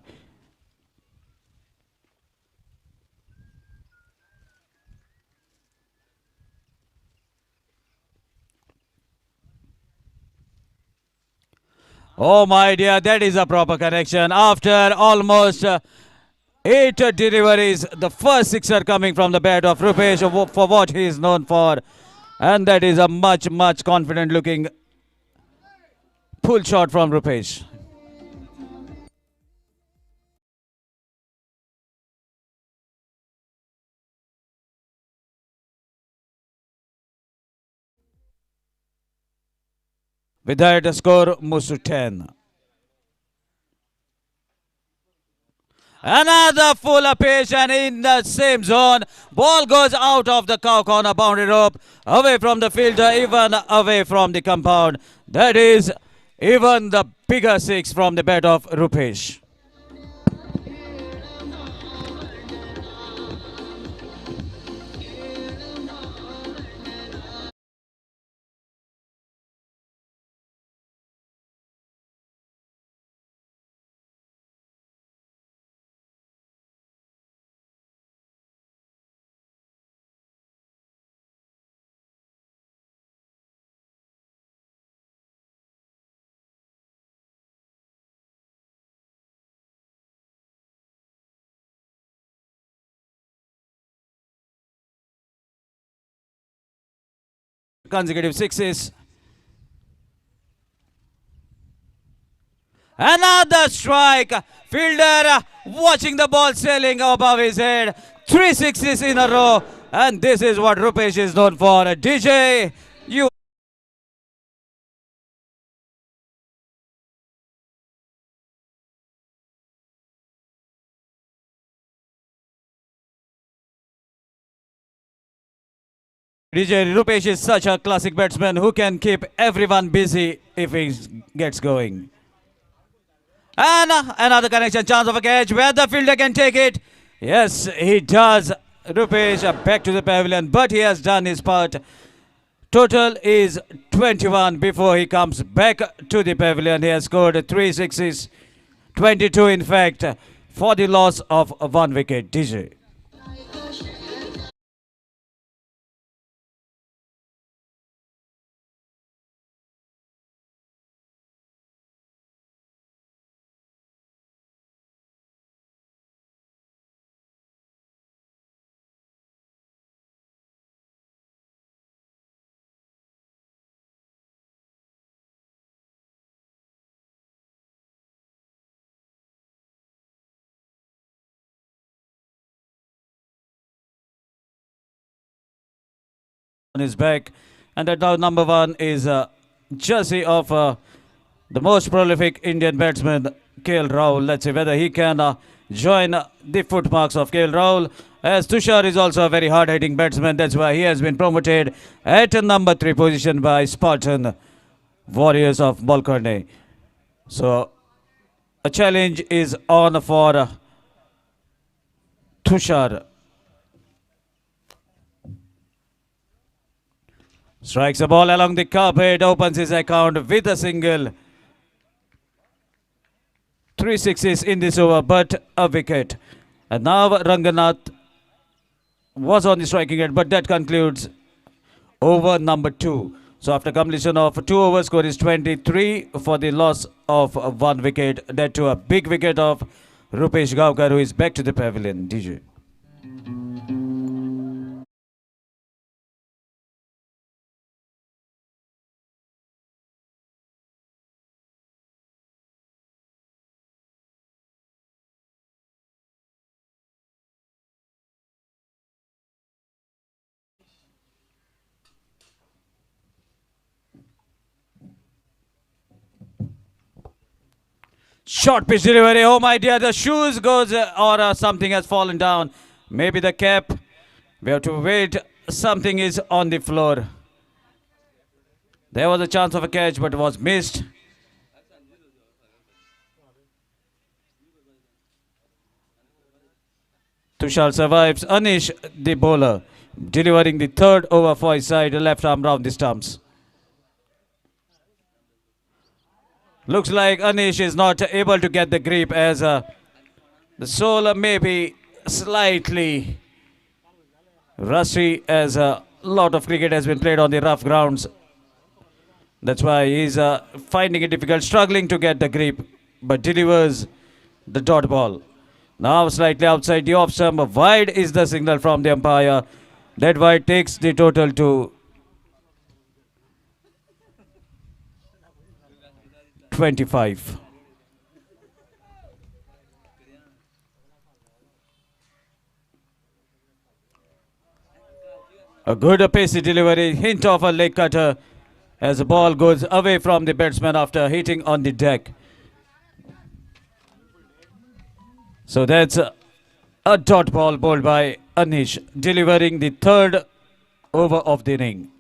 Oh my dear, that is a proper connection. After almost 8 deliveries, the first sixer coming from the bat of Rupesh for what he is known for. And that is a much confident looking pull shot from Rupesh. With that, the score moves to 10. Another full pitch and in the same zone. Ball goes out of the cow corner boundary rope, away from the fielder, even away from the compound. That is even the bigger six from the bat of Rupesh. consecutive sixes. Another strike. Fielder watching the ball sailing above his head. 3 sixes in a row. And this is what Rupesh is known for. DJ, you. DJ Rupesh is such a classic batsman who can keep everyone busy if he gets going. And another connection, chance of a catch where the fielder can take it. Yes, he does. Rupesh back to the pavilion, but he has done his part. Total is 21 before he comes back to the pavilion. He has scored 3 sixes, 22 in fact, for the loss of 1 wicket. DJ. On his back, and that now number 1 is jersey of the most prolific Indian batsman KL Rahul. Let's see whether he can join the footmarks of KL Rahul, as Tushar is also a very hard-hitting batsman. That's why he has been promoted at number 3 position by Spartan Warriors of Balkarne. So a challenge is on for Tushar. Strikes a ball along the carpet, opens his account with a single. 3 sixes in this over, but a wicket. And now Ranganath was on the striking end, but that concludes over number 2. So after completion of 2 overs, score is 23 for the loss of 1 wicket. That to a big wicket of Rupesh Gavkar, who is back to the pavilion. DJ. Short pitch delivery. Oh my dear, the shoes goes or something has fallen down. Maybe the cap. We have to wait. Something is on the floor. There was a chance of a catch, but it was missed. Tushar survives. Anish, the bowler, delivering the 3rd over for his side. Left arm round the stumps. Looks like Anish is not able to get the grip, as the sole may be slightly rusty, as a lot of cricket has been played on the rough grounds. That's why he's finding it difficult, struggling to get the grip, but delivers the dot ball. Now slightly outside the off stump. Wide is the signal from the umpire. That wide takes the total to 25. A good pacey delivery, hint of a leg cutter, as the ball goes away from the batsman after hitting on the deck. So that's a dot ball bowled by Anish, delivering the 3rd over of the inning.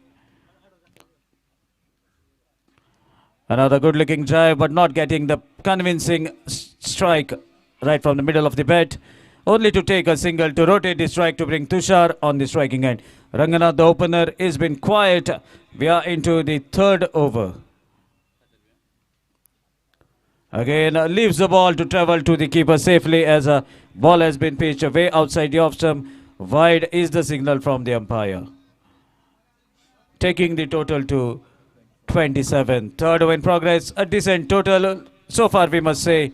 Another good looking drive, but not getting the convincing strike right from the middle of the bat. Only to take a single to rotate the strike to bring Tushar on the striking end. Ranganath, the opener, has been quiet. We are into the 3rd over. Again, leaves the ball to travel to the keeper safely, as a ball has been pitched away outside the off stump. Wide is the signal from the umpire, taking the total to 27. 3rd over in progress. A decent total so far, we must say.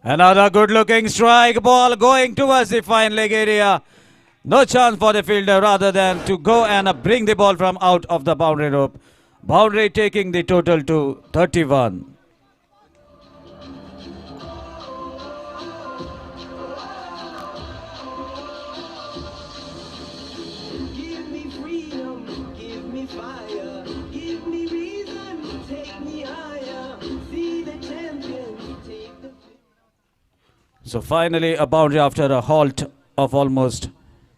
Another good looking strike, ball going towards the fine leg area. No chance for the fielder rather than to go and bring the ball from out of the boundary rope. Boundary taking the total to 31. Give me freedom, give me fire, give me reason, take me higher. See the champions take the. So finally a boundary after a halt of almost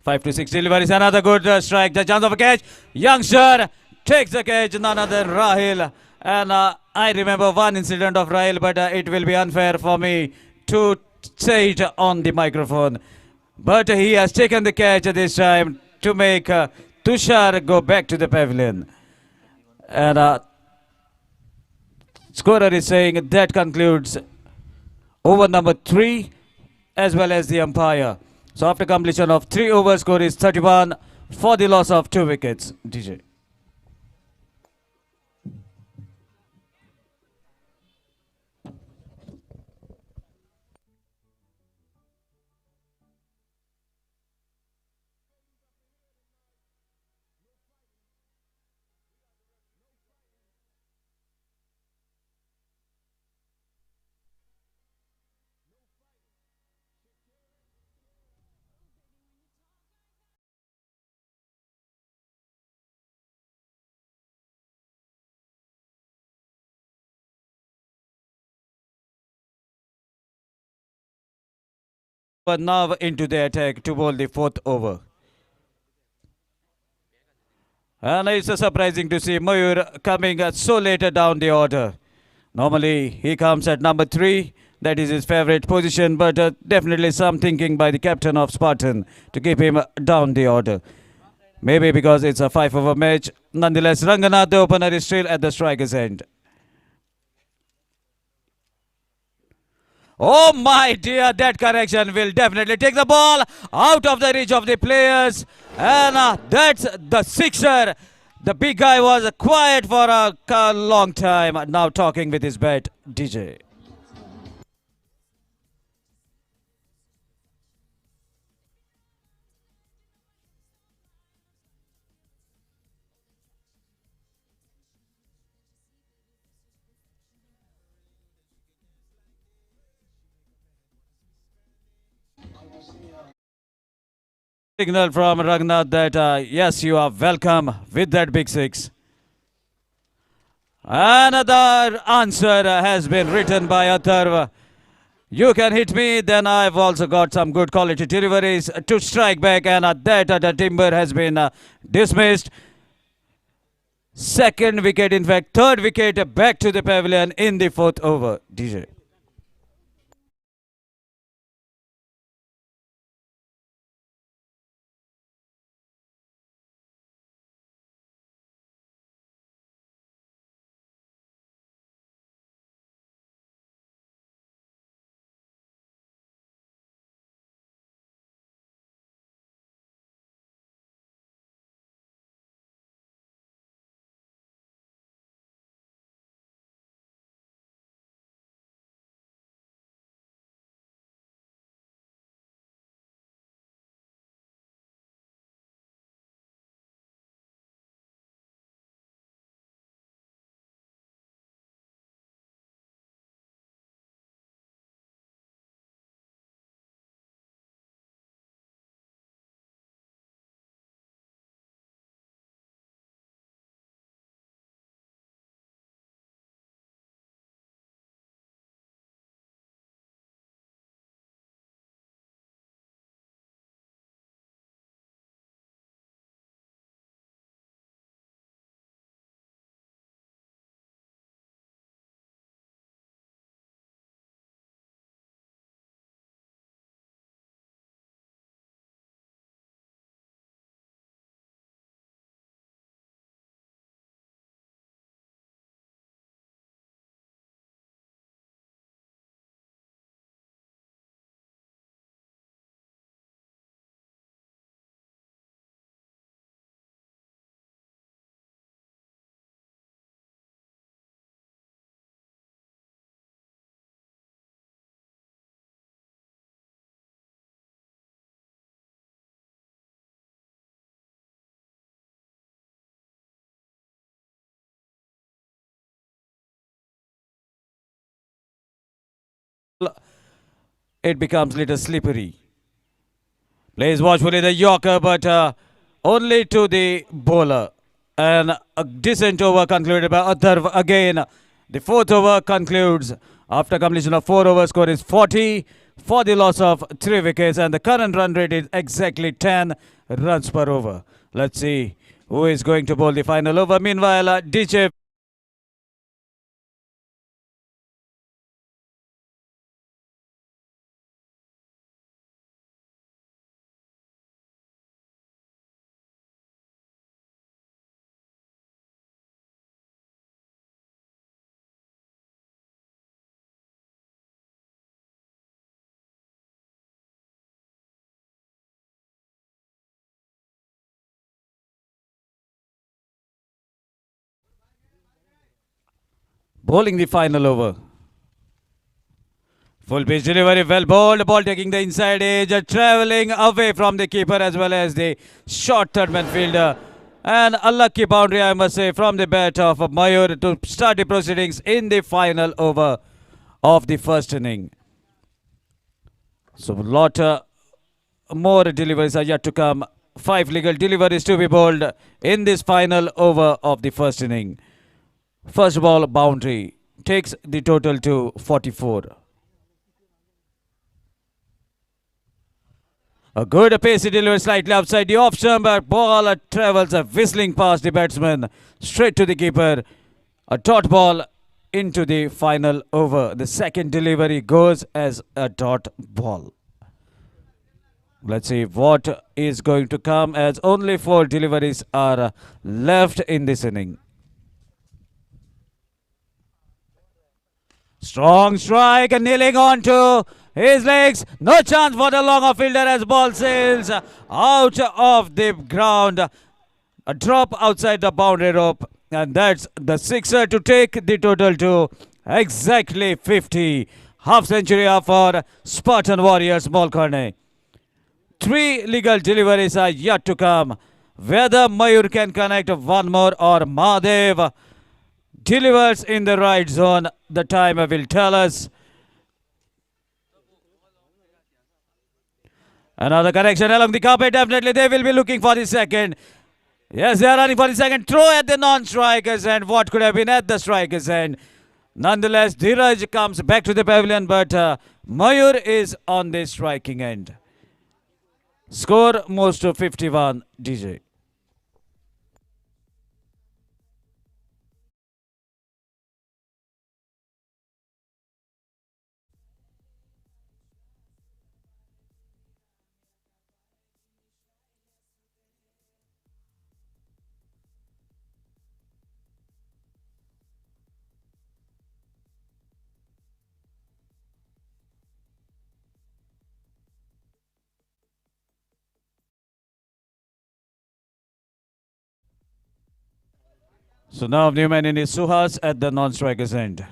5 to 6 deliveries. Another good strike. The chance of a catch. Youngster takes the catch. None other than Rahil. And I remember one incident of Rahil, but it will be unfair for me to say it on the microphone. But he has taken the catch this time to make Tushar go back to the pavilion. And scorer is saying that concludes over number 3 as well as the umpire. So after completion of 3 overs, score is 31 for the loss of 2 wickets. DJ. But now into the attack to bowl the 4th over. And it's surprising to see Mayur coming so later down the order. Normally he comes at number 3. That is his favorite position, but definitely some thinking by the captain of Spartan to keep him down the order. Maybe because it's a 5-over match. Nonetheless, Ranganath, the opener, is still at the striker's end. Oh my dear, that correction will definitely take the ball out of the reach of the players. And that's the sixer. The big guy was quiet for a long time. Now talking with his bat, DJ. Signal from Raghunath that yes, you are welcome with that big 6. Another answer has been written by Atharva. You can hit me, then I've also got some good quality deliveries to strike back, and that the timber has been dismissed. Second wicket, in fact, third wicket back to the pavilion in the 4th over. DJ. it becomes little slippery. Plays watchfully the Yorker, but only to the bowler. And a decent over concluded by Atharv again. The fourth over concludes after completion of 4 overs. Score is 40 for the loss of 3 wickets, and the current run rate is exactly 10 runs per over. Let's see who is going to bowl the final over. Meanwhile, DJ bowling the final over. Full pitch delivery, well bowled, ball taking the inside edge, travelling away from the keeper as well as the short third man fielder. And a lucky boundary, I must say, from the bat of Mayur to start the proceedings in the final over of the first inning. So, lot more deliveries are yet to come. 5 legal deliveries to be bowled in this final over of the first inning. First ball boundary takes the total to 44. A good pacey delivery slightly outside the off stump, but ball travels whistling past the batsman straight to the keeper. A dot ball into the final over. The second delivery goes as a dot ball. Let's see what is going to come, as only 4 deliveries are left in this inning. Strong strike, kneeling on to his legs. No chance for the longer fielder as ball sails out of the ground. A drop outside the boundary rope. And that's the sixer to take the total to exactly 50. Half century for Spartan Warriors Molkarne. 3 legal deliveries are yet to come. Whether Mayur can connect one more or Mahadev delivers in the right zone, the timer will tell us. Another correction along the carpet. Definitely they will be looking for the second. Yes, they are running for the second. Throw at the non-strikers, and what could have been at the strikers' end. Nonetheless, Dhiraj comes back to the pavilion, but Mayur is on the striking end. Score moves to 51, DJ. So now Newman in his Suhas at the non-striker's end.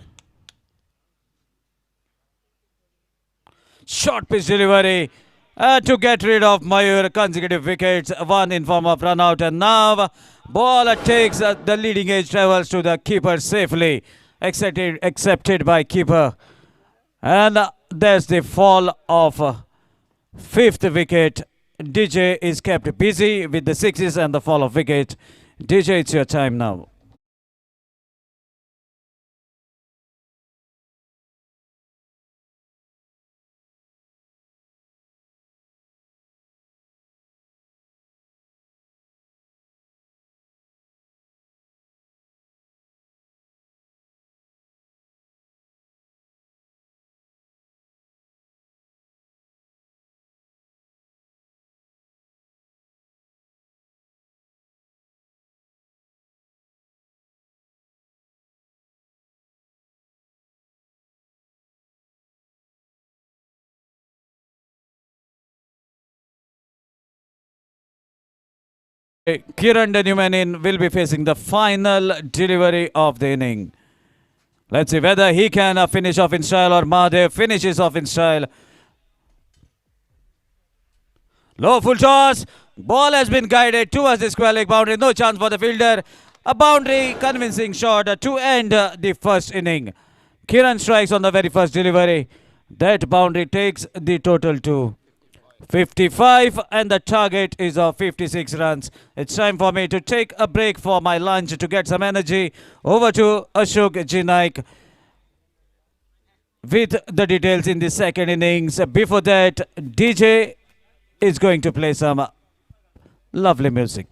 Short pitch delivery to get rid of Mayur. Consecutive wickets, 1 in form of run out, and now ball takes the leading edge, travels to the keeper safely. Accepted by keeper. And there's the fall of 5th wicket. DJ is kept busy with the 6s and the fall of wicket. DJ, it's your time now. Kiran Newman will be facing the final delivery of the inning. Let's see whether he can finish off in style or Mahadev finishes off in style. Low full toss. Ball has been guided towards the square leg boundary. No chance for the fielder. A boundary convincing shot to end the first inning. Kiran strikes on the very first delivery. That boundary takes the total to 55 and the target is of 56 runs. It's time for me to take a break for my lunch to get some energy. Over to Ashok Jinaik with the details in the second innings. Before that, DJ is going to play some lovely music.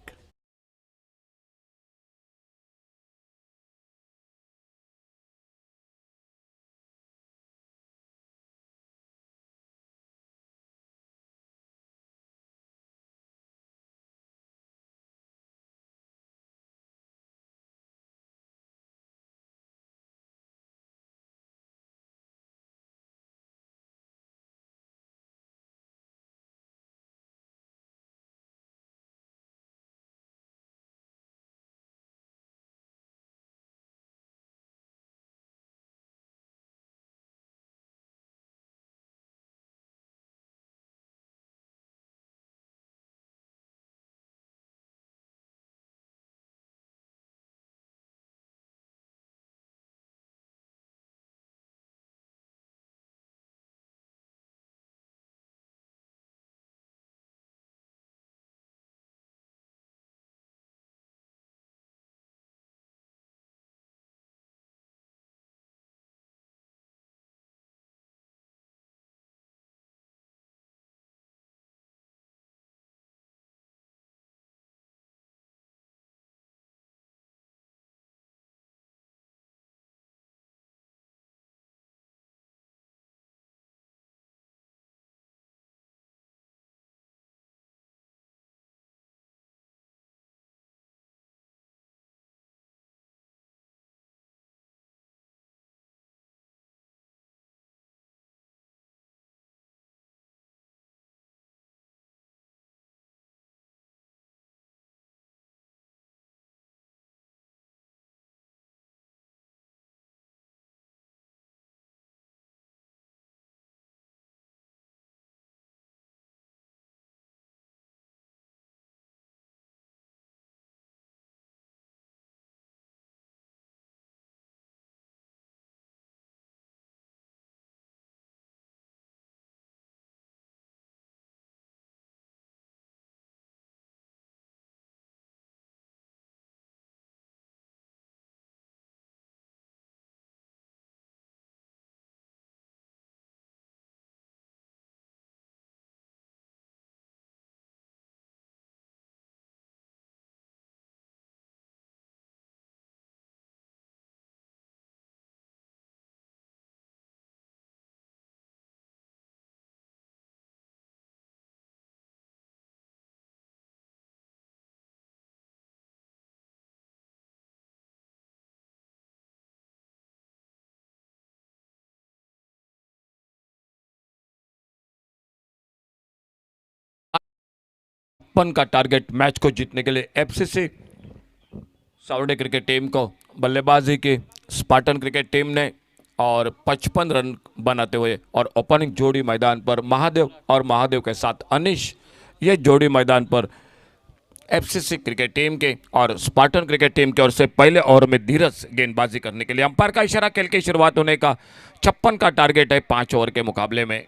पन का target match को जीतने के लिए FCC Saudi cricket team को बल्लेबाजी की Spartan cricket team ने और 55 रन बनाते हुए और ओपनिंग जोड़ी मैदान पर महादेव और महादेव के साथ अनिश, ये जोड़ी मैदान पर एफसीसी क्रिकेट टीम के और स्पार्टन क्रिकेट टीम की ओर से पहले ओवर में धीरज गेंदबाजी करने के लिए अंपायर का इशारा, खेल की शुरुआत होने का 56 का टारगेट है 5 ओवर के मुकाबले में।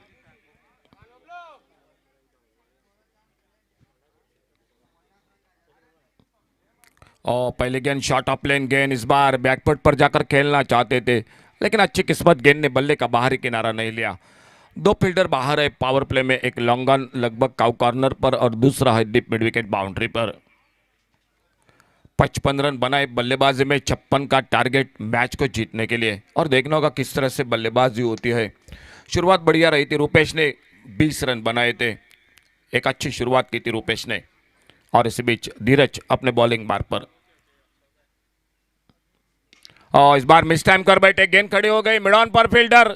और पहले गेंद शॉर्ट ऑफ लेन गेंद, इस बार बैकफुट पर जाकर खेलना चाहते थे लेकिन अच्छी किस्मत, गेंद ने बल्ले का बाहरी किनारा नहीं लिया। दो फील्डर बाहर है पावर प्ले में, एक लॉन्ग ऑन लगभग काउ कॉर्नर पर और दूसरा है डीप मिड विकेट बाउंड्री पर। 55 रन बनाए बल्लेबाजी में, 56 का टारगेट मैच को जीतने के लिए। और देखना होगा किस तरह से बल्लेबाजी होती है। शुरुआत बढ़िया रही थी, रूपेश ने 20 रन बनाए थे, एक अच्छी शुरुआत की थी रूपेश ने। और इसी बीच धीरज अपने बॉलिंग मार्ग पर, और इस बार मिस टाइम कर बैठे, गेंद खड़ी हो गई, मिड ऑन पर फील्डर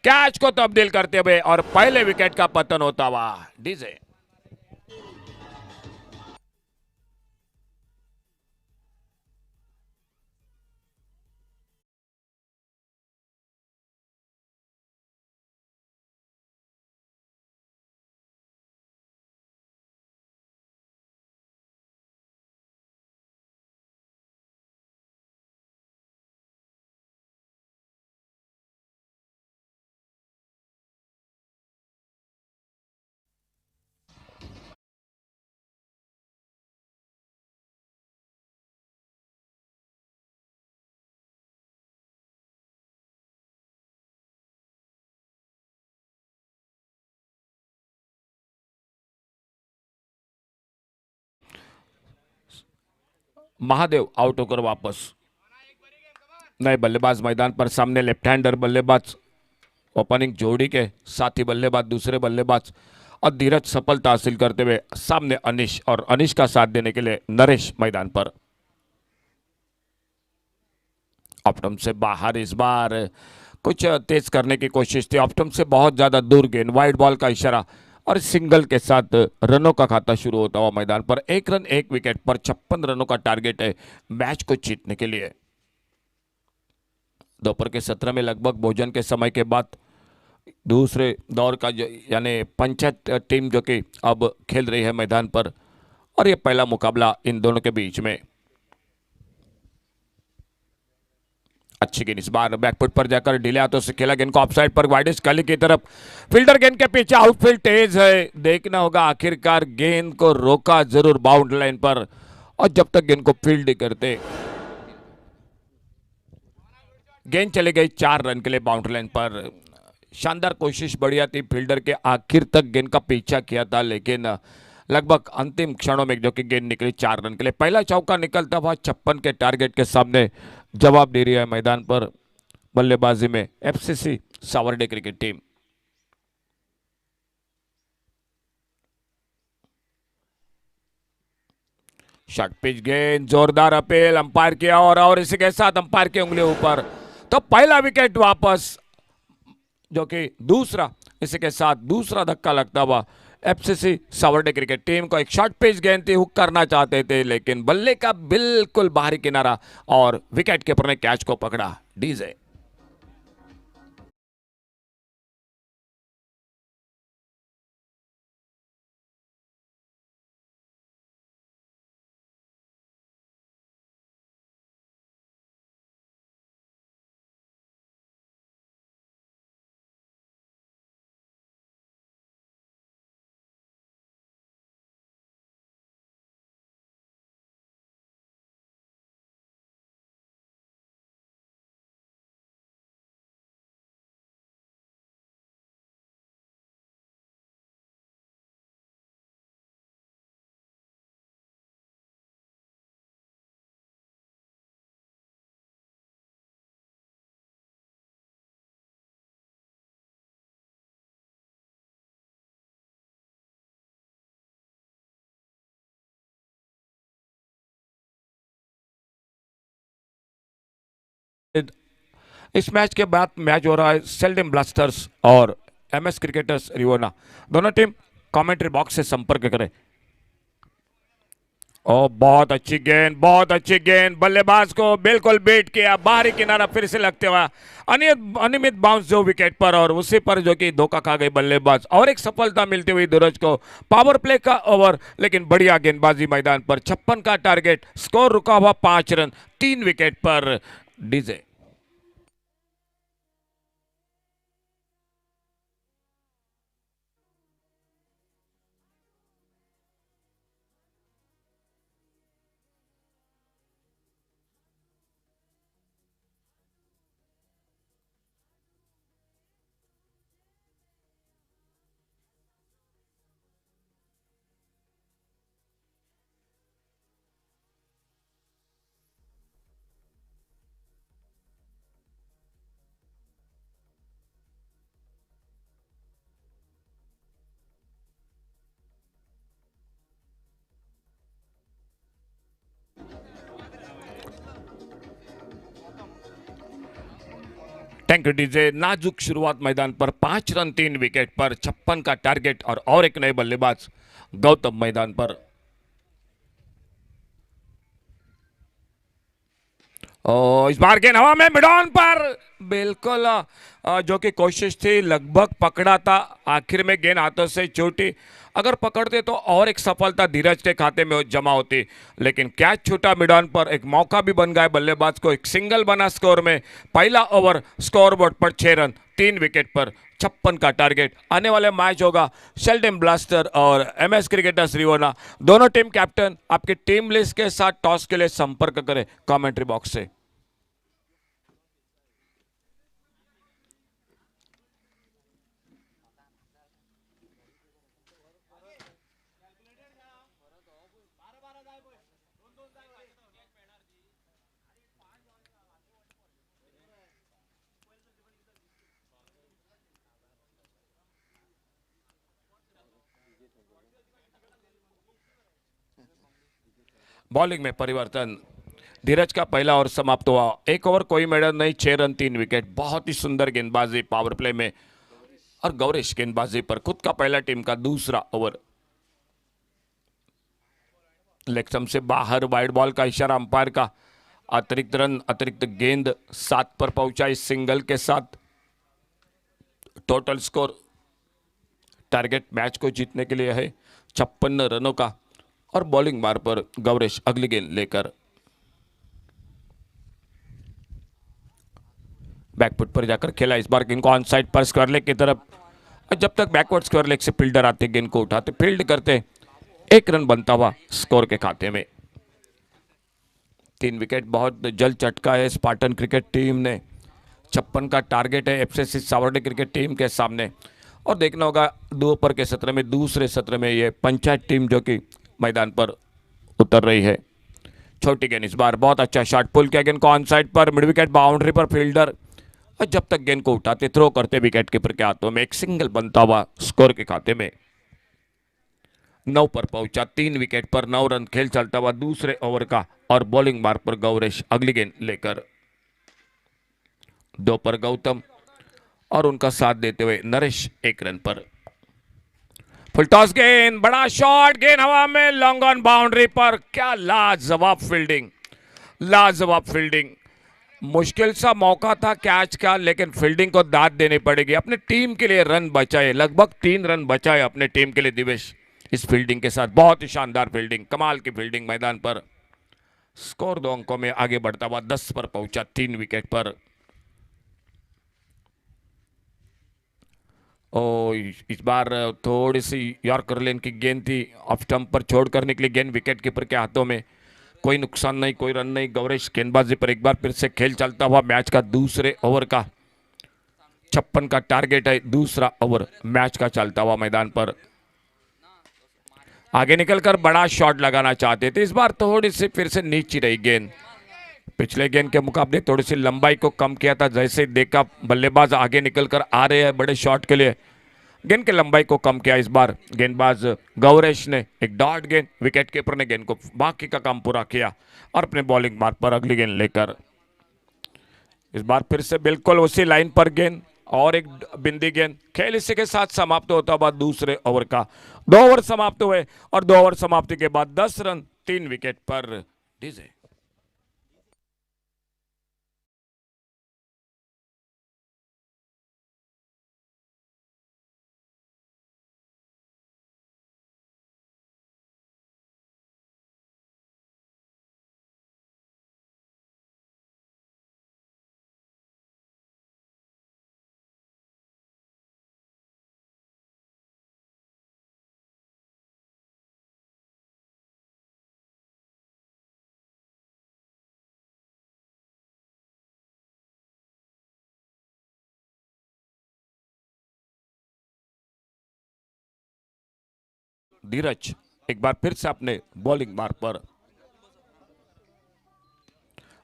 कैच को तब्दील करते हुए और पहले विकेट का पतन होता हुआ। डीजे महादेव आउट होकर वापस। नए बल्लेबाज मैदान पर, सामने लेफ्ट हैंडर बल्लेबाज ओपनिंग जोड़ी के साथी बल्लेबाज दूसरे बल्लेबाज और धीरज सफलता हासिल करते हुए सामने अनिश, और अनिश का साथ देने के लिए नरेश मैदान पर। ऑप्टम से बाहर, इस बार कुछ तेज करने की कोशिश थी, ऑप्टम से बहुत ज्यादा दूर गेंद, वाइड बॉल का इशारा और सिंगल के साथ रनों का खाता शुरू होता हुआ मैदान पर। 1 रन 1 विकेट पर 56 रनों का टारगेट है मैच को जीतने के लिए। दोपहर के 17 में लगभग भोजन के समय के बाद दूसरे दौर का यानी पंचायत टीम जो कि अब खेल रही है मैदान पर, और ये पहला मुकाबला इन दोनों के बीच में। अच्छी गेंद, इस बार बैकफुट पर जाकर डिले हाथों से खेला गेंद को ऑफसाइड पर, वाइडिस गली की तरफ, फील्डर गेंद के पीछे, आउटफील्ड तेज है, देखना होगा आखिरकार गेंद को रोका जरूर बाउंड्री लाइन पर, और जब तक गेंद को फील्ड करते गेंद चले गई 4 रन के लिए बाउंड्री लाइन पर। शानदार कोशिश, बढ़िया थी, फील्डर के आखिर तक गेंद का पीछा किया था, लेकिन लगभग अंतिम क्षणों में जो कि गेंद निकली 4 रन के लिए। पहला चौका निकलता हुआ 56 के टारगेट के सामने जवाब दे रही है मैदान पर बल्लेबाजी में FCC Savarde cricket team. Short pitch गेंद, जोरदार अपील, अंपायर किया और इसी के साथ अंपायर की उंगली ऊपर, तो पहला विकेट वापस, जो कि दूसरा, इसी के साथ दूसरा धक्का लगता हुआ एफसीसी सावर्डे क्रिकेट टीम को। एक शॉर्ट पिच गेंद थी, हुक करना चाहते थे, लेकिन बल्ले का बिल्कुल बाहरी किनारा और विकेट कीपर ने कैच को पकड़ा। डीजे इस मैच के बाद मैच हो रहा है सेल्डम ब्लास्टर्स और एमएस क्रिकेटर्स रिवोना। दोनों टीम कमेंट्री बॉक्स से संपर्क करें। ओ बहुत अच्छी गेंद, बहुत अच्छी गेंद, बल्लेबाज को बिल्कुल बीट किया, बाहरी किनारा फिर से लगते हुआ अनियमित बाउंस जो विकेट पर, और उसी पर जो कि धोखा खा गई बल्लेबाज, और एक सफलता मिलती हुई धीरज को। पावर प्ले का ओवर, लेकिन बढ़िया गेंदबाजी मैदान पर। 56 का टारगेट, स्कोर रुका हुआ 5 रन 3 विकेट पर। DJ thank you DJ. नाजुक शुरुआत मैदान पर, 5 रन 3 विकेट पर, 56 का टारगेट, और एक नए बल्लेबाज गौतम मैदान पर। इस बार गेंद हवा में मिड ऑन पर, बिल्कुल जो कि कोशिश थी, लगभग पकड़ा था, आखिर में गेंद हाथों से छूटी। अगर पकड़ते तो और एक सफलता धीरज के खाते में जमा होती, लेकिन कैच छूटा मिड ऑन पर। एक मौका भी बन गया बल्लेबाज को, एक सिंगल बना स्कोर में। पहला ओवर स्कोरबोर्ड पर 6 रन 3 विकेट पर, 56 का टारगेट। आने वाले मैच होगा शेल्डन ब्लास्टर और एमएस क्रिकेटर्स रिवोना। दोनों टीम कैप्टन आपकी टीम लिस्ट के साथ टॉस के लिए संपर्क करें कमेंट्री बॉक्स से। बॉलिंग में परिवर्तन, धीरज का पहला ओवर समाप्त हुआ, 1 ओवर कोई मेडल नहीं, 6 रन 3 विकेट। बहुत ही सुंदर गेंदबाजी पावर प्ले में, और गौरेश गेंदबाजी पर खुद का पहला टीम का दूसरा ओवर। लेग स्टंप से बाहर वाइड बॉल का इशारा अंपायर का, अतिरिक्त रन अतिरिक्त गेंद 7 पर पहुंचा इस सिंगल के साथ। टोटल स्कोर टारगेट मैच को जीतने के लिए है 56 रनों का, और बॉलिंग बार पर गौरेश अगली गेंद लेकर बैकफुट पर जाकर खेला। इस बार गेंद को ऑन साइड पर स्क्वायर लेग की तरफ, और जब तक बैकवर्ड स्क्वायर लेग से फील्डर आते गेंद को उठाते फील्ड करते, 1 रन बनता हुआ स्कोर के खाते में। 3 विकेट बहुत जल्द चटका है स्पार्टन क्रिकेट टीम ने। 56 का टारगेट है एफसीसी सावर्डे क्रिकेट टीम के सामने, और देखना होगा दोपहर के सत्र में, दूसरे सत्र में ये पंचायत टीम जो कि मैदान पर उतर रही है। छोटी गेंद, इस बार बहुत अच्छा शॉट, पुल किया गेंद को ऑन साइड पर, मिड विकेट बाउंड्री पर फील्डर, और जब तक गेंद को उठाते थ्रो करते विकेट कीपर के हाथों में, एक सिंगल बनता हुआ स्कोर के खाते में। 9 पर पहुंचा, 3 विकेट पर 9 रन, खेल चलता हुआ दूसरे ओवर का, और बॉलिंग मार्क पर गौरेश अगली गेंद लेकर। 2 पर गौतम और उनका साथ देते हुए नरेश 1 रन पर। फुल टॉस गेंद, बड़ा शॉट, गेंद हवा में, लॉन्ग ऑन बाउंड्री पर। क्या लाजवाब फील्डिंग, लाजवाब फील्डिंग। मुश्किल सा मौका था कैच का, लेकिन फील्डिंग को दाद देनी पड़ेगी। अपने टीम के लिए रन बचाए, लगभग 3 रन बचाए अपने टीम के लिए दिवेश इस फील्डिंग के साथ। बहुत ही शानदार फील्डिंग, कमाल की फील्डिंग मैदान पर। स्कोर 2 अंकों में आगे बढ़ता हुआ 10 पर पहुंचा, 3 विकेट पर। इस बार थोड़ी सी यॉर्कर लेन की गेंद थी, ऑफ स्टंप पर छोड़कर निकली गेंद विकेट कीपर के हाथों में। कोई नुकसान नहीं, कोई रन नहीं। गौरेश गेंदबाजी पर एक बार फिर से खेल चलता हुआ मैच का दूसरे ओवर का। 56 का टारगेट है, दूसरा ओवर मैच का चलता हुआ मैदान पर। आगे निकलकर बड़ा शॉट लगाना चाहते थे, इस बार थोड़ी सी फिर से नीचे रही गेंद। पिछले गेंद के मुकाबले थोड़ी सी लंबाई को कम किया था, जैसे देखा बल्लेबाज आगे निकलकर आ रहे हैं बड़े शॉट के लिए, गेंद की लंबाई को कम किया। इस बार गेंदबाज गौरेश ने एक डॉट गेंद, विकेट कीपर ने गेंद को बाकी का काम पूरा किया, और अपने बॉलिंग मार्क पर अगली गेंद लेकर। इस बार फिर से बिल्कुल उसी लाइन पर गेंद, और एक बिंदी गेंद। खेल इसी के साथ समाप्त होता हुआ दूसरे ओवर का। 2 ओवर समाप्त हुए, और 2 ओवर समाप्ति के बाद 10 रन 3 विकेट पर। डीजे धीरज एक बार फिर से अपने बॉलिंग मार्क पर,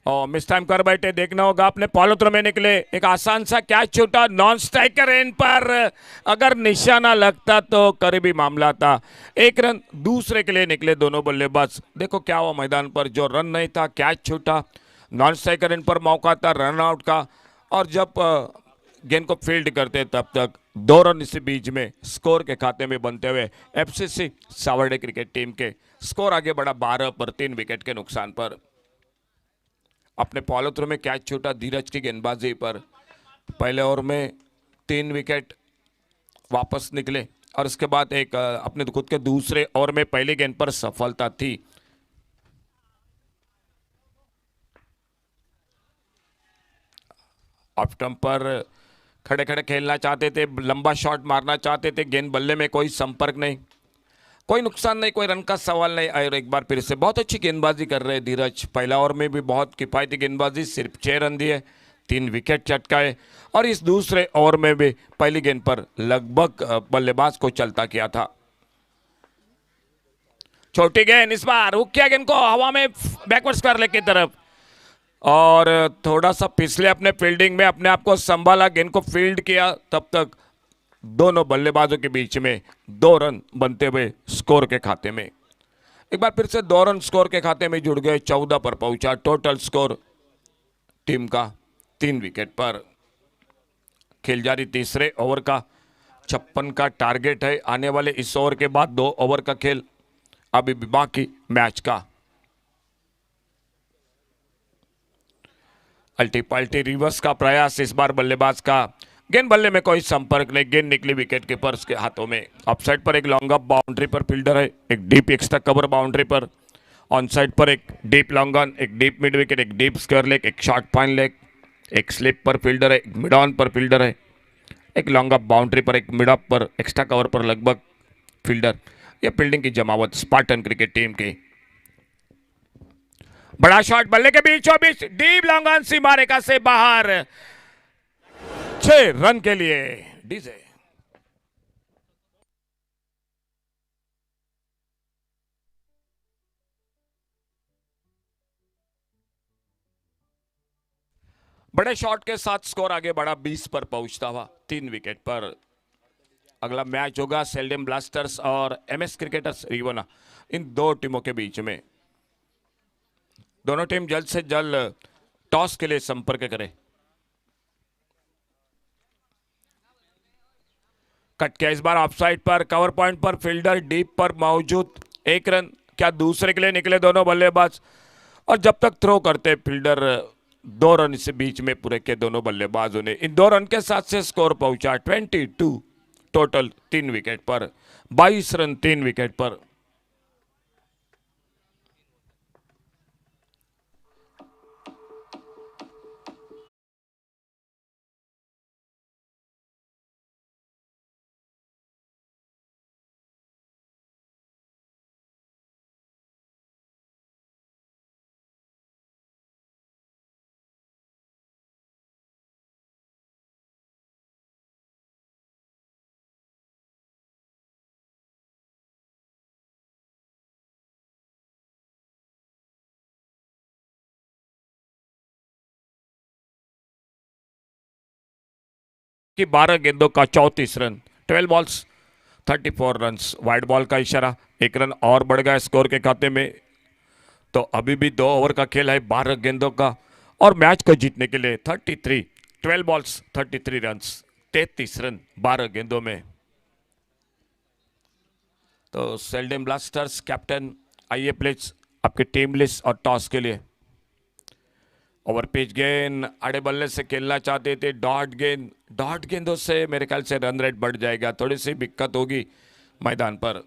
और मिस टाइम कर बैठे। देखना होगा अपने पॉलोत्र में निकले, एक आसान सा कैच छूटा, नॉन स्ट्राइकर एंड पर, अगर निशाना लगता तो करीबी मामला था। 1 रन दूसरे के लिए निकले दोनों बल्लेबाज। देखो क्या हुआ मैदान पर, जो रन नहीं था, कैच छूटा, नॉन स्ट्राइकर एंड पर मौका था रन आउट का, और जब गेंद को फील्ड करते तब तक 2 रन इसी बीच में स्कोर के खाते में बनते हुए एफसीसी सावर्डे क्रिकेट टीम के स्कोर आगे बढ़ा 12 पर 3 विकेट के नुकसान पर। अपने पॉलोत्र में कैच छूटा धीरज की गेंदबाजी पर। पहले ओवर में 3 विकेट वापस निकले, और उसके बाद एक अपने खुद के दूसरे ओवर में पहली गेंद पर सफलता थी। ऑफ स्टंप पर खड़े खड़े खेलना चाहते थे, लंबा शॉट मारना चाहते थे, गेंद बल्ले में कोई संपर्क नहीं, कोई नुकसान नहीं, कोई रन का सवाल नहीं। और एक बार फिर से बहुत अच्छी गेंदबाजी कर रहे हैं धीरज। पहला ओवर में भी बहुत किफायती गेंदबाजी, सिर्फ 6 रन दिए, 3 विकेट चटकाए, और इस दूसरे ओवर में भी पहली गेंद पर लगभग बल्लेबाज को चलता किया था। छोटी गेंद, इस बार हुक किया गेंद को हवा में बैकवर्ड स्क्वायर लेग की तरफ, और थोड़ा सा पिछले अपने फील्डिंग में अपने आप को संभाला, गेंद को फील्ड किया, तब तक दोनों बल्लेबाजों के बीच में 2 रन बनते हुए स्कोर के खाते में। एक बार फिर से 2 रन स्कोर के खाते में जुड़ गए, 14 पर पहुंचा टोटल स्कोर टीम का 3 विकेट पर। खेल जारी तीसरे ओवर का, 56 का टारगेट है। आने वाले इस ओवर के बाद 2 ओवर का खेल अभी भी बाकी मैच का। अल्टी पल्टी रिवर्स का प्रयास इस बार बल्लेबाज का, गेंद बल्ले में कोई संपर्क नहीं, गेंद निकली विकेट कीपर के हाथों में। ऑफ साइड पर एक लॉन्ग अप बाउंड्री पर फील्डर है, एक डीप एक्स्ट्रा कवर बाउंड्री पर। ऑन साइड पर एक डीप लॉन्ग ऑन, एक डीप मिड विकेट, एक डीप स्क्वायर लेग, एक शॉर्ट फाइन लेग, एक स्लिप पर फील्डर है, एक मिड ऑन पर फील्डर है, एक लॉन्ग अप बाउंड्री पर, एक मिड अप पर, एक्स्ट्रा कवर पर लगभग फील्डर। यह फील्डिंग की जमावट स्पार्टन क्रिकेट टीम की। बड़ा शॉट बल्ले के बीचों बीच, डीप लॉन्ग ऑन सीमा रेखा से बाहर, 6 रन के लिए डीजे। बड़े शॉट के साथ स्कोर आगे बढ़ा, 20 पर पहुंचता हुआ 3 विकेट पर। अगला मैच होगा सेल्डम ब्लास्टर्स और एमएस क्रिकेटर्स रिवोना, इन 2 टीमों के बीच में। दोनों टीम जल्द से जल्द टॉस के लिए संपर्क करें। कट किया इस बार ऑफसाइड पर, कवर पॉइंट पर फील्डर डीप पर मौजूद, 1 रन। क्या दूसरे के लिए निकले दोनों बल्लेबाज, और जब तक थ्रो करते फील्डर 2 रन से बीच में पूरे के दोनों बल्लेबाजों ने। इन 2 रन के साथ से स्कोर पहुंचा 22 टोटल 3 विकेट पर, 22 रन 3 विकेट पर। कि 12 गेंदों का 34 run, 12 balls 34 runs. Wide ball का इशारा, 1 रन और बढ़ गया स्कोर के खाते में। तो अभी भी 2 ओवर का खेल है, 12 गेंदों का, और मैच को जीतने के लिए 33, 12 बॉल्स 33 रन्स, 33 रन 12 गेंदों में। तो सेल्डम ब्लास्टर्स कैप्टन, आइए प्लीज आपके टीम लिस्ट और टॉस के लिए। ओवर पिच गेंद, आड़े बल्ले से खेलना चाहते थे, डॉट गेंदों से मेरे ख्याल से रन रेट बढ़ जाएगा, थोड़ी सी दिक्कत होगी मैदान पर।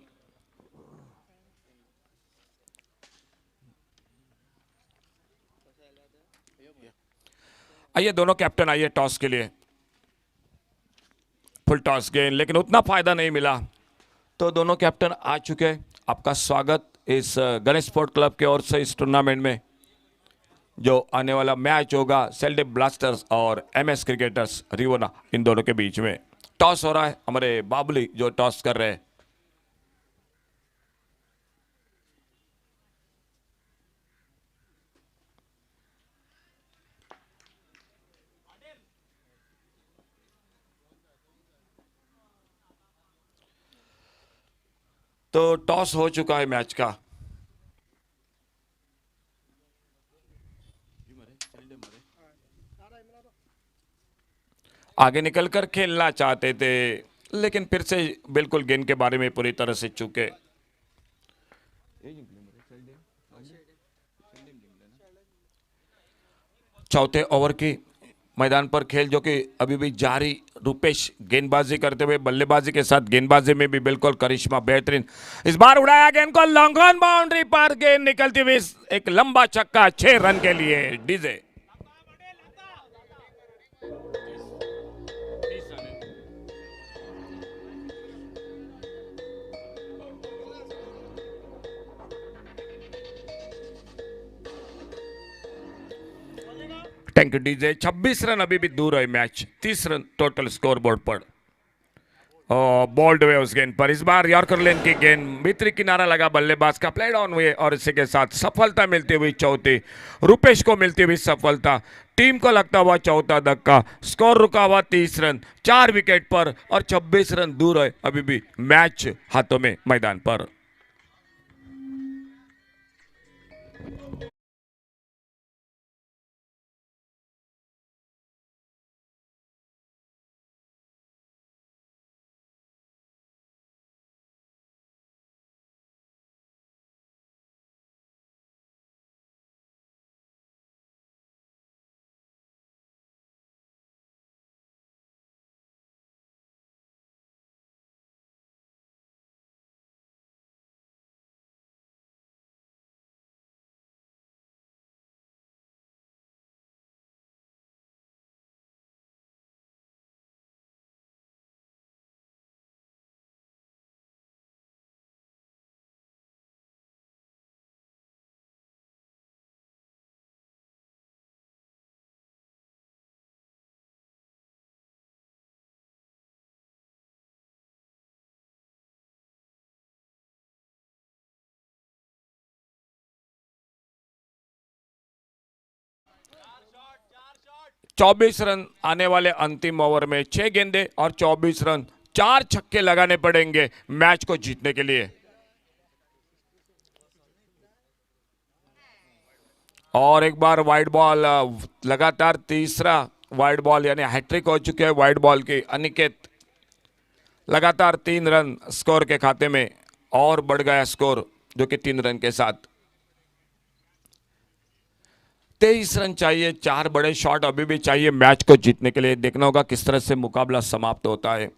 आइए दोनों कैप्टन, आइए टॉस के लिए। फुल टॉस गेंद, लेकिन उतना फायदा नहीं मिला, तो दोनों कैप्टन आ चुके हैं। आपका स्वागत इस गणेश स्पोर्ट क्लब की ओर से इस टूर्नामेंट में। जो आने वाला मैच होगा सेल्डम ब्लास्टर्स और एमएस क्रिकेटर्स रिवोना, इन दोनों के बीच में टॉस हो रहा है। हमारे बाबुली जो टॉस कर रहे हैं। तो टॉस हो चुका है मैच का। आगे निकलकर खेलना चाहते थे, लेकिन फिर से बिल्कुल गेंद के बारे में पूरी तरह से चूके। चौथे ओवर की मैदान पर खेल जो कि अभी भी जारी। रुपेश गेंदबाजी करते हुए, बल्लेबाजी के साथ गेंदबाजी में भी बिल्कुल करिश्मा बेहतरीन। इस बार उड़ाया गेंद को लॉन्ग ऑन बाउंड्री पर, गेंद निकलती हुई एक लंबा छक्का, 6 रन के लिए DJ. Thank you DJ. 26 run अभी भी दूर है match, 30 run total score board पर। बॉल्ड हुए उस गेंद पर, इस बार यॉर्कर लेन की गेंद भीतरी किनारा लगा, बल्लेबाज का प्ले डाउन हुए, और इसी के साथ सफलता मिलती हुई चौथी, रुपेश को मिलती हुई सफलता। टीम को लगता हुआ चौथा धक्का, स्कोर रुका हुआ 30 रन, 4 विकेट पर, और 26 रन दूर है अभी भी मैच हाथों में मैदान पर। 24 रन आने वाले अंतिम ओवर में, 6 गेंदे और 24 रन, 4 छक्के लगाने पड़ेंगे मैच को जीतने के लिए। और एक बार वाइड बॉल, लगातार तीसरा वाइड बॉल, यानी हैट्रिक हो चुके हैं वाइड बॉल की। अनिकेत लगातार 3 रन स्कोर के खाते में और बढ़ गया स्कोर, जो कि 3 रन के साथ 23 रन चाहिए। 4 बड़े शॉट अभी भी चाहिए मैच को जीतने के लिए। देखना होगा किस तरह से मुकाबला समाप्त होता है।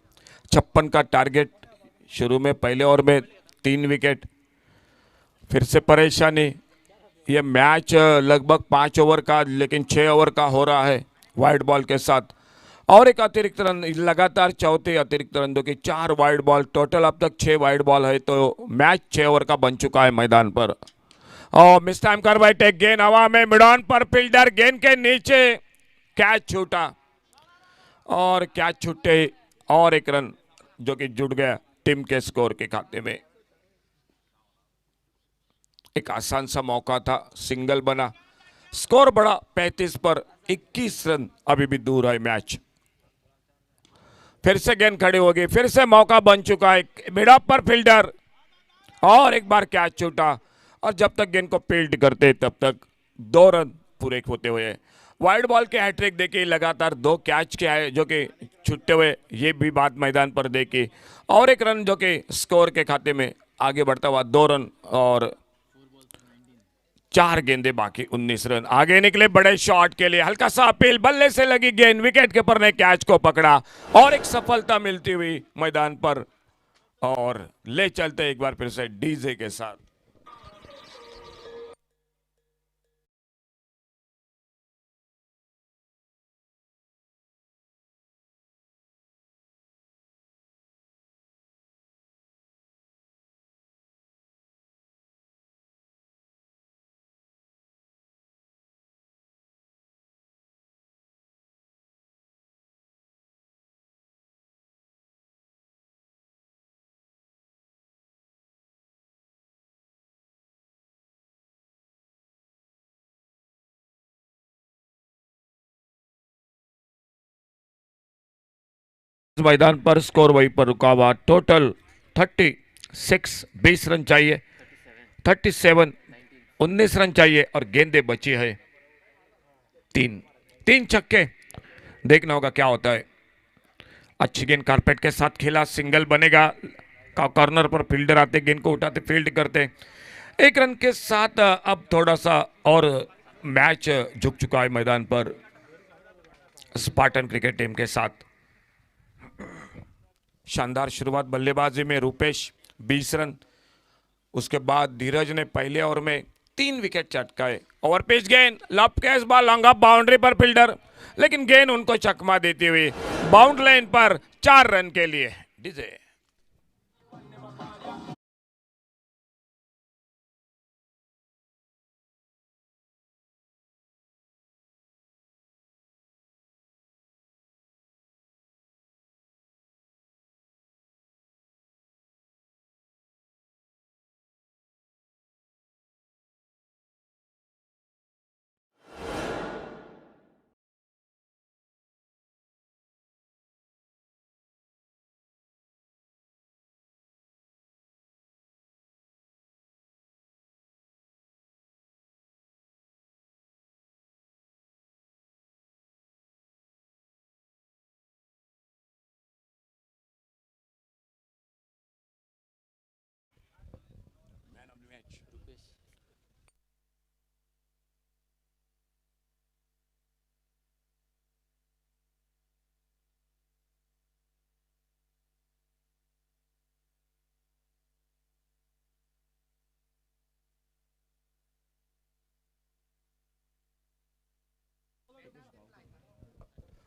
56 का टारगेट शुरू में, पहले ओवर में 3 विकेट, फिर से परेशानी। ये मैच लगभग 5 ओवर का, लेकिन 6 ओवर का हो रहा है वाइड बॉल के साथ। और एक अतिरिक्त रन, लगातार चौथे अतिरिक्त रन, जो कि 4 वाइड बॉल, टोटल अब तक 6 वाइड बॉल है, तो मैच 6 ओवर का बन चुका है मैदान पर। और मिस टाइम कार्रवाई, टेक गेंद हवा में, मिड ऑन पर फील्डर गेंद के नीचे, कैच छूटा और कैच छूटे और एक रन जो कि जुड़ गया टीम के स्कोर के खाते में। एक आसान सा मौका था, सिंगल बना, स्कोर बढ़ा 35 पर 21 रन, अभी भी दूर है मैच। फिर से गेंद खड़ी होगी, फिर से मौका बन चुका है, मिड ऑफ पर फील्डर और एक बार कैच छूटा। और जब तक गेंद को फील्ड करते तब तक 2 रन पूरे होते हुए। वाइड बॉल के हैट्रिक देखी, लगातार 2 कैच के आए जो कि छूटते हुए, ये भी बात मैदान पर देखी। और एक रन जो कि स्कोर के खाते में आगे बढ़ता हुआ, 2 रन और 4 गेंदे बाकी, 19 रन। आगे निकले बड़े शॉट के लिए, हल्का सा अपील, बल्ले से लगी गेंद, विकेट कीपर ने कैच को पकड़ा और एक सफलता मिलती हुई मैदान पर। और ले चलते एक बार फिर से डीजे के साथ। मैदान पर स्कोर वहीं पर रुका हुआ, टोटल 36, 20 रन चाहिए, 37, 19 रन चाहिए और गेंदे बची है 3 छक्के। देखना होगा क्या होता है। अच्छी गेंद कारपेट के साथ खेला, सिंगल बनेगा, कॉर्नर पर फील्डर आते, गेंद को उठाते, फील्ड करते। 1 रन के साथ अब थोड़ा सा और मैच झुक चुका है मैदान पर स्पार्टन क्रिकेट टीम के साथ। शानदार शुरुआत बल्लेबाजी में, रूपेश 20 रन, उसके बाद धीरज ने पहले ओवर में 3 विकेट चटकाए। ओवर पिच गेंद, lop catch ball, long off boundary पर फील्डर, लेकिन गेंद उनको चकमा देती हुई बाउंड लाइन पर 4 रन के लिए। डीजे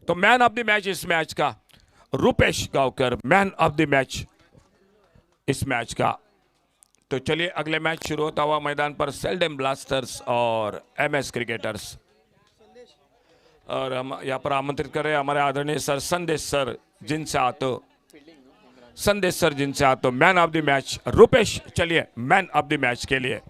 तो मैन ऑफ द मैच इस मैच का Rupesh Gaonkar, man of the match इस मैच का। तो चलिए अगले मैच शुरू होता हुआ मैदान पर सेल्डम ब्लास्टर्स और एमएस क्रिकेटर्स। और हम यहाँ पर आमंत्रित कर रहे हैं हमारे आदरणीय सर संदेश सर, जिनसे आतो संदेश सर, जिनसे आतो man of the match Rupesh. चलिए मैन ऑफ द मैच के लिए।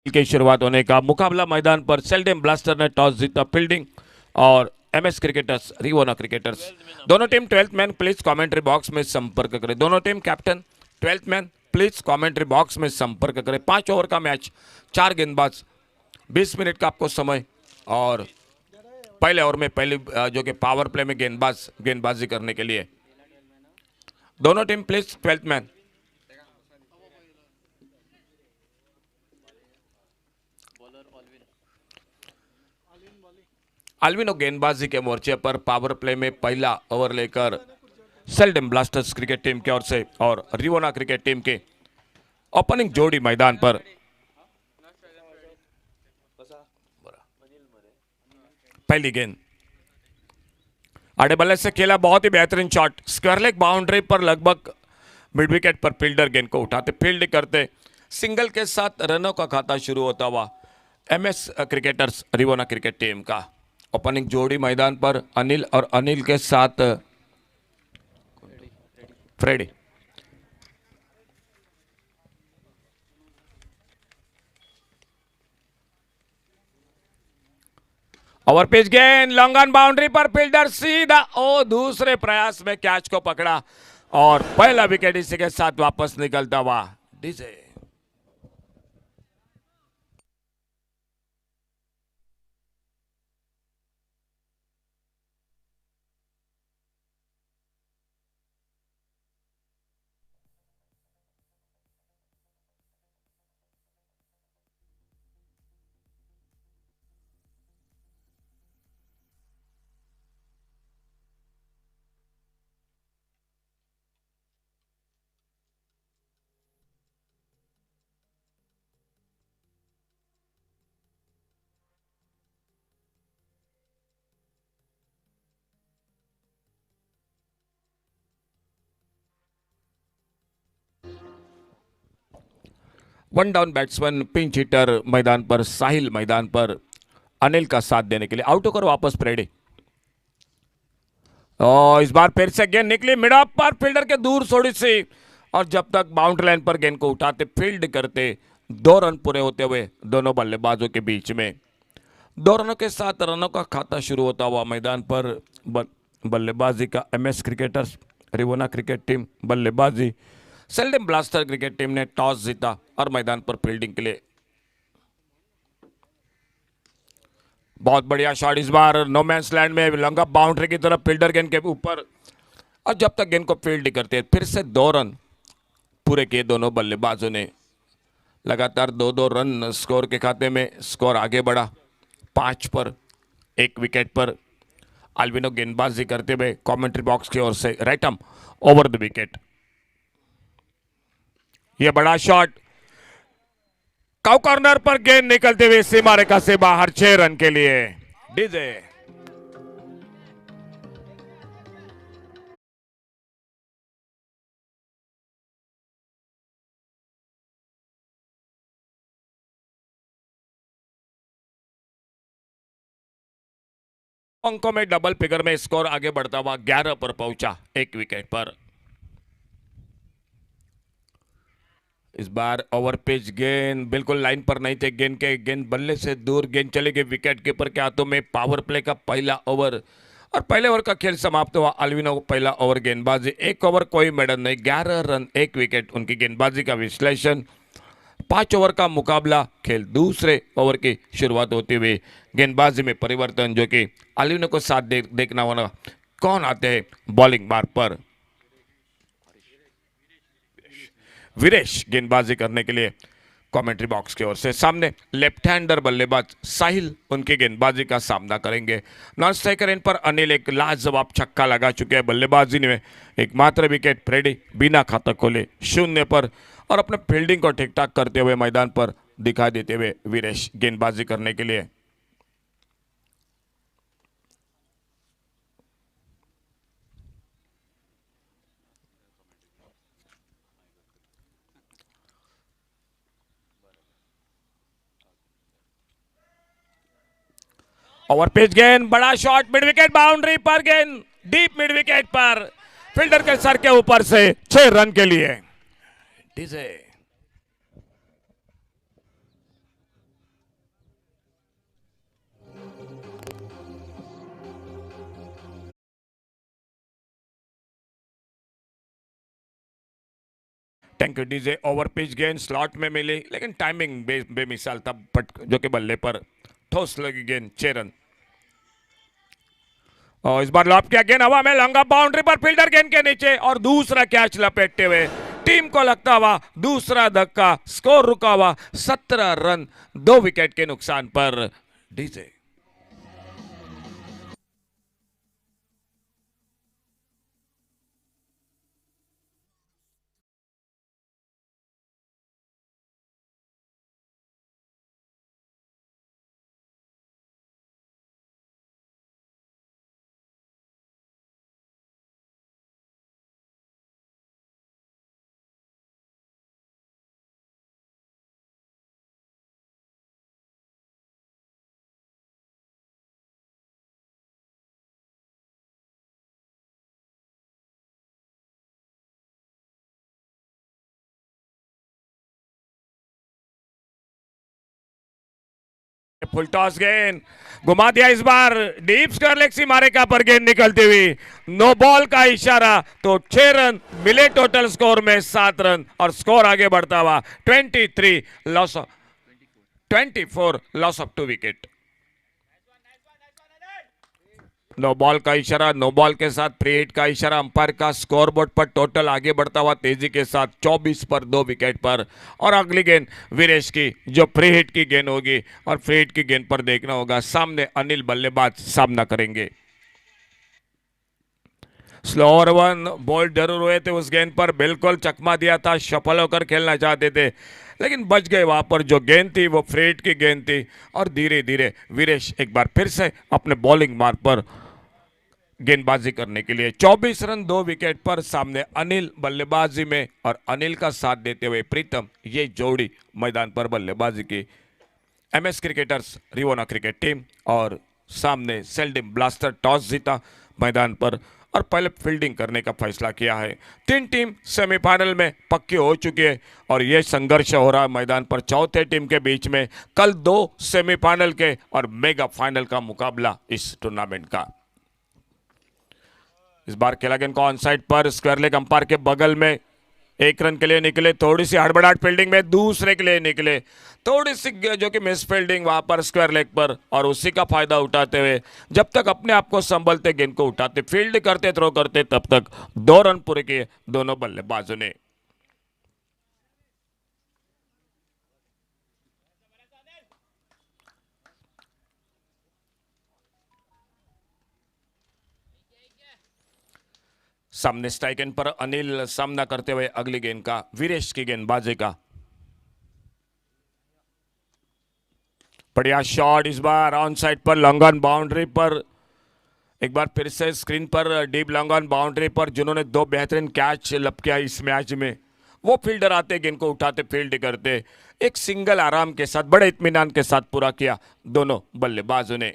की शुरुआत होने का मुकाबला मैदान पर सेल्डम ब्लास्टर ने टॉस जीता फील्डिंग और एमएस क्रिकेटर्स रिवोना क्रिकेटर्स दोनों team 12th man please commentary box में संपर्क करें। दोनों team captain 12th man please commentary box में संपर्क करें। 5 ओवर का मैच, 4 गेंदबाज, 20 मिनट का आपको समय और पहले ओवर में पहले जो कि पावर प्ले में गेंदबाजी करने के लिए दोनों टीम प्लीज 12th मैन। अल्विनो गेंदबाजी के मोर्चे पर पावर प्ले में पहला ओवर लेकर सेल्डम ब्लास्टर्स क्रिकेट टीम की ओर से और रिवोना क्रिकेट टीम के ओपनिंग जोड़ी मैदान पर। पहली गेंद आड़े बल्ले से खेला, बहुत ही बेहतरीन शॉट, स्क्वायर लेग बाउंड्री पर लगभग मिड विकेट पर फील्डर गेंद को उठाते फील्ड करते सिंगल के साथ रनों का खाता शुरू होता हुआ MS cricketers Rivona cricket team का ओपनिंग जोड़ी मैदान पर अनिल और अनिल के साथ फ्रेडी। ओवर पिच गेंद लॉन्ग ऑन बाउंड्री पर फील्डर सीधा दूसरे प्रयास में कैच को पकड़ा और पहला विकेट इसी के साथ वापस निकलता हुआ DJ. One down batsman pinch hitter मैदान पर, साहिल मैदान पर अनिल का साथ देने के लिए आउट होकर वापस प्रेडी। और इस बार फिर से गेंद निकली मिड ऑफ पर फील्डर के दूर थोड़ी सी और जब तक बाउंड्री लाइन पर गेंद को उठाते फील्ड करते 2 रन पूरे होते हुए दोनों बल्लेबाजों के बीच में 2 रनों के साथ रनों का खाता शुरू होता हुआ मैदान पर बल्लेबाजी का MS cricketers Rivona cricket team, बल्लेबाजी सेल्डम ब्लास्टर क्रिकेट टीम ने टॉस जीता और मैदान पर फील्डिंग के लिए बहुत बढ़िया शॉट, इस बार नो मैंस लैंड में लॉन्ग ऑफ बाउंड्री की तरफ फील्डर गेंद के ऊपर और जब तक गेंद को फील्ड करते फिर से 2 रन पूरे किए दोनों बल्लेबाजों ने। लगातार 2-2 रन स्कोर के खाते में, स्कोर आगे बढ़ा 5 पर 1 विकेट पर। अल्विनो गेंदबाजी करते हुए कमेंट्री बॉक्स की ओर से right arm over the wicket. यह बड़ा शॉट काउ कॉर्नर पर गेंद निकलते हुए सीमा रेखा से बाहर 6 रन के लिए डीजे। अंकों में डबल फिगर में स्कोर आगे बढ़ता हुआ 11 पर पहुंचा 1 विकेट पर। इस बार ओवर पिच गेंद बिल्कुल लाइन पर नहीं थे, गेंद बल्ले से दूर, गेंद चली गई विकेट कीपर के हाथों में। पावर प्ले का पहला ओवर और पहले ओवर का खेल समाप्त हुआ। अल्विनो पहला ओवर गेंदबाजी 1 ओवर कोई मेडल नहीं, 11 रन 1 विकेट उनकी गेंदबाजी का विश्लेषण। 5 ओवर का मुकाबला खेल दूसरे ओवर की शुरुआत होते हुए गेंदबाजी में परिवर्तन जो कि अल्विनो को साथ देखना होना कौन आते हैं बॉलिंग बार पर। वीरेश गेंदबाजी करने के लिए कमेंट्री बॉक्स की ओर से। सामने लेफ्ट हैंडर बल्लेबाज साहिल उनकी गेंदबाजी का सामना करेंगे। नॉन स्ट्राइकर इन पर अनिल एक लाजवाब छक्का लगा चुके हैं बल्लेबाजी में। एकमात्र विकेट फ्रेडी बिना खाता खोले 0 पर और अपने फील्डिंग को ठीक ठाक करते हुए मैदान पर दिखाई देते हुए वीरेश गेंदबाजी करने के लिए। ओवर पिच गेंद बड़ा शॉट मिड विकेट बाउंड्री पर, गेंद डीप मिड विकेट पर फील्डर के सर के ऊपर से 6 रन के लिए DJ. Thank you DJ. Over pitch गेंद स्लॉट में मिली लेकिन टाइमिंग बेमिसाल था, जो कि बल्ले पर ठोस लगी गेंद, 6 रन। और इस बार लॉप किया गेंद हवा में, लॉन्ग बाउंड्री पर, फील्डर गेंद के नीचे और दूसरा कैच लपेटते हुए टीम को लगता हुआ दूसरा धक्का, स्कोर रुका हुआ 17 रन 2 विकेट के नुकसान पर। डीजे फुल टॉस गेंद घुमा दिया, इस बार डीप स्क्वायर लेग सी मारेगा पर गेंद निकलती हुई, नो बॉल का इशारा, तो 6 रन मिले टोटल स्कोर में 7 रन और स्कोर आगे बढ़ता हुआ 24 loss of 2 wicket. No ball का इशारा, नो बॉल के साथ फ्री हिट का इशारा अंपायर का, स्कोर बोर्ड पर टोटल आगे बढ़ता हुआ तेजी के साथ 24 पर 2 विकेट पर। और अगली गेंद वीरेश की जो फ्री हिट की गेंद होगी और फ्री हिट की गेंद पर देखना होगा सामने अनिल बल्लेबाज सामना करेंगे। स्लोअर वन बोल्ड जरूर हुए थे उस गेंद पर, बिल्कुल चकमा दिया था, सफल होकर खेलना चाहते थे लेकिन बच गए। वहां पर जो गेंद थी वो फ्री हिट की गेंद थी और धीरे धीरे वीरेश एक बार फिर से अपने बॉलिंग मार्ग पर गेंदबाजी करने के लिए 24 रन 2 विकेट पर सामने अनिल बल्लेबाजी में और अनिल का साथ देते हुए प्रीतम, ये जोड़ी मैदान पर बल्लेबाजी की। MS cricketers Rivona cricket team और सामने सेल्डिम ब्लास्टर टॉस जीता मैदान पर और पहले फील्डिंग करने का फैसला किया है। 3 टीम सेमीफाइनल में पक्की हो चुकी है और यह संघर्ष हो रहा है मैदान पर चौथे टीम के बीच में। कल 2 सेमीफाइनल के और मेगा फाइनल का मुकाबला इस टूर्नामेंट का। इस बार खेला गेंद को ऑन साइड पर, स्क्वायर लेग अंपायर के बगल में, 1 रन के लिए निकले, थोड़ी सी हड़बड़ाहट फील्डिंग में, दूसरे के लिए निकले, थोड़ी सी जो कि मिस फील्डिंग वहां पर स्क्वायर लेग पर और उसी का फायदा उठाते हुए जब तक अपने आप को संभलते, गेंद को उठाते, फील्ड करते, थ्रो करते, तब तक 2 रन पूरे किए दोनों बल्लेबाजों ने। सामने स्ट्राइक एंड पर अनिल सामना करते हुए अगली गेंद का वीरेश की गेंदबाजी का बढ़िया शॉट, इस बार ऑन साइड पर लॉन्ग ऑन बाउंड्री पर, एक बार फिर से स्क्रीन पर डीप लॉन्ग ऑन बाउंड्री पर जिन्होंने 2 बेहतरीन कैच लपकिया इस मैच में, वो फील्डर आते, गेंद को उठाते, फील्ड करते, एक सिंगल आराम के साथ बड़े इत्मीनान के साथ पूरा किया दोनों बल्लेबाजों ने।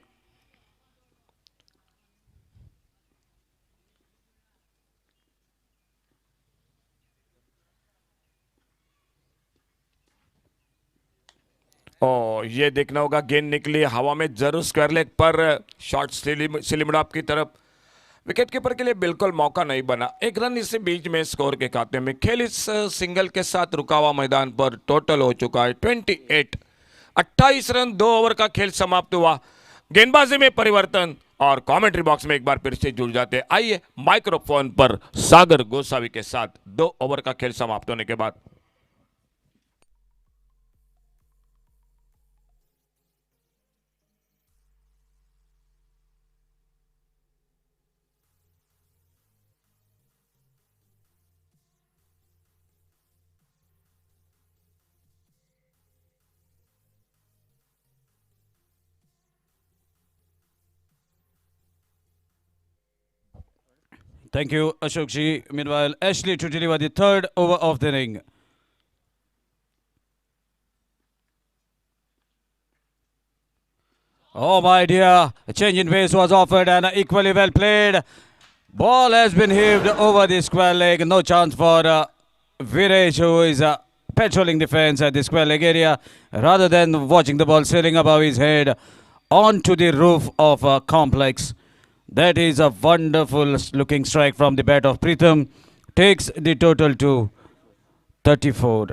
और ये देखना होगा गेंद निकली हवा में जरूर स्क्वायर लेग पर, शॉट स्लिमडॉप की तरफ, विकेट कीपर के लिए बिल्कुल मौका नहीं बना। 1 रन इसी बीच में स्कोर के खाते में। खेल इस सिंगल के साथ रुका हुआ मैदान पर टोटल हो चुका है 28 रन 2 ओवर का खेल समाप्त हुआ। गेंदबाजी में परिवर्तन और कमेंट्री बॉक्स में एक बार फिर से जुड़ जाते। आइए माइक्रोफोन पर सागर गोसावी के साथ 2 ओवर का खेल समाप्त होने के बाद। Thank you, Ashok ji. Meanwhile, Ashley to deliver the 3rd over of the inning. Oh my dear, a change in pace was offered and equally well played. Ball has been heaved over the square leg. No chance for Virej, who is patrolling the fence at the square leg area, rather than watching the ball sailing above his head onto the roof of a complex. That is a wonderful looking strike from the bat of Pritham. Takes the total to 34.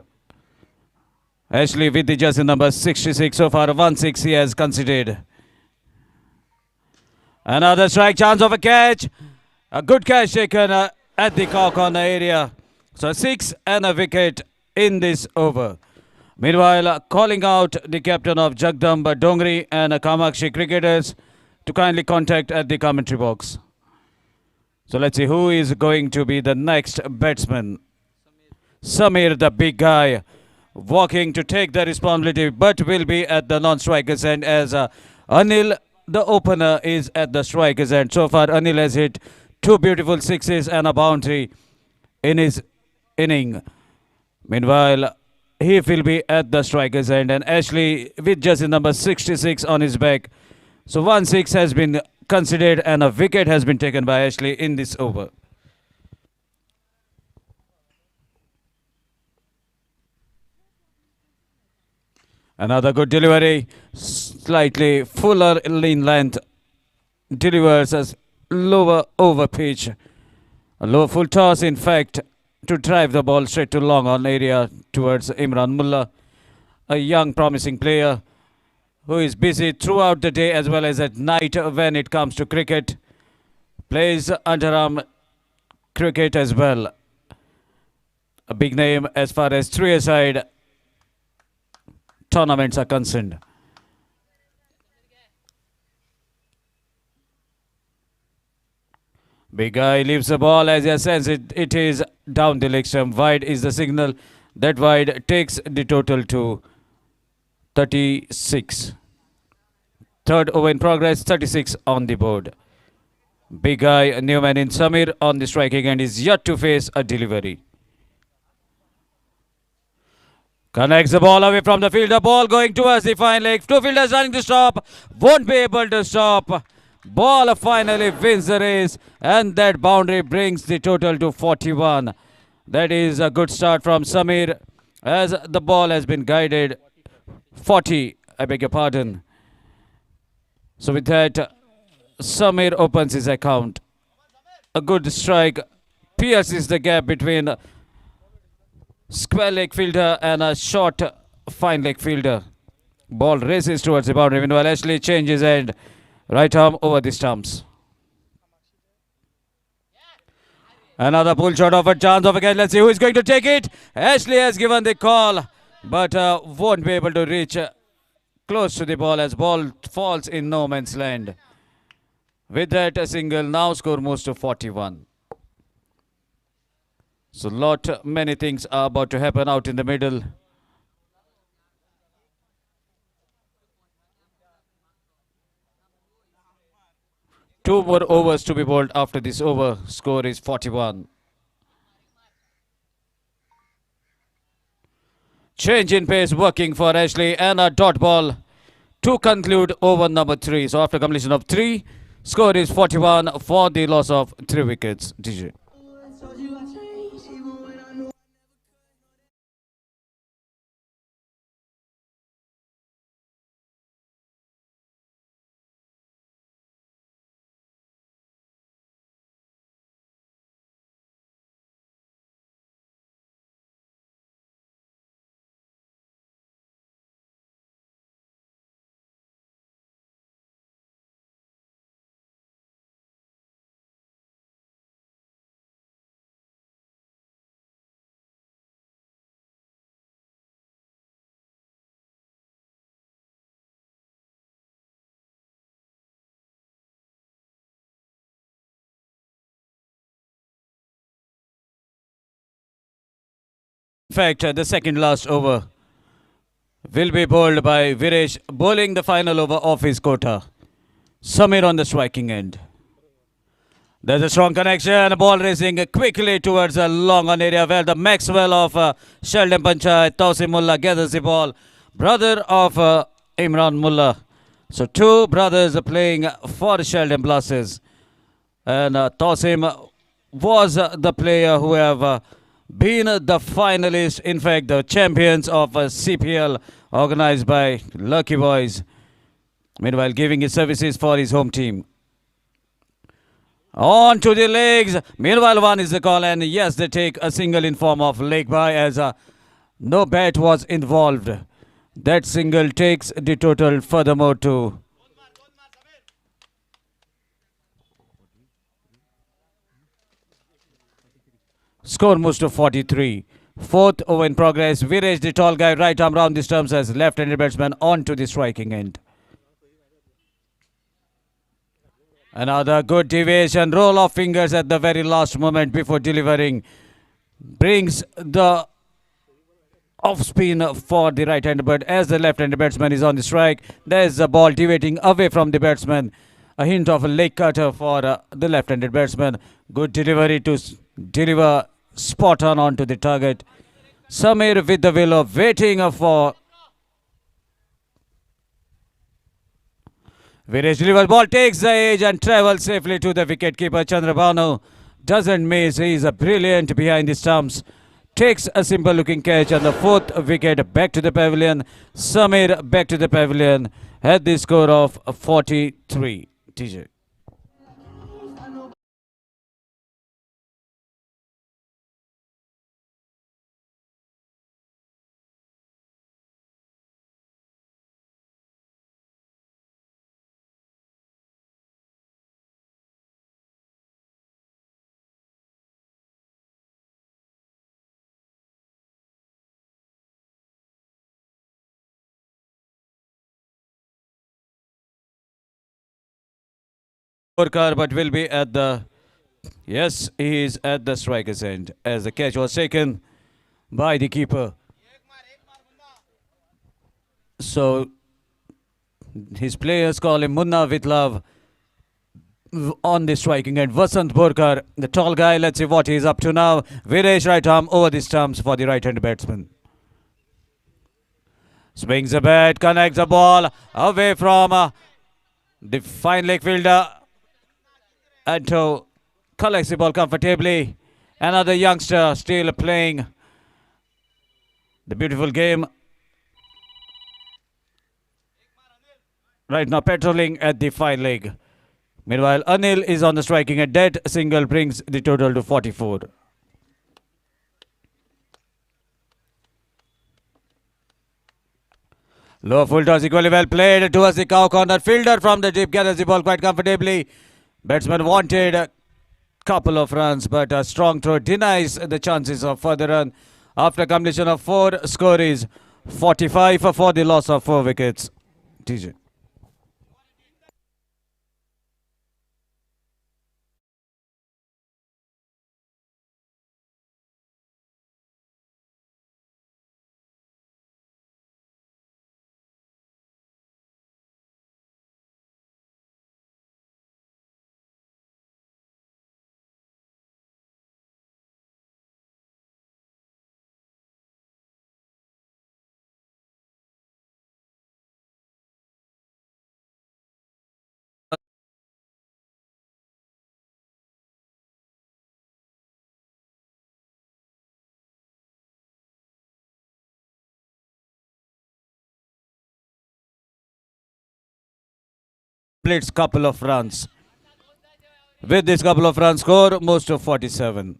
Ashley with the jersey number 66. So far 1-6 he has conceded. Another strike, chance of a catch. A good catch taken at the corner area. So 6 and a wicket in this over. Meanwhile, calling out the captain of Jagdamba Dongri and Kamakshi cricketers to kindly contact at the commentary box. So let's see who is going to be the next batsman. Samir, the big guy, walking to take the responsibility, but will be at the non-strikers end, as Anil, the opener, is at the strikers end. So far, Anil has hit 2 beautiful sixes and a boundary in his inning. Meanwhile, he will be at the strikers end, and Ashley with jersey number 66 on his back. So 1-6 has been considered and a wicket has been taken by Ashley in this over. Another good delivery, slightly fuller in length, delivers as lower over pitch. A low full toss, in fact, to drive the ball straight to long on area towards Imran Mullah, a young promising player who is busy throughout the day as well as at night when it comes to cricket. Plays underarm cricket as well. A big name as far as three-a-side tournaments are concerned. Big guy leaves the ball as he sense it is down the leg stump. Wide is the signal. That wide takes the total to 36. Third over in progress, 36 on the board. Big guy, Newman in Samir on the striking end is yet to face a delivery. Connects the ball away from the fielder. Ball going towards the fine leg. Two fielders running to stop. Won't be able to stop. Ball finally wins the race, and that boundary brings the total to 41. That is a good start from Samir, as the ball has been guided 40. I beg your pardon. So with that, Samir opens his account. A good strike pierces the gap between square leg fielder and a short fine leg fielder. Ball races towards the boundary. Meanwhile, Ashley changes end. Right arm over the stumps. Another pull shot of a chance of a catch. Let's see who is going to take it. Ashley has given the call, but won't be able to reach close to the ball as ball falls in no man's land. With that, a single. Now score moves to 41. So many things are about to happen out in the middle. Two more overs to be bowled after this over. Score is 41. Change in pace working for Ashley and a dot ball to conclude over number 3. So after completion of 3, score is 41 for the loss of 3 wickets. DJ. In fact, the second last over will be bowled by Viresh, bowling the final over of his quota. Samir on the striking end. There's a strong connection. Ball racing quickly towards a long on area where the Maxwell of Sheldon Panchyat, Tausim Mullah, gathers the ball. Brother of Imran Mullah. So two brothers playing for Sheldon Blasters. And Tausim was the player who have been the finalists, in fact the champions of CPL organized by Lucky Boys. Meanwhile, giving his services for his home team. On to the legs. Meanwhile, one is the call, and yes, they take a single in form of leg by as no bat was involved. That single takes the total furthermore to score moves to 43. Fourth over in progress. Viraj, the tall guy, right arm round the stumps as left-handed batsman on to the striking end. Another good deviation, roll of fingers at the very last moment before delivering. Brings the off spin for the right-hander, but as the left-handed batsman is on the strike, there's the ball deviating away from the batsman. A hint of a leg cutter for the left-handed batsman. Good delivery to deliver spot on onto the target. Samir with the willow waiting for Viraj delivers ball, takes the edge and travels safely to the wicket-keeper. Chandrabhanu doesn't miss. He is a brilliant behind the stumps. Takes a simple looking catch on the fourth wicket. Back to the pavilion. Samir back to the pavilion. Had the score of 43. TJ. Borkar, but will be at the yes, he is at the striker's end as the catch was taken by the keeper. So his players call him Munna with love on the striking end. Vasant Borkar, the tall guy. Let's see what he's up to now. Viraj right arm over the stumps for the right-handed batsman. Swings the bat, connects the ball away from the fine leg fielder. Anto collects the ball comfortably. Another youngster still playing the beautiful game. Right now patrolling at the fine leg. Meanwhile, Anil is on the striking end. That single brings the total to 44. Low full toss equally well played towards the cow corner. Fielder from the deep gathers the ball quite comfortably. Batsman wanted a couple of runs, but a strong throw denies the chances of further run. After completion of 4, score is 45 for the loss of 4 wickets. TJ. Splits couple of runs. With this couple of runs score, most of 47.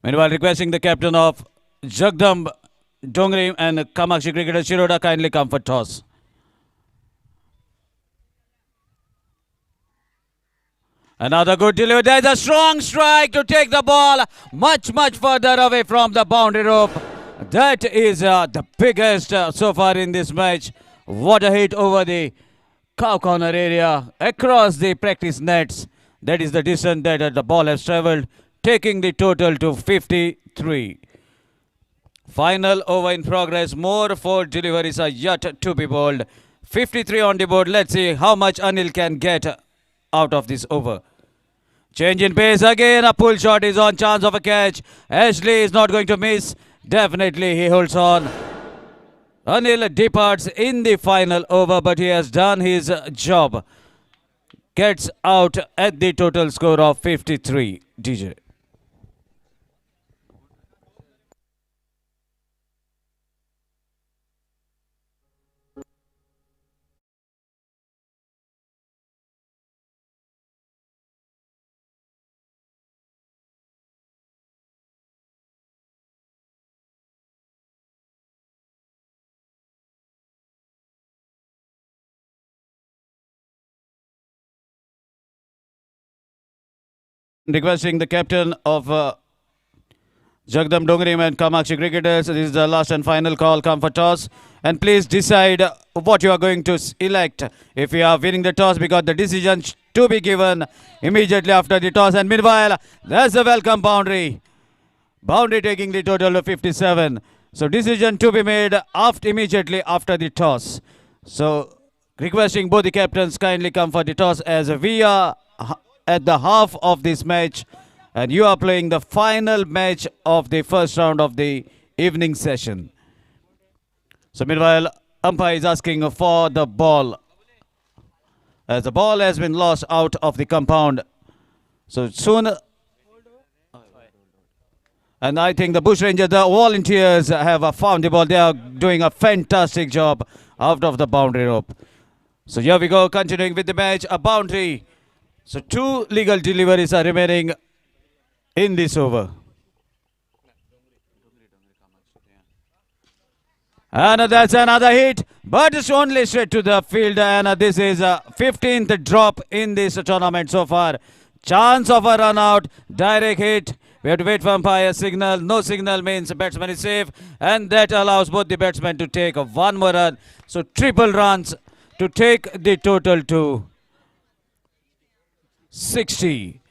Meanwhile, requesting the captain of Jagdamb Dongri and Kamakshi cricketer Shiroda kindly come for toss. Another good delivery. There's a strong strike to take the ball much further away from the boundary rope. That is the biggest so far in this match. What a hit over the cow corner area across the practice nets. That is the distance that the ball has travelled, taking the total to 53. Final over in progress. More 4 deliveries are yet to be bowled. 53 on the board. Let's see how much Anil can get out of this over. Change in pace again. A pull shot is on. Chance of a catch. Ashley is not going to miss. Definitely he holds on. Anil departs in the final over, but he has done his job. Gets out at the total score of 53. DJ. requesting the captain of Jagdam Dongrim and Kamakshi cricketers. This is the last and final call. Come for toss. And please decide what you are going to elect. If you are winning the toss, because the decision to be given immediately after the toss. And meanwhile, there's a welcome boundary. Boundary taking the total of 57. So decision to be made immediately after the toss. So requesting both the captains kindly come for the toss, as we are at the half of this match and you are playing the final match of the first round of the evening session. So meanwhile, umpire is asking for the ball, as the ball has been lost out of the compound. So soon, and I think the bush rangers, the volunteers have found the ball. They are doing a fantastic job out of the boundary rope. So here we go, continuing with the match, a boundary. So 2 legal deliveries are remaining in this over. And that's another hit, but it's only straight to the field, and this is a 15th drop in this tournament so far. Chance of a run out, direct hit. We have to wait for umpire signal. No signal means batsman is safe, and that allows both the batsmen to take 1 more run. So triple runs to take the total to 60.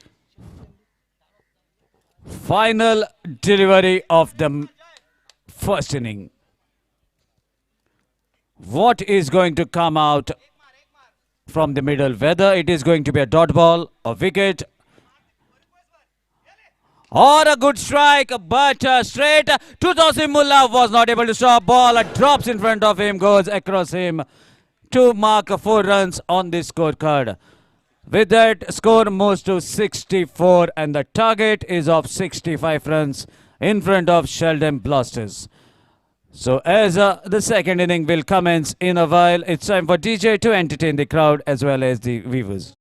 Final delivery of the first inning. What is going to come out from the middle? Whether it is going to be a dot ball, a wicket, or a good strike, but straight to Tosim Mullah, was not able to stop. Ball drops in front of him, goes across him to mark 4 runs on the scorecard. With that, score moves to 64 and the target is of 65 runs in front of Sheldon Blasters. So as the second inning will commence in a while, it's time for DJ to entertain the crowd as well as the viewers.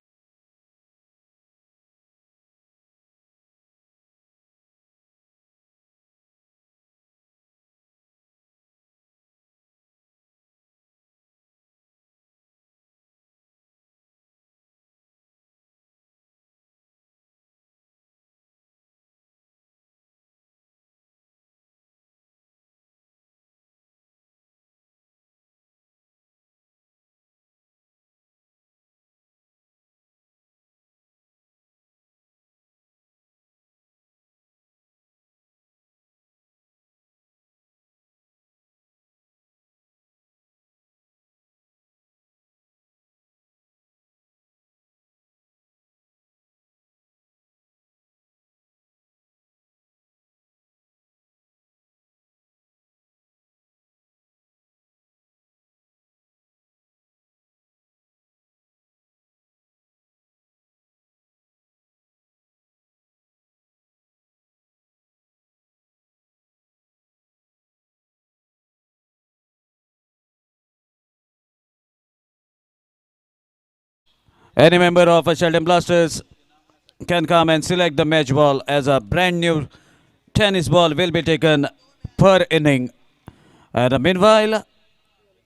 Any member of Sheldon Blasters can come and select the match ball, as a brand new tennis ball will be taken per inning. And meanwhile,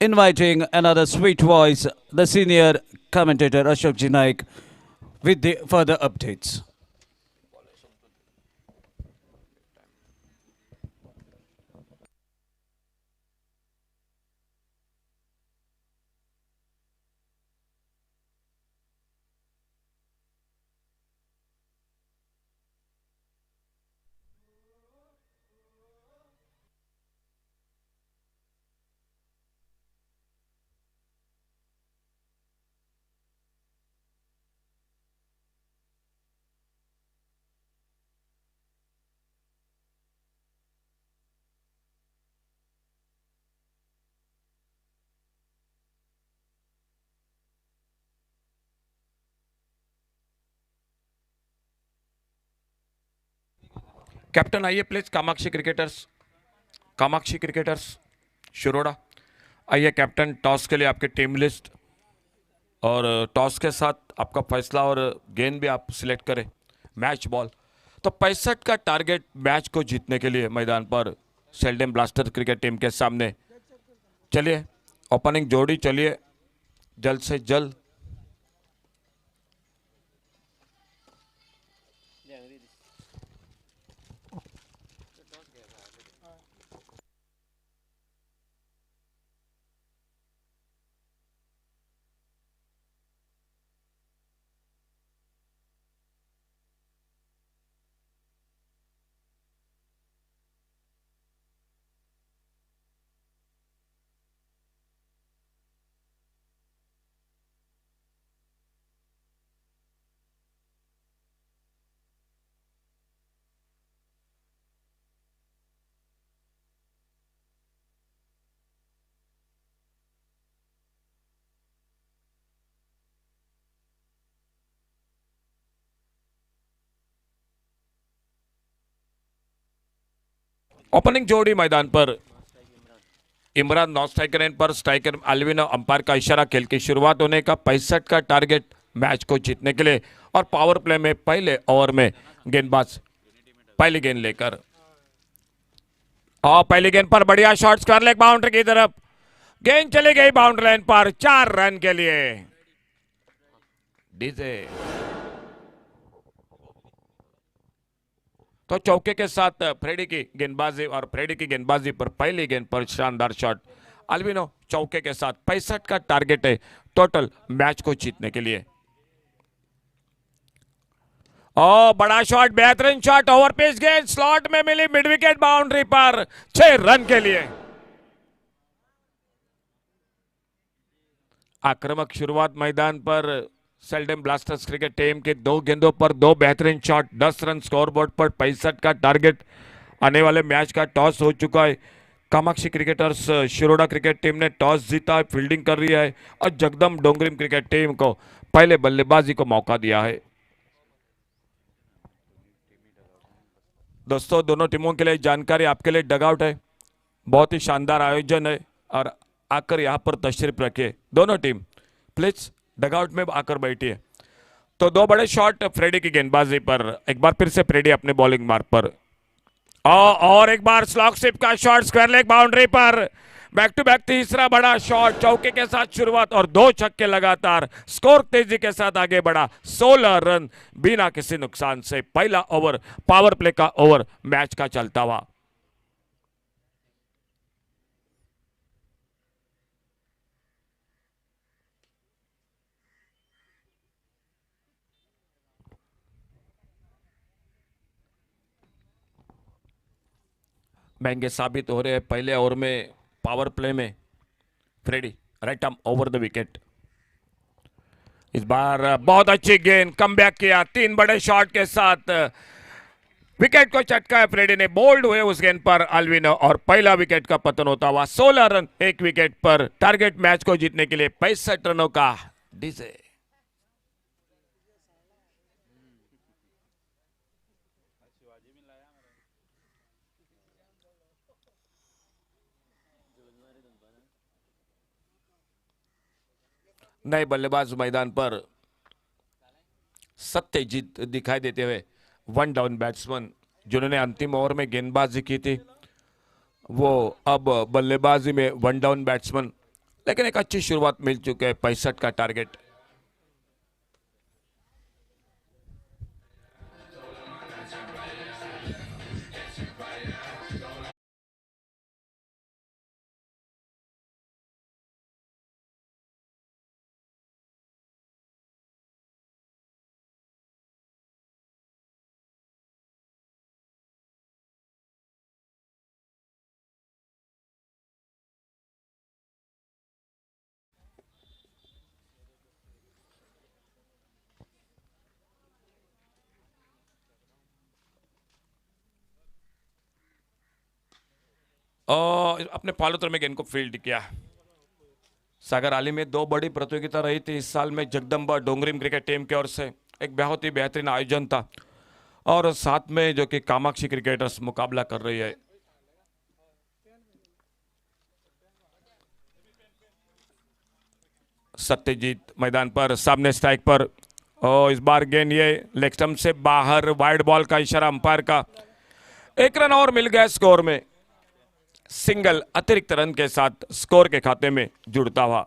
inviting another sweet voice, the senior commentator Ashok Ji Naik, with the further updates. Captain आइए please, Kamakshi cricketers Shiroda आइए। Captain, toss के लिए आपकी team list और toss के साथ आपका फैसला और गेंद भी आप सिलेक्ट करें, मैच बॉल। तो 65 का टारगेट मैच को जीतने के लिए मैदान पर शेल्डन ब्लास्टर क्रिकेट टीम के सामने। चलिए ओपनिंग जोड़ी, चलिए जल्द से जल्द। ओपनिंग जोड़ी मैदान पर इमरान नॉन स्ट्राइकर एंड पर स्ट्राइकर अलविनो अंपायर का इशारा। खेल की शुरुआत होने का 65 का टारगेट मैच को जीतने के लिए। और पावर प्ले में पहले ओवर में गेंदबाज पहली गेंद लेकर और पहली गेंद पर बढ़िया शॉट्स कर ले बाउंड्री की तरफ। गेंद चली गई बाउंड्री लाइन पर 4 रन के लिए। डीजे तो चौके के साथ फ्रेडी की गेंदबाजी और फ्रेडी की गेंदबाजी पर पहली गेंद पर शानदार शॉट। अल्विनो चौके के साथ 65 का टारगेट है टोटल मैच को जीतने के लिए। ओ बड़ा शॉट, बेहतरीन शॉट, ओवर पिच गेंद स्लॉट में मिली मिड विकेट बाउंड्री पर 6 रन के लिए। आक्रामक शुरुआत मैदान पर सेल्डम ब्लास्टर्स क्रिकेट टीम के 2 गेंदों पर 2 बेहतरीन शॉट, 10 रन स्कोरबोर्ड पर 65 का टारगेट। आने वाले मैच का टॉस हो चुका है। Kamakshi cricketers Shiroda cricket team ने टॉस जीता है, फील्डिंग कर रही है और जगदम डोंगरीम क्रिकेट टीम को पहले बल्लेबाजी को मौका दिया है। दोस्तों दोनों टीमों के लिए जानकारी आपके लिए डगआउट है। बहुत ही शानदार आयोजन है और आकर यहां पर तशरीफ रखिए। दोनों टीम प्लीज डगआउट में आकर बैठिए। तो 2 बड़े शॉट फ्रेडी की गेंदबाजी पर। एक बार फिर से फ्रेडी अपने बॉलिंग मार्क पर और एक बार स्लॉग स्लिप का शॉट स्क्वायर लेग बाउंड्री पर। बैक टू बैक तीसरा बड़ा शॉट, चौके के साथ शुरुआत और 2 छक्के लगातार। स्कोर तेजी के साथ आगे बढ़ा 16 रन बिना किसी नुकसान से। पहला ओवर पावर प्ले का ओवर मैच का चलता हुआ। महंगे साबित हो रहे हैं पहले ओवर में पावर प्ले में Freddie right arm over the wicket. इस बार बहुत अच्छी गेंद, कम बैक किया 3 बड़े शॉट के साथ। विकेट को चटकाया फ्रेडी ने, बोल्ड हुए उस गेंद पर अल्विनो और पहला विकेट का पतन होता हुआ। 16 रन 1 विकेट पर। टारगेट मैच को जीतने के लिए 65 रनों का डीजे। नए बल्लेबाज मैदान पर सत्यजीत दिखाई देते हुए 1 डाउन बैट्समैन जिन्होंने अंतिम ओवर में गेंदबाजी की थी, वो अब बल्लेबाजी में 1 डाउन बैट्समैन। लेकिन एक अच्छी शुरुआत मिल चुकी है। 65 का टारगेट। और अपने फॉलोथ्रो में गेंद को फील्ड किया। सागर आली में 2 बड़ी प्रतियोगिता रही थी इस साल में। जगदम्बा डोंगरीम क्रिकेट टीम की ओर से एक बहुत ही बेहतरीन आयोजन था और साथ में जो कि कामाक्षी क्रिकेटर्स मुकाबला कर रही है। सत्यजीत मैदान पर, सामने स्ट्राइक पर और इस बार गेंद ये लेग स्टंप से बाहर। वाइड बॉल का इशारा अंपायर का। 1 रन और मिल गया स्कोर में। सिंगल अतिरिक्त रन के साथ स्कोर के खाते में जुड़ता हुआ।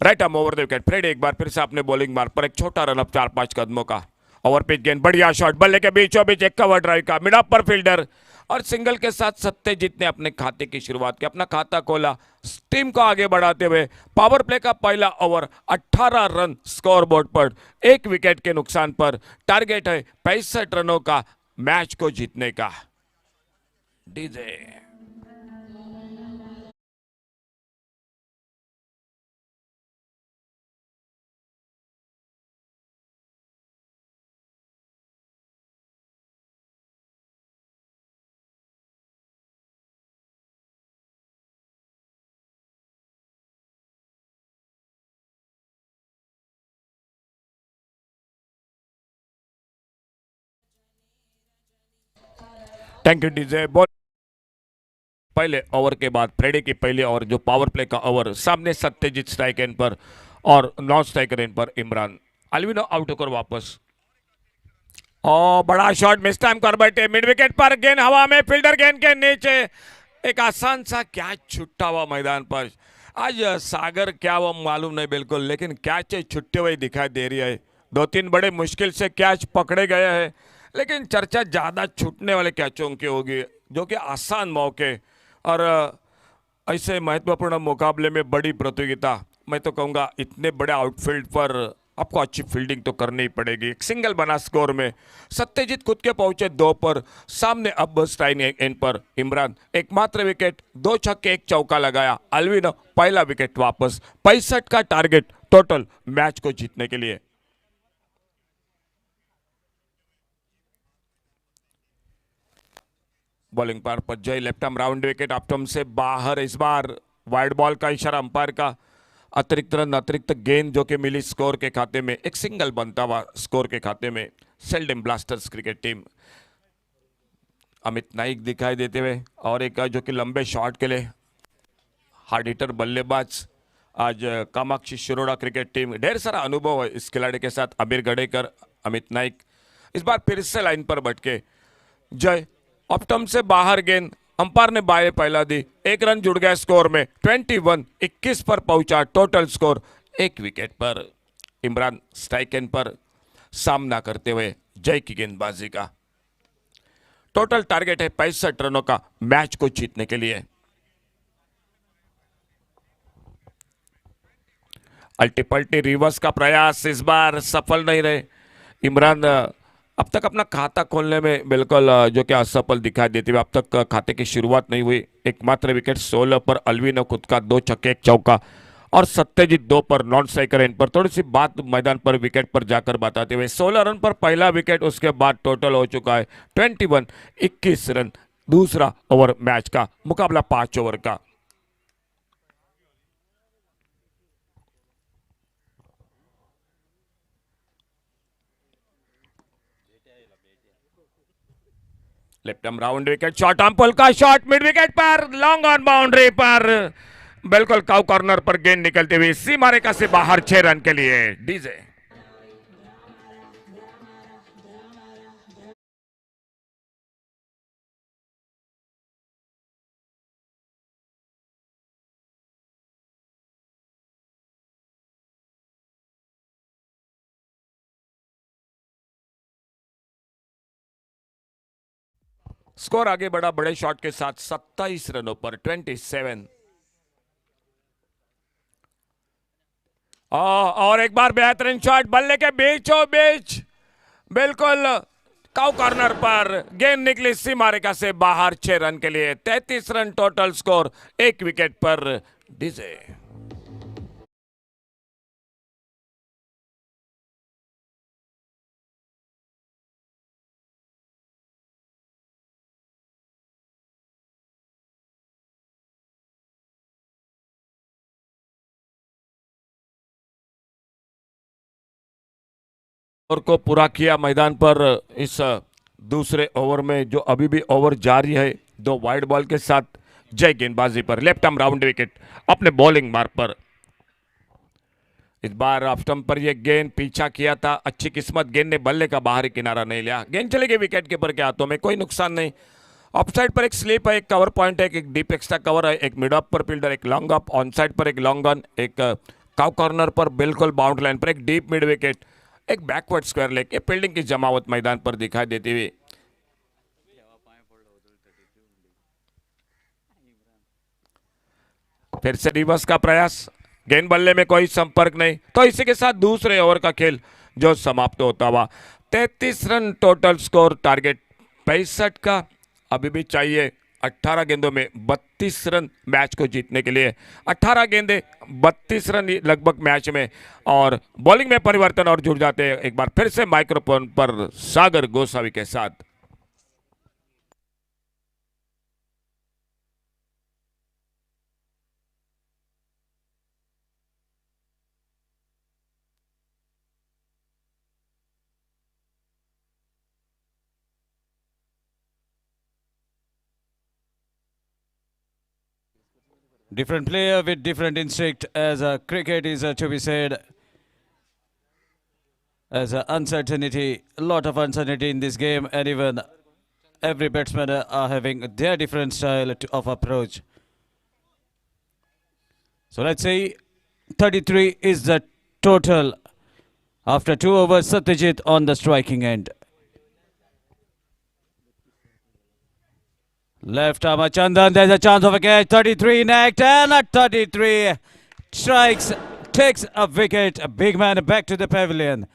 Right arm over the wicket. Fred एक बार फिर से अपने बॉलिंग मार्क पर एक छोटा रन अप 4-5 कदमों का। ओवर पिच गेंद, बढ़िया शॉट, बल्ले के बीचों बीच एक कवर ड्राइव का मिड ऑफ पर फील्डर और सिंगल के साथ सत्यजीत ने अपने खाते की शुरुआत की, अपना खाता खोला, टीम को आगे बढ़ाते हुए। पावर प्ले का पहला ओवर 18 रन स्कोर बोर्ड पर, एक विकेट के नुकसान पर। टारगेट है 65 रनों का मैच को जीतने का। DJ thank you DJ. Ball पहले ओवर के बाद फ्रेडे की पहले ओवर जो पावर प्ले का ओवर, सामने सत्यजीत स्ट्राइक एंड पर और नॉन स्ट्राइकर एंड पर इमरान। अल्विनो आउट होकर वापस। और बड़ा शॉट मिस टाइम कर बैठे, मिड विकेट पर गेंद हवा में, फील्डर गेंद के नीचे। एक आसान सा कैच छुट्टा हुआ मैदान पर। आज सागर क्या वो मालूम नहीं बिल्कुल, लेकिन कैच छुट्टे हुए दिखाई दे रही है। 2-3 बड़े मुश्किल से कैच पकड़े गए हैं, लेकिन चर्चा ज़्यादा छूटने वाले कैचों की होगी, जो कि आसान मौके और ऐसे महत्वपूर्ण मुकाबले में बड़ी प्रतियोगिता। मैं तो कहूँगा इतने बड़े आउटफील्ड पर आपको अच्छी फील्डिंग तो करनी ही पड़ेगी। एक सिंगल बना स्कोर में, सत्यजीत खुद के पहुंचे 2 पर, सामने अब स्ट्राइक एंड पर इमरान। एकमात्र विकेट, 2 छक्के 1 चौका लगाया। अल्विनो पहला विकेट वापस। 65 का टारगेट टोटल मैच को जीतने के लिए। बॉलिंग पर जय, left arm round wicket, Optum से बाहर। इस बार वाइड बॉल का इशारा अंपायर का। अतिरिक्त रन, अतिरिक्त गेंद जो कि मिली स्कोर के खाते में, एक सिंगल बनता हुआ स्कोर के खाते में। Seldom blasters cricket team, Amit Naik दिखाई देते हुए, और एक जो कि लंबे शॉट के लिए हार्ड हिटर बल्लेबाज आज कामाक्षी शिरोड़ा क्रिकेट टीम। ढेर सारा अनुभव है इस खिलाड़ी के साथ, अबीर गडेकर, अमित नाइक। इस बार फिर से लाइन पर बैठके जय, ऑप्टम से बाहर गेंद, अंपायर ने बाएं पहला दी, 1 रन जुड़ गया स्कोर में। 21 पर पहुंचा टोटल स्कोर। 1 विकेट पर इमरान स्ट्राइक एंड पर सामना करते हुए जय की गेंदबाजी का। टोटल टारगेट है 65 रनों का मैच को जीतने के लिए। अल्टीपल्टी रिवर्स का प्रयास इस बार सफल नहीं रहे। इमरान अब तक अपना खाता खोलने में बिल्कुल जो कि असफल दिखाई देते हुए, अब तक खाते की शुरुआत नहीं हुई। एकमात्र विकेट 16 पर अल्विनो खुद का, 2 छक्के 1 चौका, और सत्यजीत 2 पर नॉन स्ट्राइकर एंड पर। थोड़ी सी बात मैदान पर विकेट पर जाकर बताते हुए, 16 रन पर पहला विकेट, उसके बाद टोटल हो चुका है 21 रन। दूसरा ओवर मैच का, मुकाबला 5 ओवर का। Left arm round wicket, short arm pull का शॉट, मिड विकेट पर, लॉन्ग ऑन बाउंड्री पर, बिल्कुल काउ कॉर्नर पर गेंद निकलती हुई सीमा रेखा से बाहर 6 रन के लिए। डीजे स्कोर आगे बढ़ा बड़े शॉट के साथ 27 रनों पर, 27। और एक बार बेहतरीन शॉट, बल्ले के बीचों बीच, बिल्कुल काउ कॉर्नर पर गेंद निकली सीमा रेखा से बाहर 6 रन के लिए। 33 रन टोटल स्कोर, 1 विकेट पर। डीजे ओवर को पूरा किया मैदान पर। इस दूसरे ओवर में जो अभी भी ओवर जारी है, 2 वाइड बॉल के साथ जय गेंदबाजी पर, लेफ्ट आर्म राउंड विकेट अपने बॉलिंग मार्क पर। इस बार ऑफ स्टंप पर यह गेंद पीछा किया था, अच्छी किस्मत, गेंद ने बल्ले का बाहरी किनारा नहीं लिया, गेंद चली गई विकेट कीपर के हाथों में, कोई नुकसान नहीं। ऑफ साइड पर एक स्लिप है, एक कवर पॉइंट है, एक डीप एक्स्ट्रा कवर है, एक मिड ऑफ पर फील्डर, एक लॉन्ग ऑफ, ऑन साइड पर एक लॉन्ग ऑन, एक काउ कॉर्नर पर बिल्कुल बाउंड्री लाइन पर एक डीप मिड विकेट, एक बैकवर्ड स्क्वायर लेग, फील्डिंग की जमावट मैदान पर दिखाई देती हुई। फिर से रिवर्स का प्रयास, गेंद बल्ले में कोई संपर्क नहीं, तो इसी के साथ दूसरे ओवर का खेल जो समाप्त होता हुआ। 33 रन टोटल स्कोर, टारगेट 65 का अभी भी चाहिए 18 गेंदों में 32 रन मैच को जीतने के लिए। 18 गेंदे 32 रन लगभग मैच में, और बॉलिंग में परिवर्तन और जुड़ जाते हैं एक बार फिर से माइक्रोफोन पर सागर गोसावी के साथ। Different player with different instinct, as cricket is to be said, as uncertainty, a lot of uncertainty in this game, and even every batsman are having their different style of approach. So let's see, 33 is the total after 2 overs. Satyajit on the striking end. Left arm Chandan, there's a chance of a catch. 33 necked, and at 33 strikes, takes a wicket. A big man back to the pavilion.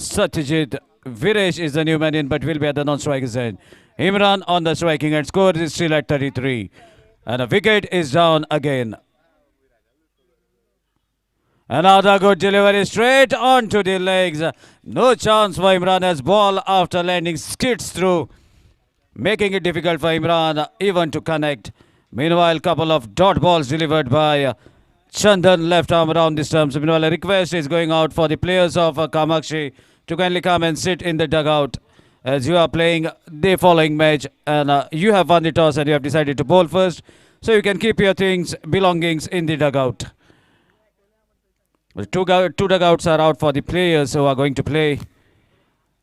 Satyajit Viresh is the new man in, but will be at the non-striker's end. Imran on the striking end. Score is still at 33. And a wicket is down again. Another good delivery straight onto the legs. No chance for Imran as ball after landing skids through, making it difficult for Imran even to connect. Meanwhile, couple of dot balls delivered by Chandan, left arm around the stumps. Meanwhile, a request is going out for the players of Kamakshi to kindly come and sit in the dugout as you are playing the following match, and you have won the toss and you have decided to bowl first, so you can keep your things, belongings in the dugout. The two dugouts are out for the players who are going to play.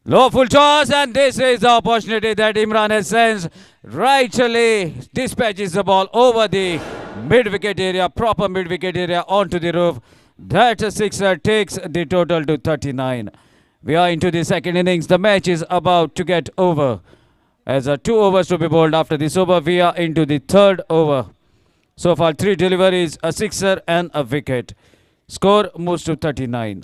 Low full toss, and this is the opportunity that Imran has sensed. Rightly dispatches the ball over the mid-wicket area, proper mid-wicket area, onto the roof. That sixer takes the total to 39. We are into the second innings. The match is about to get over. As 2 overs to be bowled after this over, we are into the third over. So far, 3 deliveries, a sixer and a wicket. Score moves to 39.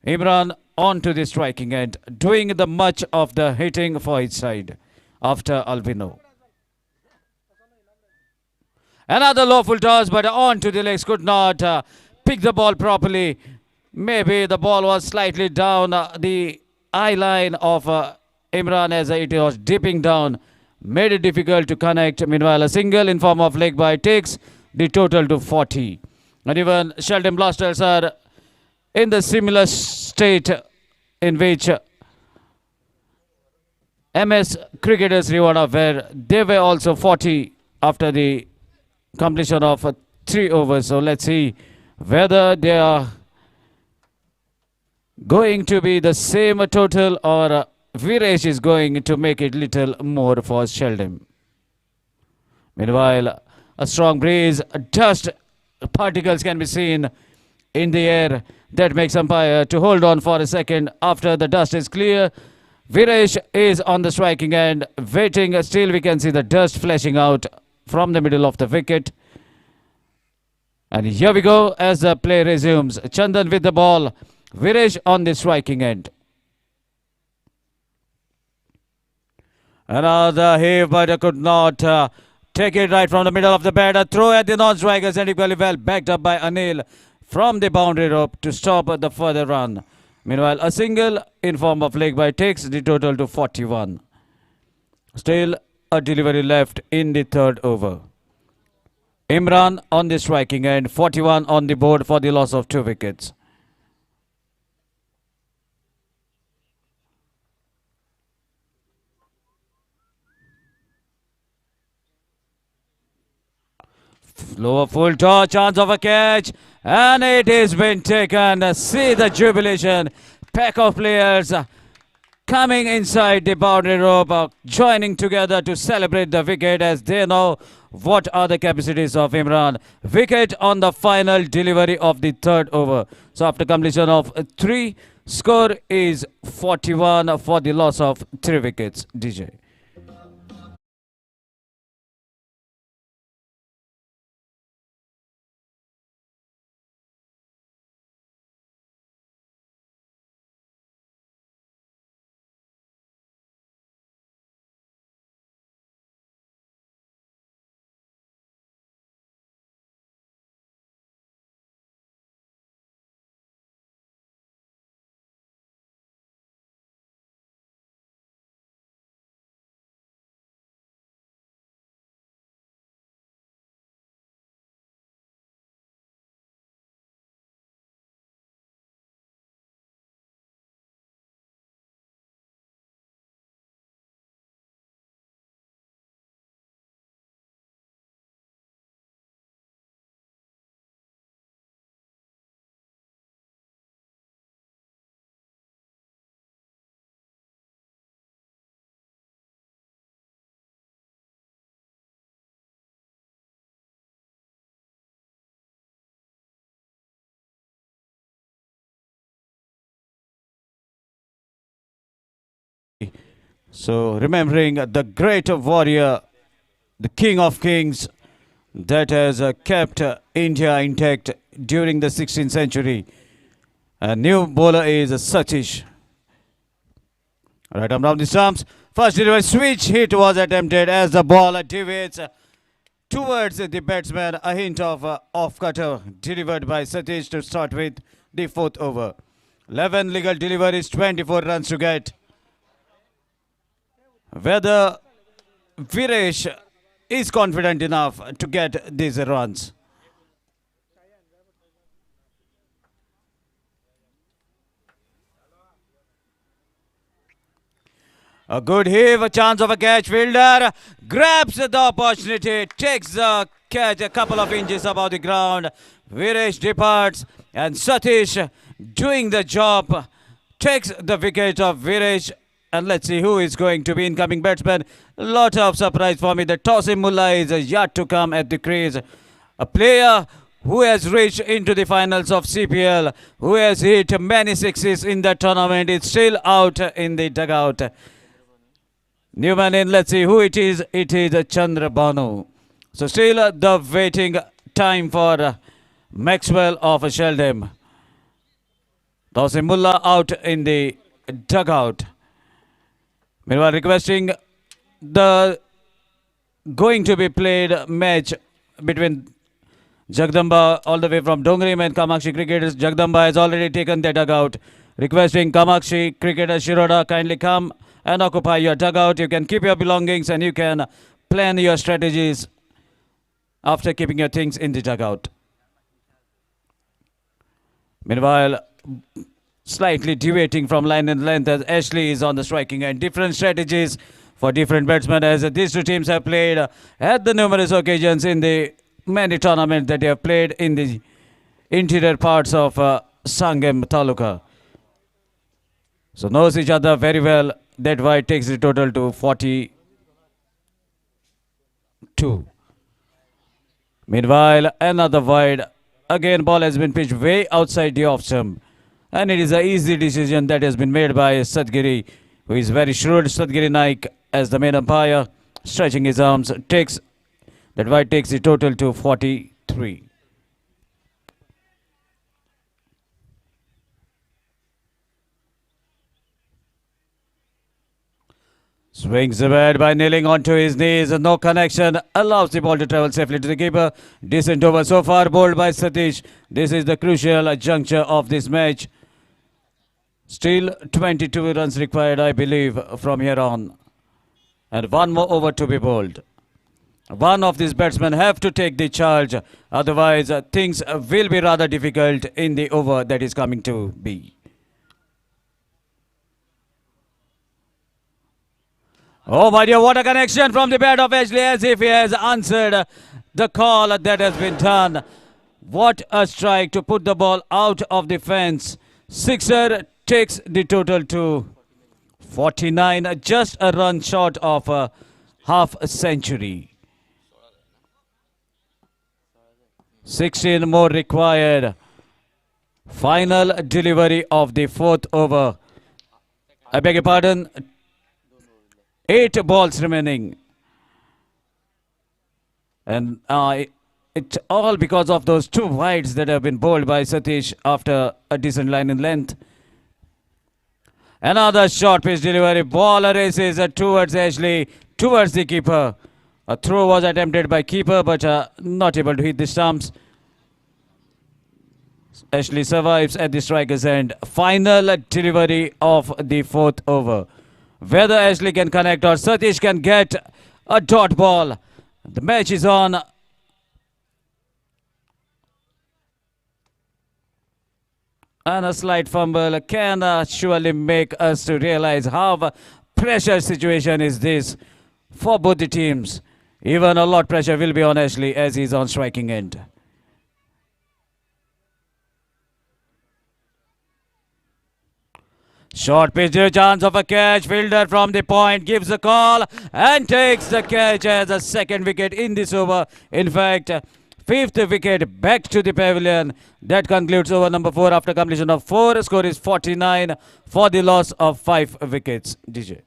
Imran on to the striking end, doing the much of the hitting for his side after Albino. Another low full toss, but on to the legs, could not pick the ball properly. Maybe the ball was slightly down the eye line of Imran as it was dipping down, made it difficult to connect. Meanwhile, a single in form of leg bye takes the total to 40. And even Sheldon Blasters are in the similar state in which MS cricketers Rwanda were. They were also 40 after the completion of 3 overs. So let's see whether they are going to be the same total, or Viresh is going to make it little more for Sheldon. Meanwhile, a strong breeze, dust particles can be seen in the air. That makes umpire to hold on for a second. After the dust is clear, Viresh is on the striking end, waiting. Still we can see the dust flashing out from the middle of the wicket. And here we go as the play resumes. Chandan with the ball, Viresh on the striking end. Another heave, but could not take it right from the middle of the bat. A throw at the non-strikers and equally well backed up by Anil from the boundary rope to stop the further run. Meanwhile, a single in form of leg by takes the total to 41. Still a delivery left in the third over. Imran on the striking end, 41 on the board for the loss of 2 wickets. Lower full toss, chance of a catch, and it has been taken. See the jubilation. Pack of players coming inside the boundary rope, joining together to celebrate the wicket as they know what are the capacities of Imran. Wicket on the final delivery of the third over. So after completion of 3, score is 41 for the loss of 3 wickets. DJ. So remembering the great warrior, the king of kings that has kept India intact during the 16th century. A new bowler is Satish. Right arm round the stumps. First delivery switch hit was attempted as the ball deviates towards the batsman. A hint of off cutter delivered by Satish to start with the fourth over. 11 legal deliveries, 24 runs to get. Whether Viresh is confident enough to get these runs. A good heave, a chance of a catch. Fielder grabs the opportunity, takes the catch a couple of inches above the ground. Viresh departs and Satish doing the job takes the wicket of Viresh. And let's see who is going to be incoming batsman. Lot of surprise for me. The Tosim Mullah is yet to come at the crease. A player who has reached into the finals of CPL, who has hit many sixes in the tournament, is still out in the dugout. Newman in, let's see who it is. It is Chandra Banu. So still the waiting time for Maxwell of Sheldham. Tosim Mullah out in the dugout. Meanwhile, requesting the going to be played match between Jagdamba all the way from Dongrim and Kamakshi cricketers. Jagdamba has already taken their dugout. Requesting Kamakshi cricketer Shiroda kindly come and occupy your dugout. You can keep your belongings and you can plan your strategies after keeping your things in the dugout. Meanwhile, slightly deviating from line and length as Ashley is on the striking end. Different strategies for different batsmen as these two teams have played at the numerous occasions in the many tournaments that they have played in the interior parts of Sangam Taluka. So knows each other very well. That why it takes the total to 42. Meanwhile, another wide. Again, ball has been pitched way outside the off stump. And it is an easy decision that has been made by Sadgiri, who is very shrewd. Sadgiri Naik as the main umpire, stretching his arms, takes that wide takes the total to 43. Swings the bat by kneeling onto his knees. No connection. Allows the ball to travel safely to the keeper. Decent over so far, bowled by Satish. This is the crucial juncture of this match. Still 22 runs required, I believe, from here on. And one more over to be bowled. One of these batsmen have to take the charge. Otherwise, things will be rather difficult in the over that is coming to be. Oh my dear, what a connection from the bat of Ashley, as if he has answered the call that has been done. What a strike to put the ball out of the fence. Sixer takes the total to 49, just a run short of a half a century. 16 more required. Final delivery of the fourth over. I beg your pardon. 8 balls remaining. And it's all because of those 2 wides that have been bowled by Satish after a decent line in length. Another short pitch delivery. Ball races towards Ashley, towards the keeper. A throw was attempted by keeper, but not able to hit the stumps. Ashley survives at the striker's end. Final delivery of the fourth over. Whether Ashley can connect or Satish can get a dot ball. The match is on. And a slight fumble can surely make us to realize how pressure situation is this for both the teams. Even a lot pressure will be on Ashley as he's on striking end. Short pitch, chance of a catch. Fielder from the point gives a call and takes the catch as a second wicket in this over. In fact, 5th wicket back to the pavilion. That concludes over number 4 after completion of 4. Score is 49 for the loss of 5 wickets. DJ.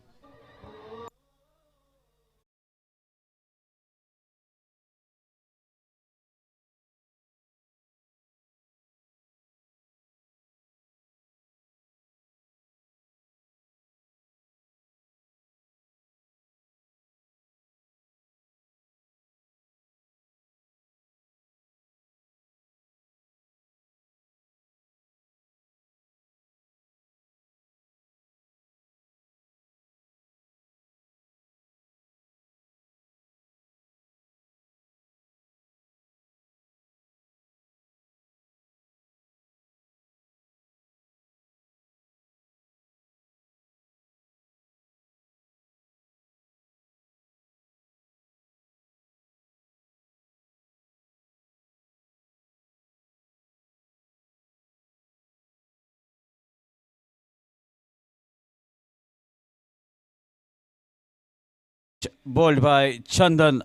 Bowled by Chandan.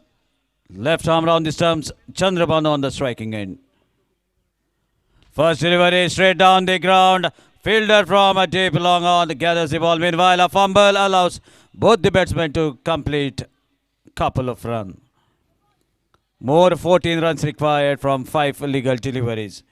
Left arm round the stumps. Chandrabanu on the striking end. First delivery straight down the ground. Fielder from a deep long on gathers the ball. Meanwhile, a fumble allows both the batsmen to complete couple of runs. More 14 runs required from 5 legal deliveries.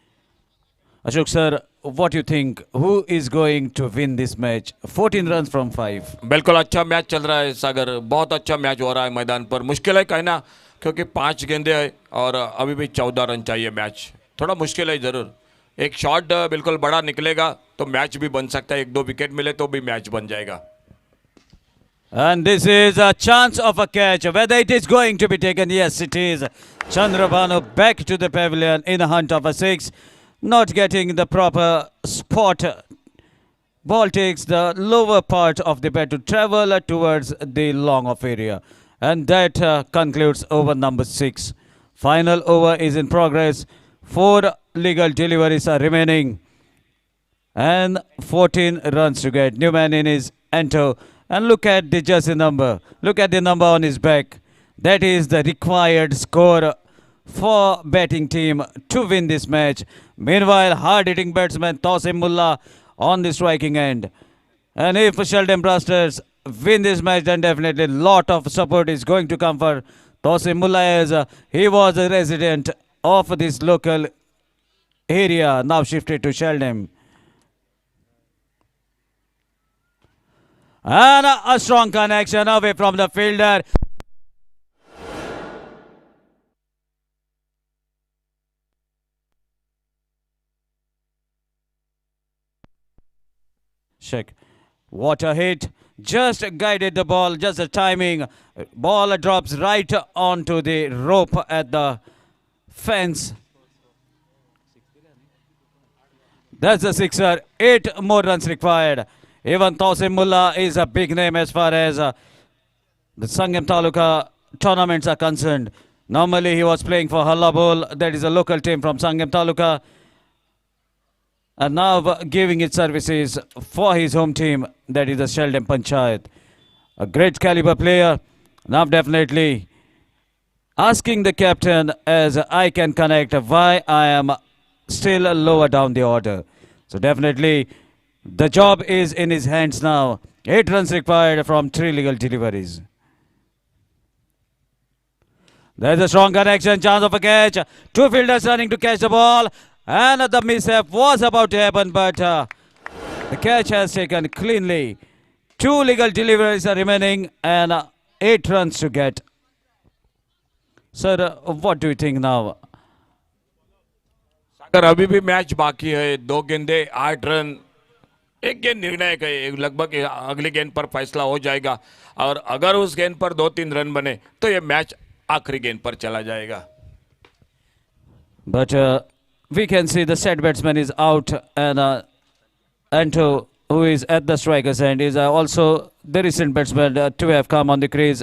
Ashok sir, what do you think? Who is going to win this match? 14 runs from 5. बिल्कुल अच्छा match चल रहा है सागर, बहुत अच्छा match हो रहा है मैदान पर. मुश्किल है कहना क्योंकि 5 गेंदे हैं और अभी भी 14 रन चाहिए. मैच थोड़ा मुश्किल है ज़रूर. एक शॉट बिल्कुल बड़ा निकलेगा तो मैच भी बन सकता है. 1-2 विकेट मिले तो भी मैच बन जाएगा. And this is a chance of a catch. Whether it is going to be taken, yes it is. Chandrabanu back to the pavilion in a hunt of a 6. Not getting the proper spot. Ball takes the lower part of the bat to travel towards the long off area. And that concludes over number 6. Final over is in progress. 4 legal deliveries are remaining. And 14 runs to get. New man in is Ento. And look at the jersey number. Look at the number on his back. That is the required score for batting team to win this match. Meanwhile, hard-hitting batsman Tosim Mullah on the striking end. And if Sheldon Blasters win this match, then definitely a lot of support is going to come for Tosim Mullah, as he was a resident of this local area, now shifted to Sheldon. And a strong connection away from the fielder. Check. What a hit. Just guided the ball, just the timing. Ball drops right onto the rope at the fence. That's a sixer. 8 more runs required. Even Tausim Mullah is a big name as far as the Sangam Taluka tournaments are concerned. Normally he was playing for Hallabol, that is a local team from Sangam Taluka. And now giving its services for his home team, that is the Sheldon Panchyat. A great caliber player. Now definitely asking the captain, as I can connect, why I am still lower down the order. So definitely the job is in his hands now. 8 runs required from 3 legal deliveries. There's a strong connection, chance of a catch. 2 fielders running to catch the ball. And the mishap was about to happen, but the catch has taken cleanly. 2 legal deliveries are remaining and 8 runs to get. Sir, what do you think now? सागर अभी भी match बाकी है, 2 गेंदे 8 run, एक गेंद निर्णायक है, लगभग अगली गेंद पर फैसला हो जाएगा और अगर उस गेंद पर 2-3 रन बने तो ये मैच आखिरी गेंद पर चला जाएगा. But we can see the set batsman is out, and Anto, who is at the striker's end, is also the recent batsman to have come on the crease.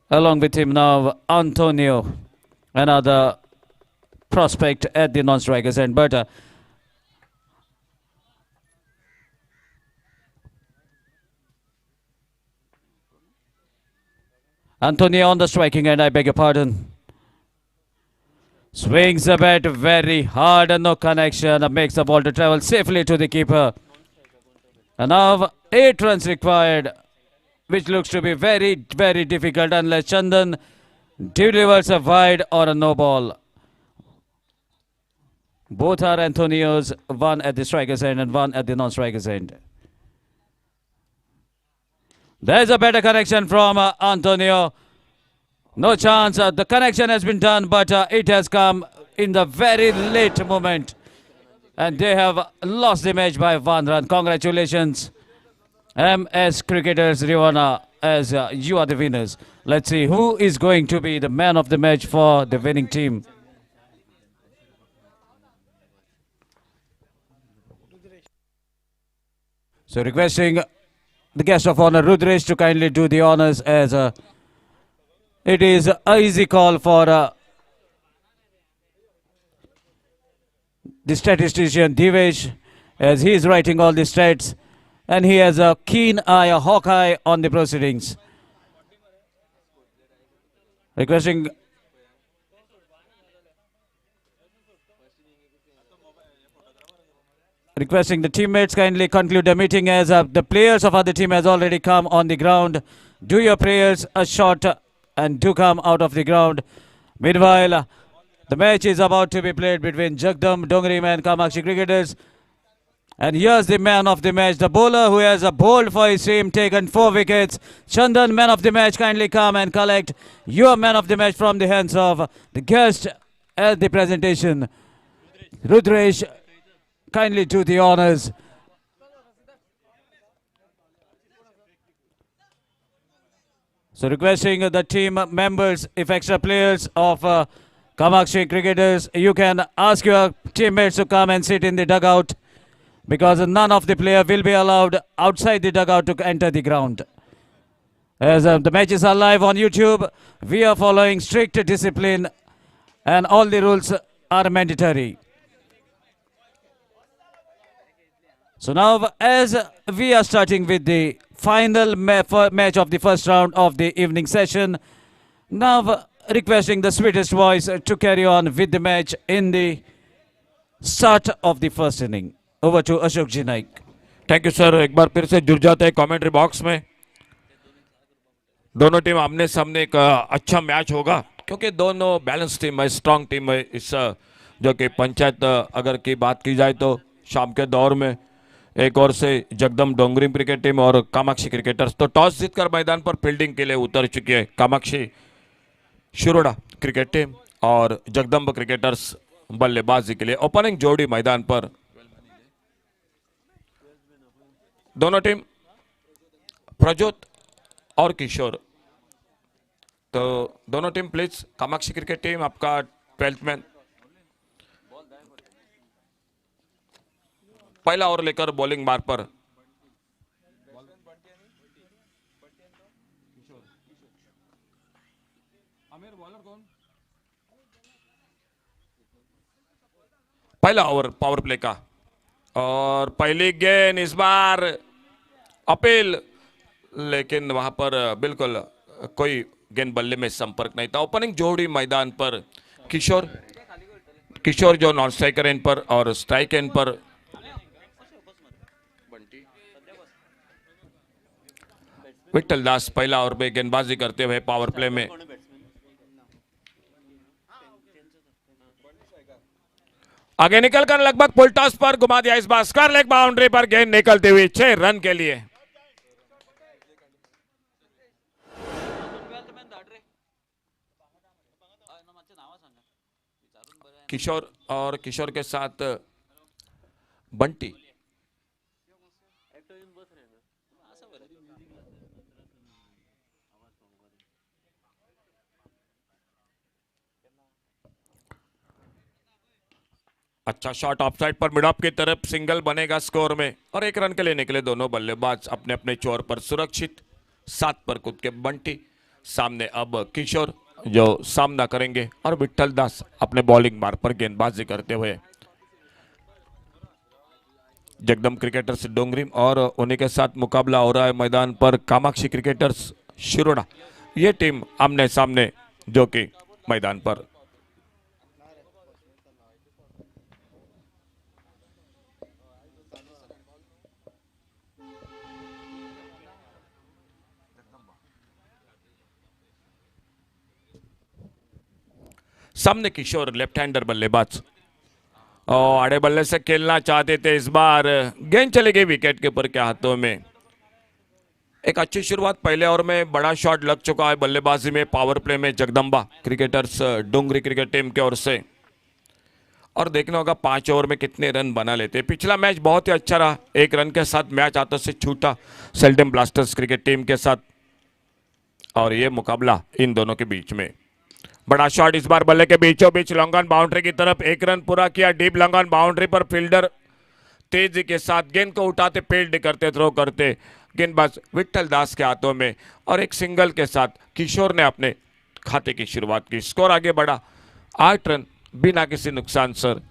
Along with him now, Antonio, another prospect at the non-striker's end. But Antonio on the striking end, I beg your pardon. Swings the bat very hard and no connection. Makes the ball to travel safely to the keeper. And now 8 runs required, which looks to be very, very difficult unless Chandan delivers a wide or a no ball. Both are Antonios, one at the striker's end and one at the non-striker's end. There's a better connection from Antonio. No chance. The connection has been done, but it has come in the very late moment. And they have lost the match by 1 run. Congratulations, MS Cricketers Riwana, as you are the winners. Let's see who is going to be the man of the match for the winning team. So requesting the guest of honor Rudresh to kindly do the honors, as it is an easy call for the statistician Divesh, as he is writing all the stats and he has a keen eye, a hawk eye on the proceedings. Requesting the teammates kindly conclude the meeting, as the players of other team has already come on the ground. Do your prayers a shot and do come out of the ground. Meanwhile, the match is about to be played between Jagdam, Dongri and Kamakshi Cricketers. And here's the man of the match, the bowler who has bowled for his team, taken 4 wickets. Chandan, man of the match, kindly come and collect your man of the match from the hands of the guest at the presentation. Rudresh, kindly do the honors. So requesting the team members, if extra players of Kamakshi Cricketers, you can ask your teammates to come and sit in the dugout, because none of the player will be allowed outside the dugout to enter the ground. As the matches are live on YouTube, we are following strict discipline and all the rules are mandatory. So now, as we are starting with the final match of the first round of the evening session, now requesting the sweetest voice to carry on with the match in the start of the first inning. Over to Ashok Ji Naik. Thank you sir. एक बार फिर से जुड़ जाते हैं commentary box में. दोनों team आमने सामने एक अच्छा मैच होगा, क्योंकि दोनों बैलेंस टीम है, स्ट्रांग टीम है. इस जो कि पंचायत अगर की बात की जाए तो शाम के दौर में एक और से जगदम डोंगरी क्रिकेट टीम और कामाक्षी क्रिकेटर्स। तो टॉस जीतकर मैदान पर फील्डिंग के लिए उतर चुकी है कामाक्षी शिरोडा क्रिकेट टीम और जगदम्ब क्रिकेटर्स बल्लेबाजी के लिए ओपनिंग जोड़ी मैदान पर। दोनों टीम प्रज्योत और किशोर। तो दोनों team please, Kamakshi cricket team आपका 12th मैन पहला ओवर लेकर बॉलिंग मार्ग पर। पहला ओवर पावर प्ले का और पहली गेंद इस बार अपील, लेकिन वहां पर बिल्कुल कोई गेंद बल्ले में संपर्क नहीं था। ओपनिंग जोड़ी मैदान पर किशोर किशोर जो नॉन स्ट्राइकर एंड पर और स्ट्राइक एंड पर विट्ठल दास पहला ओवर में गेंदबाजी करते हुए पावर प्ले में। आगे निकलकर लगभग फुल टॉस पर घुमा दिया, इस बार स्क्वायर लेग बाउंड्री पर गेंद निकलती हुई 6 रन के लिए। किशोर और किशोर के साथ बंटी। अच्छा शॉट ऑफ साइड पर मिड ऑफ की तरफ सिंगल बनेगा स्कोर में और 1 रन के लिए निकले दोनों बल्लेबाज अपने अपने चोर पर सुरक्षित। 7 पर कूद के बंटी सामने, अब किशोर जो सामना करेंगे और विट्ठल दास अपने बॉलिंग मार्ग पर गेंदबाजी करते हुए। जगदम क्रिकेटर्स डोंगरी और उन्हीं के साथ मुकाबला हो रहा है मैदान पर कामाक्षी क्रिकेटर्स शिरोडा। ये टीम आमने सामने जो कि मैदान पर। सामने किशोर लेफ्ट हैंडर बल्लेबाज और आड़े बल्ले से खेलना चाहते थे, इस बार गेंद चली गई विकेट के ऊपर के हाथों में। एक अच्छी शुरुआत पहले ओवर में, बड़ा शॉट लग चुका है बल्लेबाजी में पावर प्ले में जगदम्बा क्रिकेटर्स डोंगरी क्रिकेट टीम की ओर से। और देखना होगा 5 ओवर में कितने रन बना लेते। पिछला मैच बहुत ही अच्छा रहा, 1 रन के साथ मैच हाथों से छूटा सेल्डम ब्लास्टर्स क्रिकेट टीम के साथ और ये मुकाबला इन दोनों के बीच में। बड़ा शॉट इस बार बल्ले के बीचों बीच लॉन्ग ऑन बाउंड्री की तरफ, 1 रन पूरा किया। डीप लॉन्ग ऑन बाउंड्री पर फील्डर तेजी के साथ गेंद को उठाते फील्ड करते थ्रो करते गेंदबाज विट्ठल दास के हाथों में और एक सिंगल के साथ किशोर ने अपने खाते की शुरुआत की। स्कोर आगे बढ़ा 8 रन बिना किसी नुकसान सर।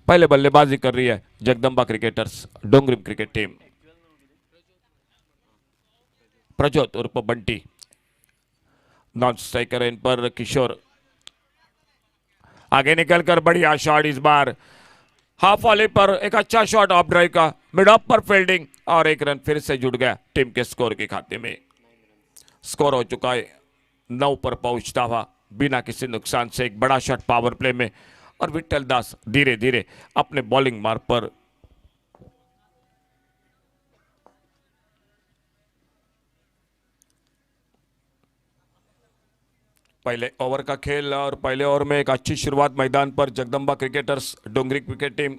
पहले बल्लेबाजी कर रही है जगदम्बा क्रिकेटर्स डोंगरी क्रिकेट टीम। प्रज्योत उर्फ बंटी नॉन स्ट्राइकर इन पर किशोर आगे निकलकर बढ़िया शॉट इस बार हाफ वॉली पर, एक अच्छा शॉट ऑफ ड्राइव का, मिड ऑफ पर फील्डिंग और 1 रन फिर से जुड़ गया टीम के स्कोर के खाते में। स्कोर हो चुका है 9 पर पहुंचता हुआ बिना किसी नुकसान से। एक बड़ा शॉट पावर प्ले में और विट्ठल दास धीरे धीरे अपने बॉलिंग मार्ग पर। पहले ओवर का खेल और पहले ओवर में एक अच्छी शुरुआत मैदान पर जगदम्बा क्रिकेटर्स डोंगरी क्रिकेट टीम।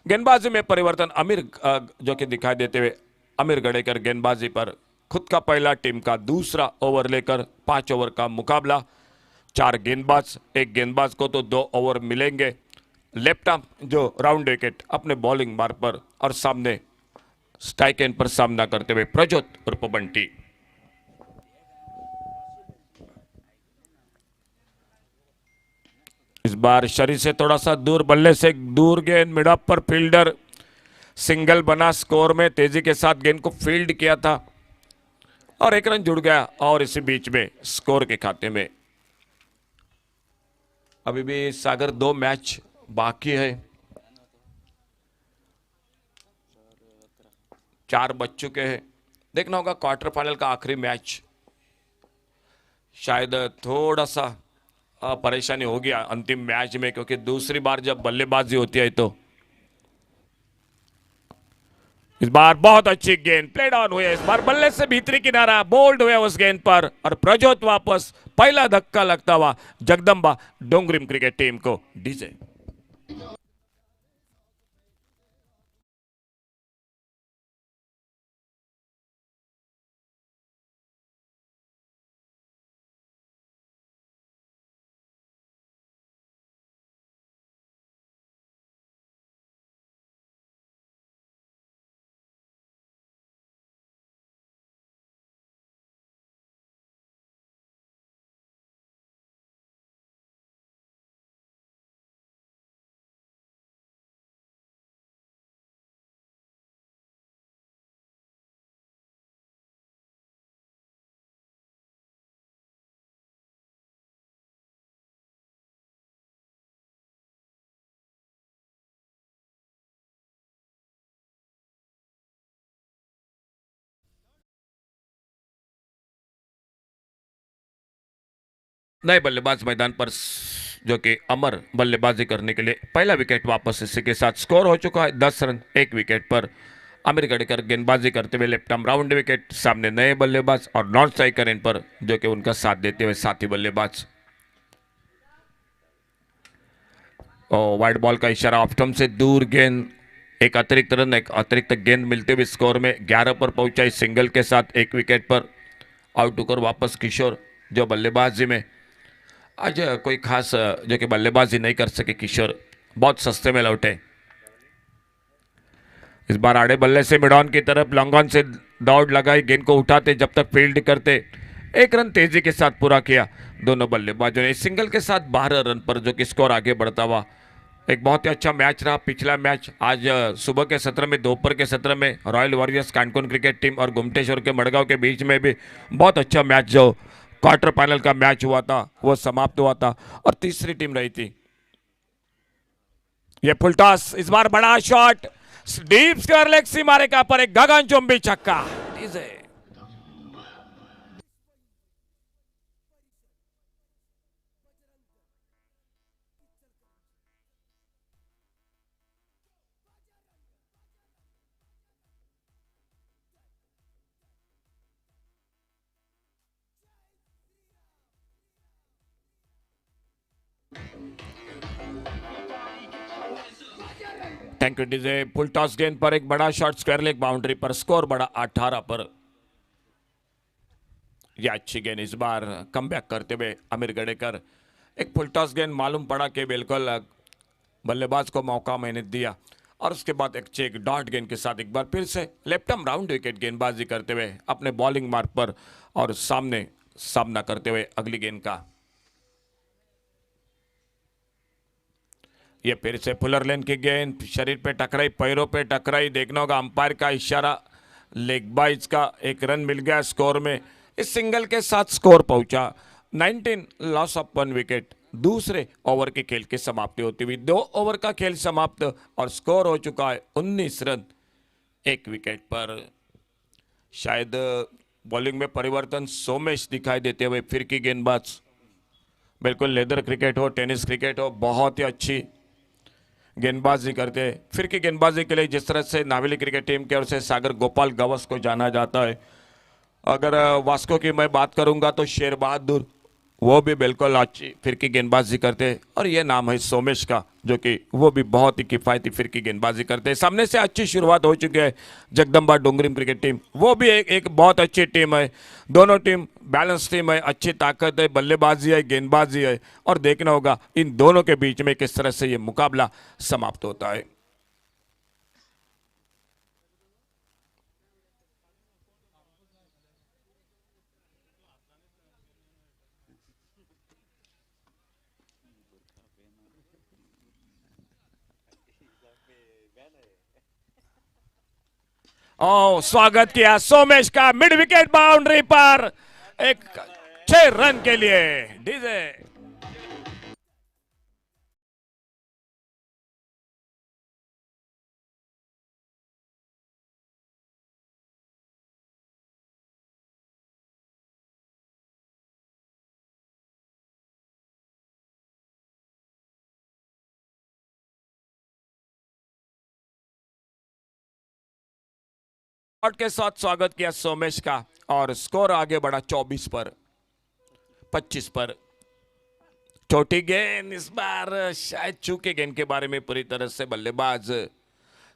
गेंदबाजी में परिवर्तन अमीर जो कि दिखाई देते हुए अमीर गड़ेकर गेंदबाजी पर खुद का पहला टीम का दूसरा ओवर लेकर 5 ओवर का मुकाबला। 4 गेंदबाज, एक गेंदबाज को तो 2 ओवर मिलेंगे। लेफ्ट आर्म जो राउंड विकेट अपने बॉलिंग मार्ग पर और सामने स्ट्राइक एंड पर सामना करते हुए प्रज्योत उर्फ बंटी। इस बार शरीर से थोड़ा सा दूर, बल्ले से दूर गेंद मिड ऑफ पर फील्डर सिंगल बना स्कोर में, तेजी के साथ गेंद को फील्ड किया था और 1 रन जुड़ गया और इसी बीच में स्कोर के खाते में। अभी भी सागर 2 मैच बाकी है, 4 बज चुके हैं। देखना होगा क्वार्टर फाइनल का आखिरी मैच, शायद थोड़ा सा परेशानी होगी अंतिम मैच में, क्योंकि दूसरी बार जब बल्लेबाजी होती है तो इस बार बहुत अच्छी गेंद प्लेड ऑन हुई है, इस बार बल्ले से भीतरी किनारा बोल्ड हुए उस गेंद पर और प्रज्योत वापस पहला धक्का लगता हुआ जगदंबा डोंगरिम क्रिकेट टीम को डीजे। नए बल्लेबाज मैदान पर जो कि अमर बल्लेबाजी करने के लिए पहला विकेट वापस इसी के साथ स्कोर हो चुका है 10 रन एक विकेट पर। आमिर गढ़कर गेंदबाजी करते हुए लेफ्ट आर्म राउंड विकेट, सामने नए बल्लेबाज और नॉन स्ट्राइकर इन पर जो कि उनका साथ देते हुए साथी बल्लेबाज। और वाइड बॉल का इशारा, ऑफ स्टंप से दूर गेंद, एक अतिरिक्त रन, एक अतिरिक्त गेंद मिलते हुए स्कोर में 11 पर पहुंचाई सिंगल के साथ एक विकेट पर। आउट होकर वापस किशोर जो बल्लेबाजी में आज कोई खास जो कि बल्लेबाजी नहीं कर सके किशोर, बहुत सस्ते में लौटे। इस बार आड़े बल्ले से मिड ऑन की तरफ लॉन्ग ऑन से दौड़ लगाई, गेंद को उठाते जब तक फील्ड करते, एक रन तेजी के साथ पूरा किया दोनों बल्लेबाजों ने सिंगल के साथ 12 रन पर जो कि स्कोर आगे बढ़ता हुआ। एक बहुत ही अच्छा मैच रहा पिछला मैच। आज सुबह के सत्र में, दोपहर के सत्र में royal warriors Canacona cricket team और गुमटेश्वर के मड़गांव के बीच में भी बहुत अच्छा मैच जो क्वार्टर फाइनल का मैच हुआ था वो समाप्त हुआ था और तीसरी टीम रही थी। ये फुल टॉस, इस बार बड़ा शॉट डीप स्क्वायर लेग सीमा रेखा पर एक गगनचुंबी छक्का। Thank you DJ. Full toss गेंद पर एक बड़ा शॉट स्क्वायर लेग बाउंड्री पर, स्कोर बड़ा 18 पर। यह अच्छी गेंद, इस बार कम बैक करते हुए आमिर गढ़ेकर, एक फुल टॉस गेंद मालूम पड़ा कि बिल्कुल बल्लेबाज को मौका मैंने दिया और उसके बाद एक चेक डॉट गेंद के साथ एक बार फिर से लेफ्ट आर्म राउंड विकेट गेंदबाजी करते हुए अपने बॉलिंग मार्ग पर और सामने सामना करते हुए अगली गेंद का। ये फिर से फुलर लेन की गेंद शरीर पे टकराई, पैरों पे टकराई, देखना होगा अंपायर का इशारा, लेग बाइज का एक रन मिल गया स्कोर में। इस सिंगल के साथ स्कोर पहुंचा 19, लॉस ऑफ 1 विकेट। दूसरे ओवर के खेल की समाप्ति होती हुई 2 ओवर का खेल समाप्त और स्कोर हो चुका है 19 रन एक विकेट पर। शायद बॉलिंग में परिवर्तन सोमेश दिखाई देते हुए, फिर की गेंदबाज, बिल्कुल लेदर क्रिकेट हो टेनिस क्रिकेट हो, बहुत ही अच्छी गेंदबाजी करते हैं। फिर की गेंदबाजी के लिए जिस तरह से नावेली क्रिकेट टीम की ओर से सागर गोपाल गवस को जाना जाता है, अगर वास्को की मैं बात करूंगा तो शेर बहादुर, वो भी बिल्कुल अच्छी फिर की गेंदबाजी करते हैं। और ये नाम है सोमेश का जो कि वो भी बहुत ही किफ़ायती फिर की गेंदबाजी करते हैं। सामने से अच्छी शुरुआत हो चुकी है जगदम्बा डोंगरिम क्रिकेट टीम, वो भी एक बहुत अच्छी टीम है। दोनों टीम बैलेंस टीम है, अच्छी ताकत है, बल्लेबाजी है, गेंदबाजी है और देखना होगा इन दोनों के बीच में किस तरह से ये मुकाबला समाप्त होता है। ओ स्वागत किया सोमेश का मिड विकेट बाउंड्री पर एक 6 रन के लिए डीजे। शॉट के साथ स्वागत किया सोमेश का और स्कोर आगे बढ़ा 24 पर 25 पर। छोटी गेंद इस बार शायद चूके गेंद के बारे में पूरी तरह से बल्लेबाज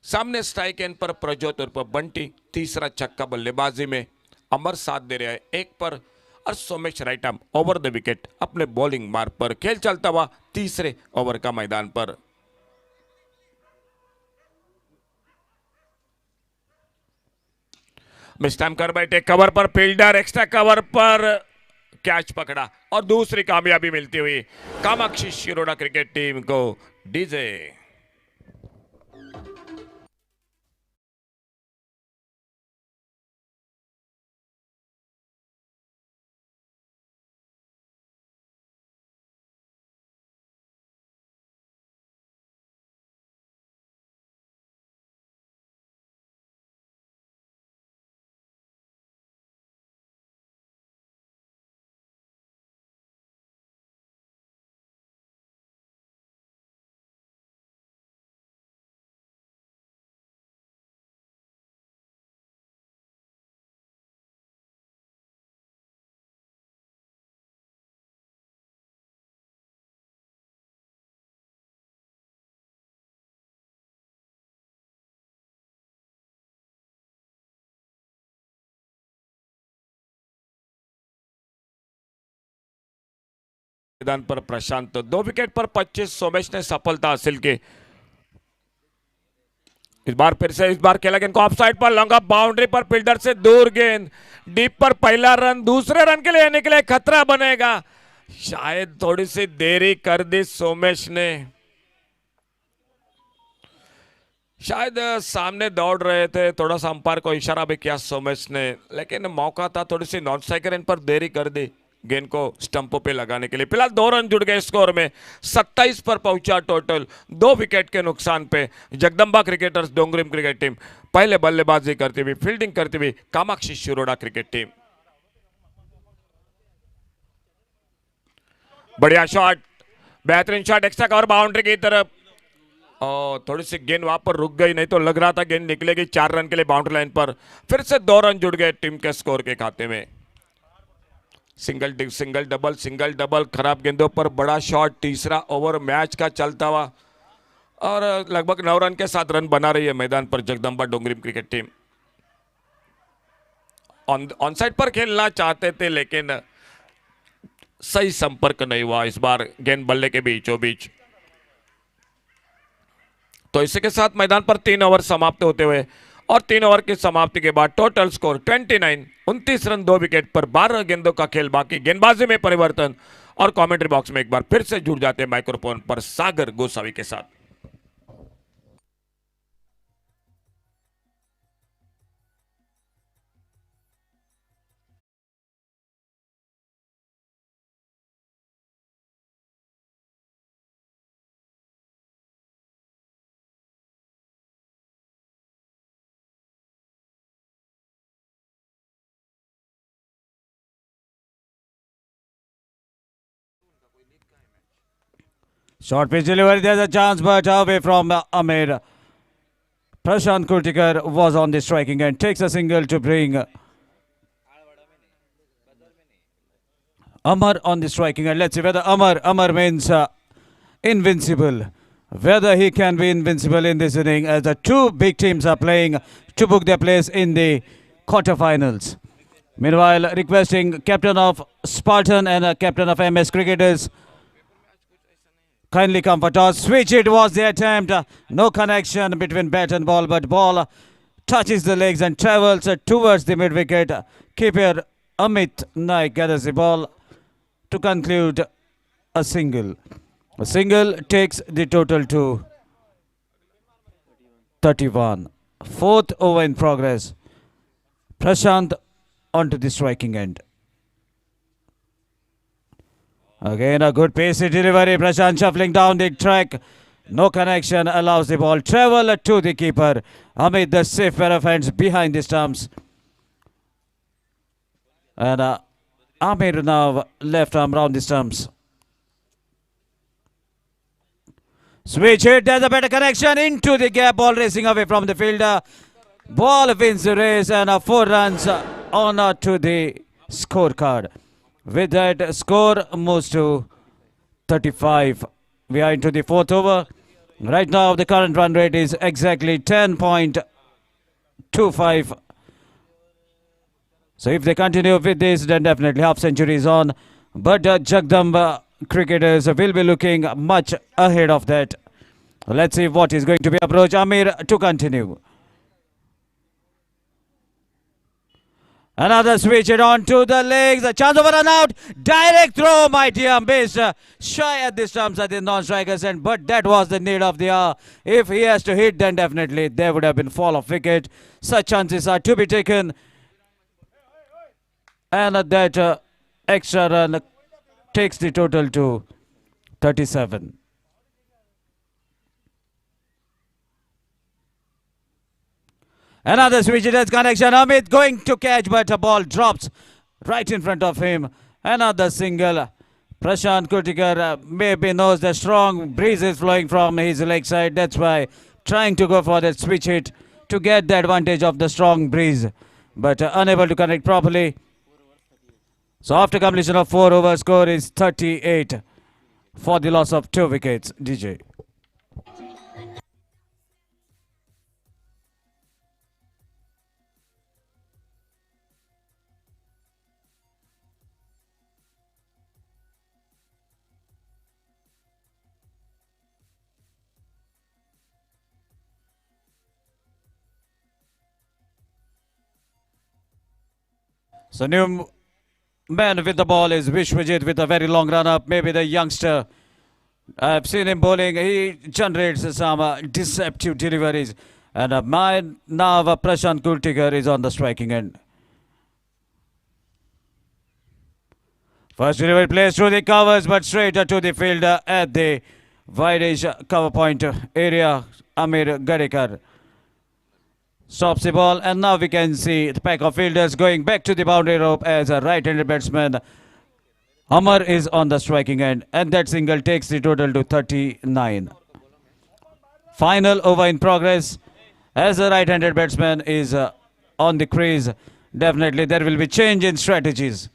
सामने स्ट्राइक एंड पर प्रज्योत और पर बंटी। तीसरा छक्का बल्लेबाजी में अमर साथ दे रहा है 1 पर और Somesh right arm over the wicket अपने बॉलिंग मार्ग पर। खेल चलता हुआ तीसरे ओवर का मैदान पर। मिस टाइम कर बैठे कवर पर फील्डर एक्स्ट्रा कवर पर कैच पकड़ा और दूसरी कामयाबी मिलती हुई कामाक्षी शिरोडा क्रिकेट टीम को डीजे। मैदान पर प्रशांत 2 विकेट पर 25। सोमेश ने सफलता हासिल की। इस बार फिर से इस बार खेला गेंद को ऑफ साइड पर लॉन्ग ऑफ बाउंड्री पर फील्डर से दूर गेंद डीप पर पहला रन। दूसरे रन के लिए निकले खतरा बनेगा। शायद थोड़ी सी देरी कर दी सोमेश ने। शायद सामने दौड़ रहे थे थोड़ा सा अंपायर को इशारा भी किया सोमेश ने लेकिन मौका था थोड़ी सी नॉन स्ट्राइकर पर देरी कर दी गेंद को स्टंपों पे लगाने के लिए। फिलहाल 2 रन जुड़ गए स्कोर में 27 पर पहुंचा टोटल 2 विकेट के नुकसान पे। जगदंबा क्रिकेटर्स डोंगरिम क्रिकेट टीम पहले बल्लेबाजी करती हुई फील्डिंग करती हुई कामाक्षी शिरोडा क्रिकेट टीम। बढ़िया शॉट बेहतरीन शॉट एक्स्ट्रा कवर बाउंड्री की तरफ और थोड़ी सी गेंद वहां पर रुक गई नहीं तो लग रहा था गेंद निकलेगी 4 रन के लिए बाउंड्री लाइन पर। फिर से 2 रन जुड़ गए टीम के स्कोर के खाते में। सिंगल डबल खराब गेंदों पर बड़ा शॉट। तीसरा ओवर मैच का चलता हुआ और लगभग 9 रन के साथ रन बना रही है मैदान पर Jagdamba Dongrim cricket team. On side पर खेलना चाहते थे लेकिन सही संपर्क नहीं हुआ इस बार गेंद बल्ले के बीचों बीच। तो इसी के साथ मैदान पर 3 ओवर समाप्त होते हुए और 3 ओवर की समाप्ति के बाद टोटल स्कोर 29 रन 2 विकेट पर 12 गेंदों का खेल बाकी। गेंदबाजी में परिवर्तन और कमेंट्री बॉक्स में एक बार फिर से जुड़ जाते हैं माइक्रोफोन पर सागर गोसावी के साथ। Short pitch delivery, there's a chance, but away from Amir. Prashant Kurtikar was on the striking end, takes a single to bring Amar on the striking end. Let's see whether Amar means invincible. Whether he can be invincible in this inning as the 2 big teams are playing to book their place in the quarterfinals. Meanwhile, requesting captain of Spartan and captain of MS Cricketers kindly come for toss. Switch, it was the attempt. No connection between bat and ball, but ball touches the legs and travels towards the mid-wicket. Keeper Amit Naik gathers the ball to conclude a single. A single takes the total to 31. 4th over in progress. Prashant onto the striking end. Again a good pacey delivery. Prashant shuffling down the track. No connection allows the ball travel to the keeper. Amit the safe pair of hands behind the stumps. And Amir now left arm round the stumps. Switch hit. There's a better connection into the gap. Ball racing away from the fielder. Ball wins the race and 4 runs on to the scorecard. With that, score moves to 35. We are into the 4th over. Right now, the current run rate is exactly 10.25. So if they continue with this, then definitely half century is on. But Jagdamba cricketers will be looking much ahead of that. Let's see what is going to be approach. Amir to continue. Another switch it on to the legs. A chance of a run out. Direct throw, my dear. Missed. Shy at the stumps at the non-strikers end. But that was the need of the hour. If he has to hit, then definitely there would have been fall of wicket. Such chances are to be taken. And that extra run takes the total to 37. Another switch, it has connection. Amit going to catch, but a ball drops right in front of him. Another single. Prashant Kurtikar maybe knows the strong breeze is flowing from his leg side. That's why trying to go for that switch hit to get the advantage of the strong breeze. But unable to connect properly. So after completion of 4 overs, score is 38 for the loss of 2 wickets. DJ. So new man with the ball is Vishwajit with a very long run up. Maybe the youngster. I've seen him bowling. He generates some deceptive deliveries. And now Prashant Kultikar is on the striking end. First delivery plays through the covers, but straight to the fielder at the wide-ish cover point area. Amir Gadekar stops the ball, and now we can see the pack of fielders going back to the boundary rope as a right-handed batsman. Amar is on the striking end, and that single takes the total to 39. Final over in progress as a right-handed batsman is on the crease. Definitely there will be change in strategies.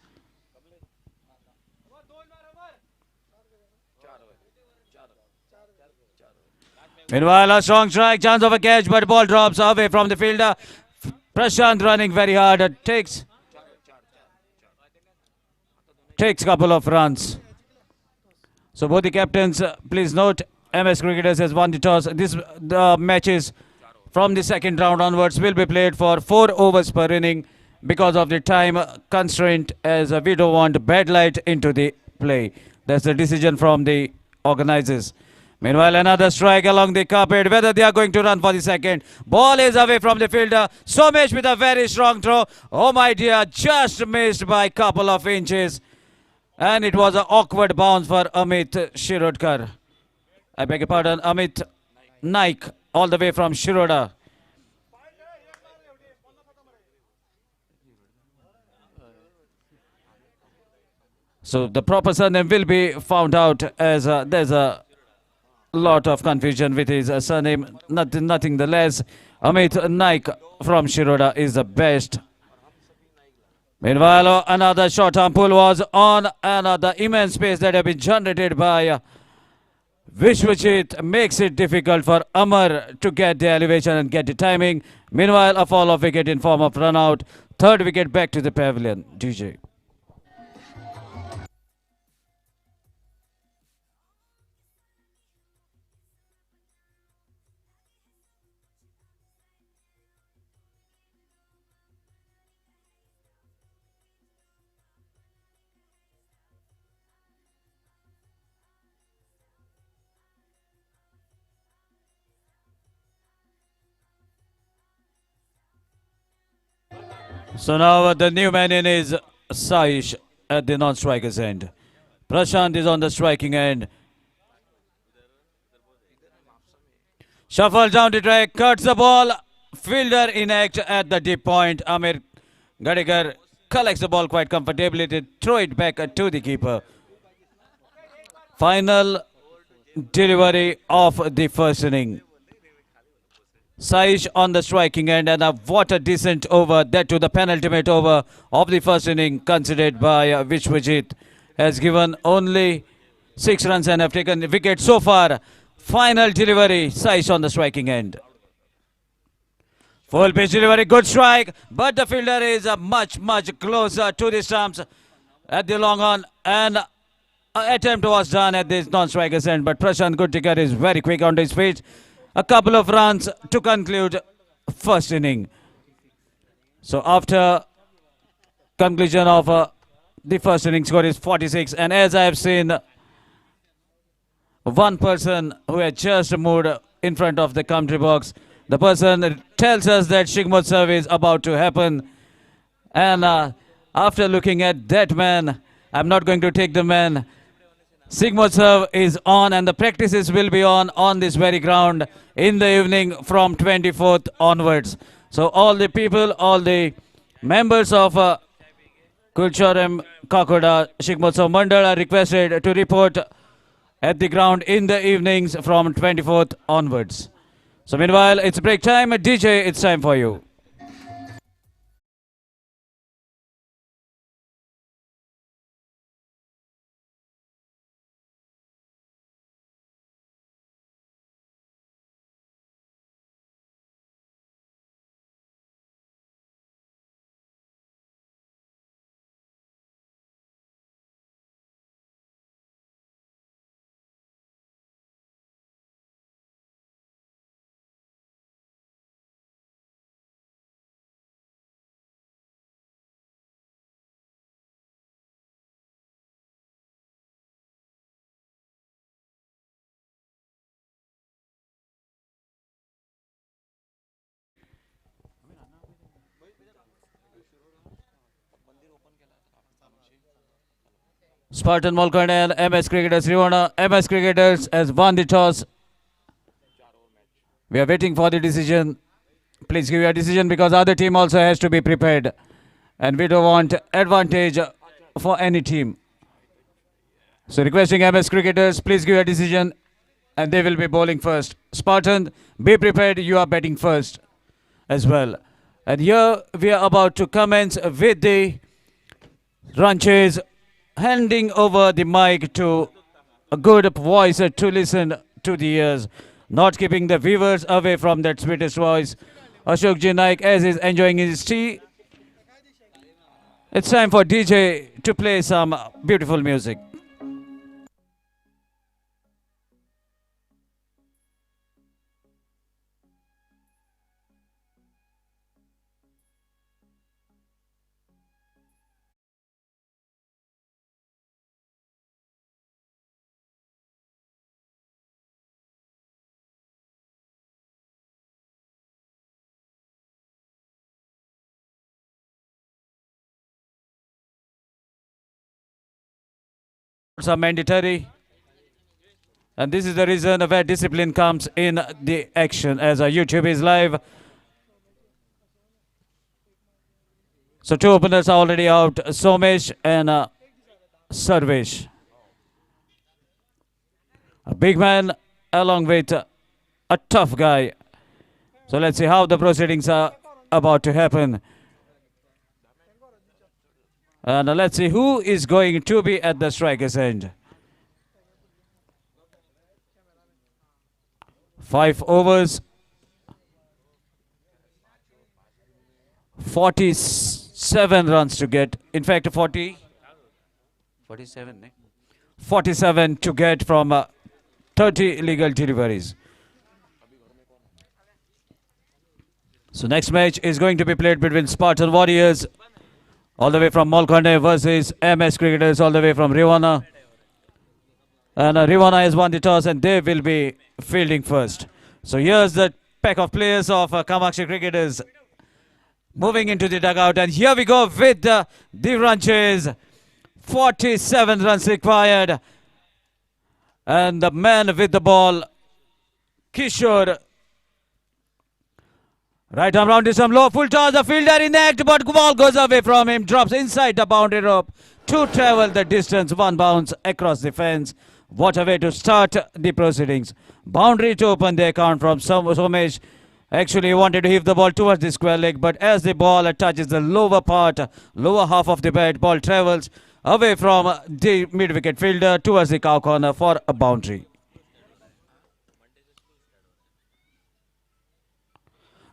Meanwhile, a strong strike, chance of a catch, but ball drops away from the fielder. Prashant running very hard, takes couple of runs. So both the captains, please note, MS Cricketers has won the toss. The matches from the second round onwards will be played for 4 overs per inning because of the time constraint, as we don't want bad light into the play. That's the decision from the organizers. Meanwhile, another strike along the carpet. Whether they are going to run for the second. Ball is away from the fielder. Somesh with a very strong throw. Oh my dear, just missed by a couple of inches. And it was an awkward bounce for Amit Shirodkar. I beg your pardon, Amit Naik, all the way from Shiroda. So the proper surname will be found out, as there's a lot of confusion with his surname. Nothing the less. Amit Naik from Shiroda is the best. Meanwhile, another short arm pull was on, another immense space that have been generated by Vishwajit makes it difficult for Amar to get the elevation and get the timing. Meanwhile, a fall of wicket in form of run out. 3rd wicket back to the pavilion. DJ. So now the new man in is Saish at the non-striker's end. Prashant is on the striking end. Shuffles down the track, cuts the ball. Fielder inact at the deep point. Amir Gadekar collects the ball quite comfortably to throw it back to the keeper. Final delivery of the first inning. Saish on the striking end, and what a decent over, that to the penultimate over of the first inning considered by Vishwajit, has given only 6 runs and have taken the wicket so far. Final delivery, Saish on the striking end. Full pitch delivery, good strike, but the fielder is much closer to the stumps at the long on, and an attempt was done at this non-striker's end, but Prashant Guttikar is very quick on his feet. A couple of runs to conclude first inning. So after conclusion of the first inning, score is 46, and as I have seen, one person who had just moved in front of the commentary box, the person tells us that Shigmotsav is about to happen, and after looking at that man, I'm not going to take the man. Shigmotsav is on, and the practices will be on this very ground in the evening from 24th onwards. So all the people, all the members of Kulcharam Kakoda Shigmotsav Mandal are requested to report at the ground in the evenings from 24th onwards. So meanwhile, it's break time. DJ, it's time for you. Spartan Molkand and MS Cricketers Rivana. MS Cricketers has won the toss. We are waiting for the decision. Please give your decision because other team also has to be prepared. And we don't want advantage for any team. So requesting MS Cricketers, please give your decision. And they will be bowling first. Spartan, be prepared. You are batting first as well. And here we are about to commence with the run chase. Handing over the mic to a good voice to listen to the ears, not keeping the viewers away from that sweetest voice. Ashokji Naik, as he's enjoying his tea, it's time for DJ to play some beautiful music. Are mandatory, and this is the reason where discipline comes in the action, as YouTube is live. So 2 openers are already out, Somesh and Sarvesh. A big man along with a tough guy. So let's see how the proceedings are about to happen. And let's see who is going to be at the striker's end. 5 overs, 47 runs to get. In fact, 47 to get from 30 legal deliveries. So next match is going to be played between Spartan Warriors all the way from Molkonde versus MS Cricketers all the way from Rivana. And Rivana has won the toss and they will be fielding first. So here's the pack of players of Kamakshi Cricketers moving into the dugout. And here we go with the run chase. 47 runs required. And the man with the ball, Kishore. Right arm round is some low, full toss, the fielder in the act, but ball goes away from him, drops inside the boundary rope to travel the distance, 1 bounce across the fence. What a way to start the proceedings. Boundary to open the account from Somesh. Actually, he wanted to hit the ball towards the square leg, but as the ball touches the lower part, lower half of the bat, ball travels away from the mid-wicket fielder towards the cow corner for a boundary.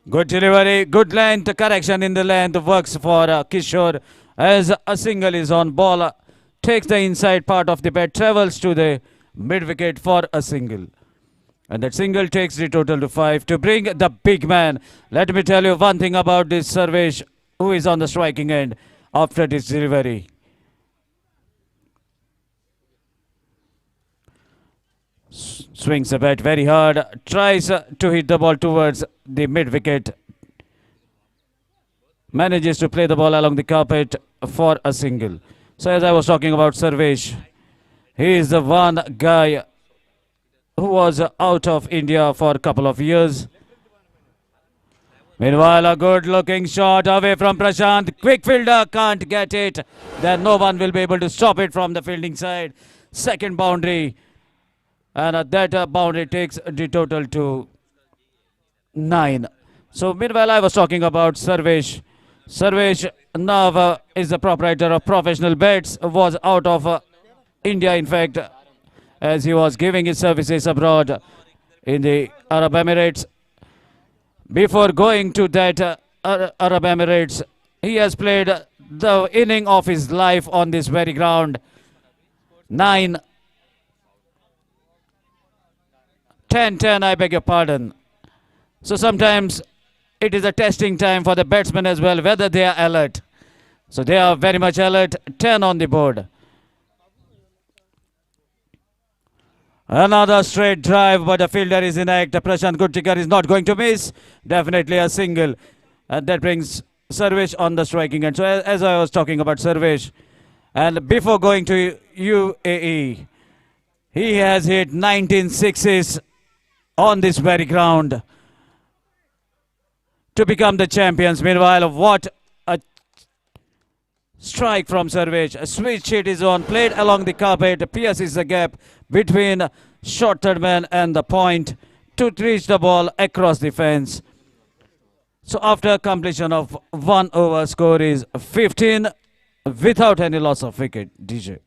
Good delivery, good length, correction in the length works for Kishore as a single is on ball. Takes the inside part of the bat, travels to the mid-wicket for a single. And that single takes the total to 5 to bring the big man. Let me tell you one thing about this Sarvesh, who is on the striking end after this delivery. Swings the bat very hard, tries to hit the ball towards the mid-wicket. Manages to play the ball along the carpet for a single. So as I was talking about Sarvesh, he is the one guy who was out of India for a couple of years. Meanwhile, a good looking shot away from Prashant. Quick fielder can't get it. Then no one will be able to stop it from the fielding side. Second boundary. And that boundary takes the total to 9. So meanwhile, I was talking about Sarvesh. Sarvesh now is the proprietor of Professional Bets. Was out of India, in fact, as he was giving his services abroad in the Arab Emirates. Before going to that Arab Emirates, he has played the inning of his life on this very ground. 9, 10, 10, I beg your pardon. So sometimes it is a testing time for the batsmen as well, whether they are alert. So they are very much alert. 10 on the board. Another straight drive, but the fielder is inact. Prashant Guttikar is not going to miss. Definitely a single. And that brings Sarvesh on the striking end. So as I was talking about Sarvesh, and before going to UAE, he has hit 19 sixes on this very ground to become the champions. Meanwhile, what a strike from Sarvesh. A switch hit is on, played along the carpet, pierces the gap between short third man and the point to reach the ball across the fence. So after completion of 1 over, score is 15 without any loss of wicket. DJ.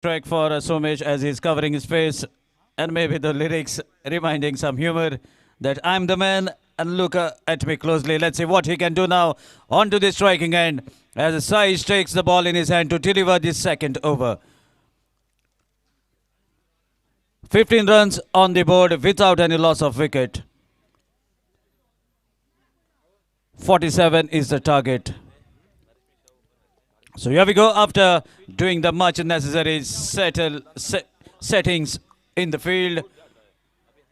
Track for Somesh as he's covering his face, and maybe the lyrics reminding some humor that I'm the man and look at me closely. Let's see what he can do now. On to the striking end as Saish takes the ball in his hand to deliver the second over. 15 runs on the board without any loss of wicket. 47 is the target. So here we go after doing the much necessary settings in the field.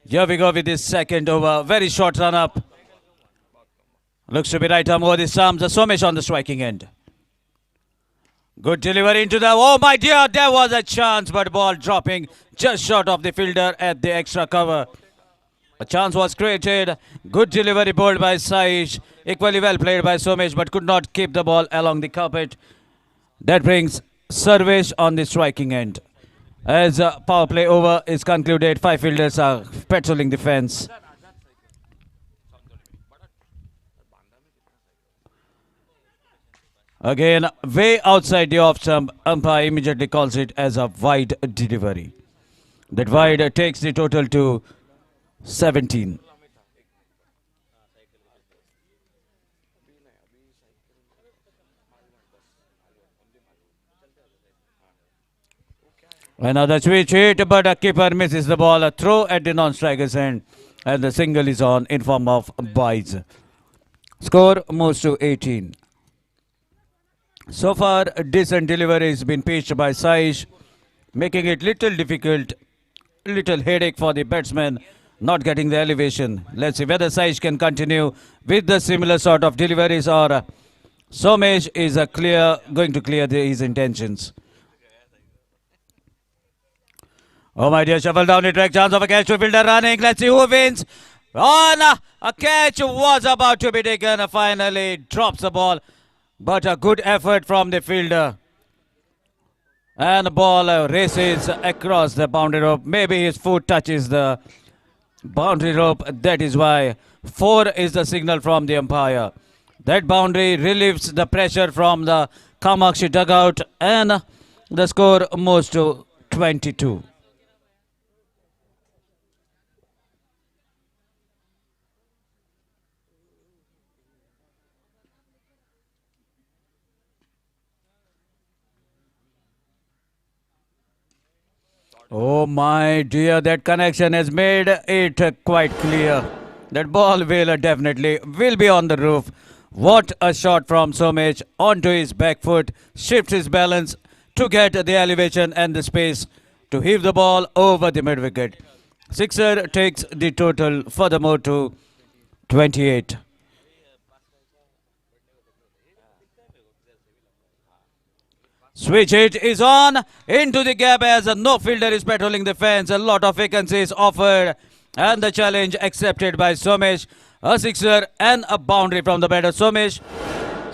Here we go with this second over. Very short run up. Looks to be right arm over the stumps. Somesh on the striking end. Good delivery into the... Oh my dear, there was a chance, but ball dropping just short of the fielder at the extra cover. A chance was created. Good delivery bowled by Saish. Equally well played by Somesh, but could not keep the ball along the carpet. That brings Sarvesh on the striking end. As power play over is concluded, 5 fielders are patrolling the fence. Again, way outside the off stump, umpire immediately calls it as a wide delivery. That wide takes the total to 17. Another switch hit, but a keeper misses the ball. A throw at the non-striker's end, and the single is on in form of buys. Score moves to 18. So far, a decent delivery has been pitched by Saish, making it little difficult, little headache for the batsman not getting the elevation. Let's see whether Saish can continue with the similar sort of deliveries, or Somesh is going to clear his intentions. Oh my dear, shuffle down the track, chance of a catch to fielder running. Let's see who wins. On a catch was about to be taken. Finally drops the ball, but a good effort from the fielder. And the ball races across the boundary rope. Maybe his foot touches the boundary rope. That is why 4 is the signal from the umpire. That boundary relieves the pressure from the Kamakshi dugout, and the score moves to 22. Oh my dear, that connection has made it quite clear. That ball will definitely be on the roof. What a shot from Somesh onto his back foot, shifts his balance to get the elevation and the space to heave the ball over the mid wicket. Sixer takes the total furthermore to 28. Switch hit is on into the gap as no fielder is patrolling the fence. A lot of vacancies offered, and the challenge accepted by Somesh. A sixer and a boundary from the batter. Somesh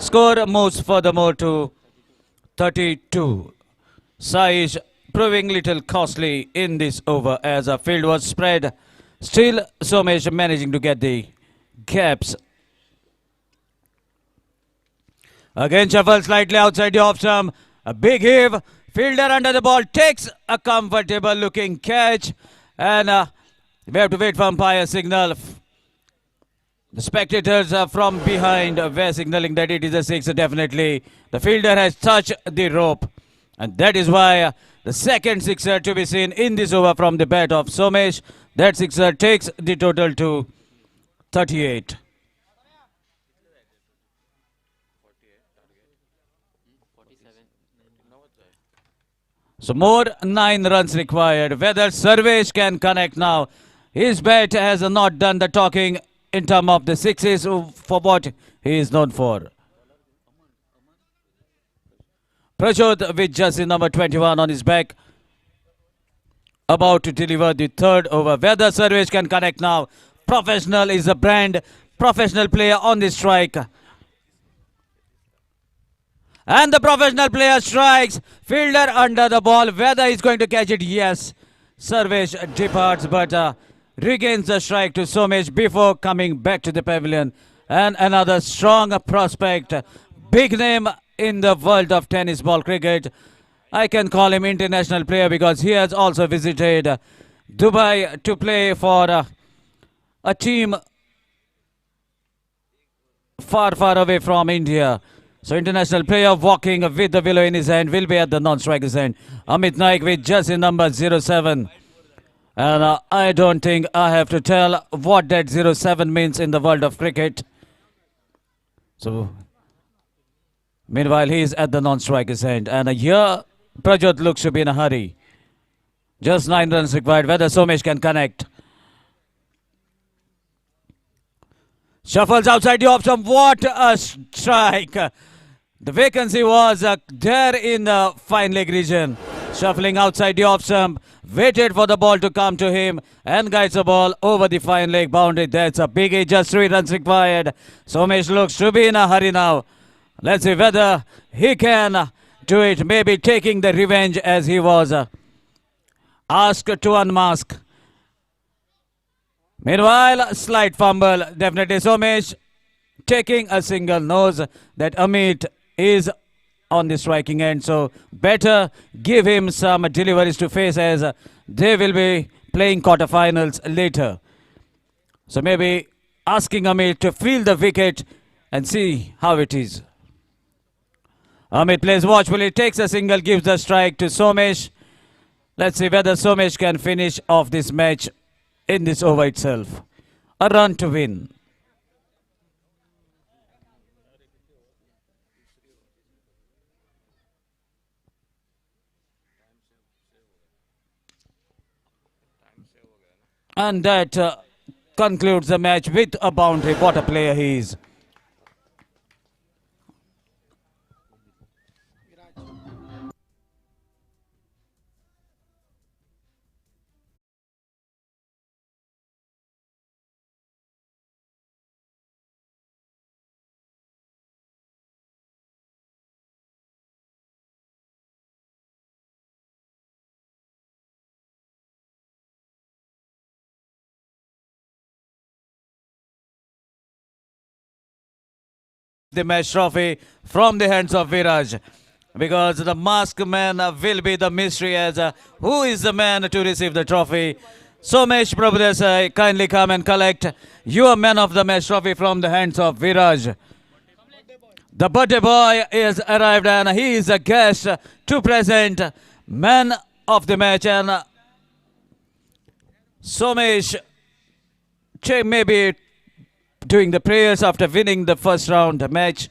score moves furthermore to 32. Saish proving little costly in this over as a field was spread. Still Somesh managing to get the gaps. Again shuffle slightly outside the off stump. A big heave. Fielder under the ball takes a comfortable looking catch. And we have to wait for umpire signal. The spectators from behind were signaling that it is a six. Definitely the fielder has touched the rope. And that is why the second sixer to be seen in this over from the bat of Somesh. That sixer takes the total to 38. So more 9 runs required. Whether Sarvesh can connect now. His bat has not done the talking in terms of the sixes for what he is known for. Prachod with jersey number 21 on his back, about to deliver the third over. Whether Sarvesh can connect now. Professional is a brand. Professional player on the strike. And the professional player strikes. Fielder under the ball. Whether he's going to catch it? Yes. Sarvesh departs but regains the strike to Somesh before coming back to the pavilion. And another strong prospect. Big name in the world of tennis ball cricket. I can call him international player because he has also visited Dubai to play for a team far, far away from India. So international player walking with the willow in his hand will be at the non-striker's end. Amit Naik with jersey number 07. And I don't think I have to tell what that 07 means in the world of cricket. So meanwhile he is at the non-striker's end. And here Prajot looks to be in a hurry. Just 9 runs required. Whether Somesh can connect. Shuffles outside the off stump. What a strike. The vacancy was there in the fine leg region. Shuffling outside the off stump. Waited for the ball to come to him. And guides the ball over the fine leg boundary. That's a biggie. Just 3 runs required. Somesh looks to be in a hurry now. Let's see whether he can do it. Maybe taking the revenge as he was asked to unmask. Meanwhile, slight fumble. Definitely Somesh taking a single, knows that Amit is on the striking end. So better give him some deliveries to face as they will be playing quarterfinals later. So maybe asking Amit to feel the wicket and see how it is. Amit plays watchfully, takes a single, gives the strike to Somesh. Let's see whether Somesh can finish off this match in this over itself. A run to win. And that concludes the match with a boundary. What a player he is. The match trophy from the hands of Viraj, because the masked man will be the mystery as who is the man to receive the trophy. Somesh Prabhudesai, kindly come and collect your man of the match trophy from the hands of Viraj. The birthday boy is arrived and he is a guest to present man of the match, and Somesh may be doing the prayers after winning the first round match,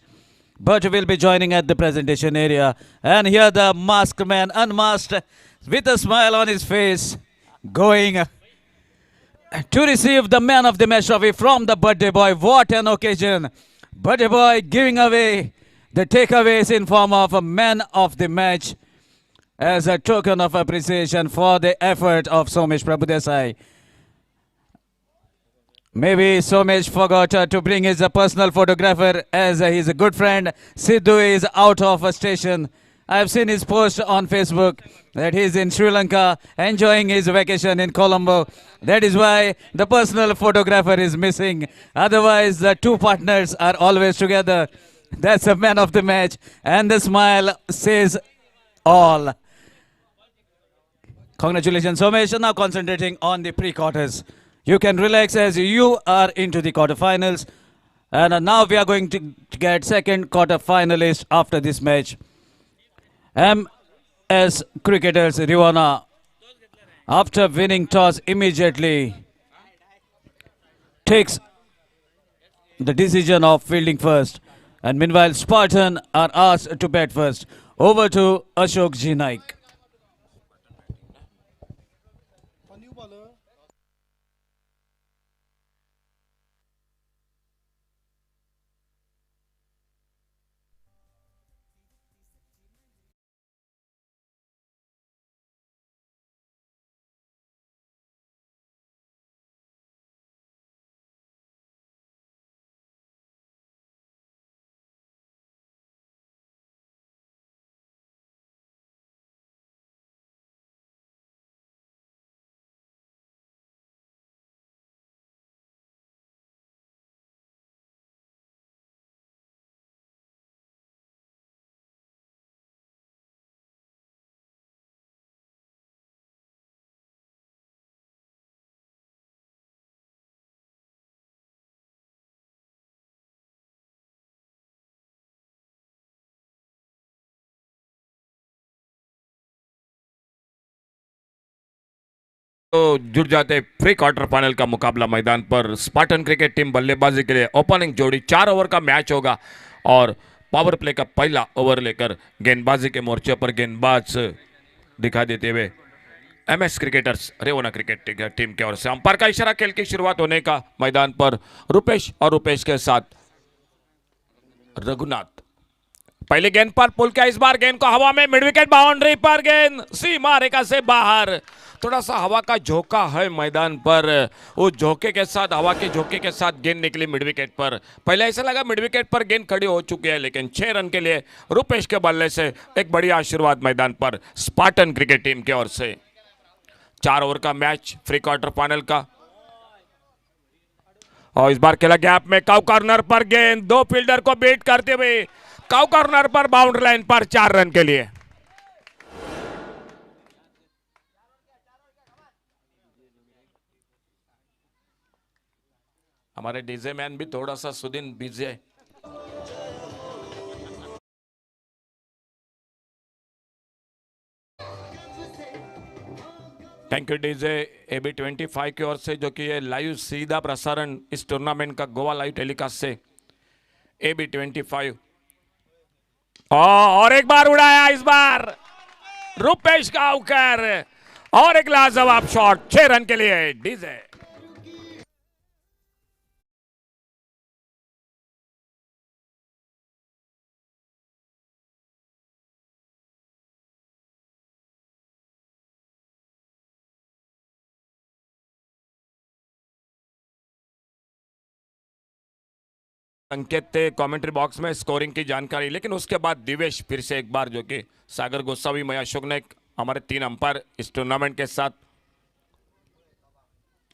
but will be joining at the presentation area. And here the masked man, unmasked, with a smile on his face, going to receive the man of the match trophy from the birthday boy. What an occasion! Birthday boy giving away the takeaways in form of a man of the match as a token of appreciation for the effort of Somesh Prabhudesai. Maybe Somesh forgot to bring his personal photographer as he's a good friend. Sidhu is out of a station. I've seen his post on Facebook that he's in Sri Lanka enjoying his vacation in Colombo. That is why the personal photographer is missing. Otherwise, the two partners are always together. That's a man of the match. And the smile says all. Congratulations, Somesh. Now concentrating on the pre-quarters. You can relax as you are into the quarterfinals. And now we are going to get second quarter finalist after this match. MS Cricketers Riwana, after winning toss immediately, takes the decision of fielding first. And meanwhile, Spartan are asked to bat first. Over to Ashok G. Naik. तो जुड़ जाते pre quarter final का मुकाबला मैदान पर। Spartan cricket team बल्लेबाजी के लिए ओपनिंग जोड़ी 4 ओवर का मैच होगा और पावर प्ले का पहला ओवर लेकर गेंदबाजी के मोर्चे पर गेंदबाज दिखा देते हुए MS cricketers Revanna cricket team की ओर से अंपायर का इशारा, खेल की शुरुआत होने का। मैदान पर रुपेश और रुपेश के साथ रघुनाथ। पहले गेंद पर पुल किया, इस बार गेंद को हवा में, मिड विकेट बाउंड्री पर गेंद सीमा रेखा से बाहर। थोड़ा सा हवा का झोंका है मैदान पर, उस झोंके के साथ, हवा के झोंके के साथ गेंद निकली मिड विकेट पर। पहले ऐसा लगा मिड विकेट पर गेंद खड़ी हो चुकी है, लेकिन 6 रन के लिए रुपेश के बल्ले से एक बढ़िया आशीर्वाद मैदान पर स्पार्टन क्रिकेट टीम की ओर से। 4 ओवर का मैच प्री क्वार्टर फाइनल का, और इस बार खेला गैप में, काउ कॉर्नर पर गेंद, 2 फील्डर को बीट करते हुए काउ कॉर्नर पर बाउंड्री लाइन पर 4 रन के लिए। हमारे डीजे मैन भी थोड़ा सा सुदिन बिजी है। थैंक यू डीजे AB25 की ओर से, जो कि ये लाइव सीधा प्रसारण इस टूर्नामेंट का गोवा लाइव टेलीकास्ट से AB25। और एक बार उड़ाया इस बार रुपेश गावकर, और एक लाजवाब शॉट 6 रन के लिए डीजे। संकेत थे कमेंट्री बॉक्स में स्कोरिंग की जानकारी, लेकिन उसके बाद दिवेश फिर से एक बार, जो कि सागर गोस्वामी, मैं अशोक नायक, हमारे 3 अंपायर इस टूर्नामेंट के साथ।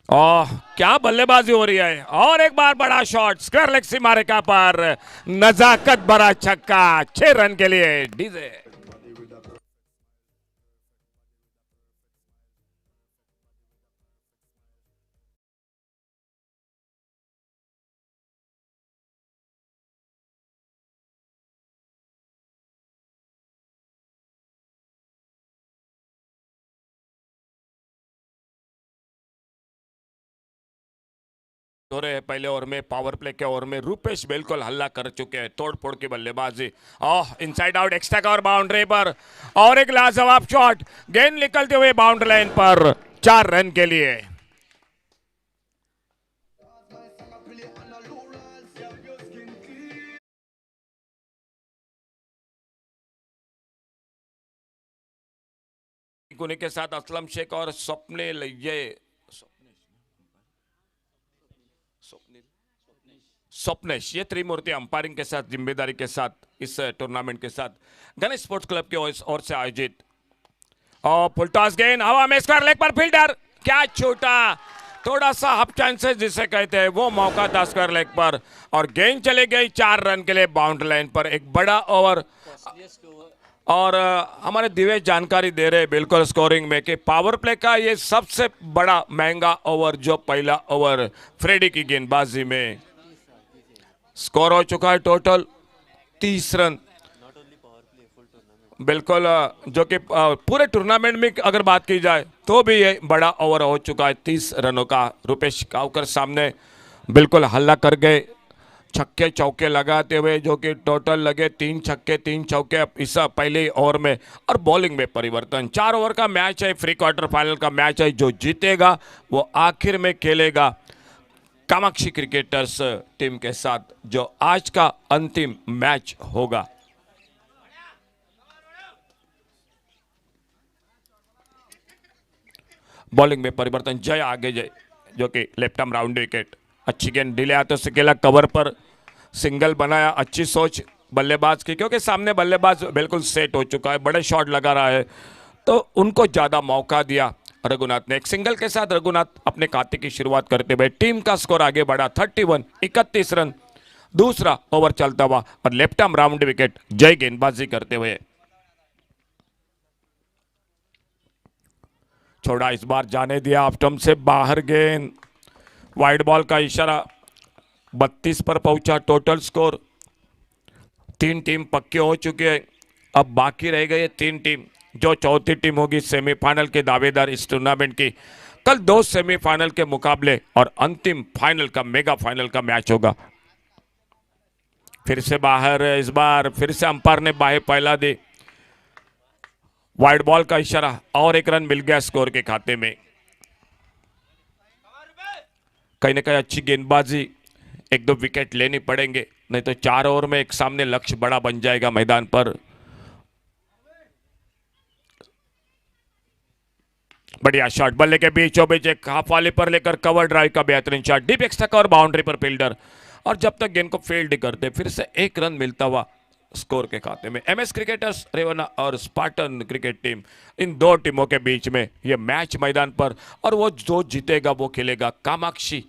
क्या बल्लेबाजी हो रही है, और एक बार बड़ा शॉट स्क्वायर लेग सी मारेका पर नजाकत भरा छक्का 6 रन के लिए डीजे। हो रहे हैं पहले ओवर में, पावर प्ले के ओवर में रूपेश बिल्कुल हल्ला कर चुके हैं, तोड़ फोड़ की बल्लेबाजी। Inside out extra cover boundary पर, और एक लाजवाब शॉट, गेंद निकलते हुए बाउंड्री लाइन पर 4 रन के लिए। गुनी के साथ असलम शेख और स्वप्निल, स्वप्नेश, ये त्रिमूर्ति अंपायरिंग के साथ, जिम्मेदारी के साथ इस टूर्नामेंट के साथ गणेश स्पोर्ट्स क्लब की ओर से आयोजित। और फुल टॉस गेंद हवा में, स्क्वायर लेग पर फील्डर क्या छूटा, थोड़ा सा हाफ चांसेस जिसे कहते हैं वो मौका था स्क्वायर लेग पर, और गेंद चले गई 4 रन के लिए बाउंड्री लाइन पर। एक बड़ा ओवर, और हमारे दिवेश जानकारी दे रहे बिल्कुल स्कोरिंग में कि पावर प्ले का ये सबसे बड़ा महंगा ओवर, जो पहला ओवर फ्रेडी की गेंदबाजी में स्कोर हो चुका है टोटल 30 रन। बिल्कुल, जो कि पूरे टूर्नामेंट में अगर बात की जाए तो भी ये बड़ा ओवर हो चुका है 30 रनों का। रुपेश गावकर सामने बिल्कुल हल्ला कर गए, छक्के चौके लगाते हुए, जो कि टोटल लगे 3 छक्के 3 चौके इस पहले ओवर में। और बॉलिंग में परिवर्तन, 4 ओवर का मैच है, प्री क्वार्टर फाइनल का मैच है, जो जीतेगा वो आखिर में खेलेगा कामाक्षी क्रिकेटर्स टीम के साथ, जो आज का अंतिम मैच होगा। बॉलिंग में परिवर्तन, जय आगे जय, जो कि लेफ्ट आर्म राउंड विकेट, अच्छी गेंद डिले आते सिकेला कवर पर सिंगल बनाया। अच्छी सोच बल्लेबाज की, क्योंकि सामने बल्लेबाज बिल्कुल सेट हो चुका है, बड़े शॉट लगा रहा है, तो उनको ज्यादा मौका दिया रघुनाथ ने। एक सिंगल के साथ रघुनाथ अपने खाते की शुरुआत करते हुए टीम का स्कोर आगे बढ़ा 31 रन। दूसरा ओवर चलता हुआ और लेफ्ट आर्म राउंड विकेट, जय गेंदबाजी करते हुए छोड़ा, इस बार जाने दिया ऑफ स्टंप से बाहर गेंद, वाइड बॉल का इशारा। 32 पर पहुंचा टोटल स्कोर। 3 टीम पक्के हो चुके हैं, अब बाकी रह गए 3 टीम, जो चौथी टीम होगी सेमीफाइनल के दावेदार इस टूर्नामेंट की। कल 2 सेमीफाइनल के मुकाबले और अंतिम फाइनल का, मेगा फाइनल का मैच होगा। फिर से बाहर, इस बार फिर से अंपायर ने बाहें फैला दी, वाइड बॉल का इशारा, और 1 रन मिल गया स्कोर के खाते में। कहीं ना कहीं अच्छी गेंदबाजी, 1-2 विकेट लेनी पड़ेंगे, नहीं तो 4 ओवर में एक सामने लक्ष्य बड़ा बन जाएगा मैदान पर। बढ़िया शॉट, बल्ले के बीचों बीच एक हाफ वाले पर लेकर कवर ड्राइव का बेहतरीन shot, deep extra cover boundary पर फील्डर, और जब तक गेंद को फील्ड करते फिर से 1 रन मिलता हुआ स्कोर के खाते में। एमएस क्रिकेटर्स रेवना और स्पार्टन क्रिकेट टीम, इन 2 टीमों के बीच में ये मैच मैदान पर, और वो जो जीतेगा वो खेलेगा कामाक्षी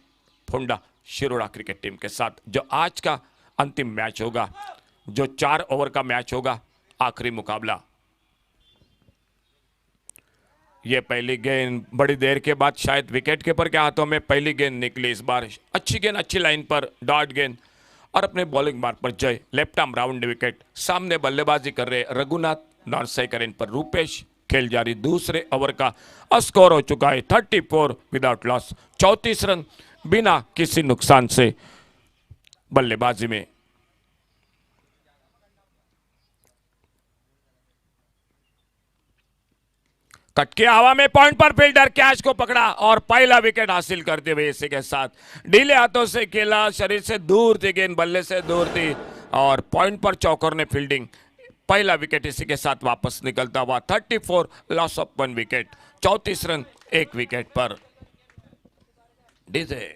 फोंडा शिरोडा क्रिकेट टीम के साथ, जो आज का अंतिम मैच होगा, जो 4 ओवर का मैच होगा, आखिरी मुकाबला। ये पहली गेंद बड़ी देर के बाद शायद विकेट कीपर के हाथों में पहली गेंद निकली इस बार। अच्छी गेंद, अच्छी लाइन पर डॉट गेंद, और अपने बॉलिंग मार्क पर जय, लेफ्ट आर्म राउंड विकेट। सामने बल्लेबाजी कर रहे रघुनाथ, नॉन स्ट्राइकर इन पर रूपेश, खेल जारी। दूसरे ओवर का स्कोर हो चुका है 34 विदाउट लॉस, 34 रन बिना किसी नुकसान से बल्लेबाजी में। कट के हवा में पॉइंट पर फील्डर कैच को पकड़ा और पहला विकेट हासिल करते हुए इसी के साथ ढीले हाथों से खेला, शरीर से दूर थी गेंद, बल्ले से दूर थी और पॉइंट पर चौकर ने फील्डिंग, पहला विकेट इसी के साथ वापस निकलता हुआ। 34 loss of 1 wicket, 34 run 1 wicket पर। DJ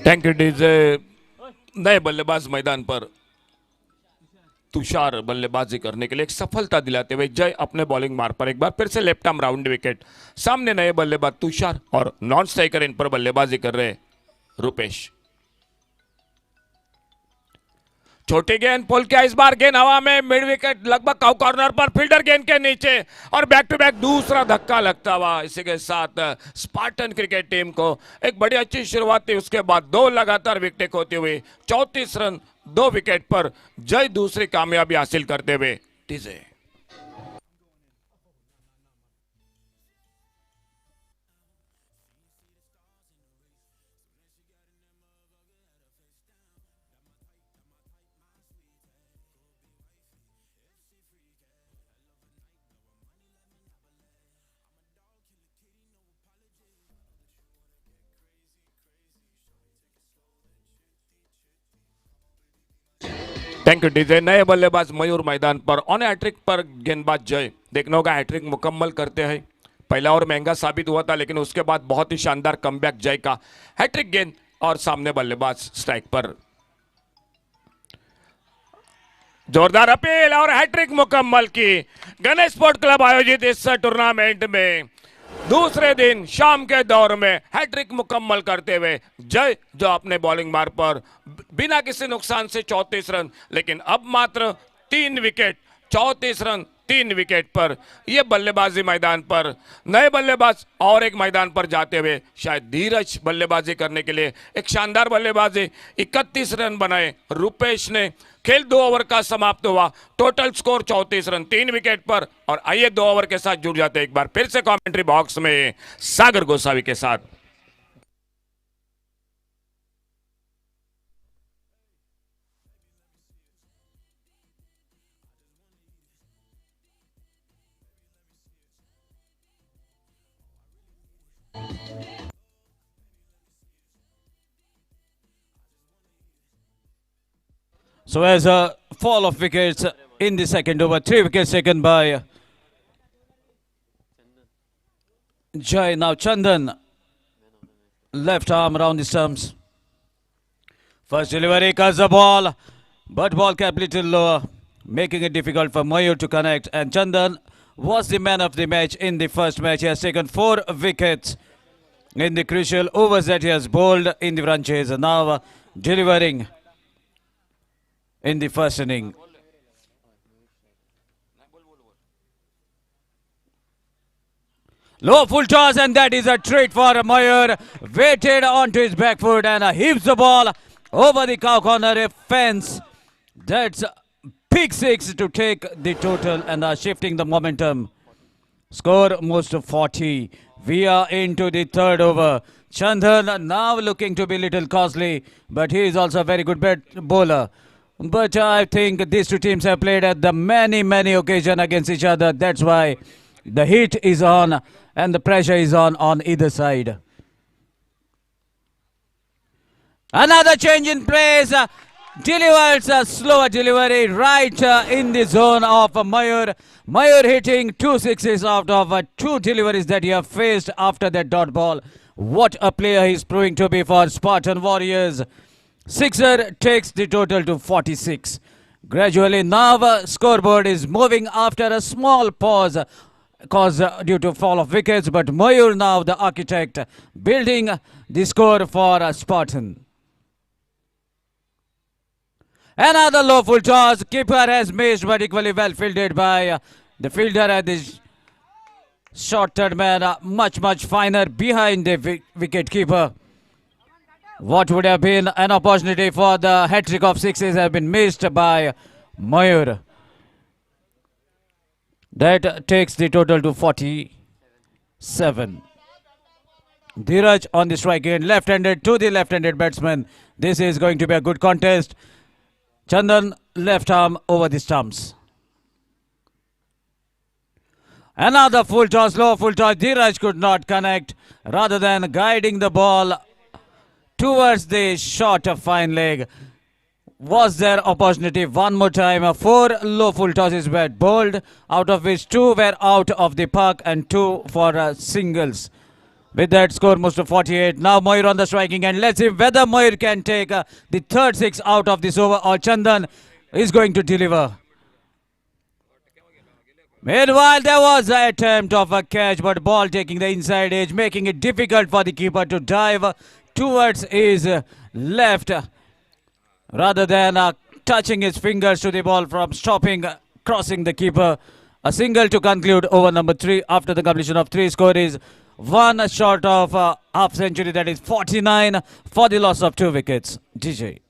thank you DJ. नए बल्लेबाज मैदान पर तुषार बल्लेबाजी करने के लिए एक सफलता दिलाते हुए जय अपने बॉलिंग मार्ग पर एक बार फिर से लेफ्ट आर्म राउंड विकेट। सामने नए बल्लेबाज तुषार और नॉन स्ट्राइकर इन पर बल्लेबाजी कर रहे रुपेश। छोटी गेंद पुल किया, इस बार गेंद हवा में, मिड विकेट लगभग कॉर्नर पर, फील्डर गेंद के नीचे और बैक टू बैक दूसरा धक्का लगता हुआ। इसी के साथ स्पार्टन क्रिकेट टीम को एक बड़ी अच्छी शुरुआत थी, उसके बाद 2 लगातार विकेट होते हुए 34 रन 2 विकेट पर जय दूसरी कामयाबी हासिल करते हुए। DJ thank you DJ. नए बल्लेबाज मयूर मैदान पर ऑन हैट्रिक पर गेंदबाज जय, देखना होगा हैट्रिक मुकम्मल करते हैं। पहला ओवर महंगा साबित हुआ था लेकिन उसके बाद बहुत ही शानदार कमबैक जय का। हैट्रिक गेंद और सामने बल्लेबाज स्ट्राइक पर, जोरदार अपील और हैट्रिक मुकम्मल की। गणेश स्पोर्ट क्लब आयोजित इस टूर्नामेंट में दूसरे दिन शाम के दौर में हैट्रिक मुकम्मल करते हुए जय, जो अपने बॉलिंग मार्ग पर बिना किसी नुकसान से 34 रन, लेकिन अब मात्र 3 विकेट, 34 रन 3 विकेट पर यह बल्लेबाजी मैदान पर। नए बल्लेबाज और एक मैदान पर जाते हुए शायद धीरज बल्लेबाजी करने के लिए एक शानदार बल्लेबाजी, 31 रन बनाए रुपेश ने। खेल 2 ओवर का समाप्त हुआ, टोटल स्कोर 34 रन 3 विकेट पर। और आइए 2 ओवर के साथ जुड़ जाते हैं एक बार फिर से कमेंट्री बॉक्स में सागर गोसावी के साथ। So as a fall of wickets in the second over, 3 wickets taken by Jai. Now Chandan, left arm around the stumps. First delivery cuts the ball, but ball kept little lower, making it difficult for Mayur to connect. And Chandan was the man of the match in the first match. He has taken 4 wickets in the crucial overs that he has bowled in the run chase. And now delivering in the first inning. Low full toss, and that is a treat for Mayur. Waited onto his back foot and heaves the ball over the cow corner fence. That's big 6 to take the total and shifting the momentum. Score most of 40. We are into the third over. Chandan now looking to be little costly, but he is also a very good bowler. But I think these two teams have played at the many occasions against each other. That's why the heat is on and the pressure is on either side. Another change in place. Delivers a slower delivery right in the zone of Mayur. Mayur hitting 2 sixes out of 2 deliveries that he have faced after that dot ball. What a player he's proving to be for Spartan Warriors. Sixer takes the total to 46. Gradually now scoreboard is moving after a small pause caused due to fall of wickets, but Mayur now the architect building the score for Spartan. Another low full toss. Keeper has missed, but equally well fielded by the fielder and the short third man, much finer behind the wicket keeper. What would have been an opportunity for the hat-trick of sixes have been missed by Mayur. That takes the total to 47. Dheeraj on the strike end, left-handed to the left-handed batsman. This is going to be a good contest. Chandan left arm over the stumps. Another full toss, low full toss. Dheeraj could not connect. Rather than guiding the ball towards the short fine leg, was there opportunity one more time? 4 low full tosses were bowled, out of which 2 were out of the park and 2 for singles. With that score moves to 48. Now Mayur on the striking end. Let's see whether Mayur can take the third 6 out of this over or Chandan is going to deliver. Meanwhile, there was an attempt of a catch, but ball taking the inside edge, making it difficult for the keeper to dive towards his left rather than touching his fingers to the ball from crossing the keeper. A single to conclude over number 3. After the completion of 3, score is 1 short of half century, that is 49 for the loss of 2 wickets. DJ.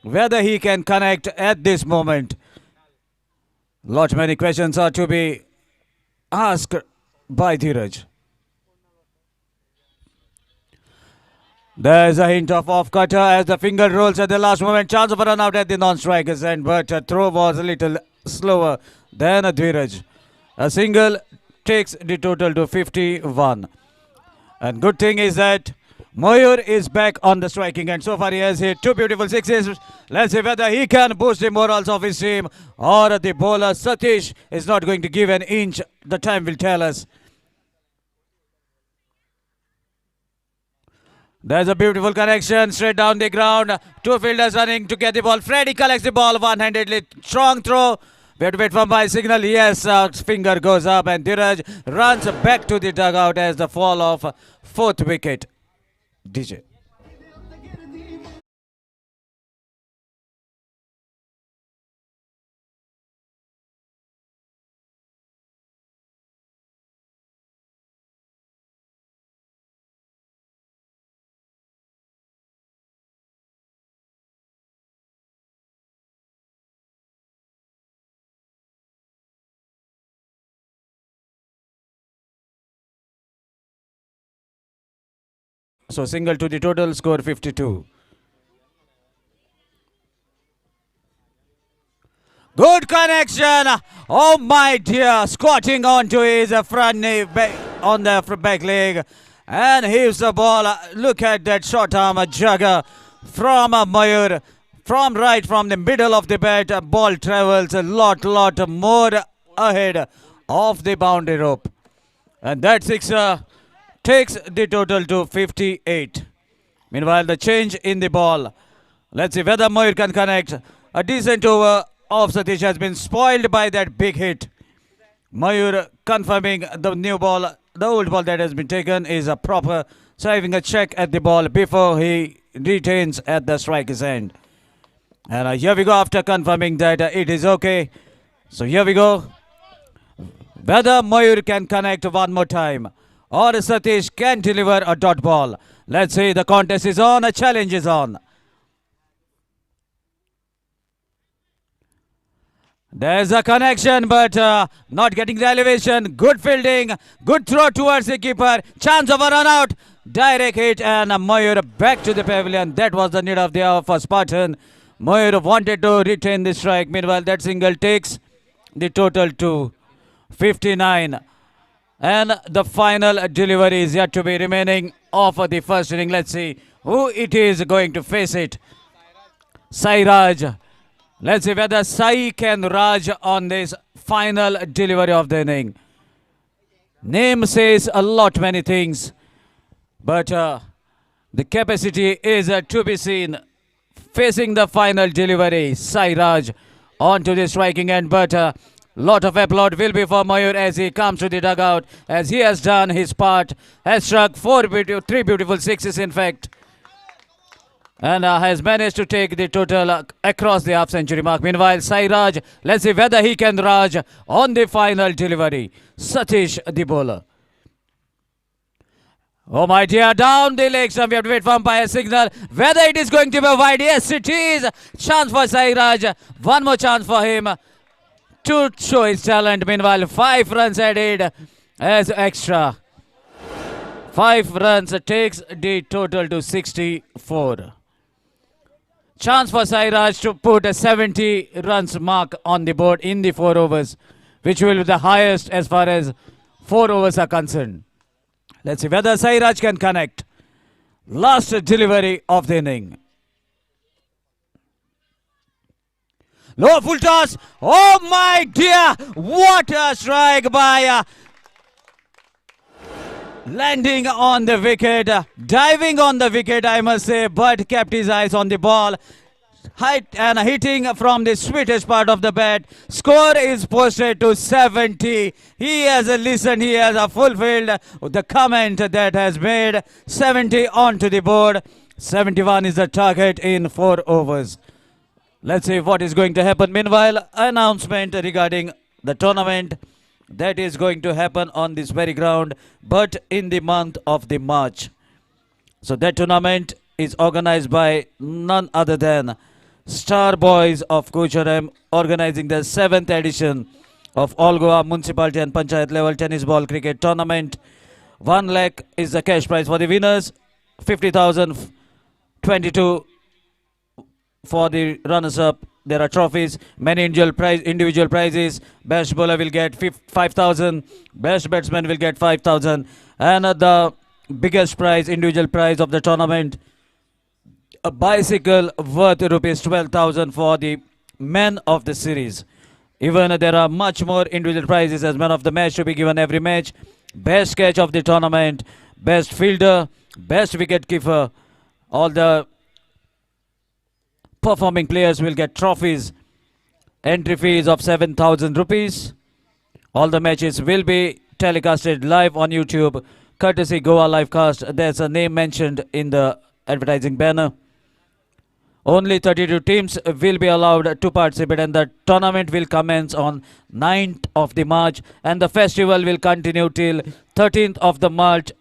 Whether he can connect at this moment. Lot many questions are to be asked by Dheeraj. There's a hint of off-cutter as the finger rolls at the last moment. Chance of a run out at the non-striker's end, but a throw was a little slower than a Dheeraj. A single takes the total to 51. And good thing is that Mayur is back on the striking end. So far he has hit 2 beautiful sixes. Let's see whether he can boost the morals of his team or the bowler Satish is not going to give an inch. The time will tell us. There's a beautiful connection straight down the ground. 2 fielders running to get the ball. Freddy collects the ball one-handedly. Strong throw. We have to wait for my signal. Yes, finger goes up and Dheeraj runs back to the dugout as the fall of 4th wicket. DJ. So single to the total, score 52. Good connection. Oh my dear. Squatting onto his front knee on the back leg. And heaves the ball. Look at that short arm jugger from Mayur. From the middle of the bat. Ball travels a lot more ahead of the boundary rope. And that sixer takes the total to 58. Meanwhile, the change in the ball. Let's see whether Mayur can connect. A decent over of Satish has been spoiled by that big hit. Mayur confirming the new ball. The old ball that has been taken is a proper. So having a check at the ball before he retains at the striker's end. And here we go after confirming that it is okay. So here we go. Whether Mayur can connect one more time or Satish can deliver a dot ball. Let's see, the contest is on, a challenge is on. There's a connection, but not getting the elevation. Good fielding, good throw towards the keeper. Chance of a run out. Direct hit, and Mayur back to the pavilion. That was the need of the hour for Spartan. Mayur wanted to retain the strike. Meanwhile, that single takes the total to 59. And the final delivery is yet to be remaining of the first inning. Let's see who it is going to face it. Sai Raj. Let's see whether Sai can Raj on this final delivery of the inning. Name says a lot many things, but the capacity is to be seen. Facing the final delivery, Sai Raj onto the striking end, but lot of applaud will be for Mayur as he comes to the dugout, as he has done his part, has struck three beautiful sixes in fact, and has managed to take the total across the half-century mark. Meanwhile, Sai Raj, let's see whether he can Raj on the final delivery. Satish, the bowler. Oh my dear, down the leg stump. We have to wait for umpire signal. Whether it is going to be wide. Yes, it is. Chance for Sai Raj. One more chance for him to show his talent. Meanwhile, 5 runs added as extra. 5 runs takes the total to 64. Chance for Sai Raj to put a 70 runs mark on the board in the 4 overs, which will be the highest as far as 4 overs are concerned. Let's see whether Sai Raj can connect. Last delivery of the inning. Low full toss. Oh my dear. What a strike by landing on the wicket. Diving on the wicket, I must say, but kept his eyes on the ball. Height and hitting from the sweetest part of the bat. Score is posted to 70. He has listened, he has fulfilled the comment that has made. 70 onto the board. 71 is the target in 4 overs. Let's see what is going to happen. Meanwhile, announcement regarding the tournament that is going to happen on this very ground, but in the month of the March. So that tournament is organized by none other than Star Boys of Kucharam, organizing the 7th edition of All Goa Municipality and Panchyat level tennis ball cricket tournament. 1 lakh is the cash prize for the winners, 50,000, 22 for the runners-up. There are trophies, many individual prizes. Best bowler will get 5,000, best batsman will get 5,000, and the biggest prize, individual prize of the tournament, a bicycle worth rupees 12,000 for the men of the series. Even there are much more individual prizes as man of the match to be given every match. Best catch of the tournament, best fielder, best wicket keeper. All the performing players will get trophies. Entry fees of 7,000 rupees. All the matches will be telecasted live on YouTube, courtesy Goa Livecast. There's a name mentioned in the advertising banner. Only 32 teams will be allowed to participate, and the tournament will commence on 9th of the March, and the festival will continue till 13th of the March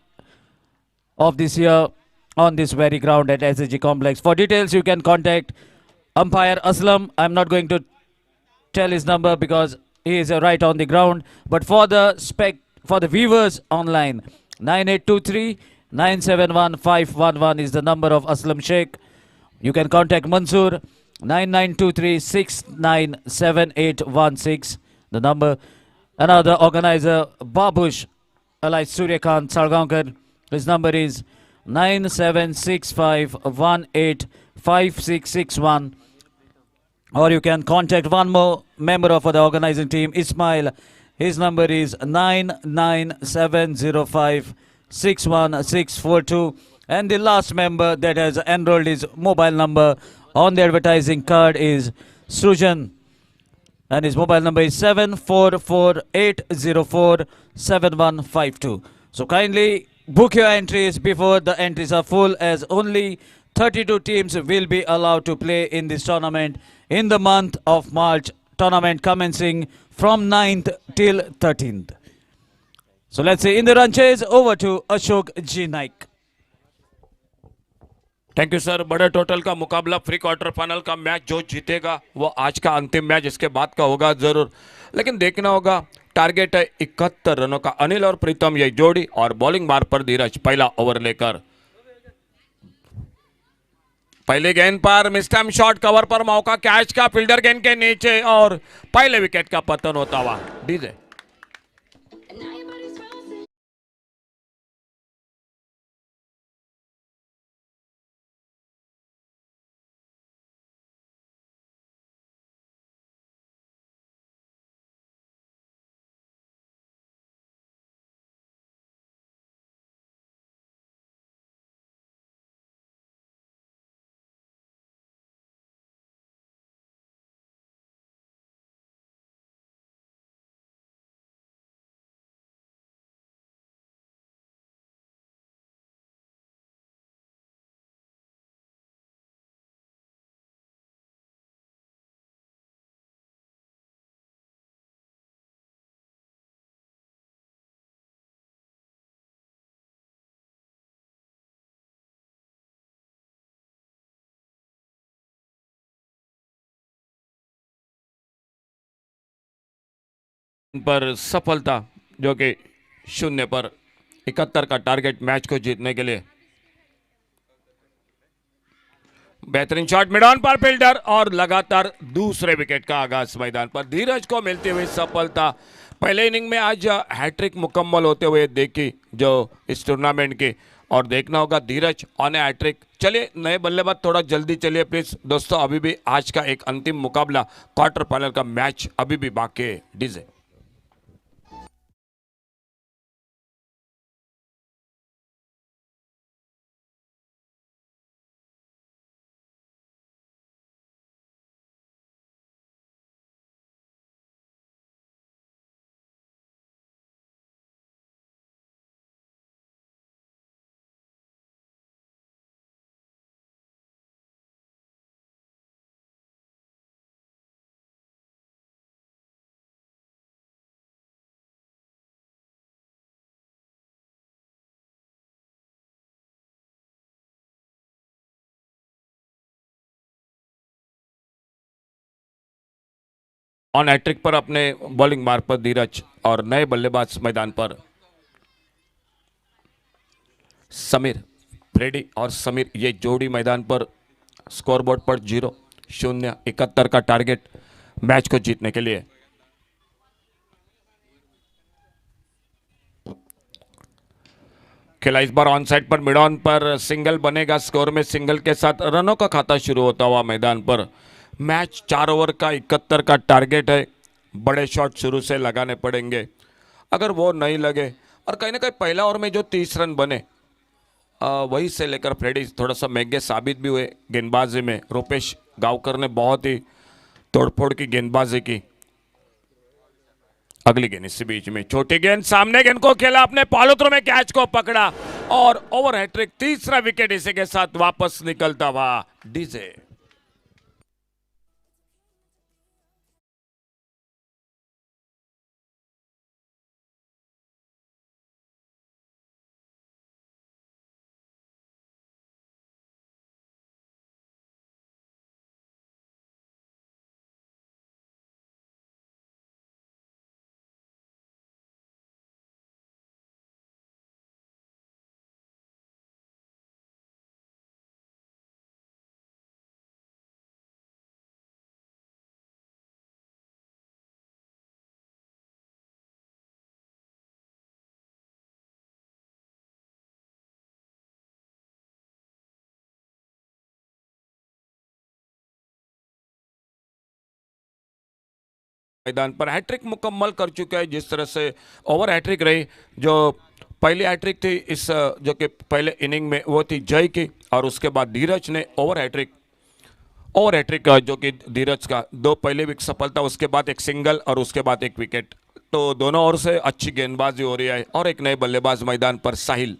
of this year on this very ground at SSG Complex. For details, you can contact umpire Aslam. I'm not going to tell his number because he is right on the ground, but for the viewers online, 9823 971 511 is the number of Aslam Sheikh. You can contact Mansoor, 9923 697816, the number. Another organizer, Babush alias Suryakant Sargaonkar. His number is 9765185661. Or you can contact one more member of the organizing team, Ismail. His number is 99705616642. And the last member that has enrolled his mobile number on the advertising card is Srujan. And his mobile number is 7448047152. So kindly book your entries before the entries are full, as only 32 teams will be allowed to play in this tournament in the month of March, tournament commencing from 9th till 13th. So let's see, in the run chase, over to Ashok G. Naik. Thank you sir. बड़े total का मुकाबला pre quarter final का match जो जीतेगा वो आज का अंतिम मैच इसके बाद का होगा जरूर, लेकिन देखना होगा। टारगेट है 71 रनों का। अनिल और प्रीतम ये जोड़ी और बॉलिंग मार पर धीरज पहला ओवर लेकर। पहले गेंद पर मिस्टम शॉट, कवर पर मौका, कैच का फील्डर गेंद के नीचे और पहले विकेट का पतन होता हुआ। डीजे पर सफलता जो कि 0 पर 71 का टारगेट मैच को जीतने के लिए। बेहतरीन शॉट मिड ऑन पर फील्डर और लगातार दूसरे विकेट का आगाज मैदान पर धीरज को मिलती हुई सफलता। पहले इनिंग में आज हैट्रिक मुकम्मल होते हुए देखी जो इस टूर्नामेंट की, और देखना होगा धीरज ऑन हैट्रिक। चलिए नए बल्लेबाज थोड़ा जल्दी चलिए प्लीज दोस्तों, अभी भी आज का एक अंतिम मुकाबला क्वार्टर फाइनल का मैच अभी भी बाकी है। डीजे ऑन हैट्रिक पर अपने बॉलिंग मार्ग पर धीरज और नए बल्लेबाज मैदान पर समीर, फ्रेडी और समीर ये जोड़ी मैदान पर। स्कोरबोर्ड पर 0-0 71 का टारगेट मैच को जीतने के लिए। खेला इस बार ऑन साइड पर मिड ऑन पर सिंगल बनेगा। स्कोर में सिंगल के साथ रनों का खाता शुरू होता हुआ मैदान पर। मैच 4 ओवर का 71 का टारगेट है। बड़े शॉट शुरू से लगाने पड़ेंगे, अगर वो नहीं लगे और कहीं ना कहीं पहला ओवर में जो 30 रन बने वही से लेकर फ्रेडी थोड़ा सा महंगे साबित भी हुए गेंदबाजी में। रूपेश गांवकर ने बहुत ही तोड़फोड़ की गेंदबाजी की। अगली गेंद इसी बीच में छोटी गेंद, सामने गेंद को खेला अपने पालुत्रों में, कैच को पकड़ा और ओवर हैट्रिक। तीसरा विकेट इसी के साथ वापस निकलता हुआ। डीजे मैदान पर हैट्रिक मुकम्मल कर चुका है। जिस तरह से ओवर हैट्रिक रही, जो पहली हैट्रिक थी इस जो कि पहले इनिंग में वो थी जय की, और उसके बाद धीरज ने ओवर हैट्रिक जो कि धीरज का 2 पहले विकेट सफलता, उसके बाद एक सिंगल और उसके बाद एक विकेट। तो दोनों ओर से अच्छी गेंदबाजी हो रही है। और एक नए बल्लेबाज मैदान पर साहिल।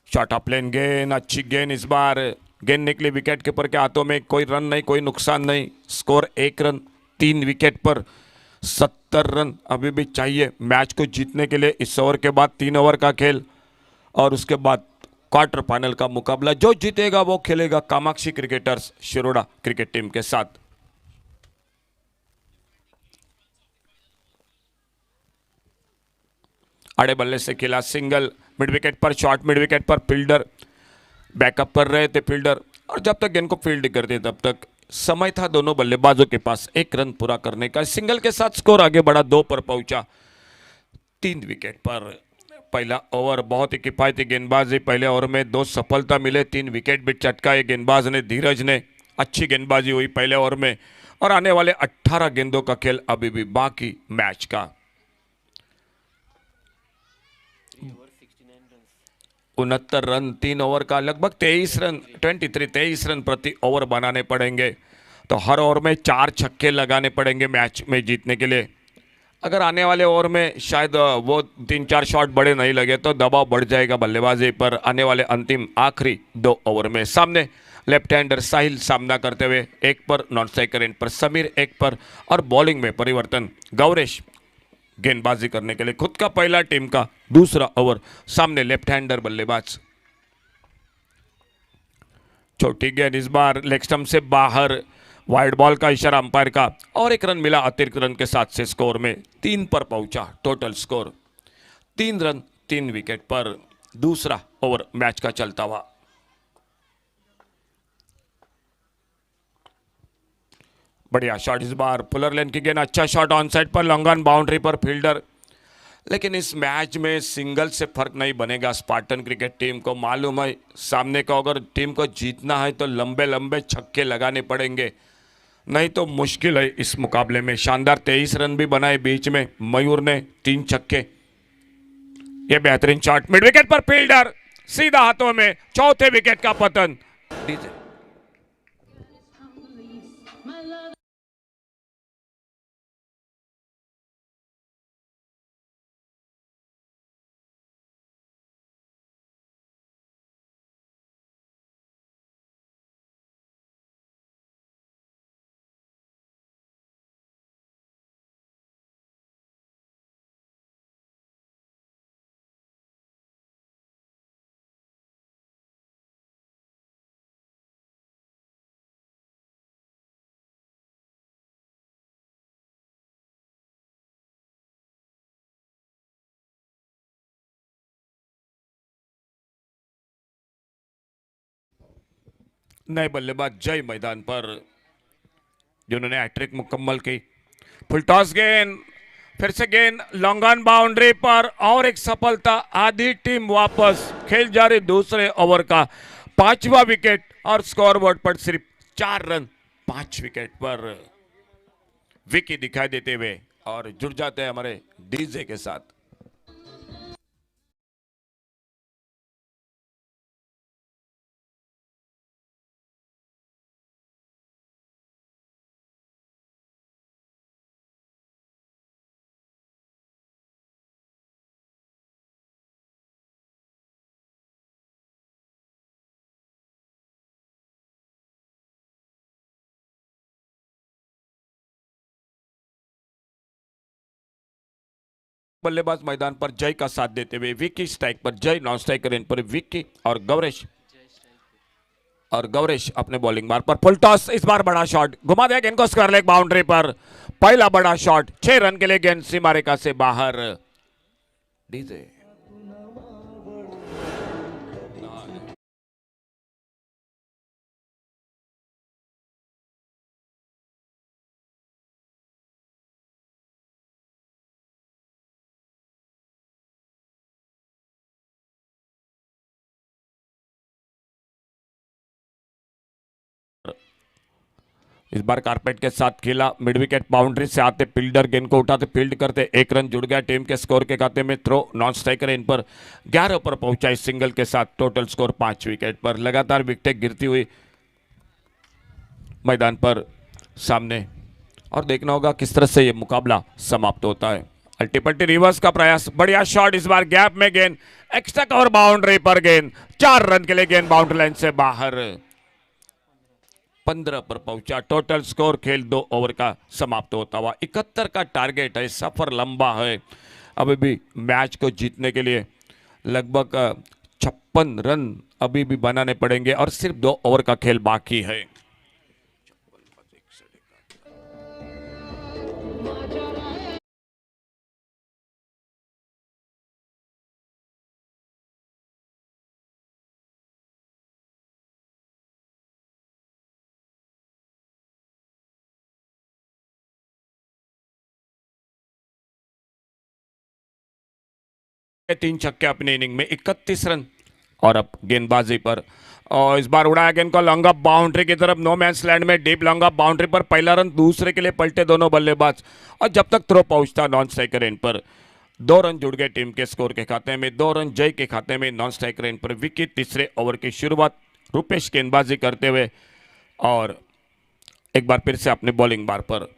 शॉट ऑफ लेन गेंद, अच्छी गेंद इस बार, गेंद निकली विकेट कीपर के हाथों में, कोई रन नहीं, कोई नुकसान नहीं, स्कोर 1 रन 3 विकेट पर, 70 रन अभी भी चाहिए मैच को जीतने के लिए। इस ओवर के बाद 3 ओवर का खेल और उसके बाद क्वार्टर फाइनल का मुकाबला, जो जीतेगा वो खेलेगा Kamakshi cricketers Shiroda cricket team के साथ। आड़े बल्ले से खेला सिंगल, मिड विकेट पर शॉट, मिड विकेट पर फील्डर बैकअप कर रहे थे फील्डर, और जब तक गेंद को फील्ड करते तब तक समय था दोनों बल्लेबाजों के पास 1 रन पूरा करने का। सिंगल के साथ स्कोर आगे बढ़ा, 2 पर पहुंचा, 3 विकेट पर। पहला ओवर बहुत ही किफायती गेंदबाजी, पहले ओवर में 2 सफलता मिले, 3 विकेट भी चटकाए गेंदबाज ने, धीरज ने। अच्छी गेंदबाजी हुई पहले ओवर में, और आने वाले 18 गेंदों का खेल अभी भी बाकी मैच का। 69 रन 3 ओवर का, लगभग 23 रन प्रति ओवर बनाने पड़ेंगे। तो हर ओवर में 4 छक्के लगाने पड़ेंगे मैच में जीतने के लिए। अगर आने वाले ओवर में शायद वो 3-4 शॉट बड़े नहीं लगे तो दबाव बढ़ जाएगा बल्लेबाजी पर। आने वाले अंतिम आखिरी 2 ओवर में सामने लेफ्ट हैंडर साहिल सामना करते हुए 1 पर, नॉन स्ट्राइकर एंड पर समीर 1 पर, और बॉलिंग में परिवर्तन, गौरेश गेंदबाजी करने के लिए खुद का पहला, टीम का दूसरा ओवर, सामने लेफ्ट हैंडर बल्लेबाज। छोटी गेंद इस बार लेग स्टंप से बाहर, वाइड बॉल का इशारा अंपायर का, और 1 रन मिला अतिरिक्त रन के साथ से स्कोर में 3 पर पहुंचा। टोटल स्कोर 3 रन 3 विकेट पर। दूसरा ओवर मैच का चलता हुआ। बढ़िया शॉट इस बार, पुलर लेन की गेंद, अच्छा शॉट ऑन साइड पर, लॉन्ग ऑन बाउंड्री पर फील्डर। लेकिन इस मैच में सिंगल से फर्क नहीं बनेगा। स्पार्टन क्रिकेट टीम को मालूम है सामने को अगर टीम को जीतना है तो लंबे लंबे छक्के लगाने पड़ेंगे, नहीं तो मुश्किल है इस मुकाबले में। शानदार 23 रन भी बनाए बीच में मयूर ने, 3 छक्के। ये बेहतरीन शॉट, मिड विकेट पर फील्डर, सीधा हाथों में, चौथे विकेट का पतन। नए बल्लेबाज जय मैदान पर, जिन्होंने हैट्रिक मुकम्मल की। फुल टॉस गेंद, फिर से गेंद लॉन्ग ऑन बाउंड्री पर, और एक सफलता। आधी टीम वापस, खेल जारी दूसरे ओवर का 5वां विकेट, और स्कोरबोर्ड पर सिर्फ 4 रन 5 विकेट पर। विकी दिखाई देते हुए और जुड़ जाते हैं हमारे डीजे के साथ। बल्लेबाज मैदान पर जय का साथ देते हुए, विकी स्ट्राइक पर जय, नॉन स्ट्राइकर एंड पर विकी, और गौरेश अपने बॉलिंग मार्ग पर। फुल टॉस इस बार बड़ा शॉट, घुमा दिया गेंद को स्क्वायर लेग बाउंड्री पर। पहला बड़ा शॉट, 6 रन के लिए गेंद सीमा रेखा से बाहर। डीजे इस बार कारपेट के साथ खेला, मिड विकेट बाउंड्री से आते फील्डर गेंद को उठाते फील्ड करते, 1 रन जुड़ गया टीम के स्कोर के खाते में। थ्रो नॉन स्ट्राइकर इन पर 11 पर पहुंचा इस सिंगल के साथ। टोटल स्कोर 5 विकेट पर। लगातार विकेटें गिरती हुई मैदान पर सामने, और देखना होगा किस तरह से ये मुकाबला समाप्त होता है। अल्टीपल्टी रिवर्स का प्रयास, बढ़िया शॉट, इस बार गैप में गेंद, एक्स्ट्रा कवर बाउंड्री पर गेंद, 4 रन के लिए गेंद बाउंड्री लाइन से बाहर। 15 पर पहुंचा टोटल स्कोर, खेल 2 ओवर का समाप्त होता हुआ। 71 का टारगेट है, सफर लंबा है, अभी भी मैच को जीतने के लिए लगभग 56 रन अभी भी बनाने पड़ेंगे और सिर्फ 2 ओवर का खेल बाकी है। तीन छक्के अपनी इनिंग में, 31 रन। और अब गेंदबाजी पर, और इस बार उड़ाया गेंद को लॉन्ग अप बाउंड्री की तरफ, नो मैंस लैंड में डीप लॉन्ग अप बाउंड्री पर पहला रन, दूसरे के लिए पलटे दोनों बल्लेबाज, और जब तक थ्रो पहुंचता नॉन स्ट्राइकर एंड पर 2 रन जुड़ गए टीम के स्कोर के खाते में, 2 रन जय के खाते में नॉन स्ट्राइकर एंड पर। विकेट, तीसरे ओवर की शुरुआत, रुपेश गेंदबाजी करते हुए, और एक बार फिर से अपने बॉलिंग बार पर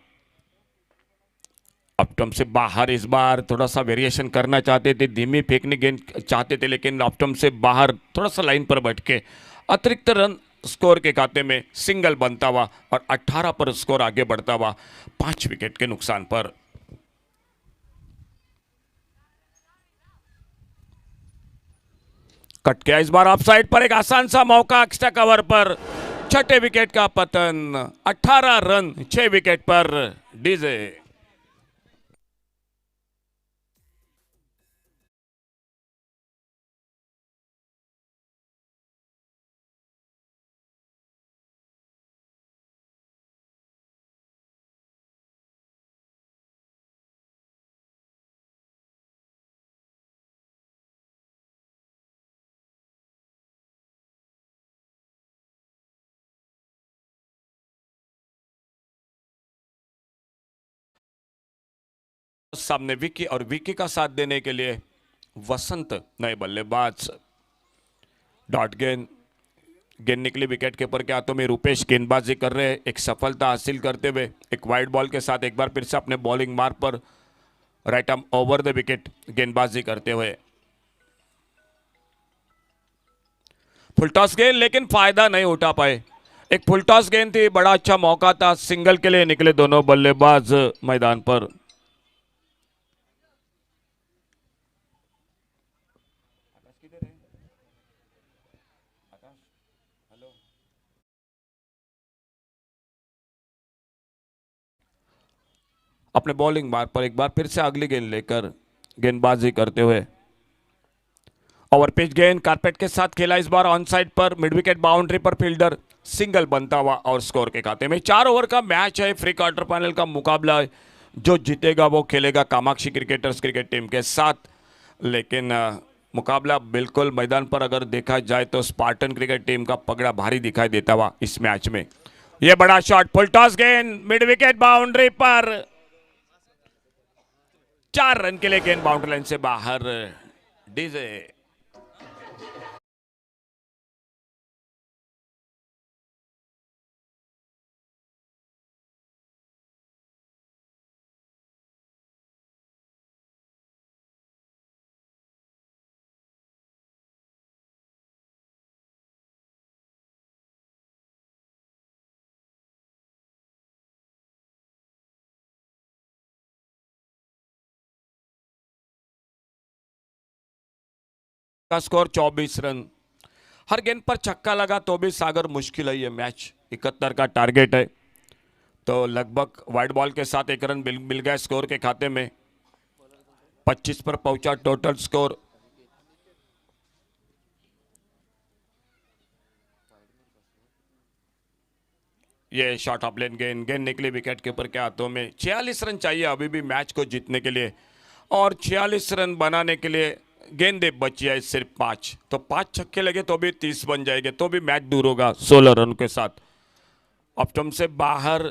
ऑप्टम से बाहर। इस बार थोड़ा सा वेरिएशन करना चाहते थे, धीमी फेंकने गेंद चाहते थे, लेकिन ऑप्टम से बाहर थोड़ा सा लाइन पर बैठ के अतिरिक्त रन स्कोर के खाते में सिंगल बनता हुआ और 18 पर स्कोर आगे बढ़ता हुआ 5 विकेट के नुकसान पर। कट गया इस बार ऑफ साइड पर, एक आसान सा मौका एक्स्ट्रा कवर पर, छठे विकेट का पतन, 18 रन 6 विकेट पर डीजे। सामने विकी, और विकी का साथ देने के लिए वसंत नए बल्लेबाज। डॉट गेंद, गेंद निकली विकेट के ऊपर के हाथों में, रुपेश गेंदबाजी कर रहे हैं, एक सफलता हासिल करते हुए एक वाइड बॉल के साथ एक बार फिर से अपने बॉलिंग मार्क पर right arm over the wicket गेंदबाजी करते हुए। फुल टॉस गेंद, लेकिन फायदा नहीं उठा पाए, एक फुल टॉस गेंद थी, बड़ा अच्छा मौका था, सिंगल के लिए निकले दोनों बल्लेबाज मैदान पर। अपने बॉलिंग मार्क पर एक बार फिर से अगली गेंद लेकर गेंदबाजी करते हुए, ओवर पिच गेंद कारपेट के साथ खेला, इस बार ऑन साइड पर, मिड विकेट बाउंड्री पर फील्डर, सिंगल बनता हुआ और स्कोर के खाते में। 4 ओवर का मैच है, फ्री क्वार्टर फाइनल का मुकाबला है, जो जीतेगा वो खेलेगा कामाक्षी क्रिकेटर्स क्रिकेट टीम के साथ। लेकिन मुकाबला बिल्कुल मैदान पर अगर देखा जाए तो स्पार्टन क्रिकेट टीम का पगड़ा भारी दिखाई देता हुआ इस मैच में। यह बड़ा शॉट, फुल टॉस गेंद मिड विकेट बाउंड्री पर, 4 रन के लिए गेंद बाउंड्री लाइन से बाहर डीजे। का स्कोर 24 रन, हर गेंद पर छक्का लगा तो भी सागर मुश्किल है ये मैच। 71 का टारगेट है, तो लगभग वाइड बॉल के साथ 1 रन मिल गया स्कोर के खाते में। 25 पर पहुंचा टोटल स्कोर। ये शॉट ऑफ लेन गेंद, गेंद निकली विकेट के ऊपर के हाथों में। 46 रन चाहिए अभी भी मैच को जीतने के लिए, और 46 रन बनाने के लिए गेंदें बची है सिर्फ 5, तो 5 छक्के लगे तो भी 30 बन जाएंगे, तो भी मैच दूर होगा 16 रन के साथ। ऑप्टम से बाहर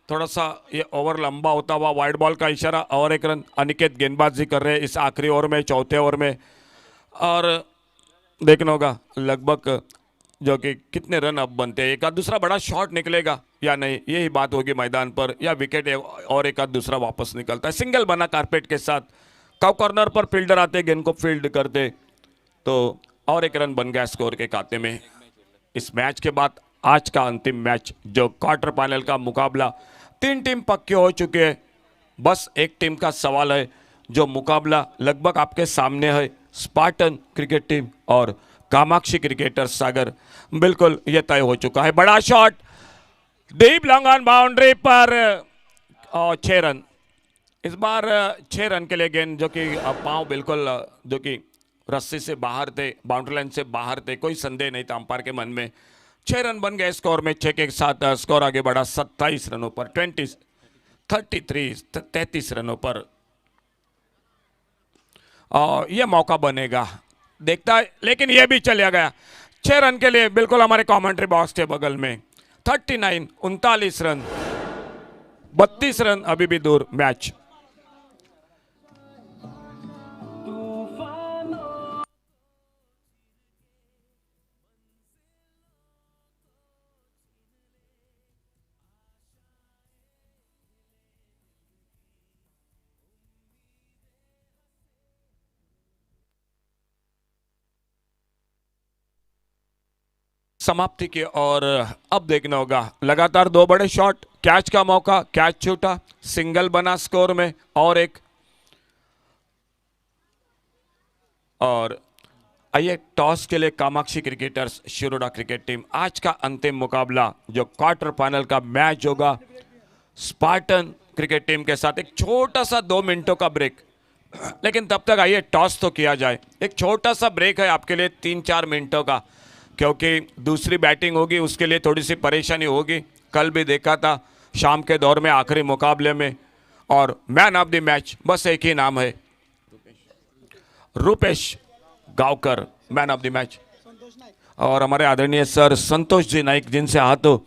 थोड़ा सा ये ओवर लंबा होता हुआ, वाइड बॉल का इशारा, और 1 रन। अनिकेत गेंदबाजी कर रहे हैं इस आखिरी ओवर में, चौथे ओवर में, और देखना होगा लगभग जो कि कितने रन अब बनते हैं। एक दूसरा बड़ा शॉट निकलेगा, या नहीं, यही बात होगी मैदान पर, या विकेट और एक आध दूसरा वापस निकलता है। सिंगल बना कारपेट के साथ, काउ कॉर्नर पर फील्डर आते, गेंद को फील्ड करते, तो और एक रन बन गया स्कोर के खाते में। इस मैच के बाद आज का अंतिम मैच, जो क्वार्टर फाइनल का मुकाबला, 3 टीम पक्के हो चुके हैं, बस एक टीम का सवाल है, जो मुकाबला लगभग आपके सामने है, स्पार्टन क्रिकेट टीम और कामाक्षी क्रिकेटर्स सागर। बिल्कुल ये तय हो चुका है। बड़ा shot, deep long on boundary पर, और 6 रन। इस बार 6 रन के लिए गेंद, जो कि पांव बिल्कुल जो कि रस्सी से बाहर थे, बाउंड्री लाइन से बाहर थे, कोई संदेह नहीं था अंपायर के मन में। 6 रन बन गए स्कोर में, 6 के साथ स्कोर आगे बढ़ा 27 रनों पर, 33 रनों पर। और यह मौका बनेगा, देखता है, लेकिन यह भी चला गया। 6 रन के लिए बिल्कुल हमारे कमेंट्री बॉक्स के बगल में 39 रन, 32 रन अभी भी दूर मैच। समाप्ति की और अब देखना होगा, लगातार 2 बड़े शॉट, कैच का मौका, कैच छूटा, सिंगल बना स्कोर में, और एक। और आइए टॉस के लिए Kamakshi cricketers Shiroda cricket team. आज का अंतिम मुकाबला, जो क्वार्टर फाइनल का मैच होगा, स्पार्टन क्रिकेट टीम के साथ। एक छोटा सा 2 मिनटों का ब्रेक, लेकिन तब तक आइए टॉस तो किया जाए। एक छोटा सा ब्रेक है आपके लिए 3-4 मिनटों का, क्योंकि दूसरी बैटिंग होगी, उसके लिए थोड़ी सी परेशानी होगी। कल भी देखा था शाम के दौर में आखिरी मुकाबले में, और मैन ऑफ द मैच बस एक ही नाम है, Rupesh Gavkar, man of the match. और हमारे आदरणीय सर संतोष जी नाइक, जिनसे हाथों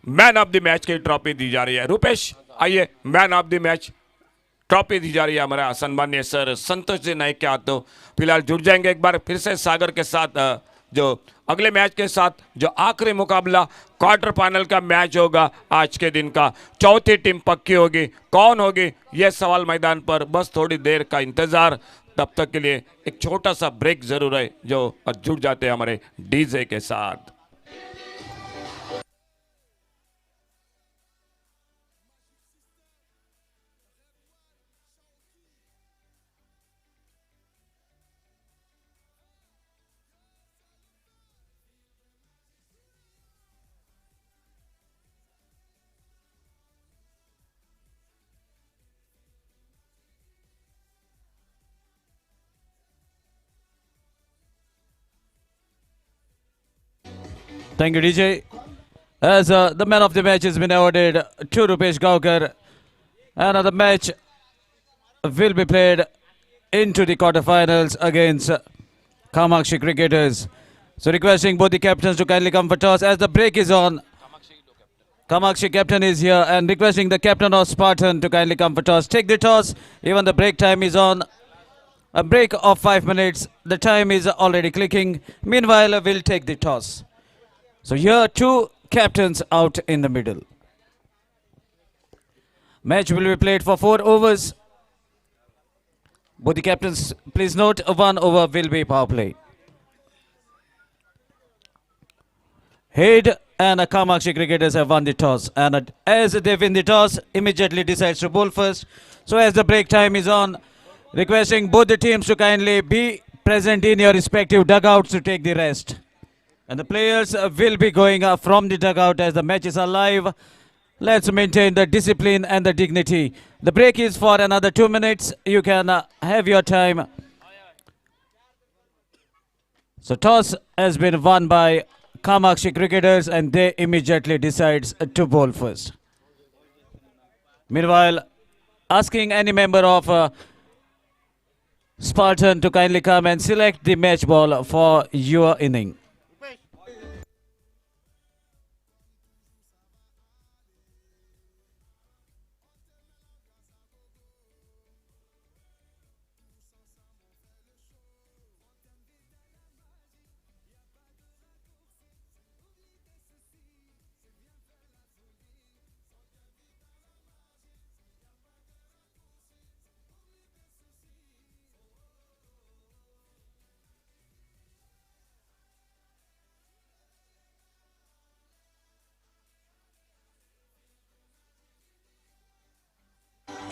मैन ऑफ द मैच की ट्रॉफी दी जा रही है। रूपेश, आइए, man of the match trophy दी जा रही है हमारे सम्मानीय सर संतोष जी नाइक के हाथों। फिलहाल जुड़ जाएंगे एक बार फिर से सागर के साथ, जो अगले मैच के साथ, जो आखिरी मुकाबला क्वार्टर फाइनल का मैच होगा आज के दिन का। चौथी टीम पक्की होगी, कौन होगी यह सवाल मैदान पर, बस थोड़ी देर का इंतजार। तब तक के लिए एक छोटा सा ब्रेक जरूर है, जो जुड़ जाते हैं हमारे डीजे के साथ। Thank you, DJ. As the man of the match has been awarded to Rupesh Gaukar, another match will be played into the quarterfinals against Kamakshi cricketers. So requesting both the captains to kindly come for toss as the break is on. Kamakshi captain is here and requesting the captain of Spartan to kindly come for toss. Take the toss. Even the break time is on. A break of 5 minutes. The time is already clicking. Meanwhile, we'll take the toss. So here 2 captains out in the middle. Match will be played for 4 overs. Both the captains, please note, 1 over will be power play. Head and Kamakshi cricketers have won the toss, and as they win the toss, immediately decides to bowl first. So as the break time is on, requesting both the teams to kindly be present in your respective dugouts to take the rest. And the players will be going up from the dugout as the matches are live. Let's maintain the discipline and the dignity. The break is for another 2 minutes. You can have your time. So toss has been won by Kamakshi cricketers and they immediately decides to bowl first. Meanwhile, asking any member of Spartan to kindly come and select the match ball for your inning.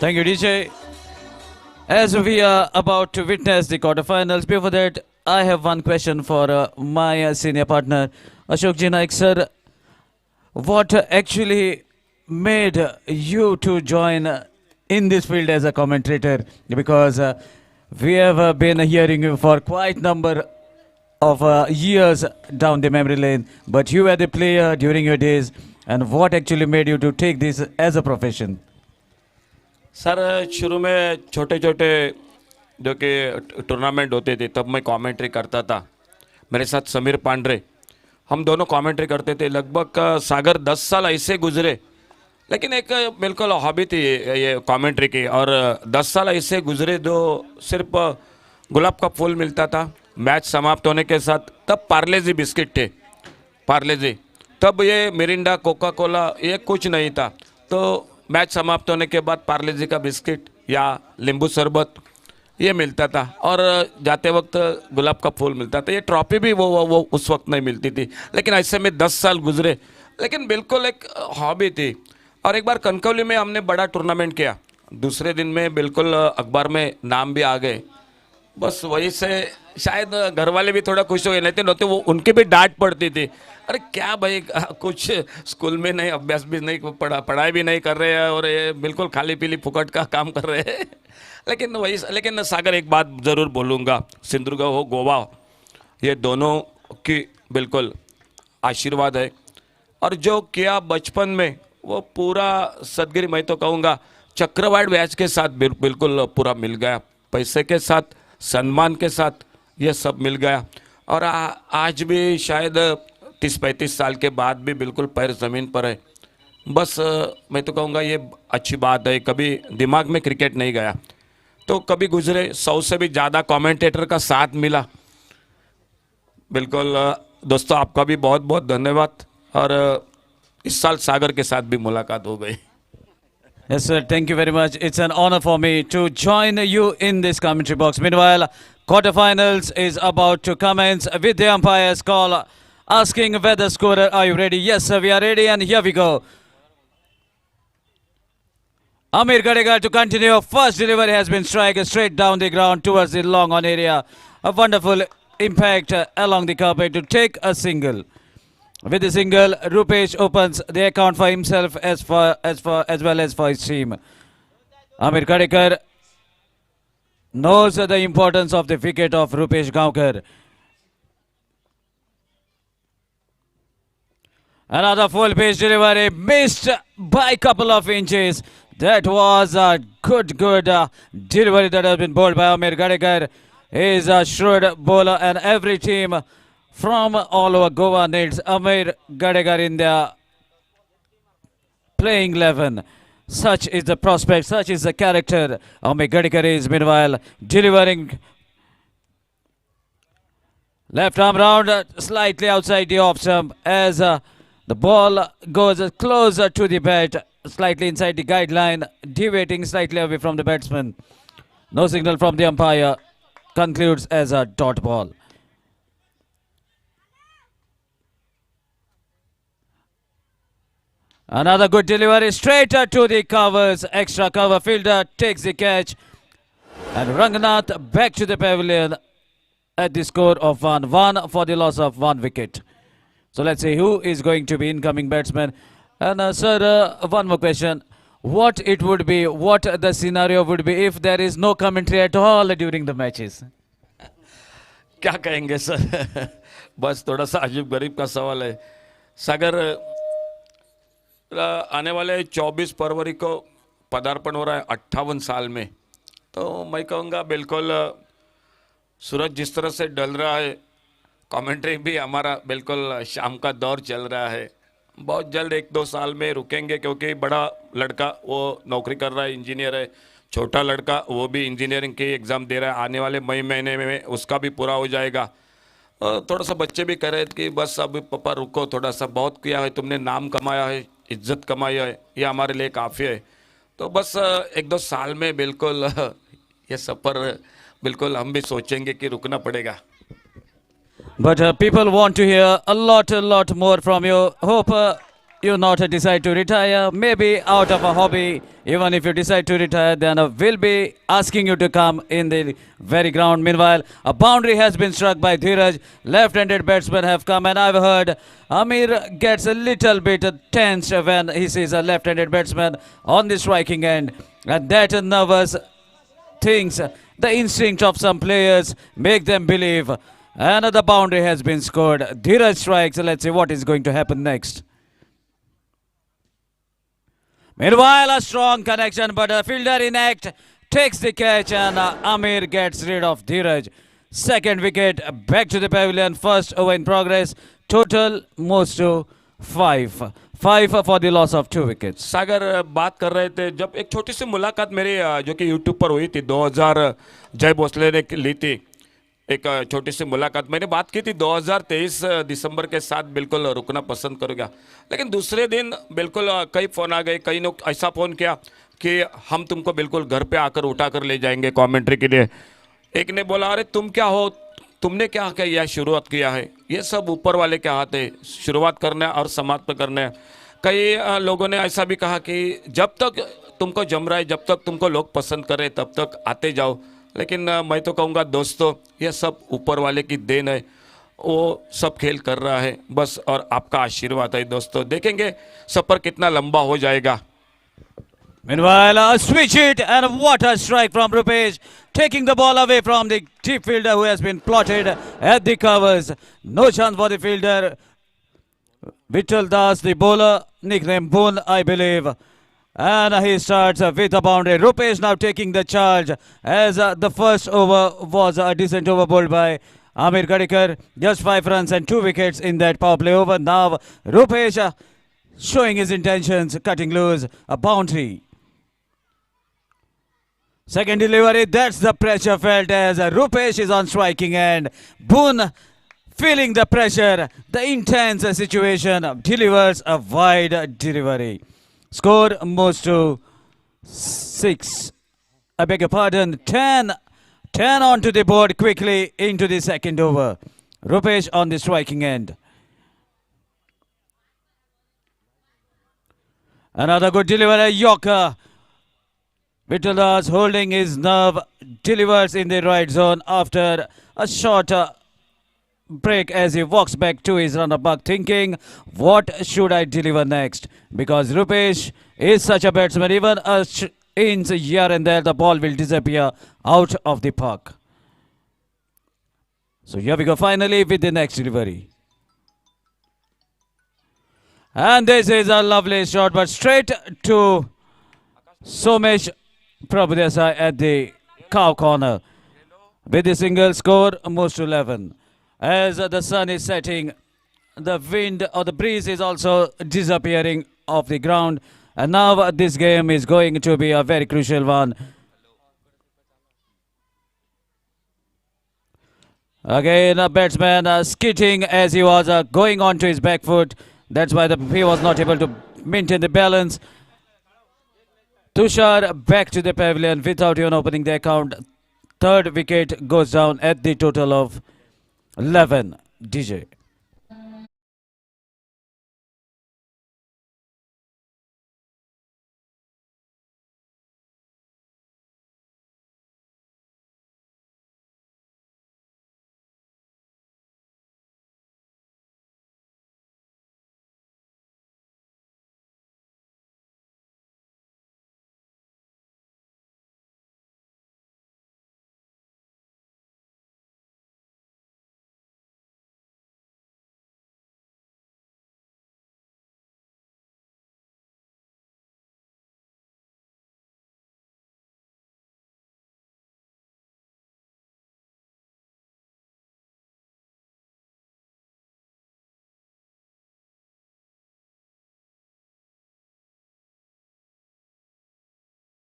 Thank you, DJ. As we are about to witness the quarterfinals, before that, I have one question for my senior partner, Ashok Ji Naik sir. What actually made you to join in this field as a commentator? Because we have been hearing you for quite number of years down the memory lane, but you were the player during your days. And what actually made you to take this as a profession? Sir शुरू में छोटे छोटे जो कि tournament होते थे तब मैं कमेंट्री करता था। मेरे साथ समीर पांड्रे, हम दोनों कमेंट्री करते थे। लगभग सागर 10 साल ऐसे गुजरे, लेकिन एक बिल्कुल हॉबी थी ये कमेंट्री की। और 10 साल ऐसे गुजरे जो सिर्फ गुलाब का फूल मिलता था मैच समाप्त होने के साथ। तब पार्लेजी बिस्किट थे, पार्लेजी, तब ये मिरिंडा कोका कोला ये कुछ नहीं था। तो मैच समाप्त होने के बाद पार्लेजी का बिस्किट या नींबू शरबत ये मिलता था, और जाते वक्त गुलाब का फूल मिलता था। ये ट्रॉफी भी वो उस वक्त नहीं मिलती थी, लेकिन ऐसे में 10 साल गुजरे, लेकिन बिल्कुल एक हॉबी थी। और एक बार कनकौली में हमने बड़ा टूर्नामेंट किया, दूसरे दिन में बिल्कुल अखबार में नाम भी आ गए। बस वही से शायद घर वाले भी थोड़ा खुश हो गए, नहीं तो वो उनकी भी डांट पड़ती थी। अरे क्या भाई, कुछ स्कूल में नहीं, अभ्यास भी नहीं, पढ़ाई भी नहीं कर रहे हैं, और ये बिल्कुल खाली पीली फुकट का काम कर रहे हैं। लेकिन सागर एक बात ज़रूर बोलूँगा, सिंधुदुर्ग हो गोवा, ये दोनों की बिल्कुल आशीर्वाद है। और जो किया बचपन में वो पूरा सदगिरी, मैं तो कहूँगा चक्रवाट व्याज के साथ बिल्कुल पूरा मिल गया, पैसे के साथ, सम्मान के साथ, ये सब मिल गया। और आज भी शायद 30-35 साल के बाद भी बिल्कुल पैर ज़मीन पर है। बस मैं तो कहूँगा ये अच्छी बात है। कभी दिमाग में क्रिकेट नहीं गया, तो कभी गुजरे 100 से भी ज़्यादा कमेंटेटर का साथ मिला। बिल्कुल दोस्तों, आपका भी बहुत बहुत धन्यवाद। और इस साल सागर के साथ भी मुलाकात हो गई। Yes, sir. Thank you very much. It's an honor for me to join you in this commentary box. Meanwhile, quarterfinals is about to commence with the umpire's call asking whether scorer, are you ready? Yes, sir, we are ready, and here we go. Amir Gadegar to continue. First delivery has been struck straight down the ground towards the long on area. A wonderful impact along the carpet to take a single. With the single, Rupesh opens the account for himself as well as for his team. Amir Gadegar knows the importance of the wicket of Rupesh Gaonkar. Another full pitch delivery, missed by a couple of inches. That was a good delivery that has been bowled by Amir Gadegar. He is a shrewd bowler, and every team from all over Goa needs Amir Gadegar in their playing 11. Such is the prospect, such is the character. Amir Gadegar is meanwhile delivering left arm round, slightly outside the off stump as the ball goes closer to the bat, slightly inside the guideline, deviating slightly away from the batsman. No signal from the umpire, concludes as a dot ball. Another good delivery straight to the covers. Extra cover fielder takes the catch. And Ranganath back to the pavilion at the score of 1-1 for the loss of 1 wicket. So let's see who is going to be incoming batsman. And sir, one more question. What it would be, what the scenario would be if there is no commentary at all during the matches? क्या कहेंगे sir, बस थोड़ा सा अजीब गरीब का सवाल है। सागर आने वाले 24 फरवरी को पदार्पण हो रहा है 58 साल में। तो मैं कहूँगा बिल्कुल सूरज जिस तरह से ढल रहा है, कमेंट्री भी हमारा बिल्कुल शाम का दौर चल रहा है। बहुत जल्द 1-2 साल में रुकेंगे, क्योंकि बड़ा लड़का वो नौकरी कर रहा है, इंजीनियर है। छोटा लड़का वो भी इंजीनियरिंग की एग्ज़ाम दे रहा है, आने वाले मई महीने में उसका भी पूरा हो जाएगा। थोड़ा सा बच्चे भी कह रहे थे कि बस अब पापा रुको, थोड़ा सा बहुत किया है तुमने, नाम कमाया है, इज्जत कमाई है, ये हमारे लिए काफ़ी है। तो बस 1-2 साल में बिल्कुल ये सफ़र बिल्कुल हम भी सोचेंगे कि रुकना पड़ेगा। But people want to hear a lot more from you. Hope you not decide to retire, maybe out of a hobby. Even if you decide to retire, then we'll be asking you to come in the very ground. Meanwhile, a boundary has been struck by Dheeraj. Left-handed batsmen have come, and I've heard Amir gets a little bit tense when he sees a left-handed batsman on the striking end, and that nervous things, the instinct of some players make them believe. Another boundary has been scored. Dheeraj strikes. Let's see what is going to happen next. Meanwhile, a strong connection, but a fielder in act takes the catch, and Amir gets rid of Dheeraj. Second wicket, back to the pavilion. First over in progress. Total moves to 5. 5 for the loss of 2 wickets. सागर बात कर रहे थे जब एक छोटी सी मुलाकात मेरी जो कि यूट्यूब पर हुई थी 2000 जय भोसले ने ली थी एक छोटी सी मुलाकात मैंने बात की थी 2023 दिसंबर के साथ बिल्कुल रुकना पसंद करूँगा लेकिन दूसरे दिन बिल्कुल कई फ़ोन आ गए कई लोग ऐसा फ़ोन किया कि हम तुमको बिल्कुल घर पे आकर उठा कर ले जाएंगे कमेंट्री के लिए एक ने बोला अरे तुम क्या हो तुमने क्या किया शुरुआत किया है ये सब ऊपर वाले के हाथ है शुरुआत करना है और समाप्त करना है कई लोगों ने ऐसा भी कहा कि जब तक तुमको जम रहा है जब तक तुमको लोग पसंद करें तब तक आते जाओ लेकिन मैं तो कहूँगा दोस्तों ये सब ऊपर वाले की देन है वो सब खेल कर रहा है बस और आपका आशीर्वाद है दोस्तों देखेंगे सफ़र कितना लंबा हो जाएगा. Meanwhile, a switch hit and what a strike from Rupesh, taking the ball away from the deep fielder who has been plotted at the covers. No chance for the fielder. Vittal Das, the bowler, nicknamed Boon, I believe. And he starts with a boundary. Rupesh now taking the charge as the first over was a decent over bowled by Amir Gadikar. Just 5 runs and 2 wickets in that power play over. Now Rupesh showing his intentions, cutting loose a boundary. Second delivery, that's the pressure felt as Rupesh is on striking end. Boon feeling the pressure, the intense situation, delivers a wide delivery. Score moves to 6. I beg your pardon, 10. 10 onto the board quickly into the second over. Rupesh on the striking end. Another good delivery, Yorker. Vittal Das holding his nerve, delivers in the right zone after a short break as he walks back to his runner buck thinking, what should I deliver next? Because Rupesh is such a batsman, even a inch here and there, the ball will disappear out of the park. So here we go finally with the next delivery. And this is a lovely shot, but straight to Somesh Prabhudesai at the cow corner. With the single score, moves to 11. As the sun is setting, the wind or the breeze is also disappearing off the ground. And now this game is going to be a very crucial one. Again, a batsman skidding as he was going on to his back foot. That's why he was not able to maintain the balance. Tushar back to the pavilion without even opening the account. Third wicket goes down at the total of 11. DJ.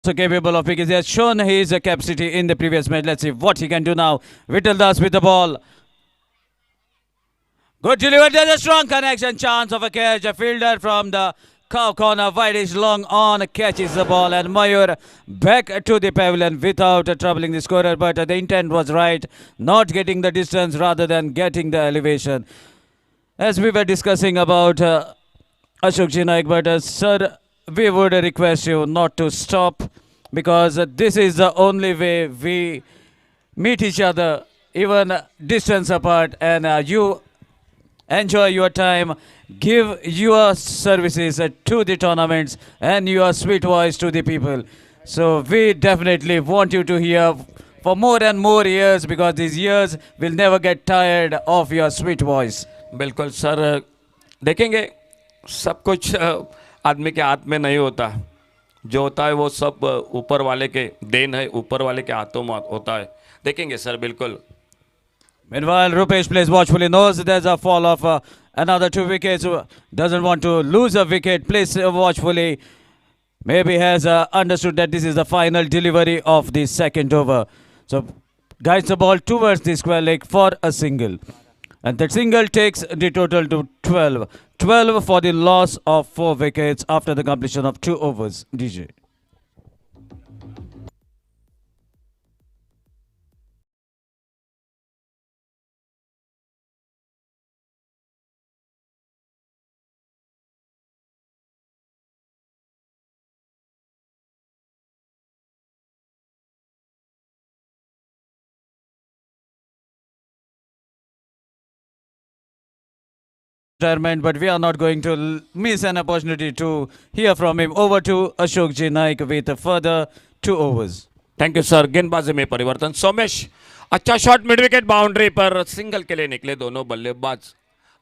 So capable of because he has shown his capacity in the previous match. Let's see what he can do now. Vittal Das with the ball. Good delivery. There's a strong connection. Chance of a catch. A fielder from the cow corner. Whitish long on catches the ball. And Mayur back to the pavilion without troubling the scorer. But the intent was right. Not getting the distance rather than getting the elevation. As we were discussing about Ashokji Naik, but sir, we would request you not to stop because this is the only way we meet each other, even distance apart, and you enjoy your time, give your services to the tournaments and your sweet voice to the people. So we definitely want you to hear for more and more years because these years will never get tired of your sweet voice. बिल्कुल sir, देखेंगे सब कुछ आदमी के हाथ में नहीं होता, जो होता है वो सब ऊपर वाले के देन है, ऊपर वाले के हाथों में होता है. देखेंगे सर बिल्कुल. Meanwhile, Rupesh plays watchfully, knows there's a fall of another 2 wickets, doesn't want to lose a wicket, plays watchfully. Maybe has understood that this is the final delivery of the second over. So guides the ball towards the square leg for a single. And that single takes the total to 12. 12 for the loss of 4 wickets after the completion of 2 overs. DJ. Retirement, but we are not going to miss an opportunity to hear from him. Over to Ashok Ji Naik with further 2 overs. Thank you sir. गेंदबाजी में परिवर्तन. सोमेश अच्छा shot, mid wicket boundary पर single के लिए निकले दोनों बल्लेबाज.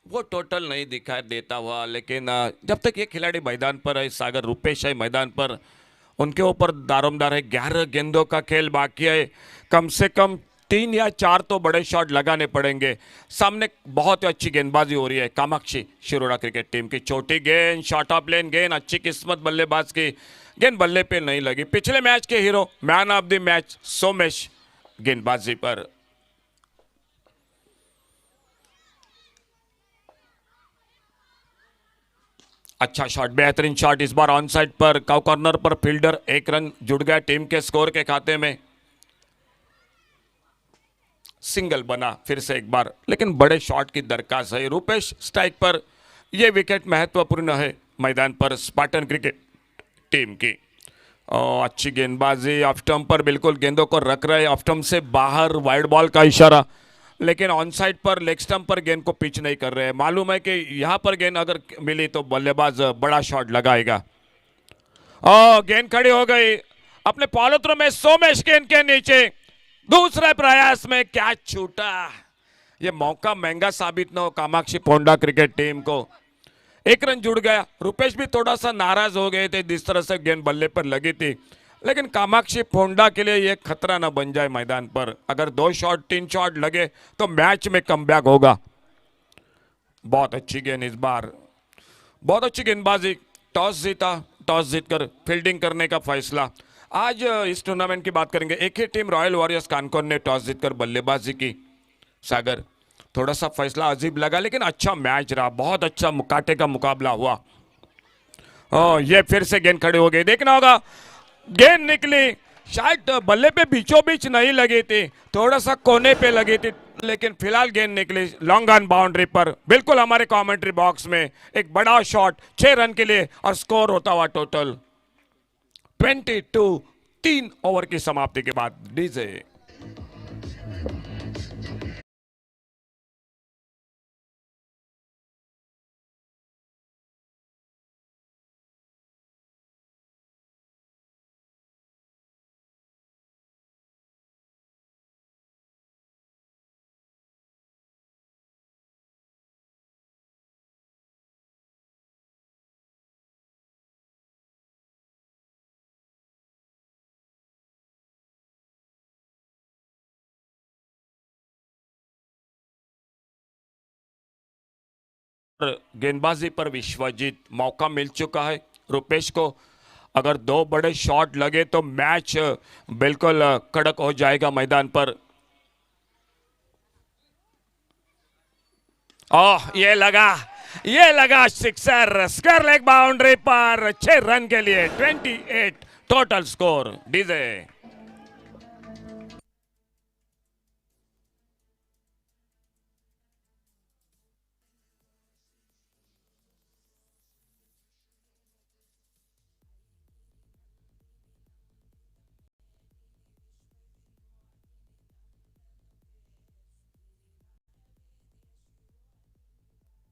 वो टोटल नहीं दिखाई देता हुआ, लेकिन जब तक ये खिलाड़ी मैदान पर है, सागर रुपेश है मैदान पर, उनके ऊपर दारोमदार है. 11 गेंदों का खेल बाकी है. कम से कम 3 या 4 तो बड़े शॉट लगाने पड़ेंगे. सामने बहुत ही अच्छी गेंदबाजी हो रही है कामाक्षी शिरोडा क्रिकेट टीम की. छोटी गेंद, शॉर्ट ऑफ लेन गेंद, अच्छी किस्मत बल्लेबाज की. गेंद बल्ले पे नहीं लगी. पिछले मैच के hero, man of the match Somesh गेंदबाजी पर. अच्छा शॉट, बेहतरीन शॉट. इस बार ऑन साइड पर काउ कॉर्नर पर फील्डर 1 रन जुड़ गया टीम के स्कोर के खाते में. सिंगल बना फिर से एक बार, लेकिन बड़े शॉट की दरकार है. रुपेश स्ट्राइक पर. यह विकेट महत्वपूर्ण है मैदान पर स्पार्टन क्रिकेट टीम की. अच्छी गेंदबाजी. ऑफ स्टंप पर बिल्कुल गेंदों को रख रहे. ऑफ स्टंप से बाहर वाइड बॉल का इशारा, लेकिन ऑन साइड पर लेग स्टंप पर गेंद को पिच नहीं कर रहे. मालूम है कि यहां पर गेंद अगर मिली तो बल्लेबाज बड़ा शॉट लगाएगा. गेंद खड़ी हो गई अपने पॉलोत्रो में. सोमेश गेंद के नीचे. दूसरे प्रयास में कैच छूटा. यह मौका महंगा साबित न हो कामाक्षी पोंडा क्रिकेट टीम को. 1 रन जुड़ गया. रुपेश भी थोड़ा सा नाराज हो गए थे जिस तरह से गेंद बल्ले पर लगी थी, लेकिन कामाक्षी पोंडा के लिए यह खतरा ना बन जाए मैदान पर. अगर 2 शॉट 3 शॉट लगे तो मैच में कमबैक होगा. बहुत अच्छी गेंद इस बार, बहुत अच्छी गेंदबाजी. टॉस जीता, टॉस जीतकर फील्डिंग करने का फैसला. आज इस टूर्नामेंट की बात करेंगे. एक ही टीम रॉयल वॉरियर्स कानकोन ने टॉस जीतकर बल्लेबाजी की. सागर थोड़ा सा फैसला अजीब लगा, लेकिन अच्छा मैच रहा. बहुत अच्छा मुकाटे का मुकाबला हुआ. ये फिर से गेंद खड़ी हो गई. देखना होगा. गेंद निकली, शायद बल्ले पे बीचों बीच नहीं लगी थी, थोड़ा सा कोने पे लगी थी, लेकिन फिलहाल गेंद निकली लॉन्ग ऑन बाउंड्री पर. बिल्कुल हमारे कमेंट्री बॉक्स में एक बड़ा शॉट 6 रन के लिए, और स्कोर होता हुआ टोटल 22. 3 ओवर की समाप्ति के बाद डीजे. गेंदबाजी पर विश्वजीत. मौका मिल चुका है रुपेश को. अगर 2 बड़े शॉट लगे तो मैच बिल्कुल कड़क हो जाएगा मैदान पर. ये लगा सिक्सर. स्क्वायर लेग बाउंड्री पर 6 रन के लिए 28 total score. DJ.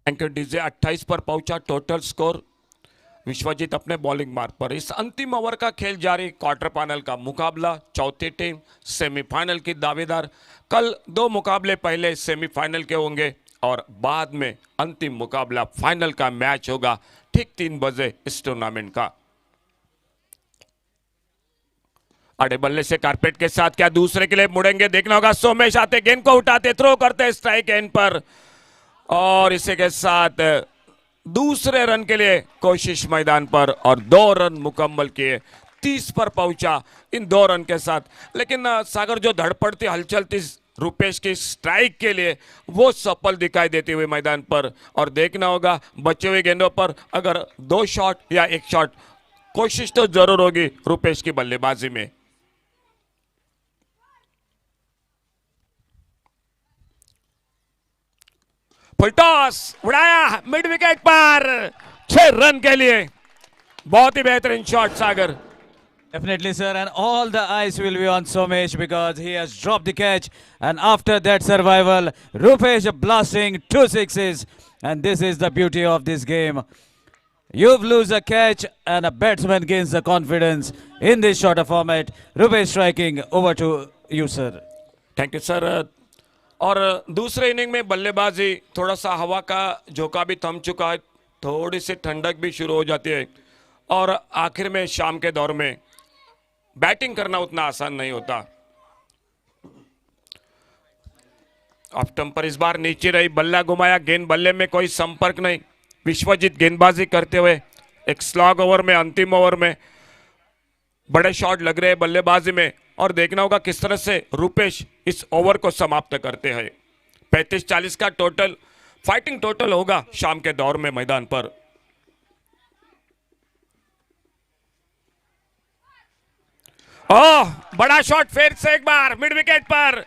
Anchor DJ 28 पर पहुंचा टोटल स्कोर। विश्वजीत अपने बॉलिंग मार्ग पर। इस अंतिम ओवर का खेल जारी। क्वार्टर फाइनल का मुकाबला, चौथी टीम सेमीफाइनल की दावेदार। कल 2 मुकाबले पहले सेमीफाइनल के होंगे और बाद में अंतिम मुकाबला फाइनल का मैच होगा ठीक 3 बजे इस टूर्नामेंट का। अड़े बल्ले से कारपेट के साथ क्या दूसरे के लिए मुड़ेंगे, देखना होगा। सोमेश आते, गेंद को उठाते, थ्रो करते स्ट्राइक एंड पर, और इसी के साथ दूसरे रन के लिए कोशिश मैदान पर और 2 रन मुकम्मल किए। 30 पर पहुंचा इन 2 रन के साथ। लेकिन सागर जो धड़पड़ती हलचल थी रुपेश की स्ट्राइक के लिए, वो सफल दिखाई देती हुई मैदान पर। और देखना होगा बचे हुए गेंदों पर अगर 2 शॉट या 1 शॉट, कोशिश तो जरूर होगी रुपेश की बल्लेबाजी में। फुल टॉस उड़ाया मिड विकेट पर, 6 रन के लिए। बहुत ही बेहतरीन shot Sagar. Definitely, sir, and all the eyes will be on Somesh because he has dropped the catch. And after that survival, Rupesh blasting 2 sixes, and this is the beauty of this game. You lose a catch, and a batsman gains the confidence in this shorter format. Rupesh striking. Over to you, sir. Thank you sir. और दूसरे inning में बल्लेबाजी, थोड़ा सा हवा का झोंका भी थम चुका है, थोड़ी सी ठंडक भी शुरू हो जाती है। और आखिर में शाम के दौर में बैटिंग करना उतना आसान नहीं होता। ऑफ स्टंपर इस बार नीचे रही, बल्ला घुमाया, गेंद बल्ले में कोई संपर्क नहीं। विश्वजीत गेंदबाजी करते हुए एक स्लॉग ओवर में, अंतिम ओवर में बड़े शॉट लग रहे हैं बल्लेबाजी में। और देखना होगा किस तरह से रुपेश इस ओवर को समाप्त करते हैं। 35-40 का टोटल फाइटिंग टोटल होगा शाम के दौर में मैदान पर। ओह, बड़ा शॉट फिर से एक बार मिड विकेट पर।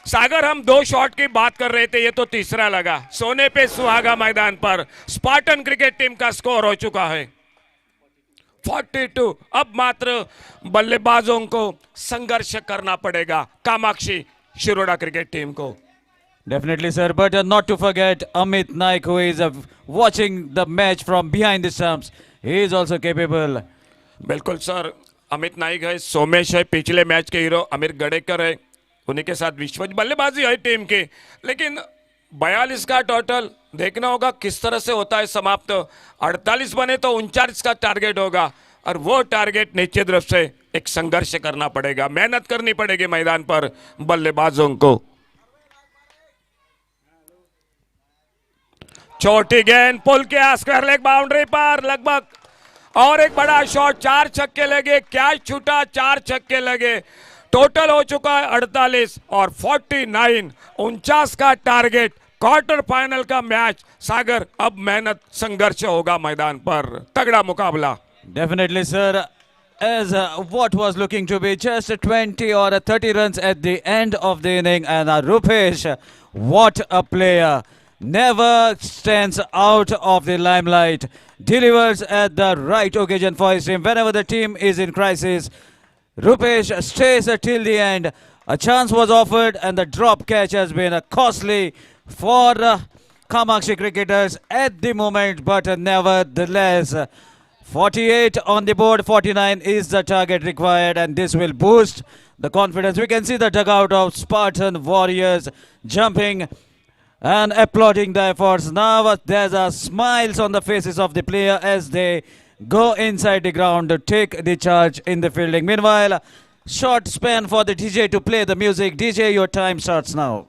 सागर, हम 2 शॉट की बात कर रहे थे, ये तो तीसरा लगा। सोने पे सुहागा मैदान पर। स्पार्टन क्रिकेट टीम का स्कोर हो चुका है 42। अब मात्र बल्लेबाजों को संघर्ष करना पड़ेगा, कामाक्षी शिरोडा क्रिकेट टीम को। Definitely, sir. But not to forget Amit Naik, who is watching the match from behind the stumps. He is also capable. बिल्कुल सर, अमित नाइक है, सोमेश है, पिछले मैच के हीरो अमीर गडेकर है, उन्हीं के साथ विश्व बल्लेबाजी है टीम की। लेकिन 42 का टोटल, देखना होगा किस तरह से होता है समाप्त। 48 बने तो 39 का टारगेट होगा, और वो टारगेट नीचे तरफ से एक संघर्ष करना पड़ेगा, मेहनत करनी पड़ेगी मैदान पर बल्लेबाजों को। छोटी गेंद पुल के स्क्वायर लेग बाउंड्री पर लगभग, और एक बड़ा शॉट, 4 छक्के लगे, कैच छूटा, 4 छक्के लगे। टोटल हो चुका है 48 और 49, 49 का टारगेट। क्वार्टर फाइनल का मैच सागर, अब मेहनत संघर्ष होगा मैदान पर, तगड़ा मुकाबला। Definitely, sir. As what was looking to be just 20 or 30 runs at the end of the inning, and Rupesh, what a player! Never stands out of the limelight. Delivers at the right occasion for his team. Whenever the team is in crisis, Rupesh stays till the end. A chance was offered, and the drop catch has been costly for Kamakshi cricketers at the moment, but nevertheless, 48 on the board, 49 is the target required, and this will boost the confidence. We can see the dugout of Spartan Warriors jumping and applauding the efforts. Now there's a smiles on the faces of the player as they go inside the ground to take the charge in the fielding. Meanwhile, short span for the DJ to play the music. DJ, your time starts now.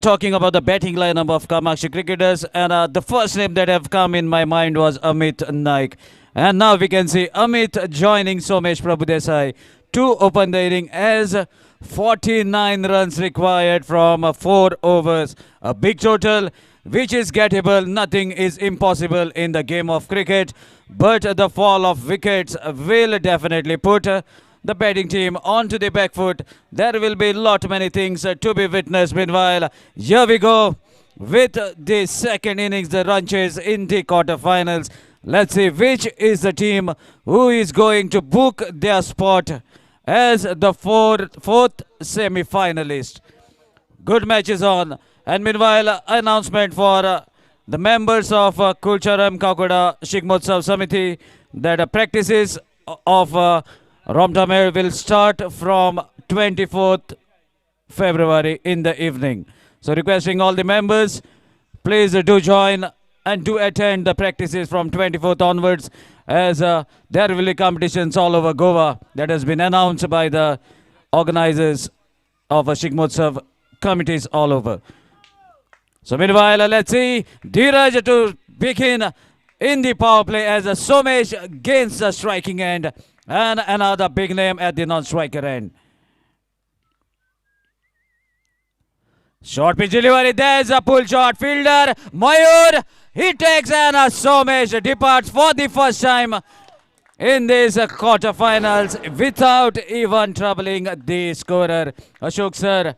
talking about the batting lineup of Kamakshi cricketers, and the first name that have come in my mind was Amit Naik. And now we can see Amit joining Somesh Prabhudesai to open the inning as 49 runs required from 4 overs. A big total which is gettable. Nothing is impossible in the game of cricket, but the fall of wickets will definitely put the batting team onto the back foot. There will be lot many things to be witnessed. Meanwhile, here we go with the second innings, the run chase in the quarterfinals. Let's see which is the team who is going to book their spot as the fourth semi-finalist. Good matches on. And meanwhile, announcement for the members of Kulcharam Kakoda Shikmotsav Samiti that practices of Romtamer will start from 24th February in the evening. So requesting all the members, please do join and do attend the practices from 24th onwards, as there will be competitions all over Goa that has been announced by the organizers of Shikmotsav committees all over. So meanwhile, let's see Dheeraj to begin in the power play as Somesh gains the striking end, and another big name at the non-striker end. Short pitch delivery, there's a pull shot, fielder Mayur, he takes, and Somesh departs for the first time in these quarterfinals without even troubling the scorer. Ashok sir,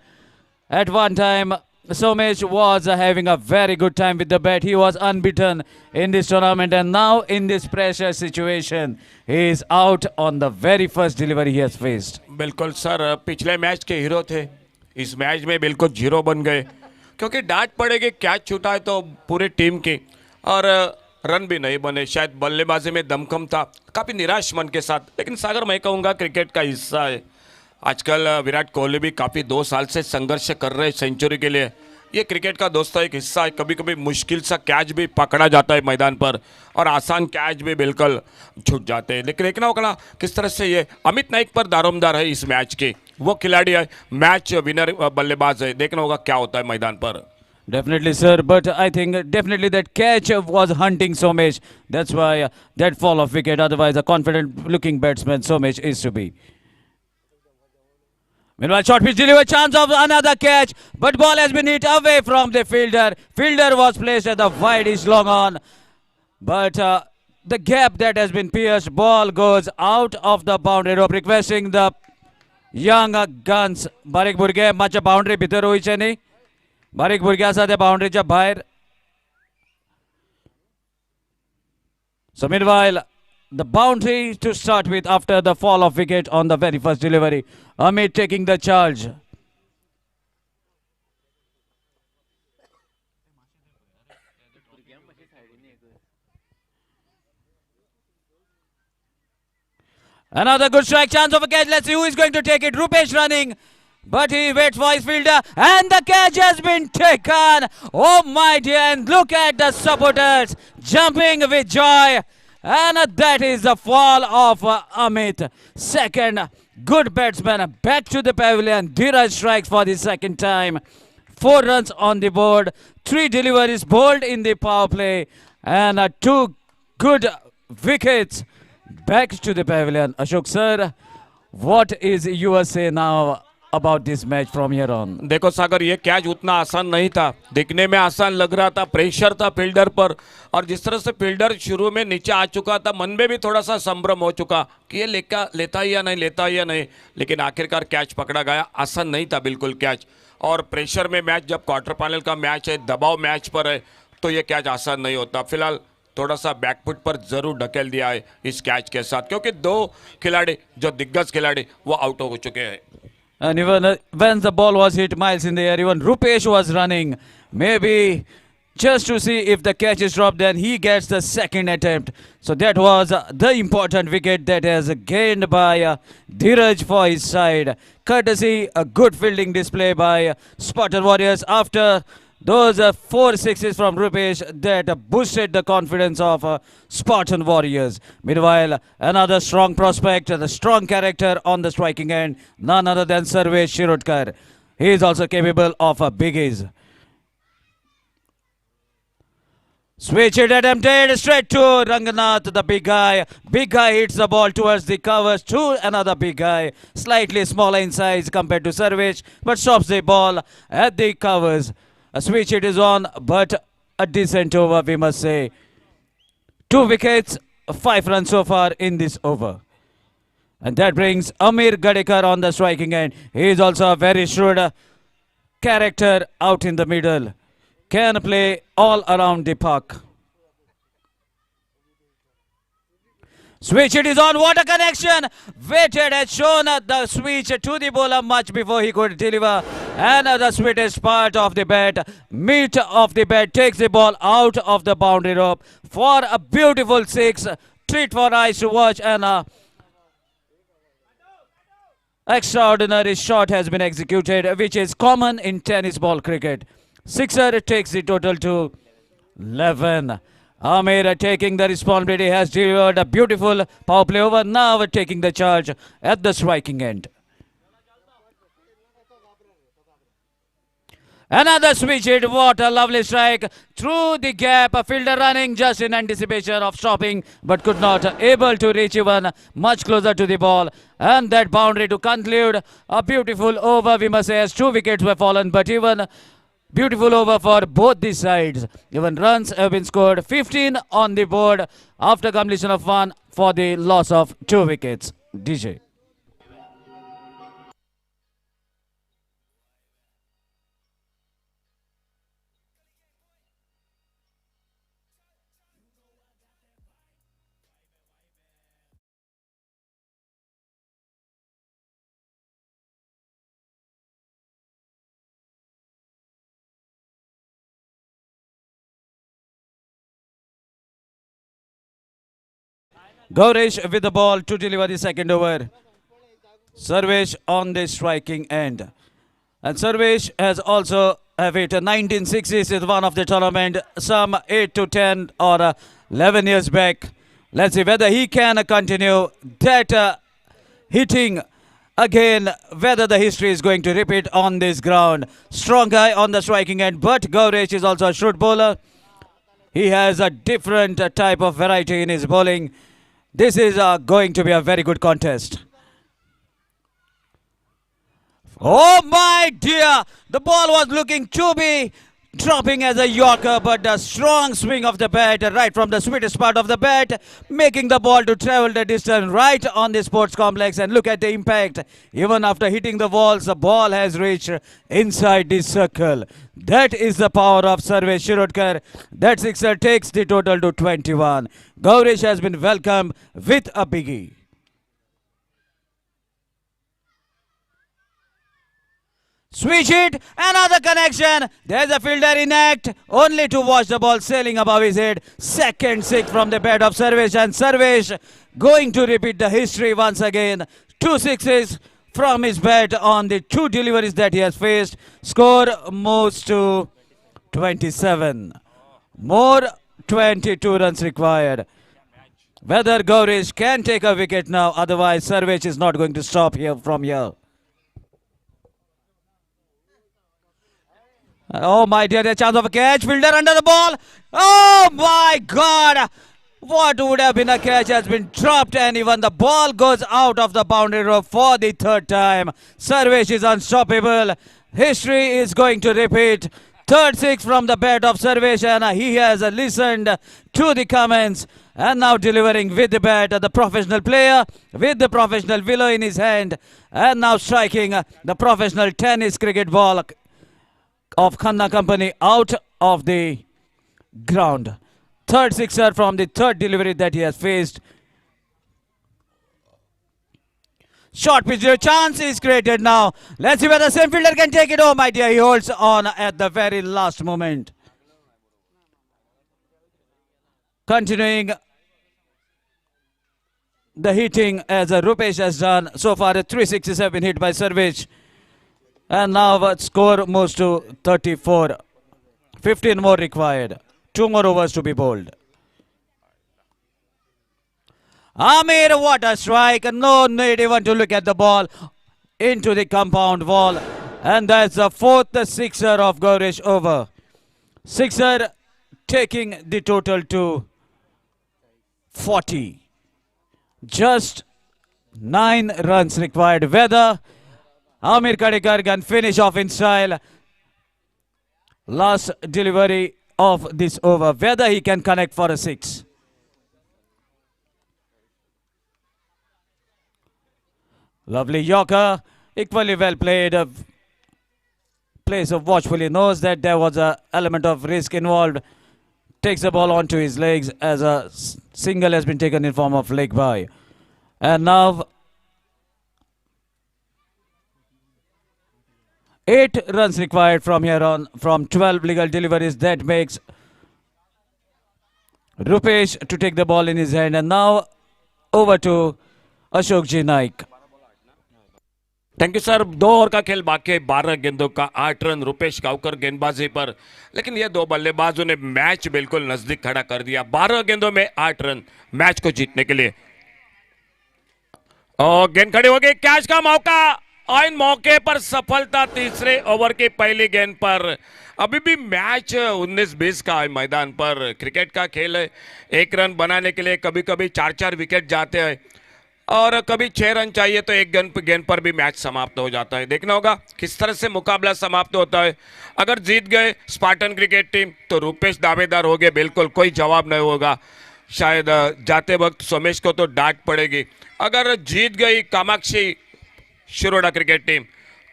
at one time Somesh was having a very good time with the bat. He was unbeaten in this tournament, and now in this pressure situation he is out on the very first delivery he has faced. बिल्कुल sir, पिछले match के hero थे, इस match में बिल्कुल zero बन गए क्योंकि डांट पड़ेगी, कैच छूटा है तो पूरी टीम की, और रन भी नहीं बने। शायद बल्लेबाजी में दमखम था, काफ़ी निराश मन के साथ। लेकिन सागर, मैं कहूँगा क्रिकेट का हिस्सा है। आजकल विराट कोहली भी काफ़ी 2 साल से संघर्ष कर रहे हैं सेंचुरी के लिए। ये क्रिकेट का दोस्तों एक हिस्सा है। कभी कभी मुश्किल सा कैच भी पकड़ा जाता है मैदान पर, और आसान कैच भी बिल्कुल छूट जाते हैं। लेकिन देखना होगा किस तरह से ये अमित नाइक पर दारोमदार है इस मैच के। वो खिलाड़ी है, मैच विनर बल्लेबाज है। देखना होगा क्या होता है मैदान पर। Definitely, sir, but I think definitely that catch was hunting Somesh. That's why that fall of wicket. Otherwise, a confident-looking batsman Somesh is to be. Meanwhile, short pitch delivery, chance of another catch, but ball has been hit away from the fielder. Fielder was placed at the wide-ish long on, but the gap that has been pierced, ball goes out of the boundary rope. Requesting the young guns, Barik Burge, much a boundary bhitar hoi chhe nahi. Barik Burga સાથે boundary cha bahar. So meanwhile, the boundary to start with after the fall of wicket on the very first delivery. Amit taking the charge. Another good strike, chance of a catch. Let's see who is going to take it. Rupesh running, but he waits for his fielder, and the catch has been taken. Oh my dear, and look at the supporters jumping with joy. And that is the fall of Amit. Second good batsman back to the pavilion. Dheeraj strikes for the second time. 4 runs on the board. 3 deliveries bowled in the power play. And 2 good wickets back to the pavilion. Ashok sir, what is your say now about this match from here on? देखो सागर, ये catch उतना आसान नहीं था। दिखने में आसान लग रहा था, प्रेशर था फील्डर पर, और जिस तरह से फील्डर शुरू में नीचे आ चुका था, मन में भी थोड़ा सा संभ्रम हो चुका कि ये लेता ही या नहीं, लेकिन आखिरकार कैच पकड़ा गया। आसान नहीं था बिल्कुल कैच, और प्रेशर में मैच, जब क्वार्टर फाइनल का मैच है, दबाव मैच पर है, तो ये कैच आसान नहीं होता। फिलहाल थोड़ा सा बैकफुट पर जरूर ढकेल दिया है इस कैच के साथ, क्योंकि 2 खिलाड़ी जो दिग्गज खिलाड़ी वो आउट हो चुके हैं। And even when the ball was hit miles in the air, even Rupesh was running, maybe just to see if the catch is dropped, then he gets the second attempt. So that was the important wicket that has gained by Dheeraj for his side. Courtesy, a good fielding display by Spotted Warriors after those 4 sixes from Rupesh that boosted the confidence of Spartan Warriors. Meanwhile, another strong prospect, the strong character on the striking end, none other than Sarvesh Shirodkar. He is also capable of biggies. Switch it attempted straight to Ranganath, the big guy. Big guy hits the ball towards the covers to another big guy. Slightly smaller in size compared to Sarvesh, but stops the ball at the covers. A switch it is on, but a decent over, we must say. 2 wickets, 5 runs so far in this over. And that brings Amir Gadekar on the striking end. He is also a very shrewd character out in the middle. Can play all around the park. Switch it is on. What a connection. Waited, has shown the switch to the bowler much before he could deliver. And the sweetest part of the bat, meat of the bat, takes the ball out of the boundary rope for a beautiful 6. Treat for eyes to watch, and a extraordinary shot has been executed, which is common in tennis ball cricket. Sixer takes the total to 11. Amir taking the responsibility, has delivered a beautiful power play over, now taking the charge at the striking end. Another switch hit, what a lovely strike through the gap. A fielder running just in anticipation of stopping, but could not able to reach even much closer to the ball. And that boundary to conclude a beautiful over, we must say, as 2 wickets were fallen, but even beautiful over for both the sides. Even runs have been scored, 15 on the board after completion of 1 for the loss of 2 wickets. DJ. Ganesh with the ball to deliver the second over. Sarvesh on the striking end. And Sarvesh has also have hit 19 sixes in one of the tournament, some 8 to 10 or 11 years back. Let's see whether he can continue that hitting again, whether the history is going to repeat on this ground. Strong guy on the striking end, but Ganesh is also a shrewd bowler. He has a different type of variety in his bowling. This is going to be a very good contest. Oh my dear! The ball was looking to be dropping as a Yorker, but the strong swing of the bat right from the sweetest part of the bat, making the ball to travel the distance right on the sports complex. And look at the impact. Even after hitting the walls, the ball has reached inside the circle. That is the power of Sarvesh Shirodkar. That sixer takes the total to 21. Ganesh has been welcomed with a biggie. Switch it, another connection. There's a fielder in act, only to watch the ball sailing above his head. Second 6 from the bat of Sarvesh, and Sarvesh going to repeat the history once again. 2 sixes from his bat on the 2 deliveries that he has faced. Score moves to 27. More 22 runs required. Whether Ganesh can take a wicket now, otherwise Sarvesh is not going to stop here from here. Oh my dear, a chance of a catch. Fielder under the ball. Oh my God. What would have been a catch has been dropped, and even the ball goes out of the boundary rope for the 3rd time. Sarvesh is unstoppable. History is going to repeat. 3rd 6 from the bat of Sarvesh, and he has listened to the comments and now delivering with the bat. The professional player with the professional willow in his hand, and now striking the professional tennis cricket ball of Khanna Company out of the ground. 3rd sixer from the 3rd delivery that he has faced. Short pitch, chance is created now. Let's see whether the same fielder can take it. Oh my dear, he holds on at the very last moment. Continuing the hitting as Rupesh has done. So far 3 sixes have been hit by Sarvesh. And now score moves to 34. 15 more required. 2 more overs to be bowled. Amir, what a strike. No need even to look at the ball into the compound wall. And that's the 4th sixer of Ganesh over. Sixer taking the total to 40. Just 9 runs required. Whether Amir Kadekar can finish off in style. Last delivery of this over. Whether he can connect for a 6. Lovely Yorker. Equally well played. Plays of watchfully, knows that there was an element of risk involved. Takes the ball onto his legs as a single has been taken in form of leg by. And now 8 runs required from here on, from 12 legal deliveries. That makes Rupesh to take the ball in his hand. And now over to Ashok Ji Naik. Thank you sir. 2 over का खेल बाकी है, 12 गेंदों का 8 run Rupesh Gavkar गेंदबाजी पर, लेकिन ये 2 बल्लेबाजों ने मैच बिल्कुल नजदीक खड़ा कर दिया। 12 गेंदों में 8 रन मैच को जीतने के लिए। और गेंद खड़ी हो गई, कैच का मौका और इन मौके पर सफलता तीसरे ओवर की पहली गेंद पर। अभी भी मैच 19-20 का है मैदान पर। क्रिकेट का खेल है, 1 रन बनाने के लिए कभी कभी 4-4 विकेट जाते हैं और कभी 6 रन चाहिए तो एक गेंद पर भी मैच समाप्त हो जाता है। देखना होगा किस तरह से मुकाबला समाप्त होता है। अगर जीत गए स्पार्टन क्रिकेट टीम तो रुपेश दावेदार हो गए, बिल्कुल कोई जवाब नहीं होगा। शायद जाते वक्त सोमेश को तो डांट पड़ेगी। अगर जीत गई कामाक्षी शिरोडा क्रिकेट टीम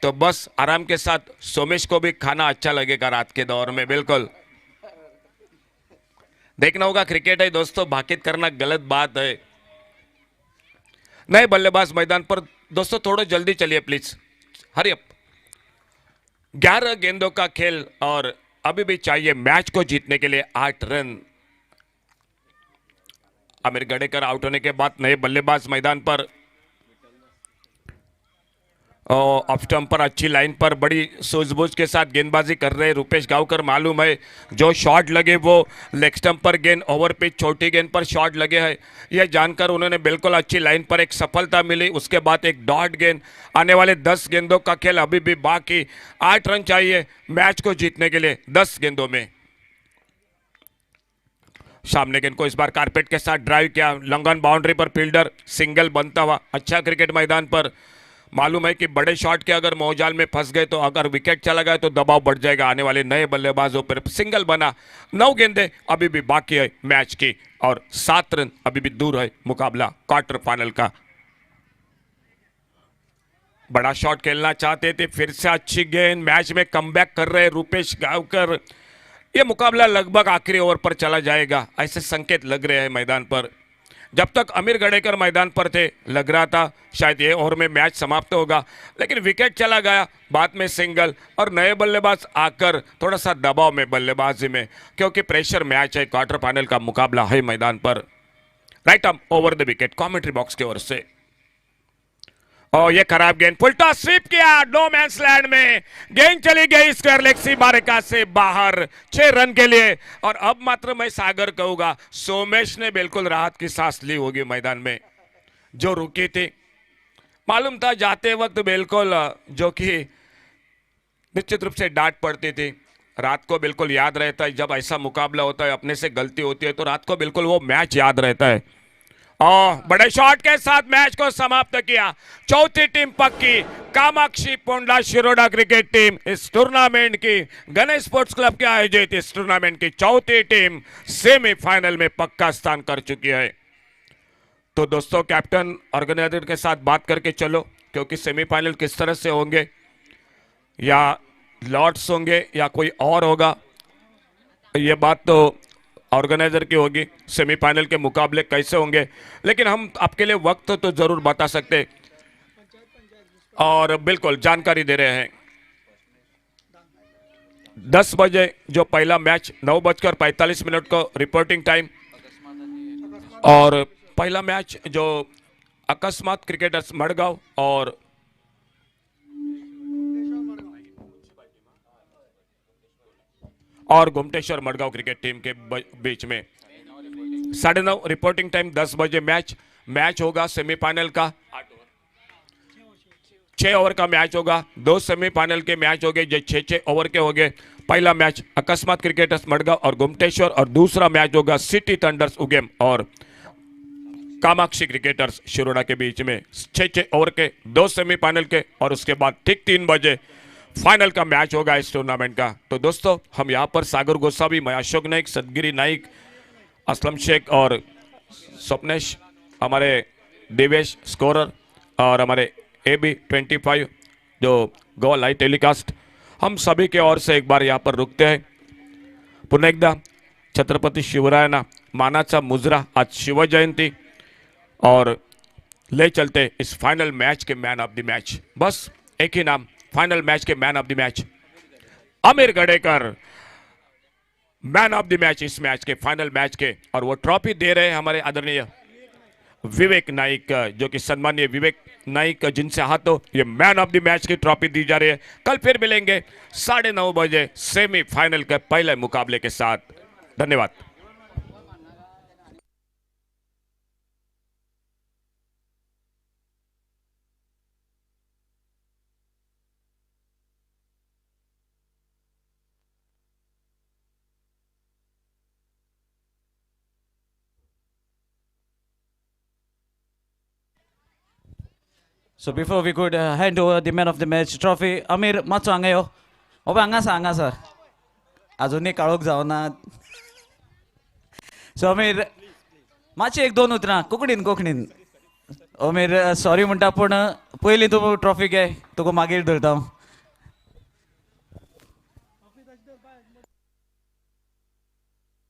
तो बस आराम के साथ सोमेश को भी खाना अच्छा लगेगा रात के दौर में। बिल्कुल देखना होगा, क्रिकेट है दोस्तों, भाकित करना गलत बात है। नए बल्लेबाज मैदान पर दोस्तों, थोड़ा जल्दी चलिए प्लीज, हरी अप। 11 गेंदों का खेल और अभी भी चाहिए मैच को जीतने के लिए 8 रन। आमिर गडेकर आउट होने के बाद नए बल्लेबाज मैदान पर। ऑफ स्टंप पर अच्छी लाइन पर बड़ी सूझबूझ के साथ गेंदबाजी कर रहे रुपेश गावकर। मालूम है जो शॉट लगे वो लेग स्टंप पर गेंद, ओवर पिच छोटी गेंद पर शॉट लगे हैं, यह जानकर उन्होंने बिल्कुल अच्छी लाइन पर एक सफलता मिली। उसके बाद एक डॉट गेंद। आने वाले 10 गेंदों का खेल अभी भी बाकी। 8 रन चाहिए मैच को जीतने के लिए 10 गेंदों में। सामने गेंद को इस बार कारपेट के साथ ड्राइव किया, लंगन बाउंड्री पर फील्डर सिंगल बनता हुआ। अच्छा क्रिकेट मैदान पर। मालूम है कि बड़े शॉट के अगर मोहजाल में फंस गए तो अगर विकेट चला गया तो दबाव बढ़ जाएगा आने वाले नए बल्लेबाजों पर। सिंगल बना। 9 गेंदें अभी भी बाकी है मैच की और 7 रन अभी भी दूर है मुकाबला क्वार्टर फाइनल का। बड़ा शॉट खेलना चाहते थे, फिर से अच्छी गेंद। मैच में कमबैक कर रहे रुपेश गावकर। यह मुकाबला लगभग आखिरी ओवर पर चला जाएगा, ऐसे संकेत लग रहे हैं मैदान पर। जब तक अमीर गडेकर मैदान पर थे लग रहा था शायद ये ओवर में मैच समाप्त होगा, लेकिन विकेट चला गया, बाद में सिंगल और नए बल्लेबाज आकर थोड़ा सा दबाव में बल्लेबाजी में, क्योंकि प्रेशर मैच है, क्वार्टर फाइनल का मुकाबला है मैदान पर। Right arm over the wicket commentary box की ओर से। और ये खराब गेंद, फुलटा स्वीप किया नो मैंस लैंड में। गेंद चली गई स्क्वायर लेग सी बारिका से बाहर 6 रन के लिए। और अब मात्र मैं सागर कहूंगा, सोमेश ने बिल्कुल राहत की सांस ली होगी मैदान में। जो रुकी थी मालूम था जाते वक्त बिल्कुल, जो कि निश्चित रूप से डांट पड़ती थी। रात को बिल्कुल याद रहता है जब ऐसा मुकाबला होता है, अपने से गलती होती है तो रात को बिल्कुल वो मैच याद रहता है। और बड़े शॉट के साथ मैच को समाप्त किया। चौथी टीम पक्की, कामाक्षी पोंडा शिरोडा क्रिकेट टीम इस टूर्नामेंट की, गणेश स्पोर्ट्स क्लब के आयोजित इस टूर्नामेंट की चौथी टीम सेमीफाइनल में पक्का स्थान कर चुकी है। तो दोस्तों कैप्टन ऑर्गेनाइजर के साथ बात करके चलो, क्योंकि सेमीफाइनल किस तरह से होंगे, या लॉर्ड्स होंगे या कोई और होगा, ये बात तो ऑर्गेनाइजर की होगी। सेमीफाइनल के मुकाबले कैसे होंगे, लेकिन हम आपके लिए वक्त तो जरूर बता सकते और बिल्कुल जानकारी दे रहे हैं। 10 बजे जो पहला मैच, 9:45 को रिपोर्टिंग टाइम, और पहला मैच जो अकस्मात क्रिकेटर्स मड़गांव और गुमटेश्वर मड़गांव क्रिकेट टीम के बीच में 9:30 रिपोर्टिंग टाइम। 10 बजे मैच होगा सेमीफाइनल का। 6 ओवर का मैच होगा, 2 सेमीफाइनल के मैच हो गए जो 6-6 ओवर के हो गए। पहला मैच अकस्मात क्रिकेटर्स मडगांव और गुमटेश्वर और दूसरा मैच होगा सिटी थंडर्स उगेम और कामाक्षी क्रिकेटर्स शिरोडा के बीच में 6-6 ओवर के 2 सेमीफाइनल के और उसके बाद ठीक 3 बजे फाइनल का मैच होगा इस टूर्नामेंट का। तो दोस्तों हम यहाँ पर सागर गोसावी, मैं अशोक नाइक, सदगिरी नाइक, असलम शेख और स्वप्नेश, हमारे देवेश स्कोरर और हमारे AB25 जो गो लाइव टेलीकास्ट, हम सभी के ओर से एक बार यहाँ पर रुकते हैं। पुन्हा एकदा छत्रपती शिवरायांना मानाचा मुजरा, आज शिवजयंती और ले चलते इस फाइनल मैच के मैन ऑफ द मैच। बस एक ही नाम, फाइनल मैच के man of the match Aamir Gadekar, man of the match इस मैच के, फाइनल मैच के। और वो ट्रॉफी दे रहे हैं हमारे आदरणीय विवेक नाइक, जो कि सम्मानीय विवेक नाइक जिनसे हाथों ये मैन ऑफ द मैच की ट्रॉफी दी जा रही है। कल फिर मिलेंगे 9:30 बजे सेमीफाइनल के पहले मुकाबले के साथ। धन्यवाद। So before we could hand over the man of the match trophy, Amir मातसो हांगा यो. ओबे हांगा सर. अजूनही काळोख जावना. सो अमीर मातशी 1-2 उतरां कोंकणीन. अमीर सॉरी म्हणटा पूण पयलीं तूं ट्रॉफी घे, तुका मागीर धरता.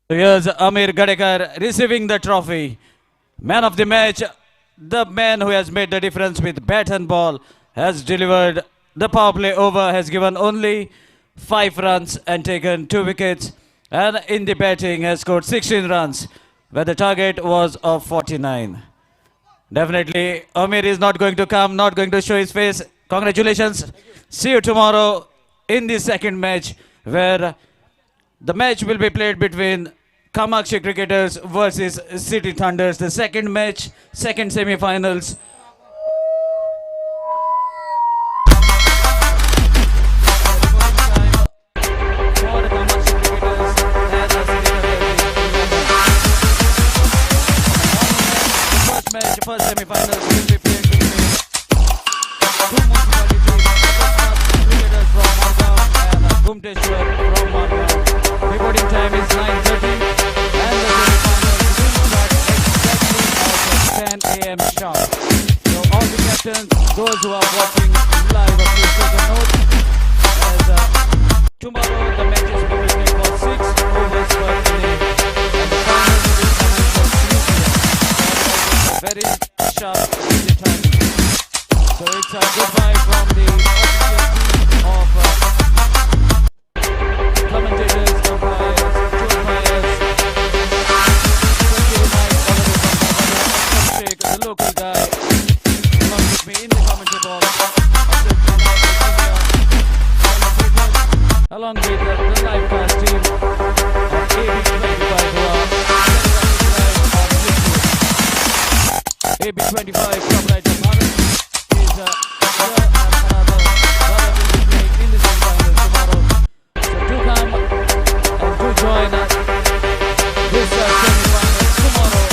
So here's Amir Gadekar receiving the trophy. Man of the match, the man who has made the difference with bat and ball, has delivered the power play over, has given only 5 runs and taken 2 wickets, and in the batting has scored 16 runs where the target was of 49. Definitely Amir is not going to come, not going to show his face. Congratulations. See you tomorrow in the second match, where the match will be played between Kamakshi Cricketers versus City Thunders. The second match, second semi-finals. First semi-finals will be played between two Municipality cricketers from Margao and Gumteshwar from Margao. Reporting time is 9:30 and the semi-finals will start exactly at 10 a.m. sharp. So all the captains, those who are watching live, please take a note as tomorrow the matches will be played for 6 overs per inning and the final will commence at 3 p.m. Very sharp in the timing. So it's a goodbye from the official team of commentators, umpires, two umpires, the local guy, along with me in the commentary box, along with the live cast team of AB25 who are AB25 club writer Bharat is here and another Bharat will be playing in the semi-finals tomorrow. So do come and do join us this semi-finals tomorrow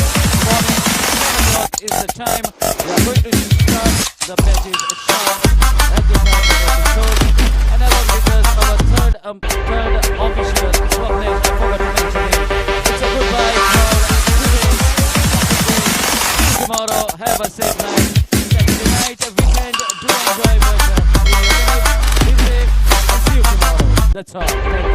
morning. 7 o'clock is the time. We are going to start the matches sharp at the time the match goes. And along with us our third official, Swapnesh, I forgot to mention him. It's a goodbye for today. Tomorrow, have a safe night. Saturday night, weekend, do enjoy, but be safe and see you tomorrow. That's all. Thank you.